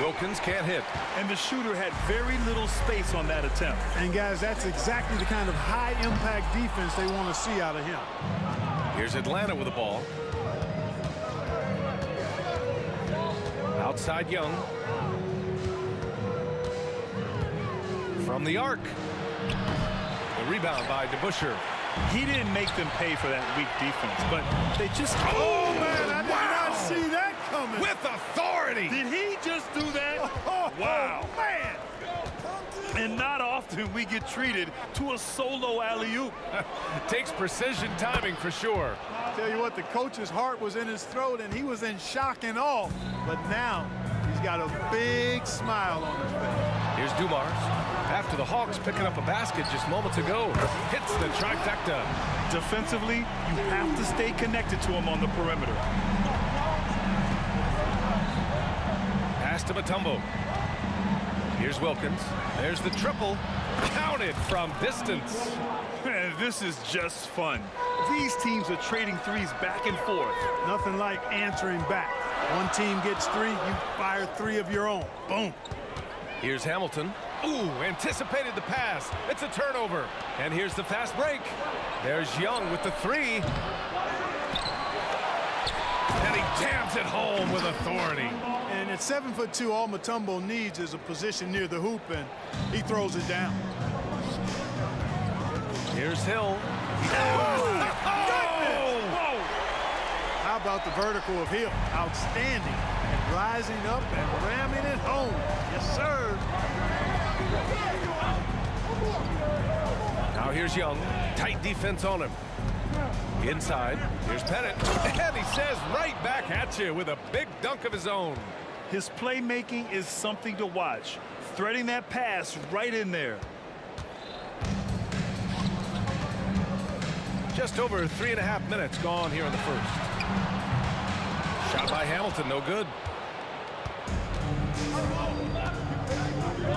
Wilkins can't hit. And the shooter had very little space on that attempt. And guys, that's exactly the kind of high-impact defense they want to see out of him. Here's Atlanta with the ball. Outside Young. From the arc. The rebound by DeBusschere. He didn't make them pay for that weak defense, but they just... Oh, man, I did not see that coming. With authority. Did he just do that? Wow. Man. And not often we get treated to a solo alley-oop. Takes precision timing for sure. Tell you what, the coach's heart was in his throat, and he was in shock and awe. But now he's got a big smile on his face. Here's Dumars. After the Hawks picking up a basket just moments ago. Hits the trifecta. Defensively, you have to stay connected to him on the perimeter. Pass to Mutombo. Here's Wilkins. There's the triple. Counted from distance. Man, this is just fun. These teams are trading threes back and forth. Nothing like answering back. One team gets three, you fire three of your own. Boom. Here's Hamilton. Ooh, anticipated the pass. It's a turnover. And here's the fast break. There's Young with the three. And he jams it home with authority. And at 7'2", all Mutombo needs is a position near the hoop, and he throws it down. Here's Hill. Oh! How about the vertical of Hill? Outstanding. And rising up and ramming it home. Yes, sir. Now here's Young. Tight defense on him. Inside. Here's Pettit. And he says right back at you with a big dunk of his own. His playmaking is something to watch. Threading that pass right in there. Just over 3.5 minutes gone here in the first. Shot by Hamilton, no good.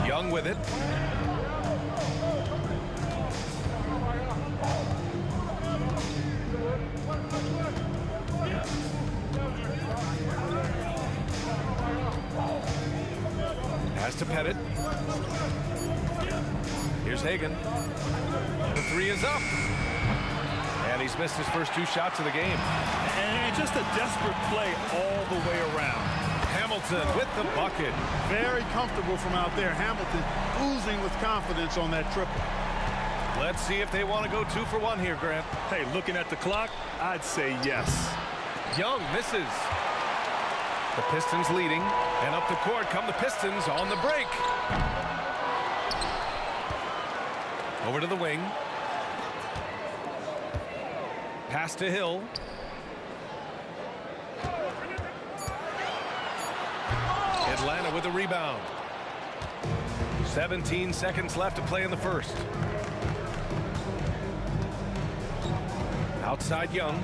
Young with it. Pass to Pettit. Here's Hagan. The three is up. And he's missed his first two shots of the game. And just a desperate play all the way around. Hamilton with the bucket. Very comfortable from out there. Hamilton oozing with confidence on that triple. Let's see if they want to go 2 for 1 here, Grant. Hey, looking at the clock, I'd say yes. Young misses. The Pistons leading, and up the court come the Pistons on the break. Over to the wing. Pass to Hill. Atlanta with the rebound. 17 seconds left to play in the first. Outside Young.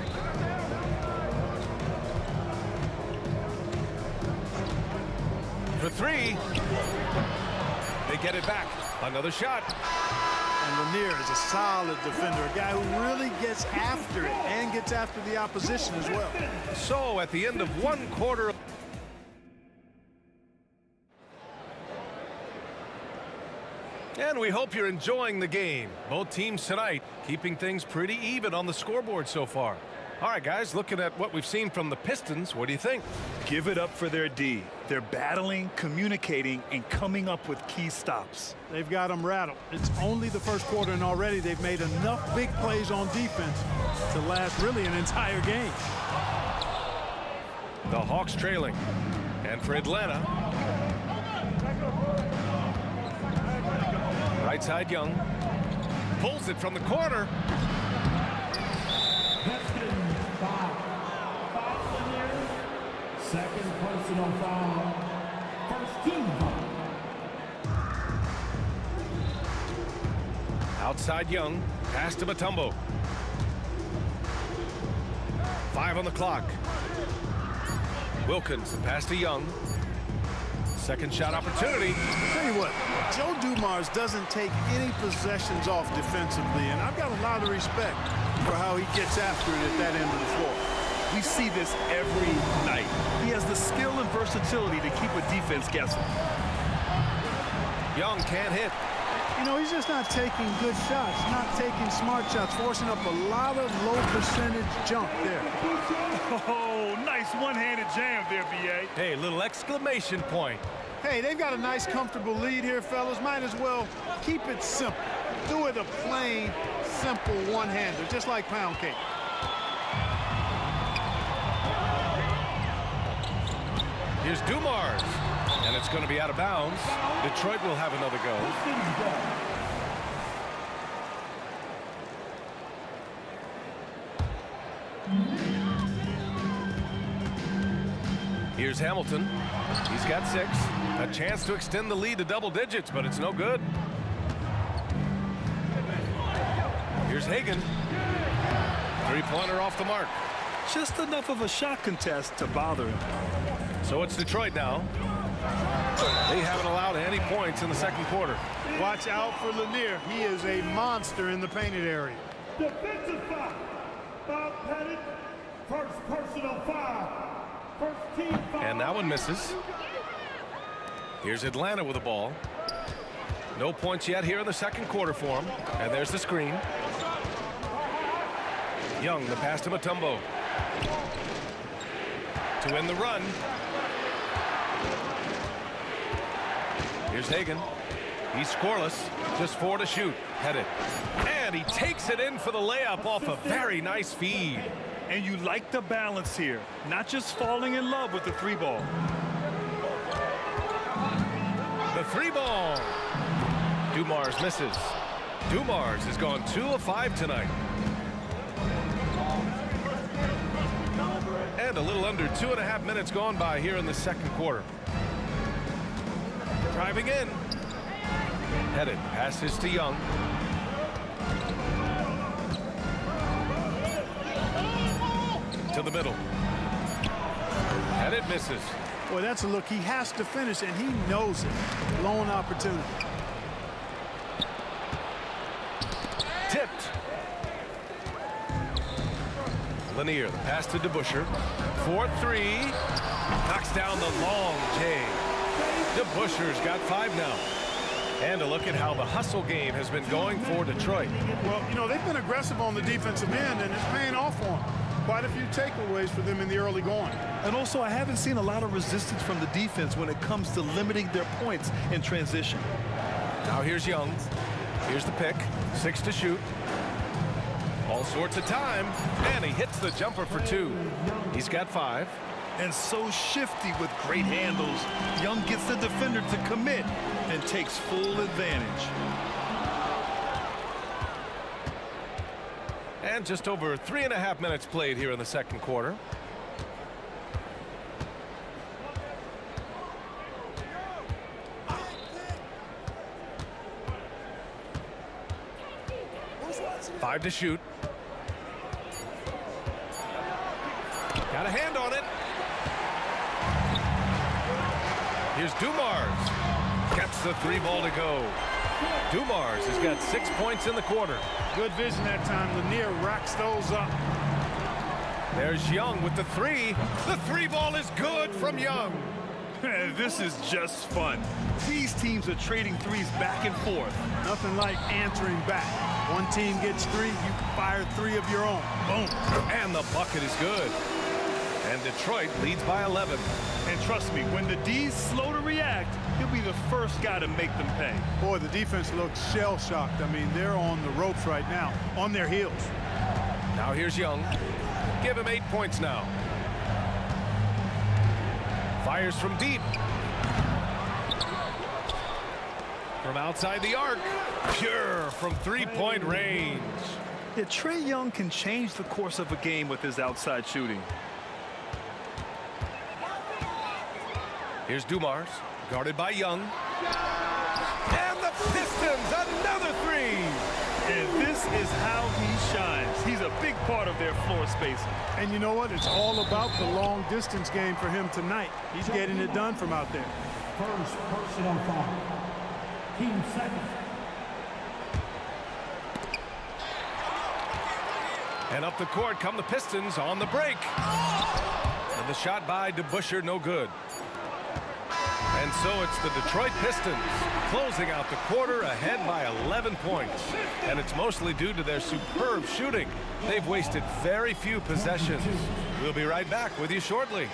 For three. They get it back. Another shot. And Lanier is a solid defender, a guy who really gets after it and gets after the opposition as well. So at the end of one quarter. And we hope you're enjoying the game. Both teams tonight keeping things pretty even on the scoreboard so far. All right, guys, looking at what we've seen from the Pistons, what do you think? Give it up for their D. They're battling, communicating, and coming up with key stops. They've got them rattled. It's only the first quarter, and already they've made enough big plays on defense to last really an entire game. The Hawks trailing. And for Atlanta. Right side Young. Pulls it from the corner. Second personal foul. First team foul. Outside Young. Pass to Mutombo. 5 on the clock. Wilkins, the pass to Young. Second shot opportunity. Tell you what, Joe Dumars doesn't take any possessions off defensively, and I've got a lot of respect for how he gets after it at that end of the floor. We see this every night. He has the skill and versatility to keep a defense guessing. Young can't hit. You know, he's just not taking good shots, not taking smart shots, forcing up a lot of low percentage jump there. Oh, nice one-handed jam there, B.A. Hey, little exclamation point. Hey, they've got a nice, comfortable lead here, fellas. Might as well keep it simple. Do it a plain, simple one-hander, just like pound cake. Here's Dumars, and it's going to be out of bounds. Detroit will have another go. Here's Hamilton. He's got 6. A chance to extend the lead to double digits, but it's no good. Here's Hagan. Three-pointer off the mark. Just enough of a shot contest to bother him. So it's Detroit now. They haven't allowed any points in the second quarter. Watch out for Lanier. He is a monster in the painted area. Defensive foul. Foul Pettit. First personal foul. First team foul. And that one misses. Here's Atlanta with the ball. No points yet here in the second quarter for him. And there's the screen. Young, the pass to Mutombo. To win the run. Here's Hagan. He's scoreless. Just 4 to shoot. Pettit. And he takes it in for the layup off a very nice feed. And you like the balance here. Not just falling in love with the 3-ball. The 3-ball. Dumars misses. Dumars has gone 2 of 5 tonight. And a little under 2.5 minutes gone by here in the second quarter. Driving in. Pettit passes to Young. To the middle. Pettit misses. Boy, that's a look. He has to finish, and he knows it. Lone opportunity. Tipped. Lanier, the pass to DeBusschere. 4-3. Knocks down the long J. DeBusschere's got 5 now. And a look at how the hustle game has been going for Detroit. Well, you know, they've been aggressive on the defensive end, and it's paying off for them. Quite a few takeaways for them in the early going. And also, I haven't seen a lot of resistance from the defense when it comes to limiting their points in transition. Now here's Young. Here's the pick. 6 to shoot. All sorts of time. And he hits the jumper for 2. He's got 5. And so shifty with great handles. Young gets the defender to commit and takes full advantage. And just over 3.5 minutes played here in the second quarter. Five to shoot. Got a hand on it. Here's Dumars. Gets the 3-ball to go. Dumars has got 6 points in the quarter. Good vision that time. Lanier racks those up. There's Young with the 3. The 3-ball is good from Young. This is just fun. These teams are trading threes back and forth. Nothing like answering back. One team gets 3, you fire 3 of your own. Boom. And the bucket is good. And Detroit leads by 11. And trust me, when the D's slow to react, he'll be the first guy to make them pay. Boy, the defense looks shell-shocked. I mean, they're on the ropes right now, on their heels. Now here's Young. Give him 8 points now. Fires from deep. From outside the arc. Pure from 3-point range. Yeah, Trae Young can change the course of a game with his outside shooting. Here's Dumars, guarded by Young. And the Pistons, another 3. And this is how he shines. He's a big part of their floor spacing. And you know what? It's all about the long distance game for him tonight. He's getting it done from out there. First personal foul. Team second. And up the court come the Pistons on the break. And the shot by DeBusschere, no good. And so it's the Detroit Pistons closing out the quarter ahead by 11 points. And it's mostly due to their superb shooting. They've wasted very few possessions. We'll be right back with you shortly.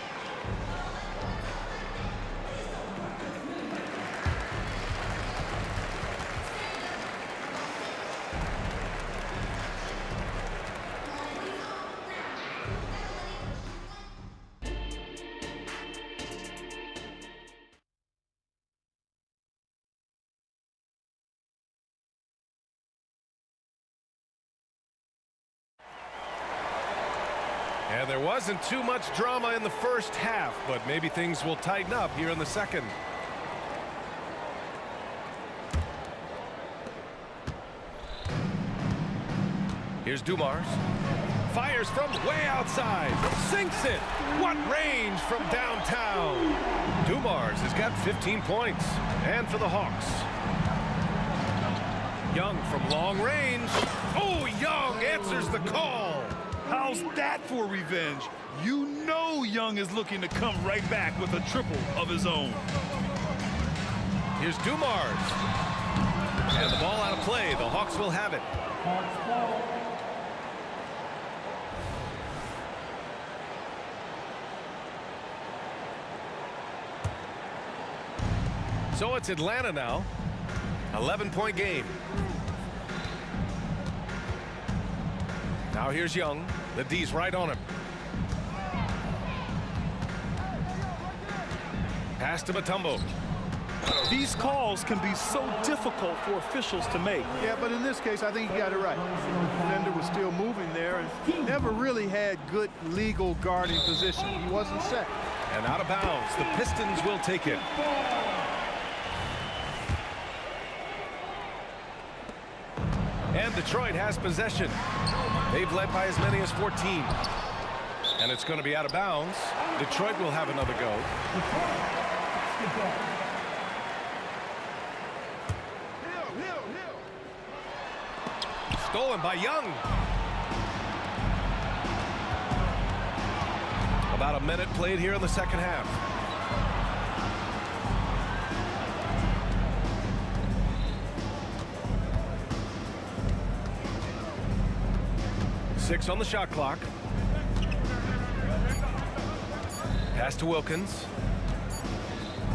And there wasn't too much drama in the first half, but maybe things will tighten up here in the second. Here's Dumars. Fires from way outside. Sinks it. What range from downtown. Dumars has got 15 points. And for the Hawks. Young from long range. Oh, Young answers the call. How's that for revenge? You know Young is looking to come right back with a triple of his own. Here's Dumars. And the ball out of play. The Hawks will have it. So it's Atlanta now. 11-point game. Now here's Young. The D's right on him. Pass to Mutombo. These calls can be so difficult for officials to make. Yeah, but in this case, I think he got it right. The defender was still moving there and never really had good legal guarding position. He wasn't set. And out of bounds. The Pistons will take it. And Detroit has possession. They've led by as many as 14. And it's going to be out of bounds. Detroit will have another go. Stolen by Young. About a minute played here in the second half. Six on the shot clock. Pass to Wilkins.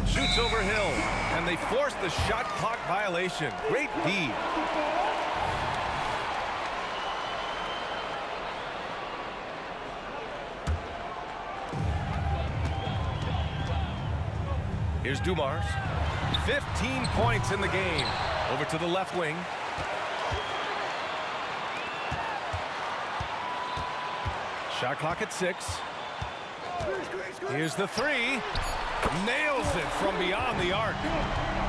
Shoots over Hill. And they force the shot clock violation. Great D. Here's Dumars. 15 points in the game. Over to the left wing. Shot clock at 6. Here's the 3. Nails it from beyond the arc.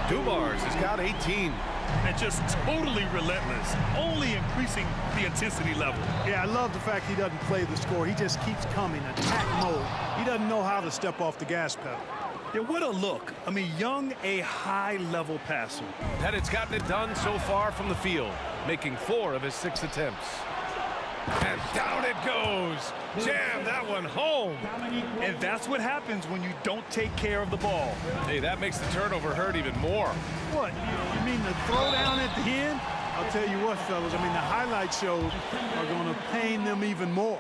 Dumars has got 18. And just totally relentless, only increasing the intensity level. Yeah, I love the fact he doesn't play the score. He just keeps coming, attack mode. He doesn't know how to step off the gas pedal. Yeah, what a look. I mean, Young, a high-level passer. Pettit's gotten it done so far from the field, making 4 of his 6 attempts. And down it goes. Jam that one home. And that's what happens when you don't take care of the ball. Hey, that makes the turnover hurt even more. What? You mean the throwdown at the end? I'll tell you what, fellas. I mean, the highlight shows are going to pain them even more.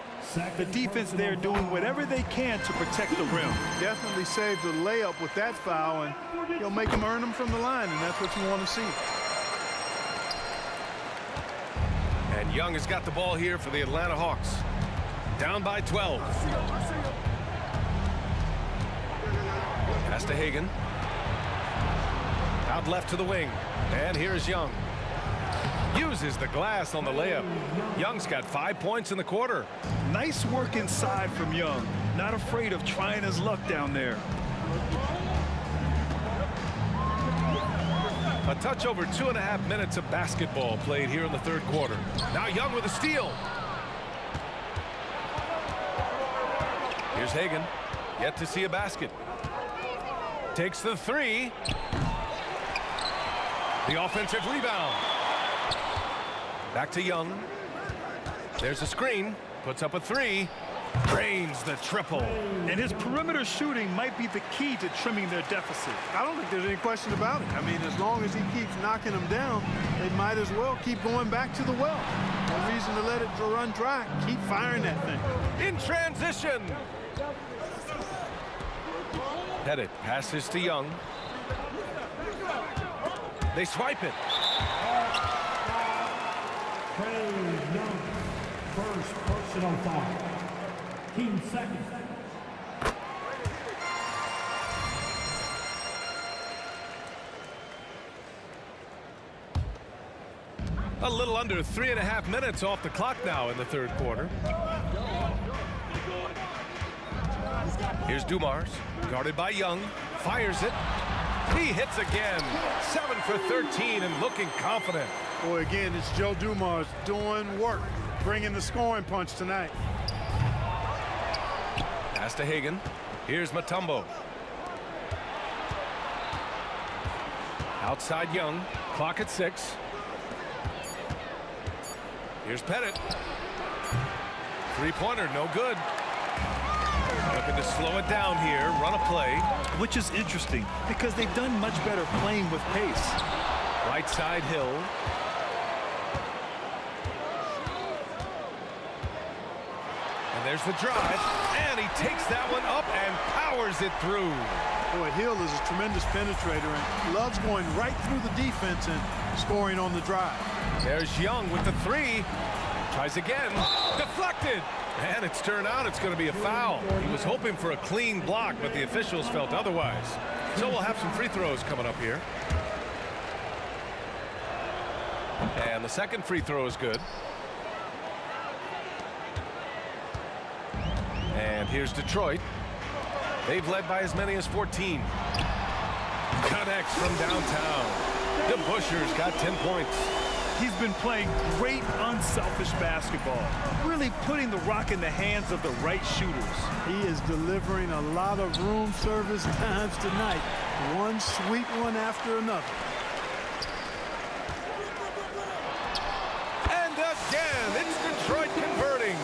The defense there doing whatever they can to protect the rim. Definitely saved the layup with that foul, and he'll make them earn them from the line, and that's what you want to see. And Young has got the ball here for the Atlanta Hawks. Down by 12. Pass to Hagan. Out left to the wing. And here's Young. Uses the glass on the layup. Young's got 5 points in the quarter. Nice work inside from Young. Not afraid of trying his luck down there. A touch over 2.5 minutes of basketball played here in the third quarter. Now Young with a steal. Here's Hagan. Yet to see a basket. Takes the 3. The offensive rebound. Back to Young. There's a screen. Puts up a 3. Drains the triple. And his perimeter shooting might be the key to trimming their deficit. I don't think there's any question about it. I mean, as long as he keeps knocking them down, they might as well keep going back to the well. No reason to let it run dry. Keep firing that thing. In transition. Pettit passes to Young. They swipe it. Young, first personal foul. Team second. A little under 3.5 minutes off the clock now in the third quarter. Here's Dumars, guarded by Young, fires it. He hits again. 7 for 13 and looking confident. Boy, again, it's Joe Dumars doing work, bringing the scoring punch tonight. Pass to Hagan. Here's Mutombo. Outside Young. Clock at 6. Here's Pettit. Three-pointer, no good. Looking to slow it down here, run a play. Which is interesting because they've done much better playing with pace. Right side Hill. And there's the drive, and he takes that one up and powers it through. Boy, Hill is a tremendous penetrator and loves going right through the defense and scoring on the drive. There's Young with the three. Tries again. Deflected. And it's turned out it's going to be a foul. He was hoping for a clean block, but the officials felt otherwise. So we'll have some free throws coming up here. And the second free throw is good. And here's Detroit. They've led by as many as 14. Connects from downtown. DeBuscher's got 10 points. He's been playing great, unselfish basketball, really putting the rock in the hands of the right shooters. He is delivering a lot of room service times tonight. One sweet one after another. And again, it's Detroit converting.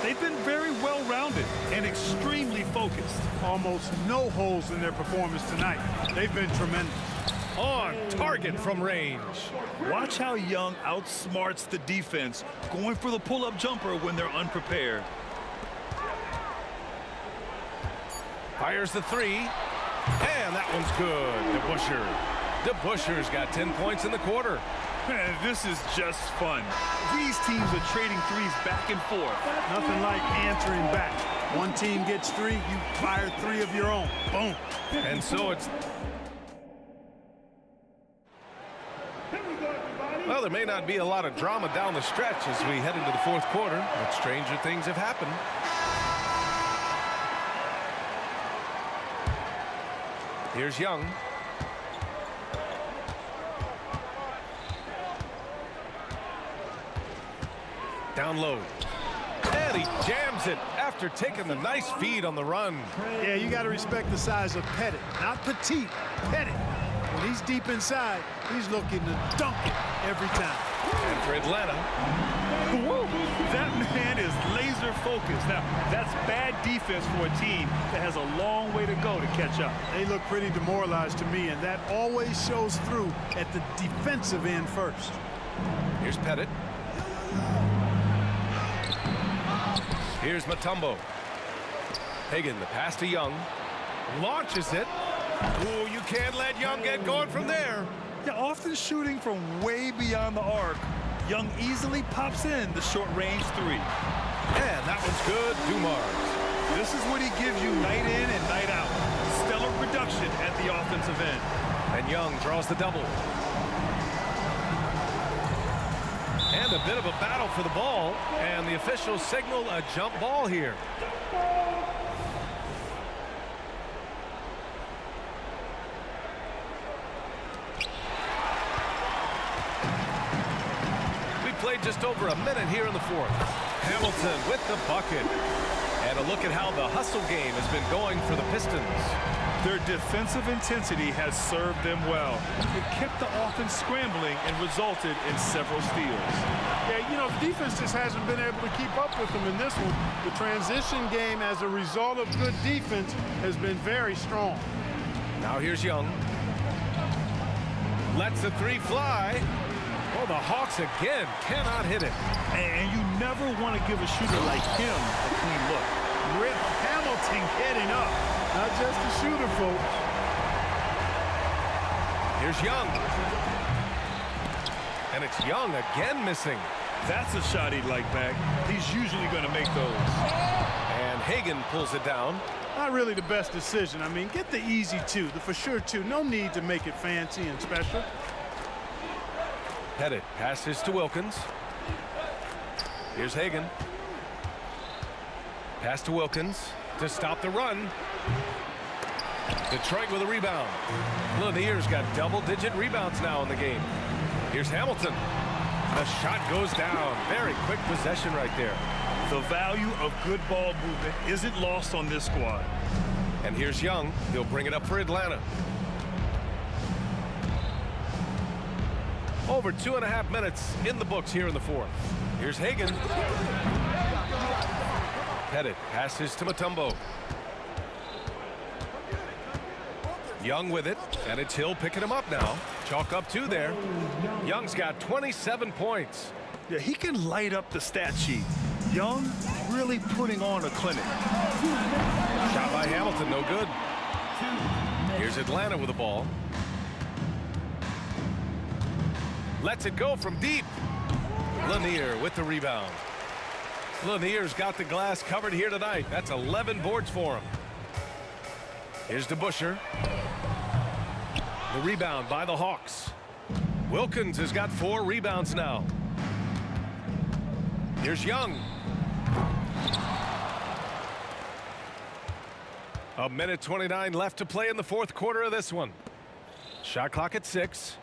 They've been very well-rounded and extremely focused. Almost no holes in their performance tonight. They've been tremendous. On target from range. Watch how Young outsmarts the defense, going for the pull-up jumper when they're unprepared. Fires the three. And that one's good. DeBuscher's got 10 points in the quarter. Man, this is just fun. These teams are trading threes back and forth. Nothing like answering back. One team gets three, you fire three of your own. Boom. And so it's... Well, there may not be a lot of drama down the stretch as we head into the fourth quarter, but stranger things have happened. Here's Young. Down low. And he jams it after taking the nice feed on the run. Yeah, you got to respect the size of Pettit. Not petite, Pettit. When he's deep inside, he's looking to dunk it every time. And for Atlanta. Whoa, that man is laser focused. Now, that's bad defense for a team that has a long way to go to catch up. They look pretty demoralized to me, and that always shows through at the defensive end first. Here's Pettit. Here's Mutombo. Hagan, the pass to Young. Launches it. Ooh, you can't let Young get going from there. Yeah, often shooting from way beyond the arc, Young easily pops in the short-range three. And that one's good. Dumars. This is what he gives you night in and night out. Stellar production at the offensive end. And Young draws the double. And a bit of a battle for the ball, and the officials signal a jump ball here. We played just over a minute here in the fourth. Hamilton with the bucket. And a look at how the hustle game has been going for the Pistons. Their defensive intensity has served them well. It kept the offense scrambling and resulted in several steals. Yeah, you know, the defense just hasn't been able to keep up with them in this one. The transition game, as a result of good defense, has been very strong. Now here's Young. Lets the three fly. Oh, the Hawks again cannot hit it. And you never want to give a shooter like him a clean look. Rip Hamilton getting up. Not just a shooter, folks. Here's Young. And it's Young again missing. That's a shot he'd like back. He's usually going to make those. And Hagan pulls it down. Not really the best decision. I mean, get the easy two, the for sure two. No need to make it fancy and special. Pettit passes to Wilkins. Here's Hagan. Pass to Wilkins to stop the run. Detroit with a rebound. Lanier's got double-digit rebounds now in the game. Here's Hamilton. The shot goes down. Very quick possession right there. The value of good ball movement isn't lost on this squad. And here's Young. He'll bring it up for Atlanta. Over 2.5 minutes in the books here in the fourth. Here's Hagan. Pettit passes to Mutombo. Young with it, and it's Hill picking him up now. Chalk up two there. Young's got 27 points. Yeah, he can light up the stat sheet. Young really putting on a clinic. Shot by Hamilton, no good. Here's Atlanta with the ball. Lets it go from deep. Lanier with the rebound. Lanier's got the glass covered here tonight. That's 11 boards for him. Here's DeBuscher. The rebound by the Hawks. Wilkins has got 4 rebounds now. Here's Young. A minute 29 left to play in the fourth quarter of this one. Shot clock at 6.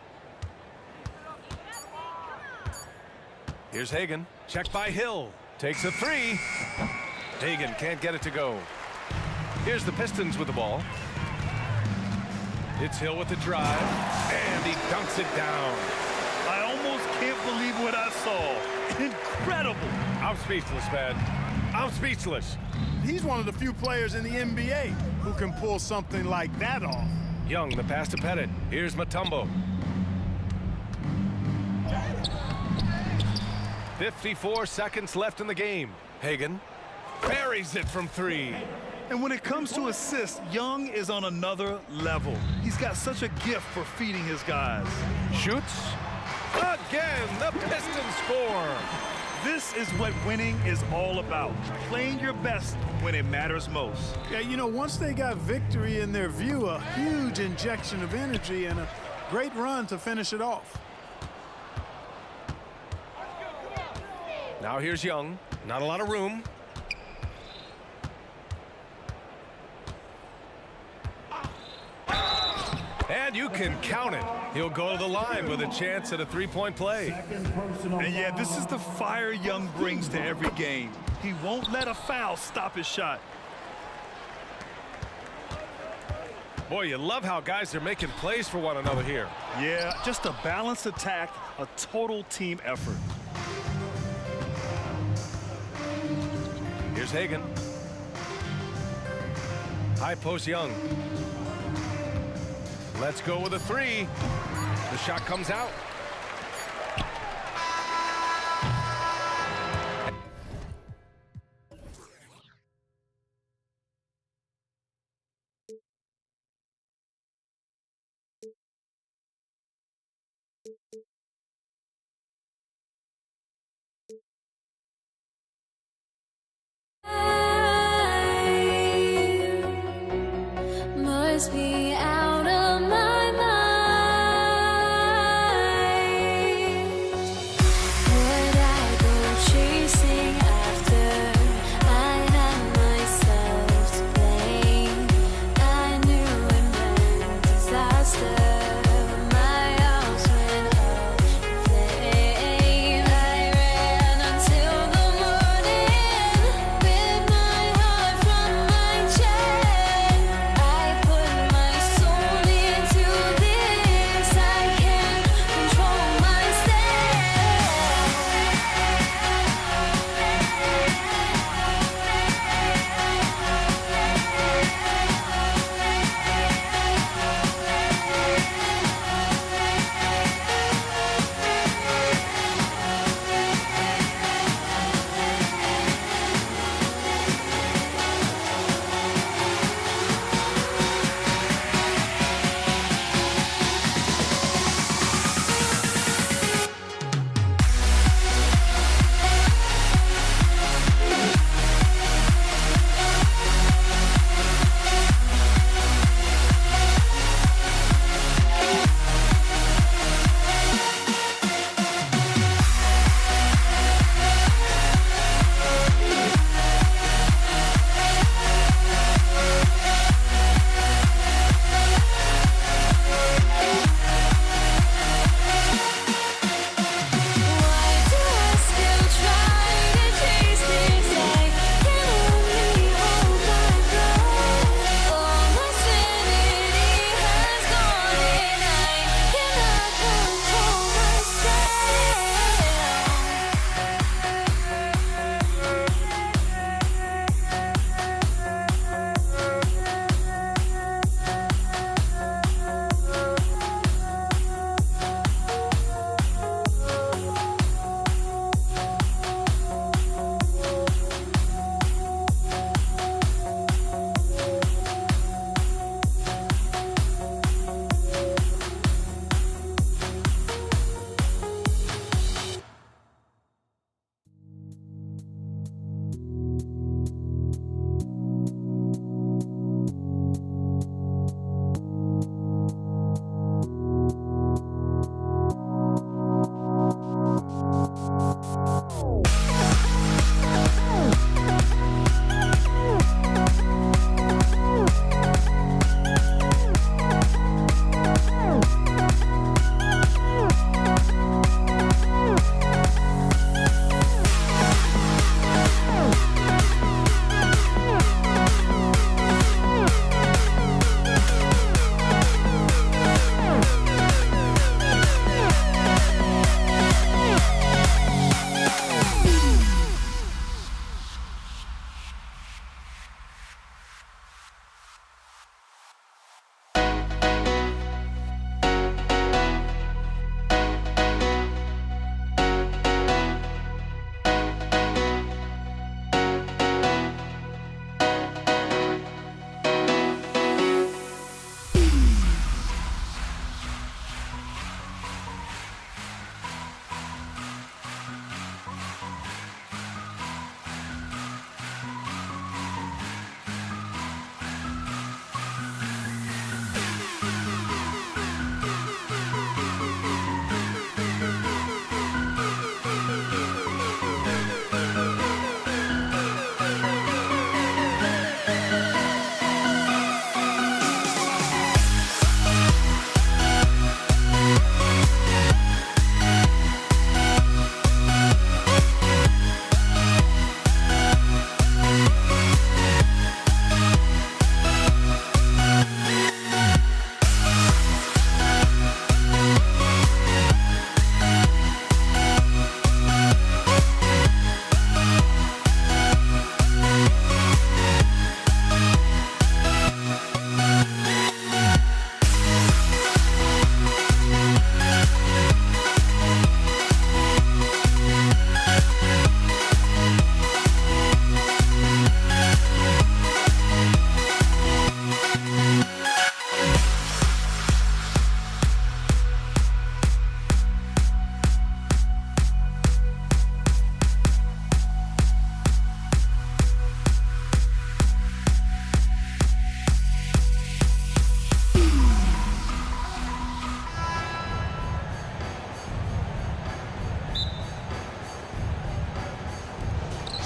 Here's Hagan. Checked by Hill. Takes a 3. Hagan can't get it to go. Here's the Pistons with the ball. It's Hill with the drive. And he dunks it down. I almost can't believe what I saw. Incredible. I'm speechless, man. I'm speechless. He's one of the few players in the NBA who can pull something like that off. Young, the pass to Pettit. Here's Mutombo. 54 seconds left in the game. Hagan buries it from 3. And when it comes to assists, Young is on another level. He's got such a gift for feeding his guys. Shoots. Again, the Pistons score. This is what winning is all about. Playing your best when it matters most. Yeah, you know, once they got victory in their view, a huge injection of energy and a great run to finish it off. Now here's Young. Not a lot of room. And you can count it. He'll go to the line with a chance at a 3-point play. And yeah, this is the fire Young brings to every game. He won't let a foul stop his shot. Boy, you love how guys are making plays for one another here. Yeah, just a balanced attack, a total team effort. Here's Hagan. High post Young. Let's go with a 3. The shot comes out. Must be out of my mind.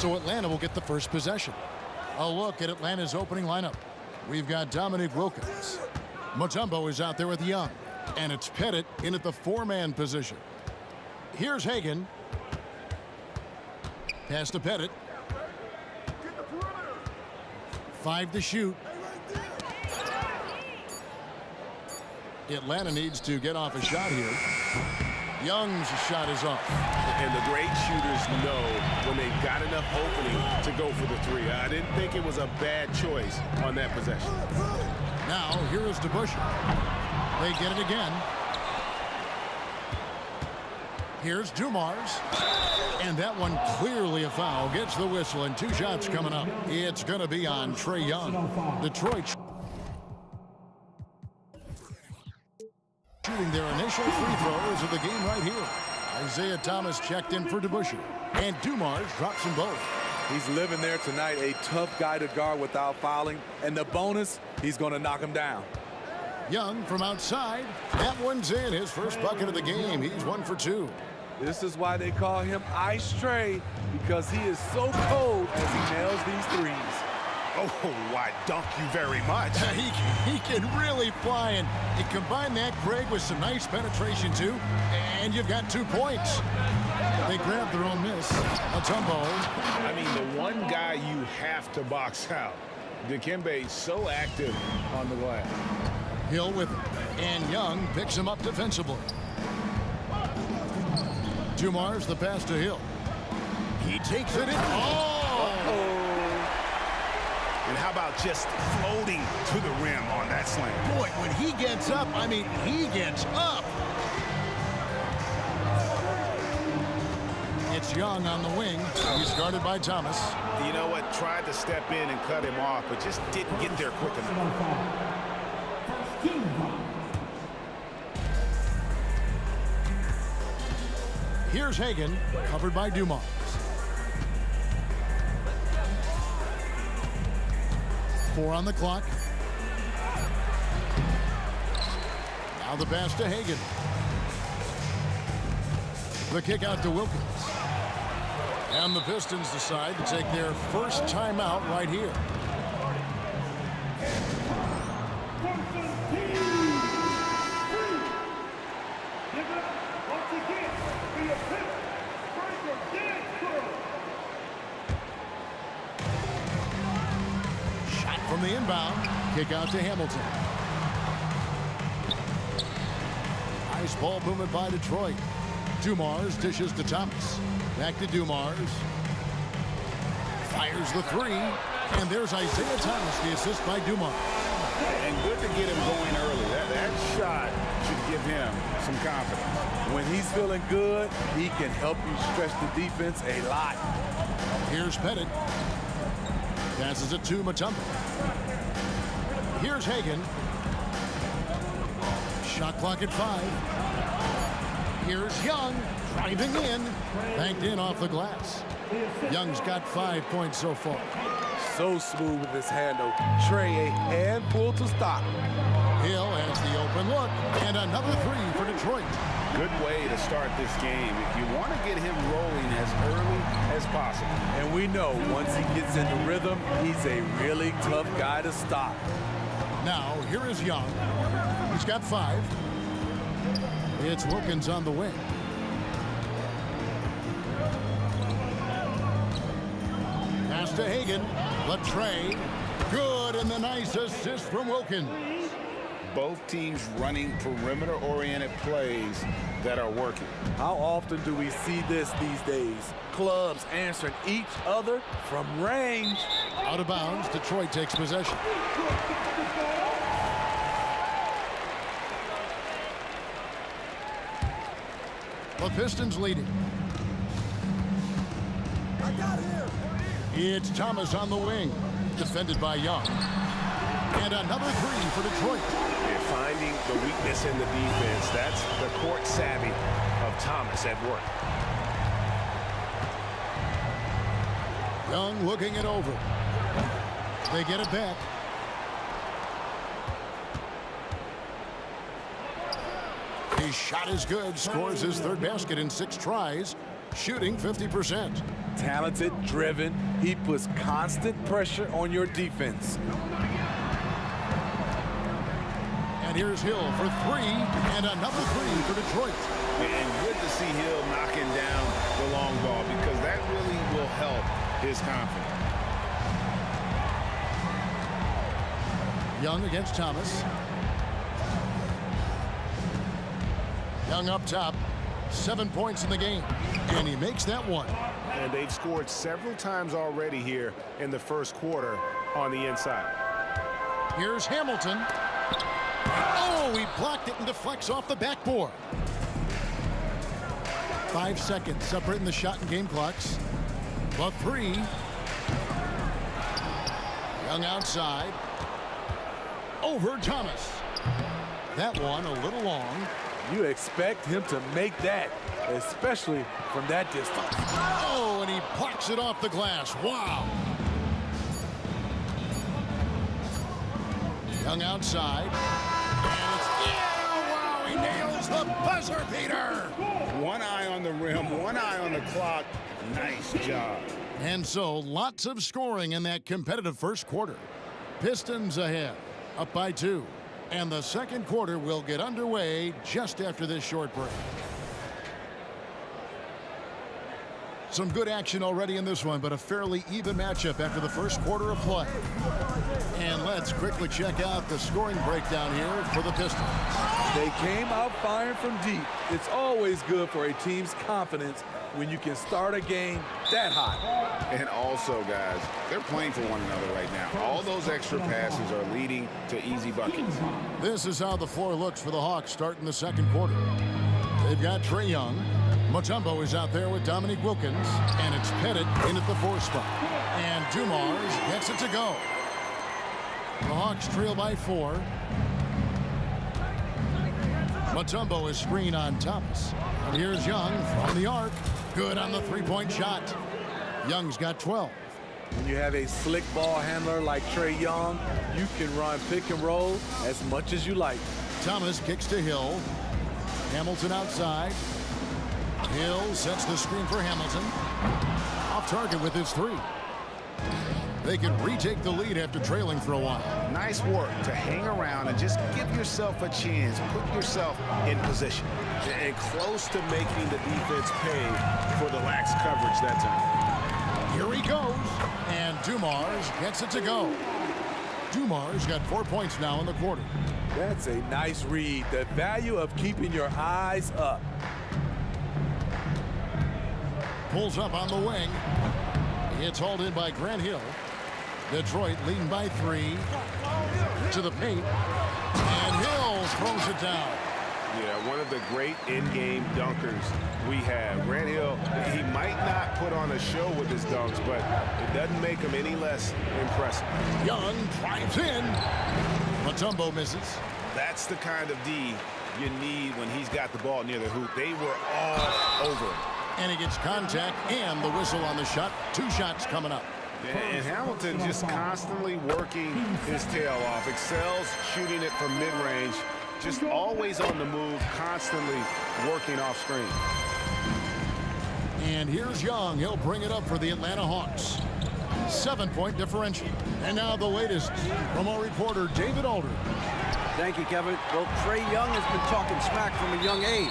So Atlanta will get the first possession. A look at Atlanta's opening lineup. We've got Dominic Wilkins. Mutombo is out there with Young. And it's Pettit in at the 4-man position. Here's Hagan. Pass to Pettit. 5 to shoot. Atlanta needs to get off a shot here. Young's shot is off. And the great shooters know when they've got enough opening to go for the 3. I didn't think it was a bad choice on that possession. Now, here is DeBusschere. They get it again. Here's Dumars. And that one clearly a foul. Gets the whistle, and 2 shots coming up. It's going to be on Trae Young. Detroit shooting their initial free throws of the game right here. Isaiah Thomas checked in for DeBusschere. And Dumars drops them both. He's living there tonight, a tough guy to guard without fouling. And the bonus, he's going to knock him down. Young from outside. That one's in. His first bucket of the game. He's 1 for 2. This is why they call him Ice Trae, because he is so cold as he nails these threes. Oh, why, dunk you very much. He can really fly, and you combine that, Greg, with some nice penetration, too, and you've got 2 points. They grab their own miss. Mutombo. I mean, the one guy you have to box out. Dikembe so active on the glass. Hill with it, and Young picks him up defensively. Dumars, the pass to Hill. He takes it in. Oh! And how about just floating to the rim on that slam? Boy, when he gets up, I mean, he gets up. It's Young on the wing. He's guarded by Thomas. You know what? Tried to step in and cut him off, but just didn't get there quick enough. Here's Hagan, covered by Dumars. Four on the clock. Now the pass to Hagan. The kick out to Wilkins. And the Pistons decide to take their first timeout right here. Shot from the inbound. Kick out to Hamilton. Nice ball movement by Detroit. Dumars dishes to Thomas. Back to Dumars. Fires the three. And there's Isaiah Thomas, the assist by Dumars. And good to get him going early. That shot should give him some confidence. When he's feeling good, he can help you stretch the defense a lot. Here's Pettit. Passes it to Mutombo. Here's Hagan. Shot clock at 5. Here's Young, driving in, banked in off the glass. Young's got 5 points so far. So smooth with his handle. Trae, a handful to stop. Hill has the open look, and another three for Detroit. Good way to start this game if you want to get him rolling as early as possible. And we know once he gets into rhythm, he's a really tough guy to stop. Now, here is Young. He's got 5. It's Wilkins on the wing. Pass to Hagan. The Trae. Good, and the nice assist from Wilkins. Both teams running perimeter-oriented plays that are working. How often do we see this these days? Clubs answering each other from range. Out of bounds, Detroit takes possession. The Pistons leading. I got here. It's Thomas on the wing, defended by Young. And another three for Detroit. They're finding the weakness in the defense. That's the court savvy of Thomas at work. Young looking it over. They get it back. His shot is good. Scores his third basket in 6 tries. shooting 50%. Talented, driven. He puts constant pressure on your defense. And here's Hill for three, and another three for Detroit. And good to see Hill knocking down the long ball because that really will help his confidence. Young against Thomas. Young up top, 7 points in the game, and he makes that one. And they've scored several times already here in the first quarter on the inside. Here's Hamilton. Oh, he blocked it and deflects off the backboard. 5 seconds separating the shot and game clocks. But three. Young outside. Over Thomas. That one a little long. You expect him to make that, especially from that distance. Oh, and he blocks it off the glass. Wow. Young outside. And it's, yeah, wow, he nails the buzzer beater. One eye on the rim, one eye on the clock. Nice job. And so, lots of scoring in that competitive first quarter. Pistons ahead, up by 2. And the second quarter will get underway just after this short break. Some good action already in this one, but a fairly even matchup after the first quarter of play. And let's quickly check out the scoring breakdown here for the Pistons. They came out firing from deep. It's always good for a team's confidence when you can start a game that hot. And also, guys, they're playing for one another right now. All those extra passes are leading to easy buckets. This is how the floor looks for the Hawks starting the second quarter. They've got Trae Young. Mutombo is out there with Dominique Wilkins, and it's Pettit in at the 4 spot. And Dumars gets it to go. The Hawks trail by 4. Mutombo is screen on Thomas. And here's Young from the arc. Good on the three-point shot. Young's got 12. When you have a slick ball handler like Trae Young, you can run pick and roll as much as you like. Thomas kicks to Hill. Hamilton outside. Hill sets the screen for Hamilton. Off target with his 3. They can retake the lead after trailing for a while. Nice work to hang around and just give yourself a chance. Put yourself in position. And close to making the defense pay for the lax coverage that time. Here he goes. And Dumars gets it to go. Dumars got 4 points now in the quarter. That's a nice read. The value of keeping your eyes up. Pulls up on the wing. It's hauled in by Grant Hill. Detroit leading by 3 to the paint. And Hill throws it down. Yeah, one of the great in-game dunkers we have. Grant Hill, he might not put on a show with his dunks, but it doesn't make him any less impressive. Young drives in. Mutombo misses. That's the kind of D you need when he's got the ball near the hoop. They were all over him. And he gets contact and the whistle on the shot. 2 shots coming up. And Hamilton just constantly working his tail off. Excels shooting it from mid-range. Just always on the move, constantly working off screen. And here's Young. He'll bring it up for the Atlanta Hawks. 7-point differential. And now the latest from our reporter, David Aldridge. Thank you, Kevin. Well, Trae Young has been talking smack from a young age.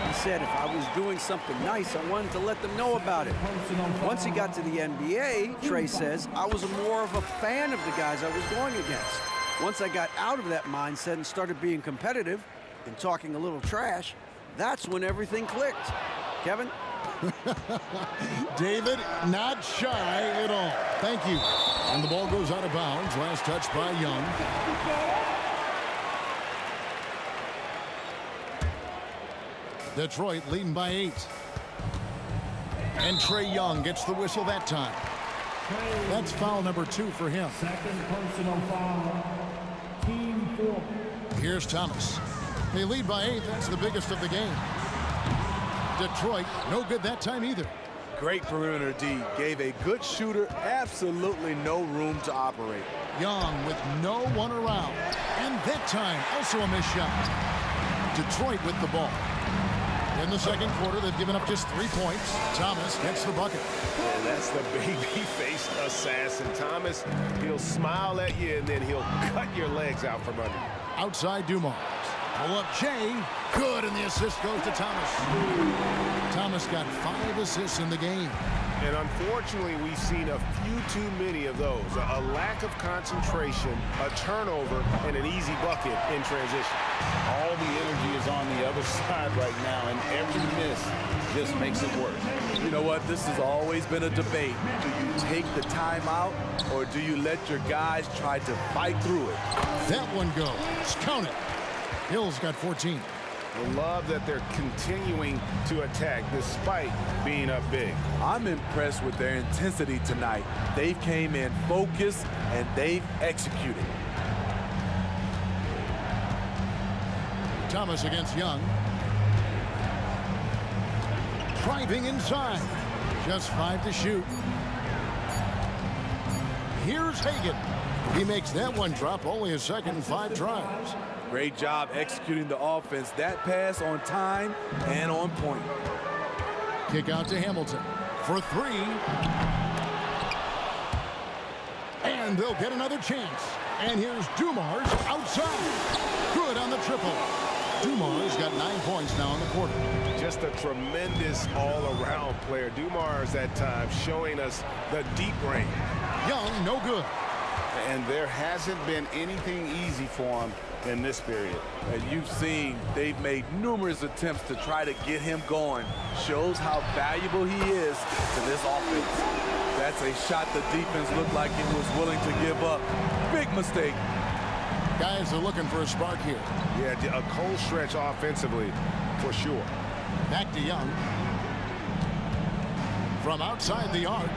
He said if I was doing something nice, I wanted to let them know about it. Once he got to the NBA, Trae says, I was more of a fan of the guys I was going against. Once I got out of that mindset and started being competitive and talking a little trash, that's when everything clicked. Kevin? David, not shy at all. Thank you. And the ball goes out of bounds. Last touch by Young. Detroit leading by 8. And Trae Young gets the whistle that time. That's foul number 2 for him. Second personal foul. Team 4. Here's Thomas. They lead by 8. That's the biggest of the game. Detroit, no good that time either. Great perimeter D. Gave a good shooter absolutely no room to operate. Young with no one around. And that time, also a missed shot. Detroit with the ball. In the second quarter, they've given up just 3 points. Thomas gets the bucket. And that's the baby-faced assassin. Thomas, he'll smile at you, and then he'll cut your legs out from under. Outside Dumars. Pull up Jay. Good, and the assist goes to Thomas. Thomas got 5 assists in the game. And unfortunately, we've seen a few too many of those. A lack of concentration, a turnover, and an easy bucket in transition. All the energy is on the other side right now, and every miss just makes it worse. You know what? This has always been a debate. Do you take the timeout, or do you let your guys try to fight through it? That one goes. Count it. Hill's got 14. I love that they're continuing to attack despite being up big. I'm impressed with their intensity tonight. They came in focused, and they've executed. Thomas against Young. Driving inside. Just 5 to shoot. Here's Hagan. He makes that one drop, only a second and 5 tries. Great job executing the offense. That pass on time and on point. Kick out to Hamilton for 3. And they'll get another chance. And here's Dumars outside. Good on the triple. Dumars got 9 points now in the quarter. Just a tremendous all-around player. Dumars at times showing us the deep range. Young, no good. And there hasn't been anything easy for him in this period. And you've seen they've made numerous attempts to try to get him going. Shows how valuable he is to this offense. That's a shot the defense looked like it was willing to give up. Big mistake. Guys are looking for a spark here. Yeah, a cold stretch offensively for sure. Back to Young. From outside the arc.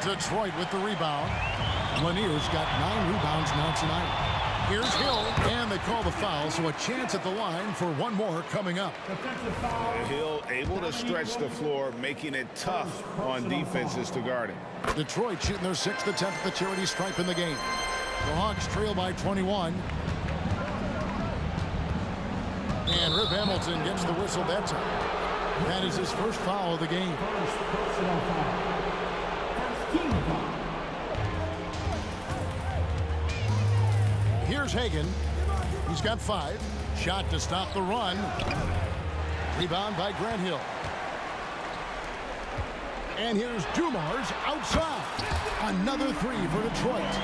Detroit with the rebound. Lanier's got 9 rebounds now tonight. Here's Hill, and they call the foul, so a chance at the line for one more coming up. Hill able to stretch the floor, making it tough on defenses to guard him. Detroit shooting their 6th attempt at the charity stripe in the game. The Hawks trail by 21. And Rip Hamilton gets the whistle that time. That is his first foul of the game. Here's Hagan. He's got 5. Shot to stop the run. Rebound by Grant Hill. And here's Dumars outside. Another 3 for Detroit.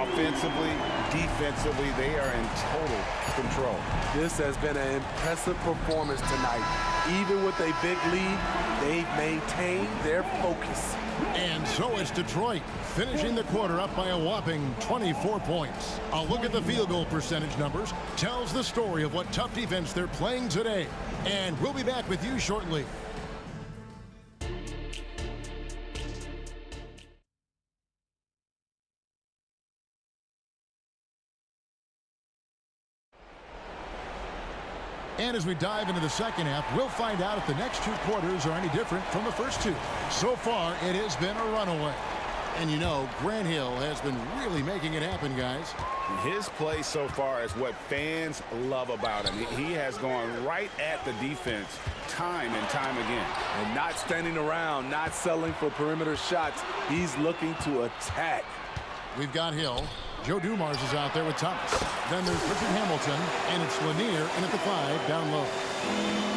Offensively, defensively, they are in total control. This has been an impressive performance tonight. Even with a big lead, they've maintained their focus. And so is Detroit, finishing the quarter up by a whopping 24 points. A look at the field goal percentage numbers tells the story of what tough defense they're playing today. And we'll be back with you shortly. And as we dive into the second half, we'll find out if the next 2 quarters are any different from the first 2. So far, it has been a runaway. And you know, Grant Hill has been really making it happen, guys. His play so far is what fans love about him. He has gone right at the defense time and time again. And not standing around, not settling for perimeter shots. He's looking to attack. We've got Hill. Joe Dumars is out there with Thomas. Then there's Richard Hamilton, and it's Lanier in at the 5 down low.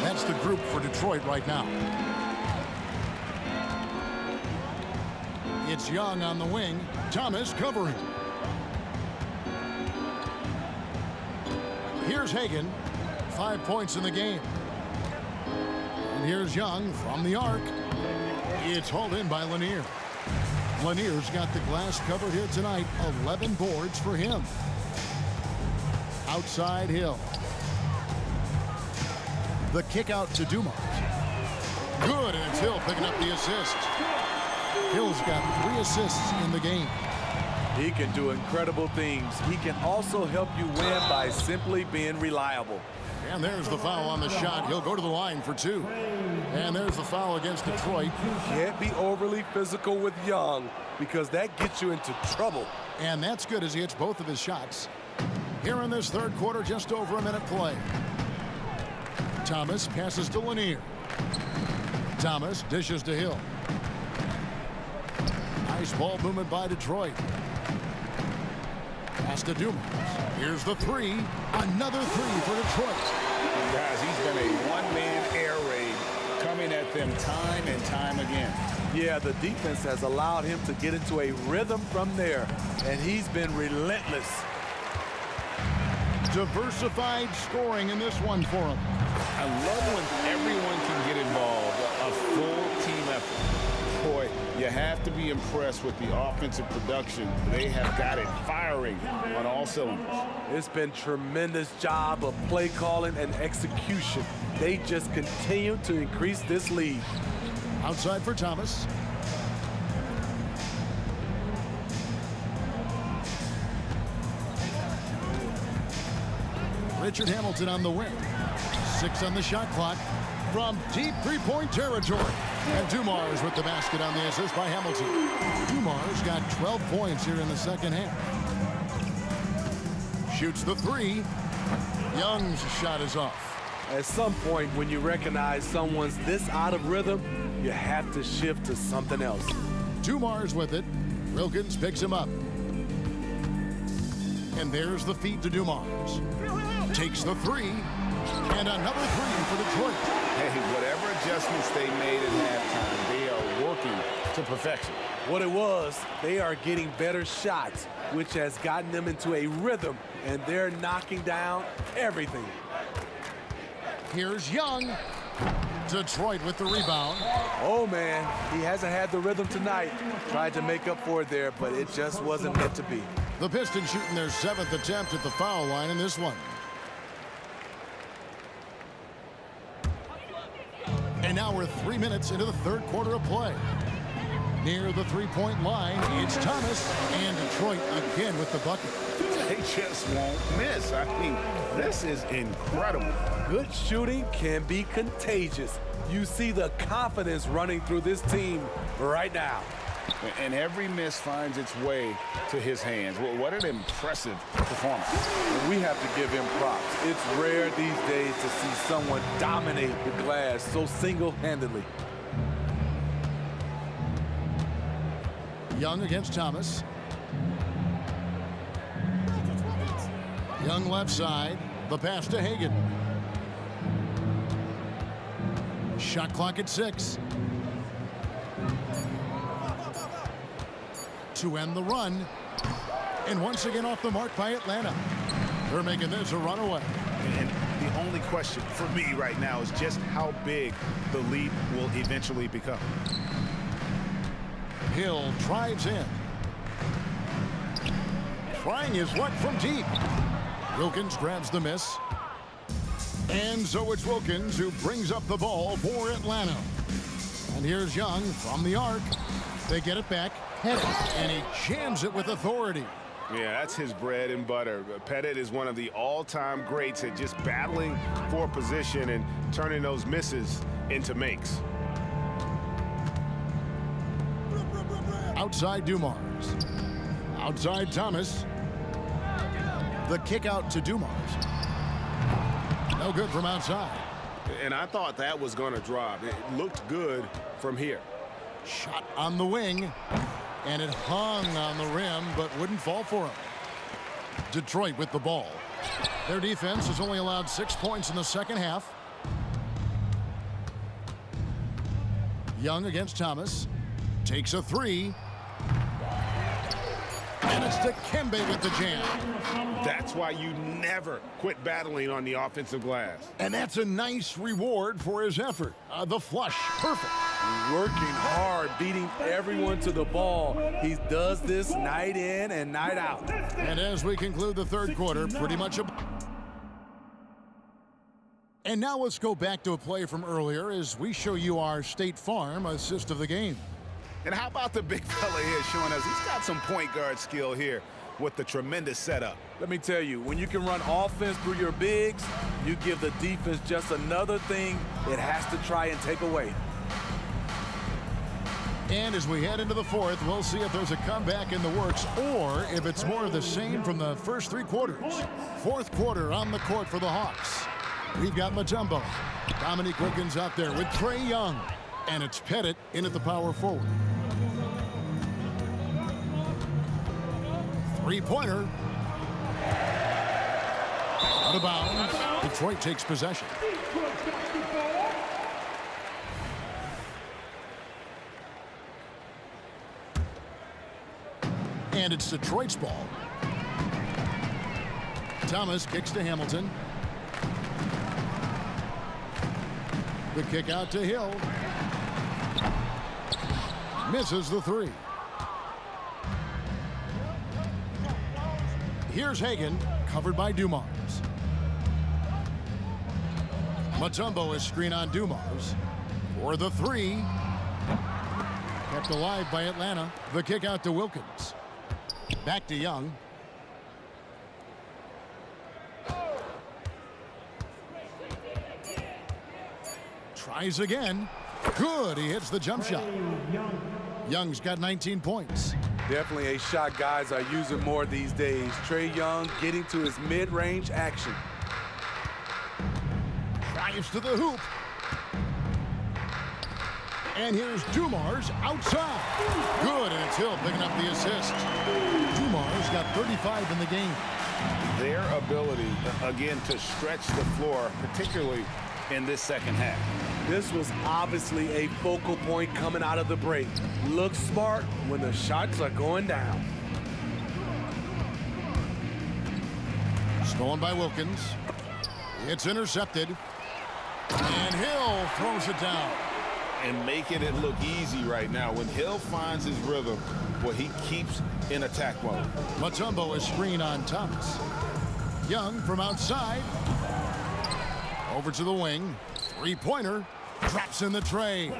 That's the group for Detroit right now. It's Young on the wing. Thomas covering. Here's Hagan. 5 points in the game. And here's Young from the arc. It's hauled in by Lanier. Lanier's got the glass covered here tonight. 11 boards for him. Outside Hill. The kick out to Dumars. Good, and it's Hill picking up the assist. Hill's got 3 assists in the game. He can do incredible things. He can also help you win by simply being reliable. And there's the foul on the shot. He'll go to the line for 2. And there's the foul against Detroit. Can't be overly physical with Young because that gets you into trouble. And that's good as he hits both of his shots. Here in this third quarter, just over a minute play. Thomas passes to Lanier. Thomas dishes to Hill. Nice ball movement by Detroit. Pass to Dumas. Here's the three. Another three for Detroit. Guys, he's been a one-man air raid coming at them time and time again. Yeah, the defense has allowed him to get into a rhythm from there, and he's been relentless. Diversified scoring in this one for him. I love when everyone can get involved, a full team effort. Boy, you have to be impressed with the offensive production. They have got it firing on all cylinders. It's been tremendous job of play calling and execution. They just continue to increase this lead. Outside for Thomas. Richard Hamilton on the wing. 6 on the shot clock from deep three-point territory. And Dumars with the basket on the assist by Hamilton. Dumars got 12 points here in the second half. Shoots the three. Young's shot is off. At some point, when you recognize someone's this out of rhythm, you have to shift to something else. Dumars with it. Wilkins picks him up. And there's the feed to Dumars. Takes the three. And another three for Detroit. Hey, whatever adjustments they made at halftime, they are working to perfection. What it was, they are getting better shots, which has gotten them into a rhythm, and they're knocking down everything. Here's Young. Detroit with the rebound. Oh, man, he hasn't had the rhythm tonight. Tried to make up for it there, but it just wasn't meant to be. The Pistons shooting their 7th attempt at the foul line in this one. And now we're 3 minutes into the third quarter of play. Near the three-point line, it's Thomas, and Detroit again with the bucket. They just won't miss. I mean, this is incredible. Good shooting can be contagious. You see the confidence running through this team right now. And every miss finds its way to his hands. Well, what an impressive performance. And we have to give him props. It's rare these days to see someone dominate the glass so single-handedly. Young against Thomas. Young left side. The pass to Hagan. Shot clock at 6. To end the run. And once again off the mark by Atlanta. They're making this a runaway. And the only question for me right now is just how big the lead will eventually become. Hill drives in. Trying his luck from deep. Wilkins grabs the miss. And so it's Wilkins who brings up the ball for Atlanta. And here's Young from the arc. They get it back. And he jams it with authority. Yeah, that's his bread and butter. Pettit is one of the all-time greats at just battling for position and turning those misses into makes. Outside Dumars. Outside Thomas. The kick out to Dumars. No good from outside. And I thought that was going to drop. It looked good from here. Shot on the wing. And it hung on the rim, but wouldn't fall for him. Detroit with the ball. Their defense has only allowed 6 points in the second half. Young against Thomas. Takes a three. And it's Dikembe with the jam. That's why you never quit battling on the offensive glass. And that's a nice reward for his effort. The flush, perfect. Working hard, beating everyone to the ball. He does this night in and night out. And as we conclude the third quarter, pretty much a... And now let's go back to a play from earlier as we show you our State Farm assist of the game. And how about the big fella here showing us he's got some point guard skill here with the tremendous setup. Let me tell you, when you can run offense through your bigs, you give the defense just another thing it has to try and take away. And as we head into the fourth, we'll see if there's a comeback in the works or if it's more of the same from the first three quarters. Fourth quarter on the court for the Hawks. We've got Mutombo. Dominique Wilkins out there with Trey Young. And it's Pettit in at the power forward. Three-pointer. Out of bounds. Detroit takes possession. And it's Detroit's ball. Thomas kicks to Hamilton. The kick out to Hill. Misses the three. Here's Hagan, covered by Dumars. Mutombo is screen on Dumars for the three. Kept alive by Atlanta. The kick out to Wilkins. Back to Young. Tries again. Good. He hits the jump shot. Young's got 19 points. Definitely a shot guys are using more these days. Trey Young getting to his mid-range action. Drives to the hoop. And here's Dumars outside. Good, and it's Hill picking up the assist. Dumars got 35 in the game. Their ability, again, to stretch the floor, particularly in this second half. This was obviously a focal point coming out of the break. Look smart when the shots are going down. Stolen by Wilkins. It's intercepted. And Hill throws it down. And making it look easy right now. When Hill finds his rhythm, well, he keeps in attack mode. Mutombo is screen on Thomas. Young from outside. Over to the wing. Three-pointer. Drops in the tray.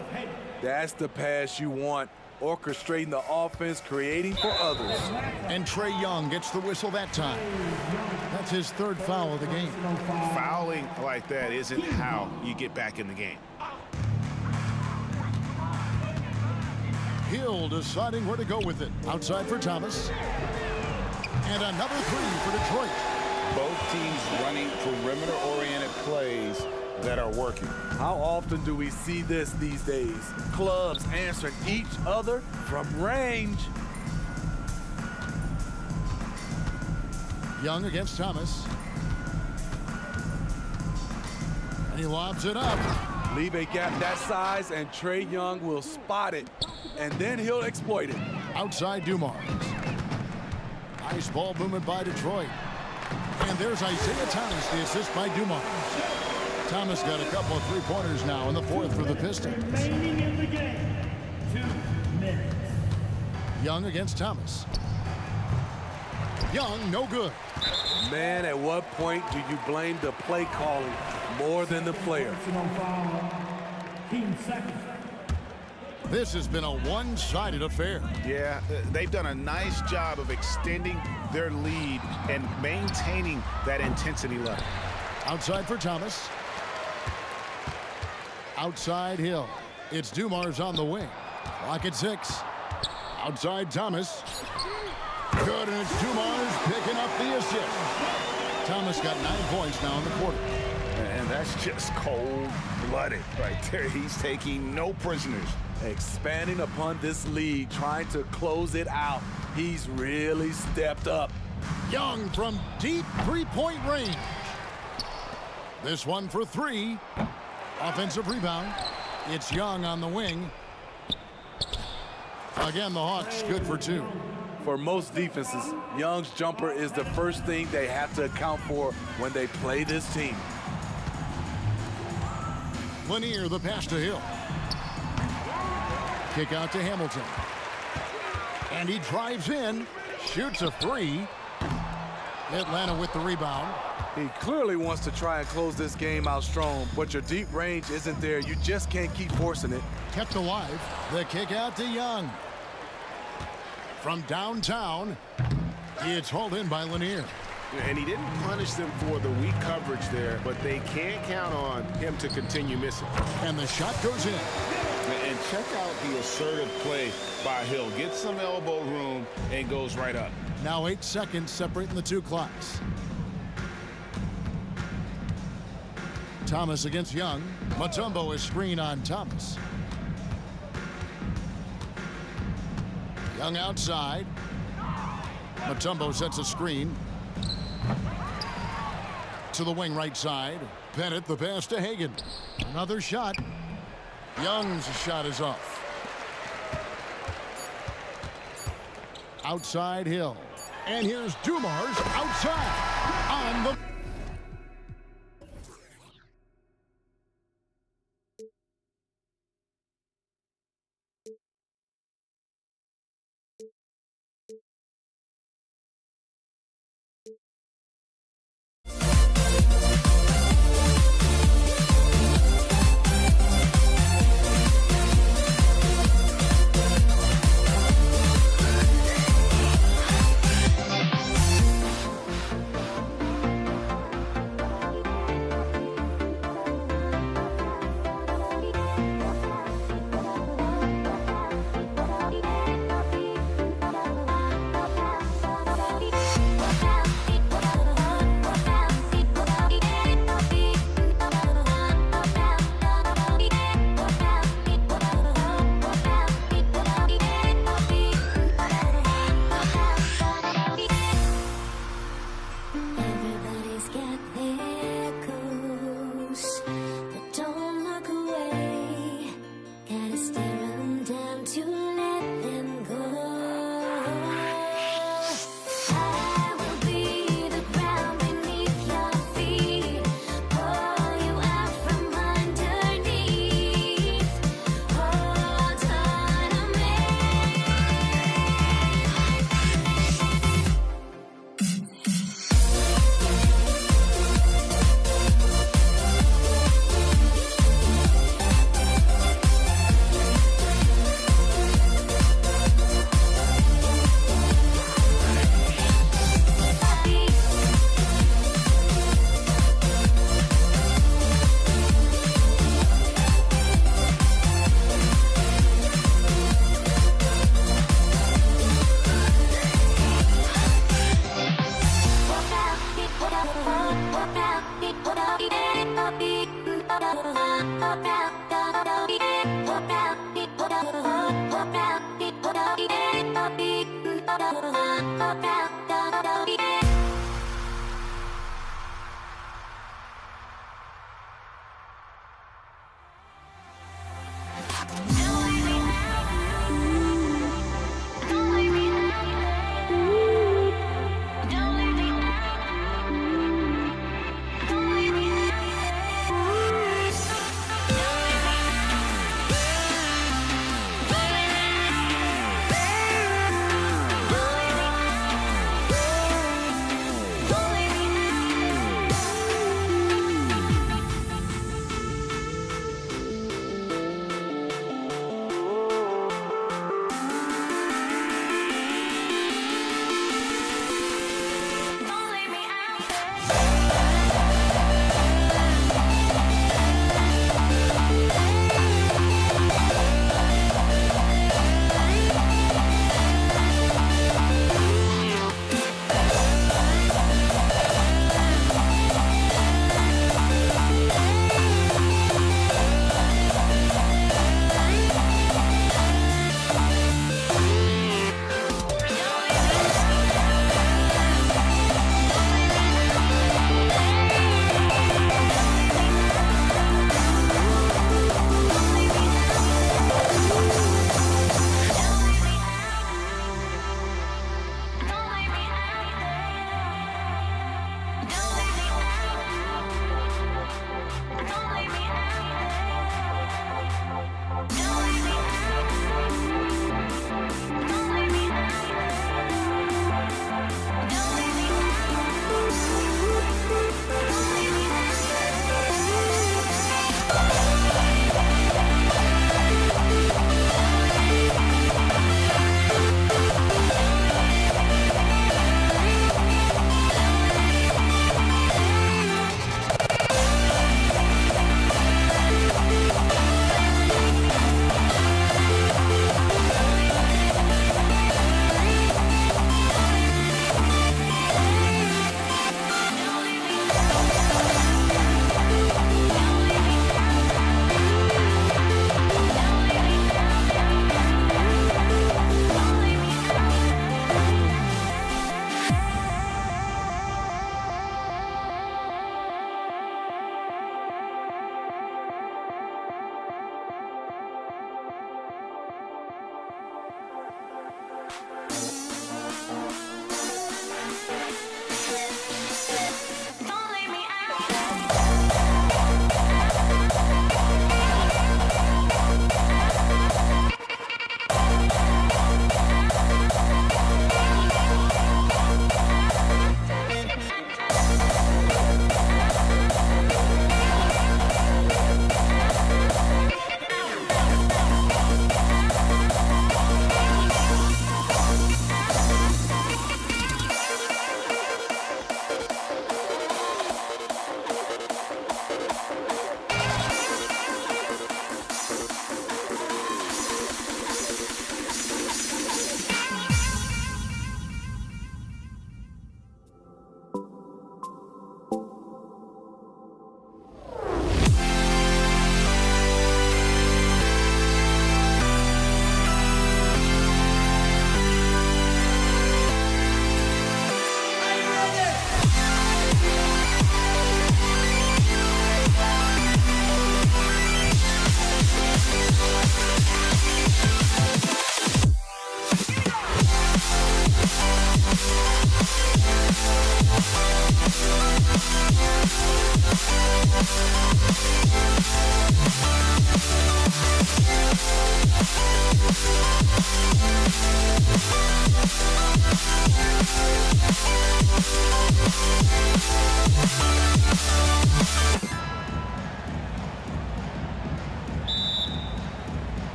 That's the pass you want. Orchestrating the offense, creating for others. And Trey Young gets the whistle that time. That's his third foul of the game. Fouling like that isn't how you get back in the game. Hill deciding where to go with it. Outside for Thomas. And another three for Detroit. Both teams running perimeter-oriented plays that are working. How often do we see this these days? Clubs answering each other from range. Young against Thomas. And he lobs it up. Leave a gap that size and Trey Young will spot it. And then he'll exploit it. Outside Dumars. Nice ball movement by Detroit. And there's Isaiah Thomas, the assist by Dumars. Thomas got a couple of three-pointers now in the fourth for the Pistons. Remaining in the game, 2 minutes. Young against Thomas. Young, no good. Man, at what point do you blame the play calling more than the player? 15 seconds. This has been a one-sided affair. Yeah, they've done a nice job of extending their lead and maintaining that intensity level. Outside for Thomas. Outside Hill. It's Dumars on the wing. Clock at 6. Outside Thomas. Good, and it's Dumars picking up the assist. Thomas got 9 points now in the quarter. And that's just cold-blooded right there. He's taking no prisoners. Expanding upon this lead, trying to close it out. He's really stepped up. Young from deep three-point range. This one for 3. Offensive rebound. It's Young on the wing. Again, the Hawks good for 2. For most defenses, Young's jumper is the first thing they have to account for when they play this team. Lanier, the pass to Hill. Kick out to Hamilton. And he drives in, shoots a 3. Atlanta with the rebound. He clearly wants to try and close this game out strong, but your deep range isn't there. You just can't keep forcing it. Kept alive. The kick out to Young. From downtown, it's hauled in by Lanier. And he didn't punish them for the weak coverage there, but they can't count on him to continue missing. And the shot goes in. And check out the assertive play by Hill. Gets some elbow room and goes right up. Now 8 seconds separating the 2 clocks. Thomas against Young. Mutombo is screen on Thomas. Young outside. Mutombo sets a screen. To the wing right side. Bennett the pass to Hagan. Another shot. Young's shot is off. Outside Hill. And here's Dumars outside on the...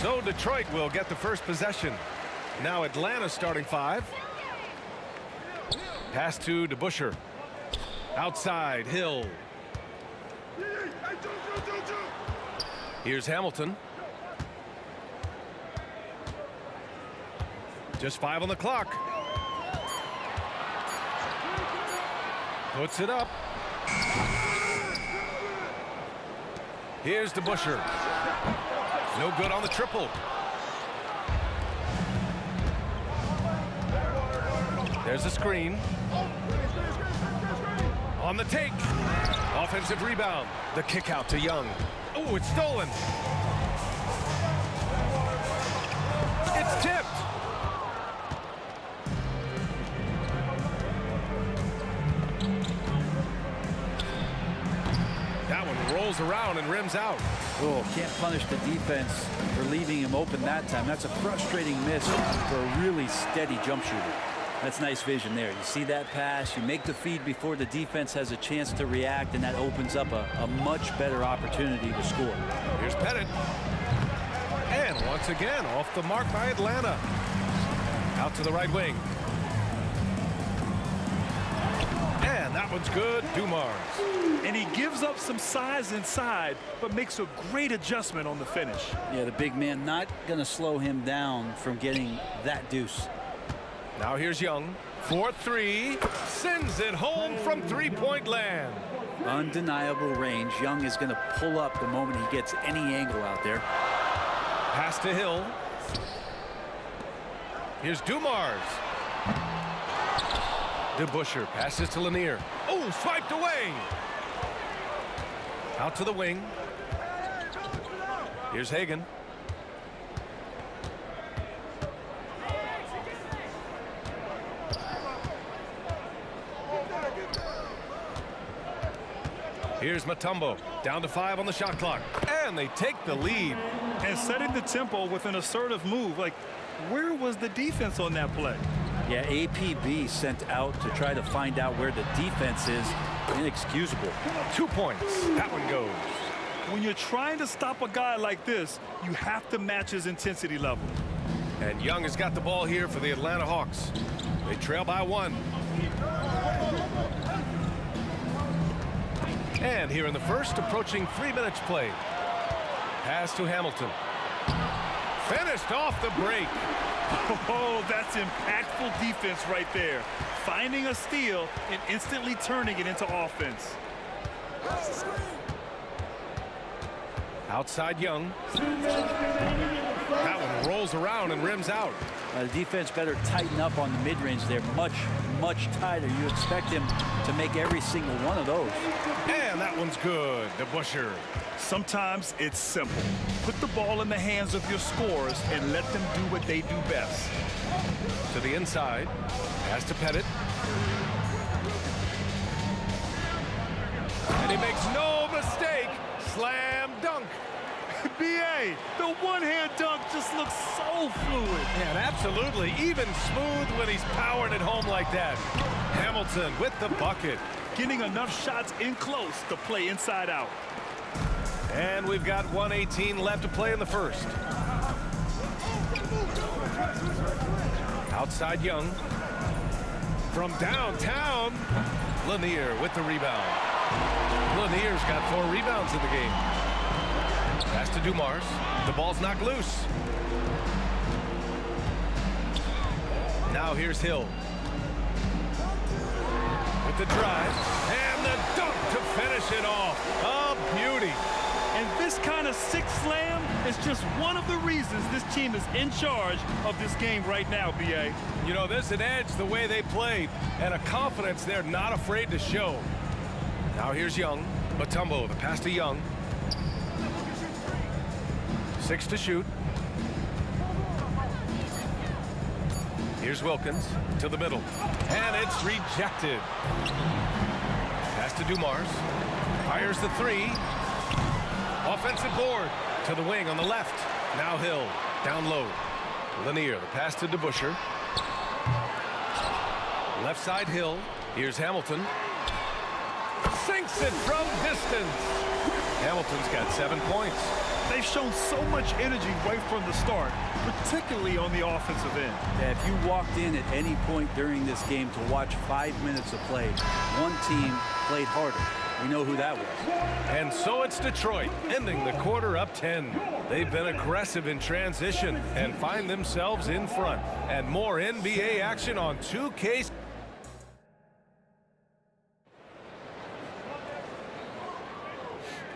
So Detroit will get the first possession. Now Atlanta starting 5. Pass to DeBusschere. Outside, Hill. Here's Hamilton. Just 5 on the clock. Puts it up. Here's DeBusschere. No good on the triple. There's a screen. On the take. Offensive rebound. The kick out to Young. Oh, it's stolen. It's tipped. That one rolls around and rims out. Oh, can't punish the defense for leaving him open that time. That's a frustrating miss for a really steady jump shooter. That's nice vision there. You see that pass, you make the feed before the defense has a chance to react, and that opens up a much better opportunity to score. Here's Pettit. And once again, off the mark by Atlanta. Out to the right wing. And that one's good. Dumars. And he gives up some size inside, but makes a great adjustment on the finish. Yeah, the big man not going to slow him down from getting that deuce. Now here's Young. 4-3. Sends it home from three-point land. Undeniable range. Young is going to pull up the moment he gets any angle out there. Pass to Hill. Here's Dumars. DeBusschere passes to Lanier. Oh, swiped away. Out to the wing. Here's Hagan. Here's Mutombo, down to 5 on the shot clock, and they take the lead. And setting the tempo with an assertive move. Like, where was the defense on that play? Yeah, APB sent out to try to find out where the defense is. Inexcusable. 2 points. That one goes. When you're trying to stop a guy like this, you have to match his intensity level. And Young has got the ball here for the Atlanta Hawks. They trail by 1. And here in the first, approaching 3 minutes played. Pass to Hamilton. Finished off the break. Oh, that's impactful defense right there. Finding a steal and instantly turning it into offense. Outside Young. That one rolls around and rims out. The defense better tighten up on the mid-range there. Much, much tighter. You expect him to make every single one of those. And that one's good. DeBusschere. Sometimes it's simple. Put the ball in the hands of your scorers and let them do what they do best. To the inside. Pass to Pettit. And he makes no mistake. Slam dunk. B.A., the one-hand dunk just looks so fluid. And absolutely even smooth when he's powering it home like that. Hamilton with the bucket. Getting enough shots in close to play inside out. And we've got 1:18 left to play in the first. Outside Young. From downtown, Lanier with the rebound. Lanier's got 4 rebounds in the game. Pass to Dumars. The ball's knocked loose. Now here's Hill. With the drive. And the dunk to finish it off. A beauty. And this kind of sick slam is just one of the reasons this team is in charge of this game right now, B.A. You know, there's an edge the way they played and a confidence they're not afraid to show. Now here's Young. Mutombo, the pass to Young. 6 to shoot. Here's Wilkins to the middle. And it's rejected. Pass to Dumars. Fires the 3. Offensive board to the wing on the left. Now Hill down low. Lanier, the pass to DeBusschere. Left side Hill. Here's Hamilton. Sinks it from distance. Hamilton's got 7 points. They've shown so much energy right from the start, particularly on the offensive end. Yeah, if you walked in at any point during this game to watch 5 minutes of play, one team played harder. We know who that was. And so it's Detroit, ending the quarter up 10. They've been aggressive in transition and find themselves in front. And more NBA action on 2K.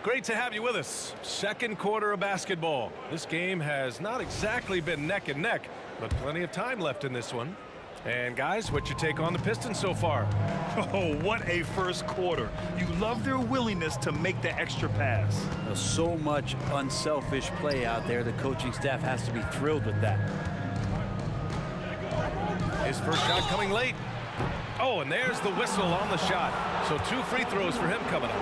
Great to have you with us. Second quarter of basketball. This game has not exactly been neck and neck, but plenty of time left in this one. And guys, what's your take on the Pistons so far? Oh, what a first quarter. You love their willingness to make the extra pass. So much unselfish play out there. The coaching staff has to be thrilled with that. His first shot coming late. Oh, and there's the whistle on the shot. So 2 free throws for him coming up.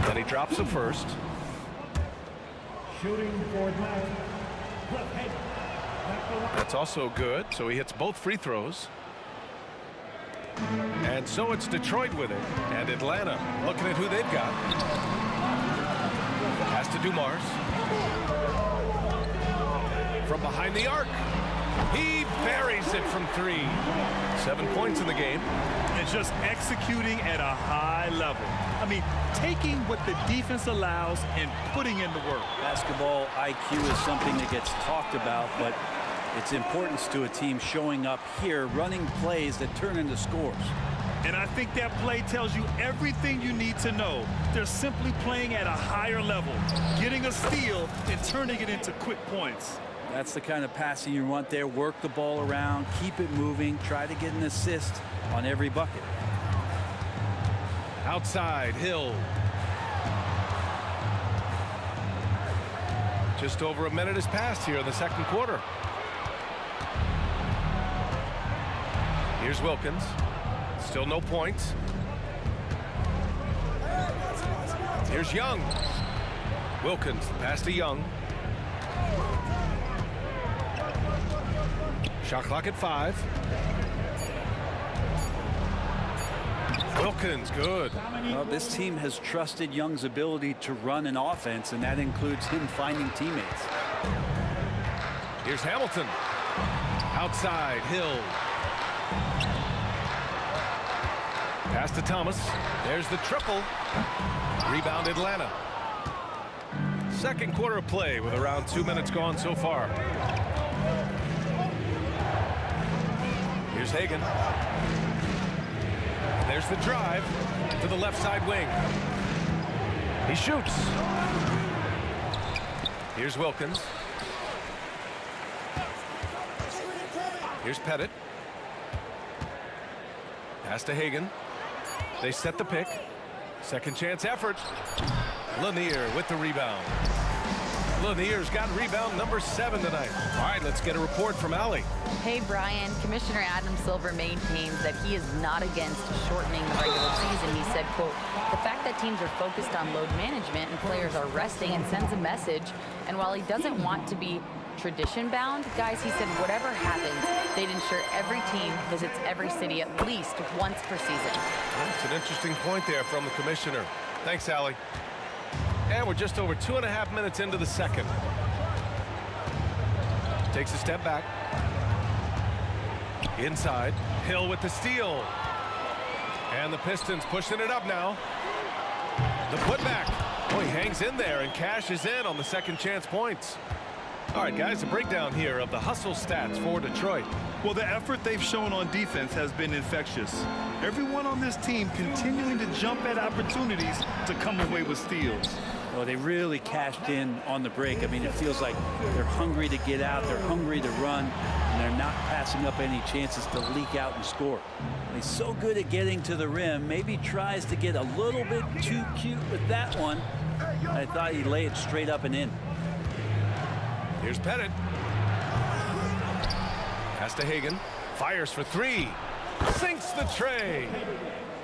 Then he drops the first. Shooting for That's also good. So he hits both free throws. And so it's Detroit with it. And Atlanta looking at who they've got. Pass to Dumars. From behind the arc. He buries it from 3. 7 points in the game. And just executing at a high level. I mean, taking what the defense allows and putting in the work. Basketball IQ is something that gets talked about, but its importance to a team showing up here, running plays that turn into scores. And I think that play tells you everything you need to know. They're simply playing at a higher level, getting a steal and turning it into quick points. That's the kind of passing you want there. Work the ball around, keep it moving, try to get an assist on every bucket. Outside, Hill. Just over a minute has passed here in the second quarter. Here's Wilkins. Still no points. Here's Young. Wilkins, pass to Young. Shot clock at 5. Wilkins, good. Well, this team has trusted Young's ability to run an offense, and that includes him finding teammates. Here's Hamilton. Outside, Hill. Pass to Thomas. There's the triple. Rebound Atlanta. Second quarter of play with around 2 minutes gone so far. Here's Hagan. There's the drive to the left side wing. He shoots. Here's Wilkins. Here's Pettit. Pass to Hagan. They set the pick. Second chance effort. Lanier with the rebound. Lanier's got rebound number 7 tonight. All right, let's get a report from Allie. Hey, Brian. Commissioner Adam Silver maintains that he is not against shortening the regular season. He said, quote, the fact that teams are focused on load management and players are resting and sends a message. And while he doesn't want to be tradition bound, guys, he said whatever happens, they'd ensure every team visits every city at least once per season. That's an interesting point there from the commissioner. Thanks, Allie. And we're just over 2.5 minutes into the second. Takes a step back. Inside. Hill with the steal. And the Pistons pushing it up now. The putback. Oh, he hangs in there and cashes in on the second chance points. All right, guys, a breakdown here of the hustle stats for Detroit. Well, the effort they've shown on defense has been infectious. Everyone on this team continuing to jump at opportunities to come away with steals. Well, they really cashed in on the break. I mean, it feels like they're hungry to get out, they're hungry to run, and they're not passing up any chances to leak out and score. He's so good at getting to the rim, maybe tries to get a little bit too cute with that one. I thought he'd lay it straight up and in. Here's Pettit. Pass to Hagan. Fires for 3. Sinks the tray.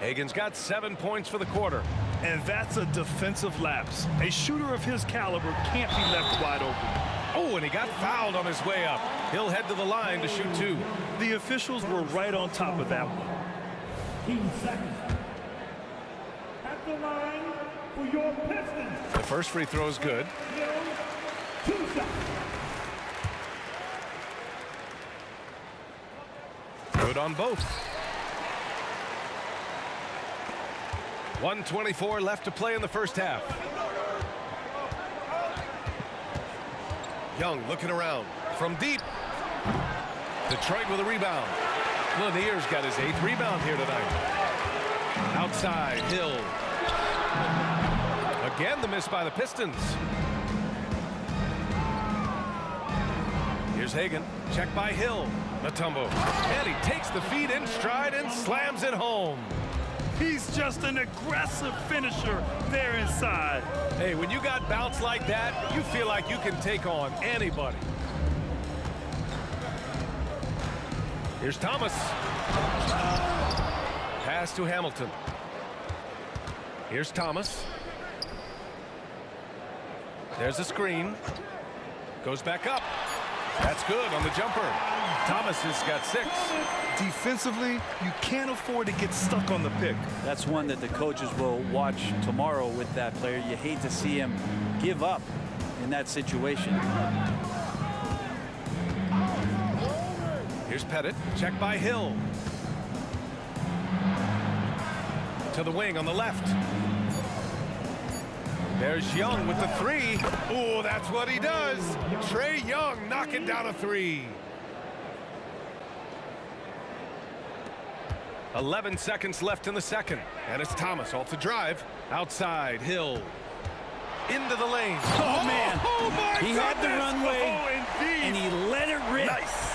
Hagan's got 7 points for the quarter. And that's a defensive lapse. A shooter of his caliber can't be left wide open. Oh, and he got fouled on his way up. He'll head to the line to shoot 2. The officials were right on top of that one. 15 seconds. At the line for your Pistons. The first free throw is good. 2 shots. Good on both. 1:24 left to play in the first half. Young looking around from deep. Detroit with a rebound. Lanier's got his 8th rebound here tonight. Outside, Hill. Again, the miss by the Pistons. Here's Hagan. Check by Hill. Mutombo. And he takes the feed in stride and slams it home. He's just an aggressive finisher there inside. Hey, when you got bounce like that, you feel like you can take on anybody. Here's Thomas. Pass to Hamilton. Here's Thomas. There's a screen. Goes back up. That's good on the jumper. Thomas has got 6. Defensively, you can't afford to get stuck on the pick. That's one that the coaches will watch tomorrow with that player. You hate to see him give up in that situation. Here's Pettit. Check by Hill. To the wing on the left. There's Young with the 3. Oh, that's what he does. Trae Young knocking down a 3. 11 seconds left in the second. And it's Thomas off the drive. Outside, Hill. Into the lane. Oh, man. Oh, my He had the goodness. runway, Oh, indeed. and he let it rip. Nice.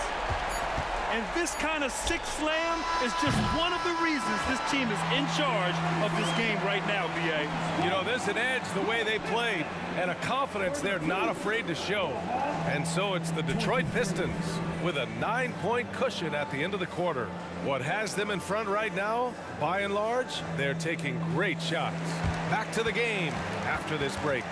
And this kind of 6 slam is just one of the reasons this team is in charge of this game right now, B.A. You know, there's an edge the way they played and a confidence they're not afraid to show. And so it's the Detroit Pistons with a 9-point cushion at the end of the quarter. What has them in front right now, by and large, they're taking great shots. Back to the game after this break.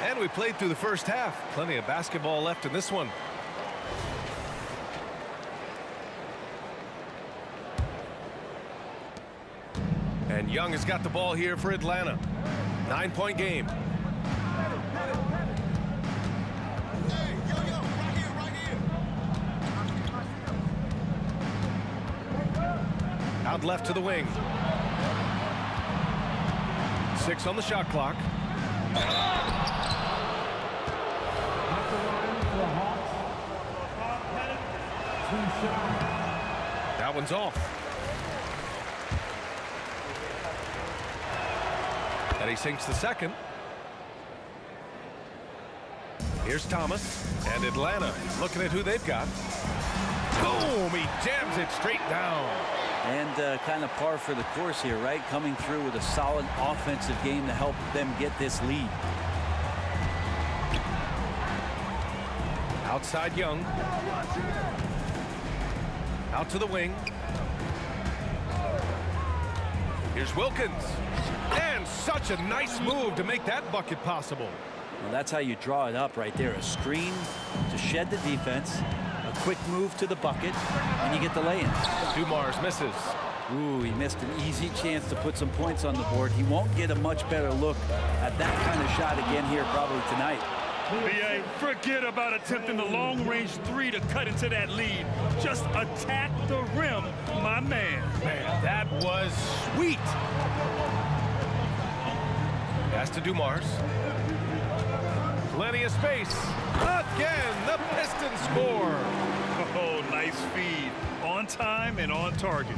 And we played through the first half. Plenty of basketball left in this one. And Young has got the ball here for Atlanta. 9-point game. Out left to the wing. 6 on the shot clock. That one's off. And he sinks the second. Here's Thomas and Atlanta looking at who they've got. Boom! He jams it straight down. And kind of par for the course here, right? Coming through with a solid offensive game to help them get this lead. Outside Young. Out to the wing. Here's Wilkins. And such a nice move to make that bucket possible. Well, that's how you draw it up right there. A screen to shed the defense. A quick move to the bucket. And you get the lay-in. Dumars misses. Ooh, he missed an easy chance to put some points on the board. He won't get a much better look at that kind of shot again here probably tonight. B.A., forget about attempting the long-range 3 to cut into that lead. Just attack the rim, my man. Man, that was sweet. Pass to Dumars. Plenty of space. Again, the Pistons score. Oh, nice feed. On time and on target.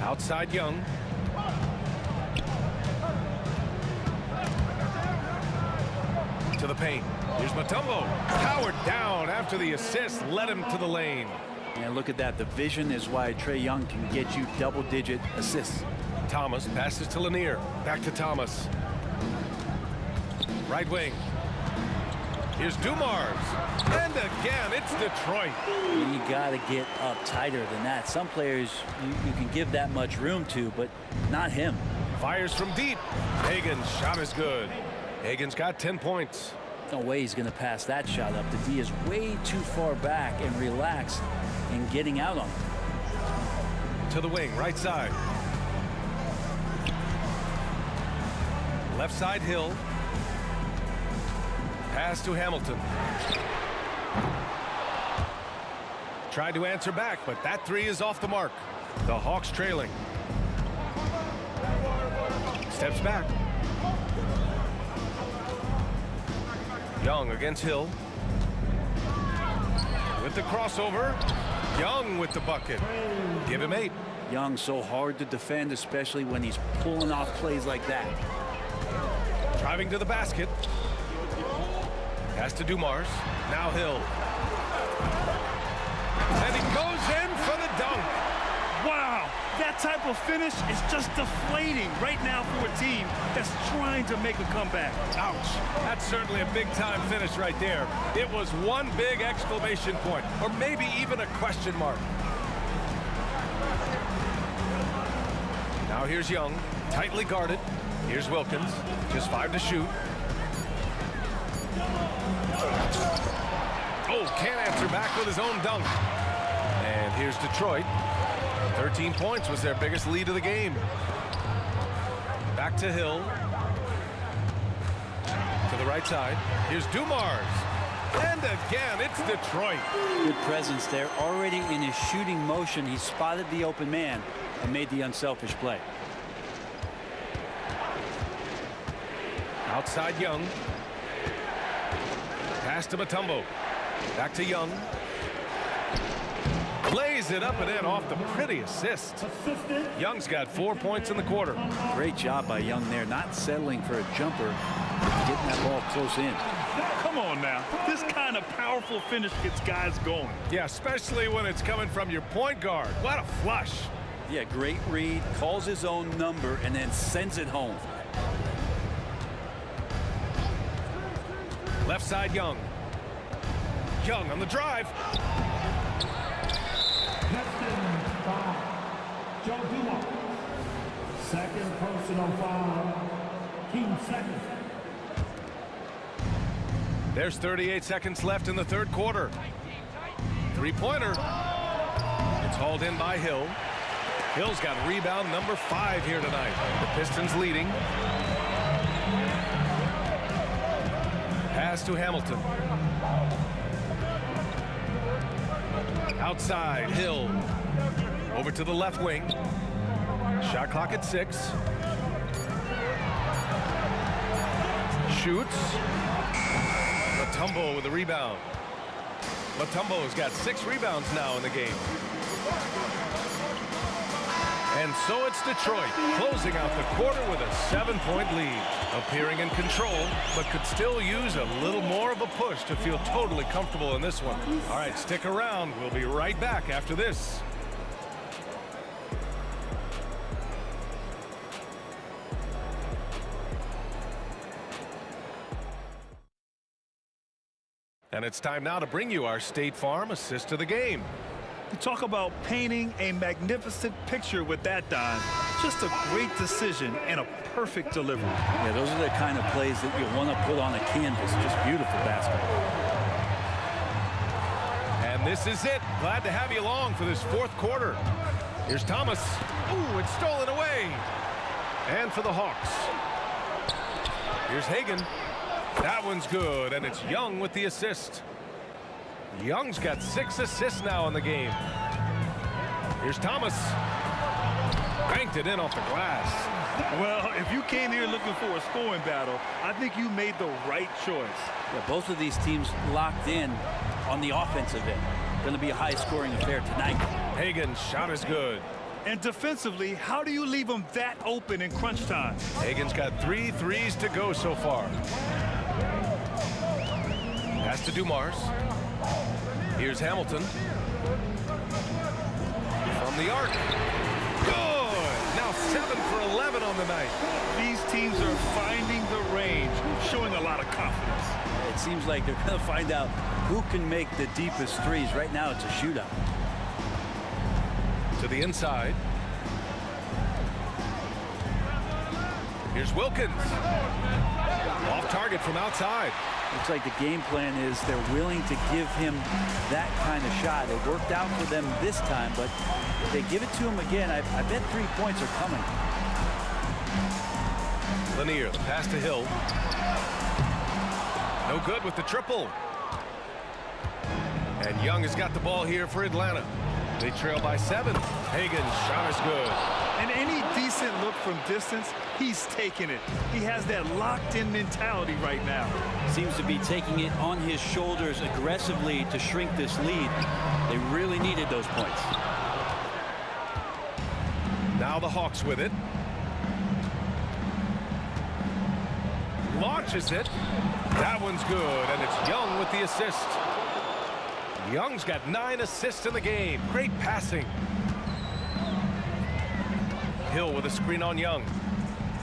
Outside Young. To the paint. Here's Mutombo. Powered down after the assist led him to the lane. And look at that. The vision is why Trae Young can get you double-digit assists. Thomas passes to Lanier. Back to Thomas. Right wing. Here's Dumars. And again, it's Detroit. You got to get up tighter than that. Some players you can give that much room to, but not him. Fires from deep. Hagen's shot is good. Hagen's got 10 points. No way he's going to pass that shot up. The D is way too far back and relaxed in getting out on him. To the wing, right side. Left side, Hill. Pass to Hamilton. Tried to answer back, but that three is off the mark. The Hawks trailing. Steps back. Young against Hill. With the crossover. Young with the bucket. Give him 8. Young so hard to defend, especially when he's pulling off plays like that. Driving to the basket. Pass to Dumars. Now Hill. And he goes in for the dunk. Wow, that type of finish is just deflating right now for a team that's trying to make a comeback. Ouch. That's certainly a big-time finish right there. It was one big exclamation point, or maybe even a question mark. Now here's Young, tightly guarded. Here's Wilkins, just 5 to shoot. Oh, can't answer back with his own dunk. And here's Detroit. 13 points was their biggest lead of the game. Back to Hill. To the right side. Here's Dumars. And again, it's Detroit. Good presence there. Already in his shooting motion, he spotted the open man and made the unselfish play. Outside Young. Pass to Mutombo. Back to Young. Lays it up and in off the pretty assist. Young's got 4 points in the quarter. Great job by Young there, not settling for a jumper, getting that ball close in. Come on now. This kind of powerful finish gets guys going. Yeah, especially when it's coming from your point guard. What a flush. Yeah, great read, calls his own number, and then sends it home. Left side Young. Young on the drive. Joe Dumars. Second personal foul. Team second. There's 38 seconds left in the third quarter. Three-pointer. It's hauled in by Hill. Hill's got rebound number 5 here tonight. The Pistons leading. Pass to Hamilton. Outside, Hill. Over to the left wing. Shot clock at 6. Shoots. Mutombo with the rebound. Mutombo's got 6 rebounds now in the game. And so it's Detroit closing out the quarter with a 7-point lead. Appearing in control, but could still use a little more of a push to feel totally comfortable in this one. All right, stick around. We'll be right back after this. And it's time now to bring you our State Farm assist of the game. You talk about painting a magnificent picture with that, Don. Just a great decision and a perfect delivery. Yeah, those are the kind of plays that you want to put on a canvas. Just beautiful basketball. And this is it. Glad to have you along for this fourth quarter. Here's Thomas. Ooh, it's stolen away. And for the Hawks. Here's Hagen. That one's good, and it's Young with the assist. Young's got 6 assists now in the game. Here's Thomas. Banked it in off the glass. Well, if you came here looking for a scoring battle, I think you made the right choice. Yeah, both of these teams locked in on the offensive end. Going to be a high-scoring affair tonight. Hagen's shot is good. And defensively, how do you leave them that open in crunch time? Hagen's got 3 threes to go so far. Pass to Dumars. Here's Hamilton. From the arc. Good! Now 7 for 11 on the night. These teams are finding the range, showing a lot of confidence. It seems like they're going to find out who can make the deepest threes. Right now, it's a shootout. To the inside. Here's Wilkins. Off target from outside. Looks like the game plan is they're willing to give him that kind of shot. It worked out for them this time, but if they give it to him again, I bet 3 points are coming. Lanier, the pass to Hill. No good with the triple. And Young has got the ball here for Atlanta. They trail by 7. Hagan's shot is good. And any decent look from distance, he's taking it. He has that locked-in mentality right now. Seems to be taking it on his shoulders aggressively to shrink this lead. They really needed those points. Now the Hawks with it. Launches it. That one's good, and it's Young with the assist. Young's got 9 assists in the game. Great passing. Hill with a screen on Young.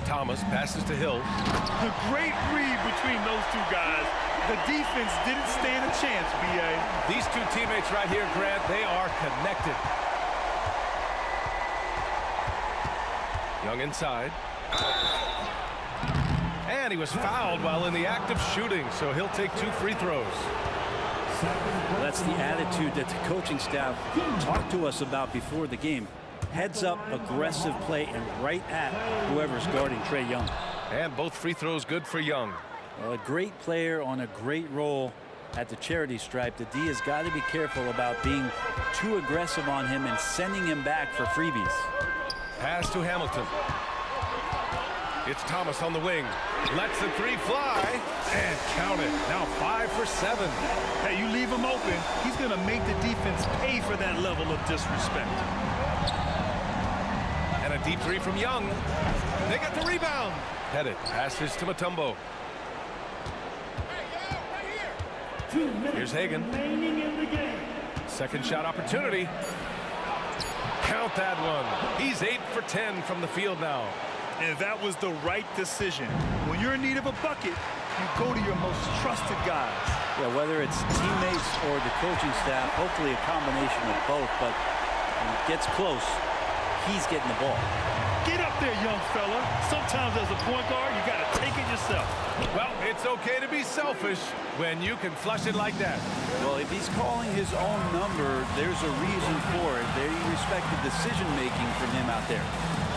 Thomas passes to Hill. A great read between those two guys. The defense didn't stand a chance, B.A. These two teammates right here, Grant, they are connected. Young inside. And he was fouled while in the act of shooting, so he'll take 2 free throws. Well, that's the attitude that the coaching staff talked to us about before the game. Heads up, aggressive play, and right at whoever's guarding Trae Young. And both free throws good for Young. Well, a great player on a great role at the charity stripe. The D has got to be careful about being too aggressive on him and sending him back for freebies. Pass to Hamilton. It's Thomas on the wing. Lets the 3 fly. And count it. Now 5 for 7. Hey, you leave him open, he's going to make the defense pay for that level of disrespect. And a deep 3 from Young. They got the rebound. Pettit passes to Mutombo. Here's Hagan. Second shot opportunity. Count that one. He's 8 for 10 from the field now. And that was the right decision. When you're in need of a bucket, you go to your most trusted guys. Yeah, whether it's teammates or the coaching staff, hopefully a combination of both, but when it gets close, he's getting the ball. Get up there, young fella. Sometimes as a point guard, you got to take it yourself. Well, it's okay to be selfish when you can flush it like that. Well, if he's calling his own number, there's a reason for it. They respect the decision-making from him out there.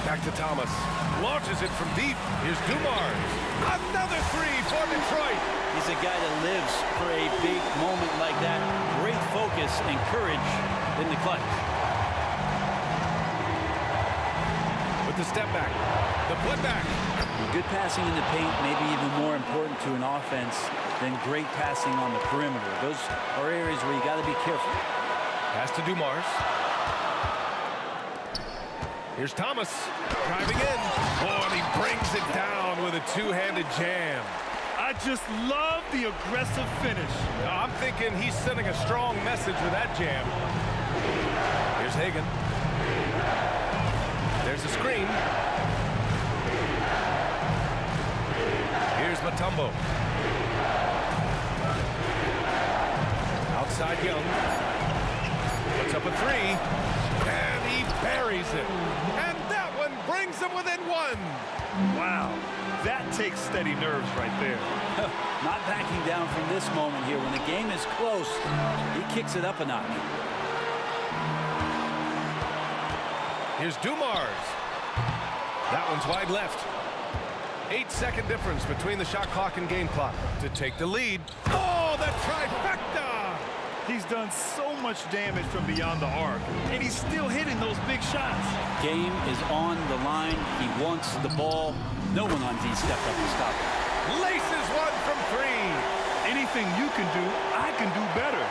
Back to Thomas. Launches it from deep. Here's Dumars. Another 3 for Detroit. He's a guy that lives for a big moment like that. Great focus and courage in the clutch. With the step back. The put back. Good passing in the paint may be even more important to an offense than great passing on the perimeter. Those are areas where you got to be careful. Pass to Dumars. Here's Thomas driving in. Oh, and he brings it down with a 2-handed jam. I just love the aggressive finish. I'm thinking he's sending a strong message with that jam. Here's Hagan. There's a screen. Here's Mutombo. Outside Young. Puts up a 3. And he buries it. And that one brings him within 1. Wow. That takes steady nerves right there. Not backing down from this moment here. When the game is close, he kicks it up a notch. Here's Dumars. That one's wide left. 8-second difference between the shot clock and game clock to take the lead. Oh, the trifecta! He's done so much damage from beyond the arc, and he's still hitting those big shots. Game is on the line. He wants the ball. No one on D stepped up to stop it. Laces one from 3. Anything you can do, I can do better.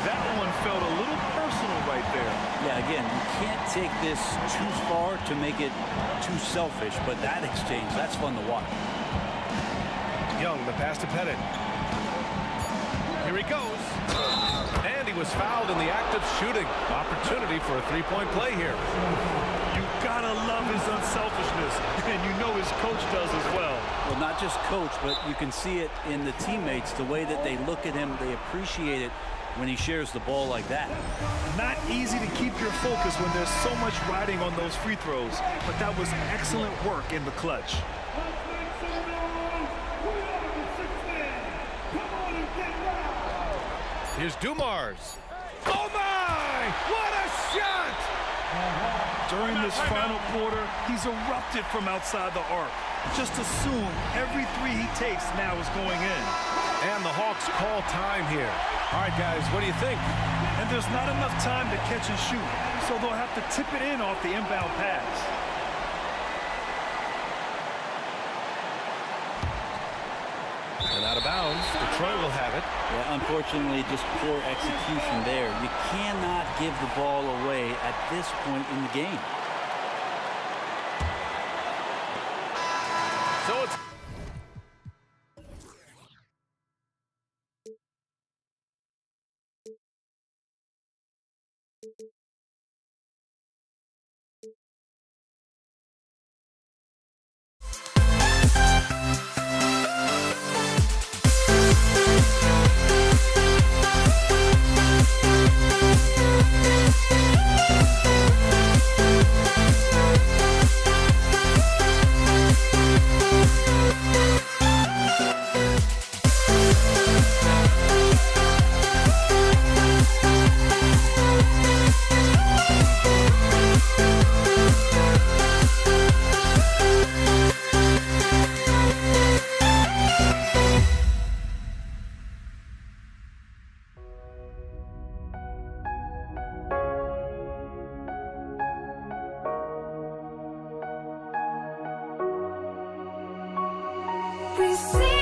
That one felt a little personal right there. Yeah, again, you can't take this too far to make it too selfish, but that exchange, that's fun to watch. Young, the pass to Pettit. Here he goes. And he was fouled in the act of shooting. Opportunity for a three-point play here. You gotta love his unselfishness, and you know his coach does as well. Well, not just coach, but you can see it in the teammates, the way that they look at him. They appreciate it when he shares the ball like that. Not easy to keep your focus when there's so much riding on those free throws, but that was excellent work in the clutch. Here's Dumars. Oh my! What a shot! During this final quarter, he's erupted from outside the arc. Just assume every three he takes now is going in. And the Hawks call time here. All right, guys, what do you think? And there's not enough time to catch and shoot, so they'll have to tip it in off the inbound pass. And out of bounds, Detroit will have it. Yeah, unfortunately, just poor execution there. You cannot give the ball away at this point in the game. So it's We see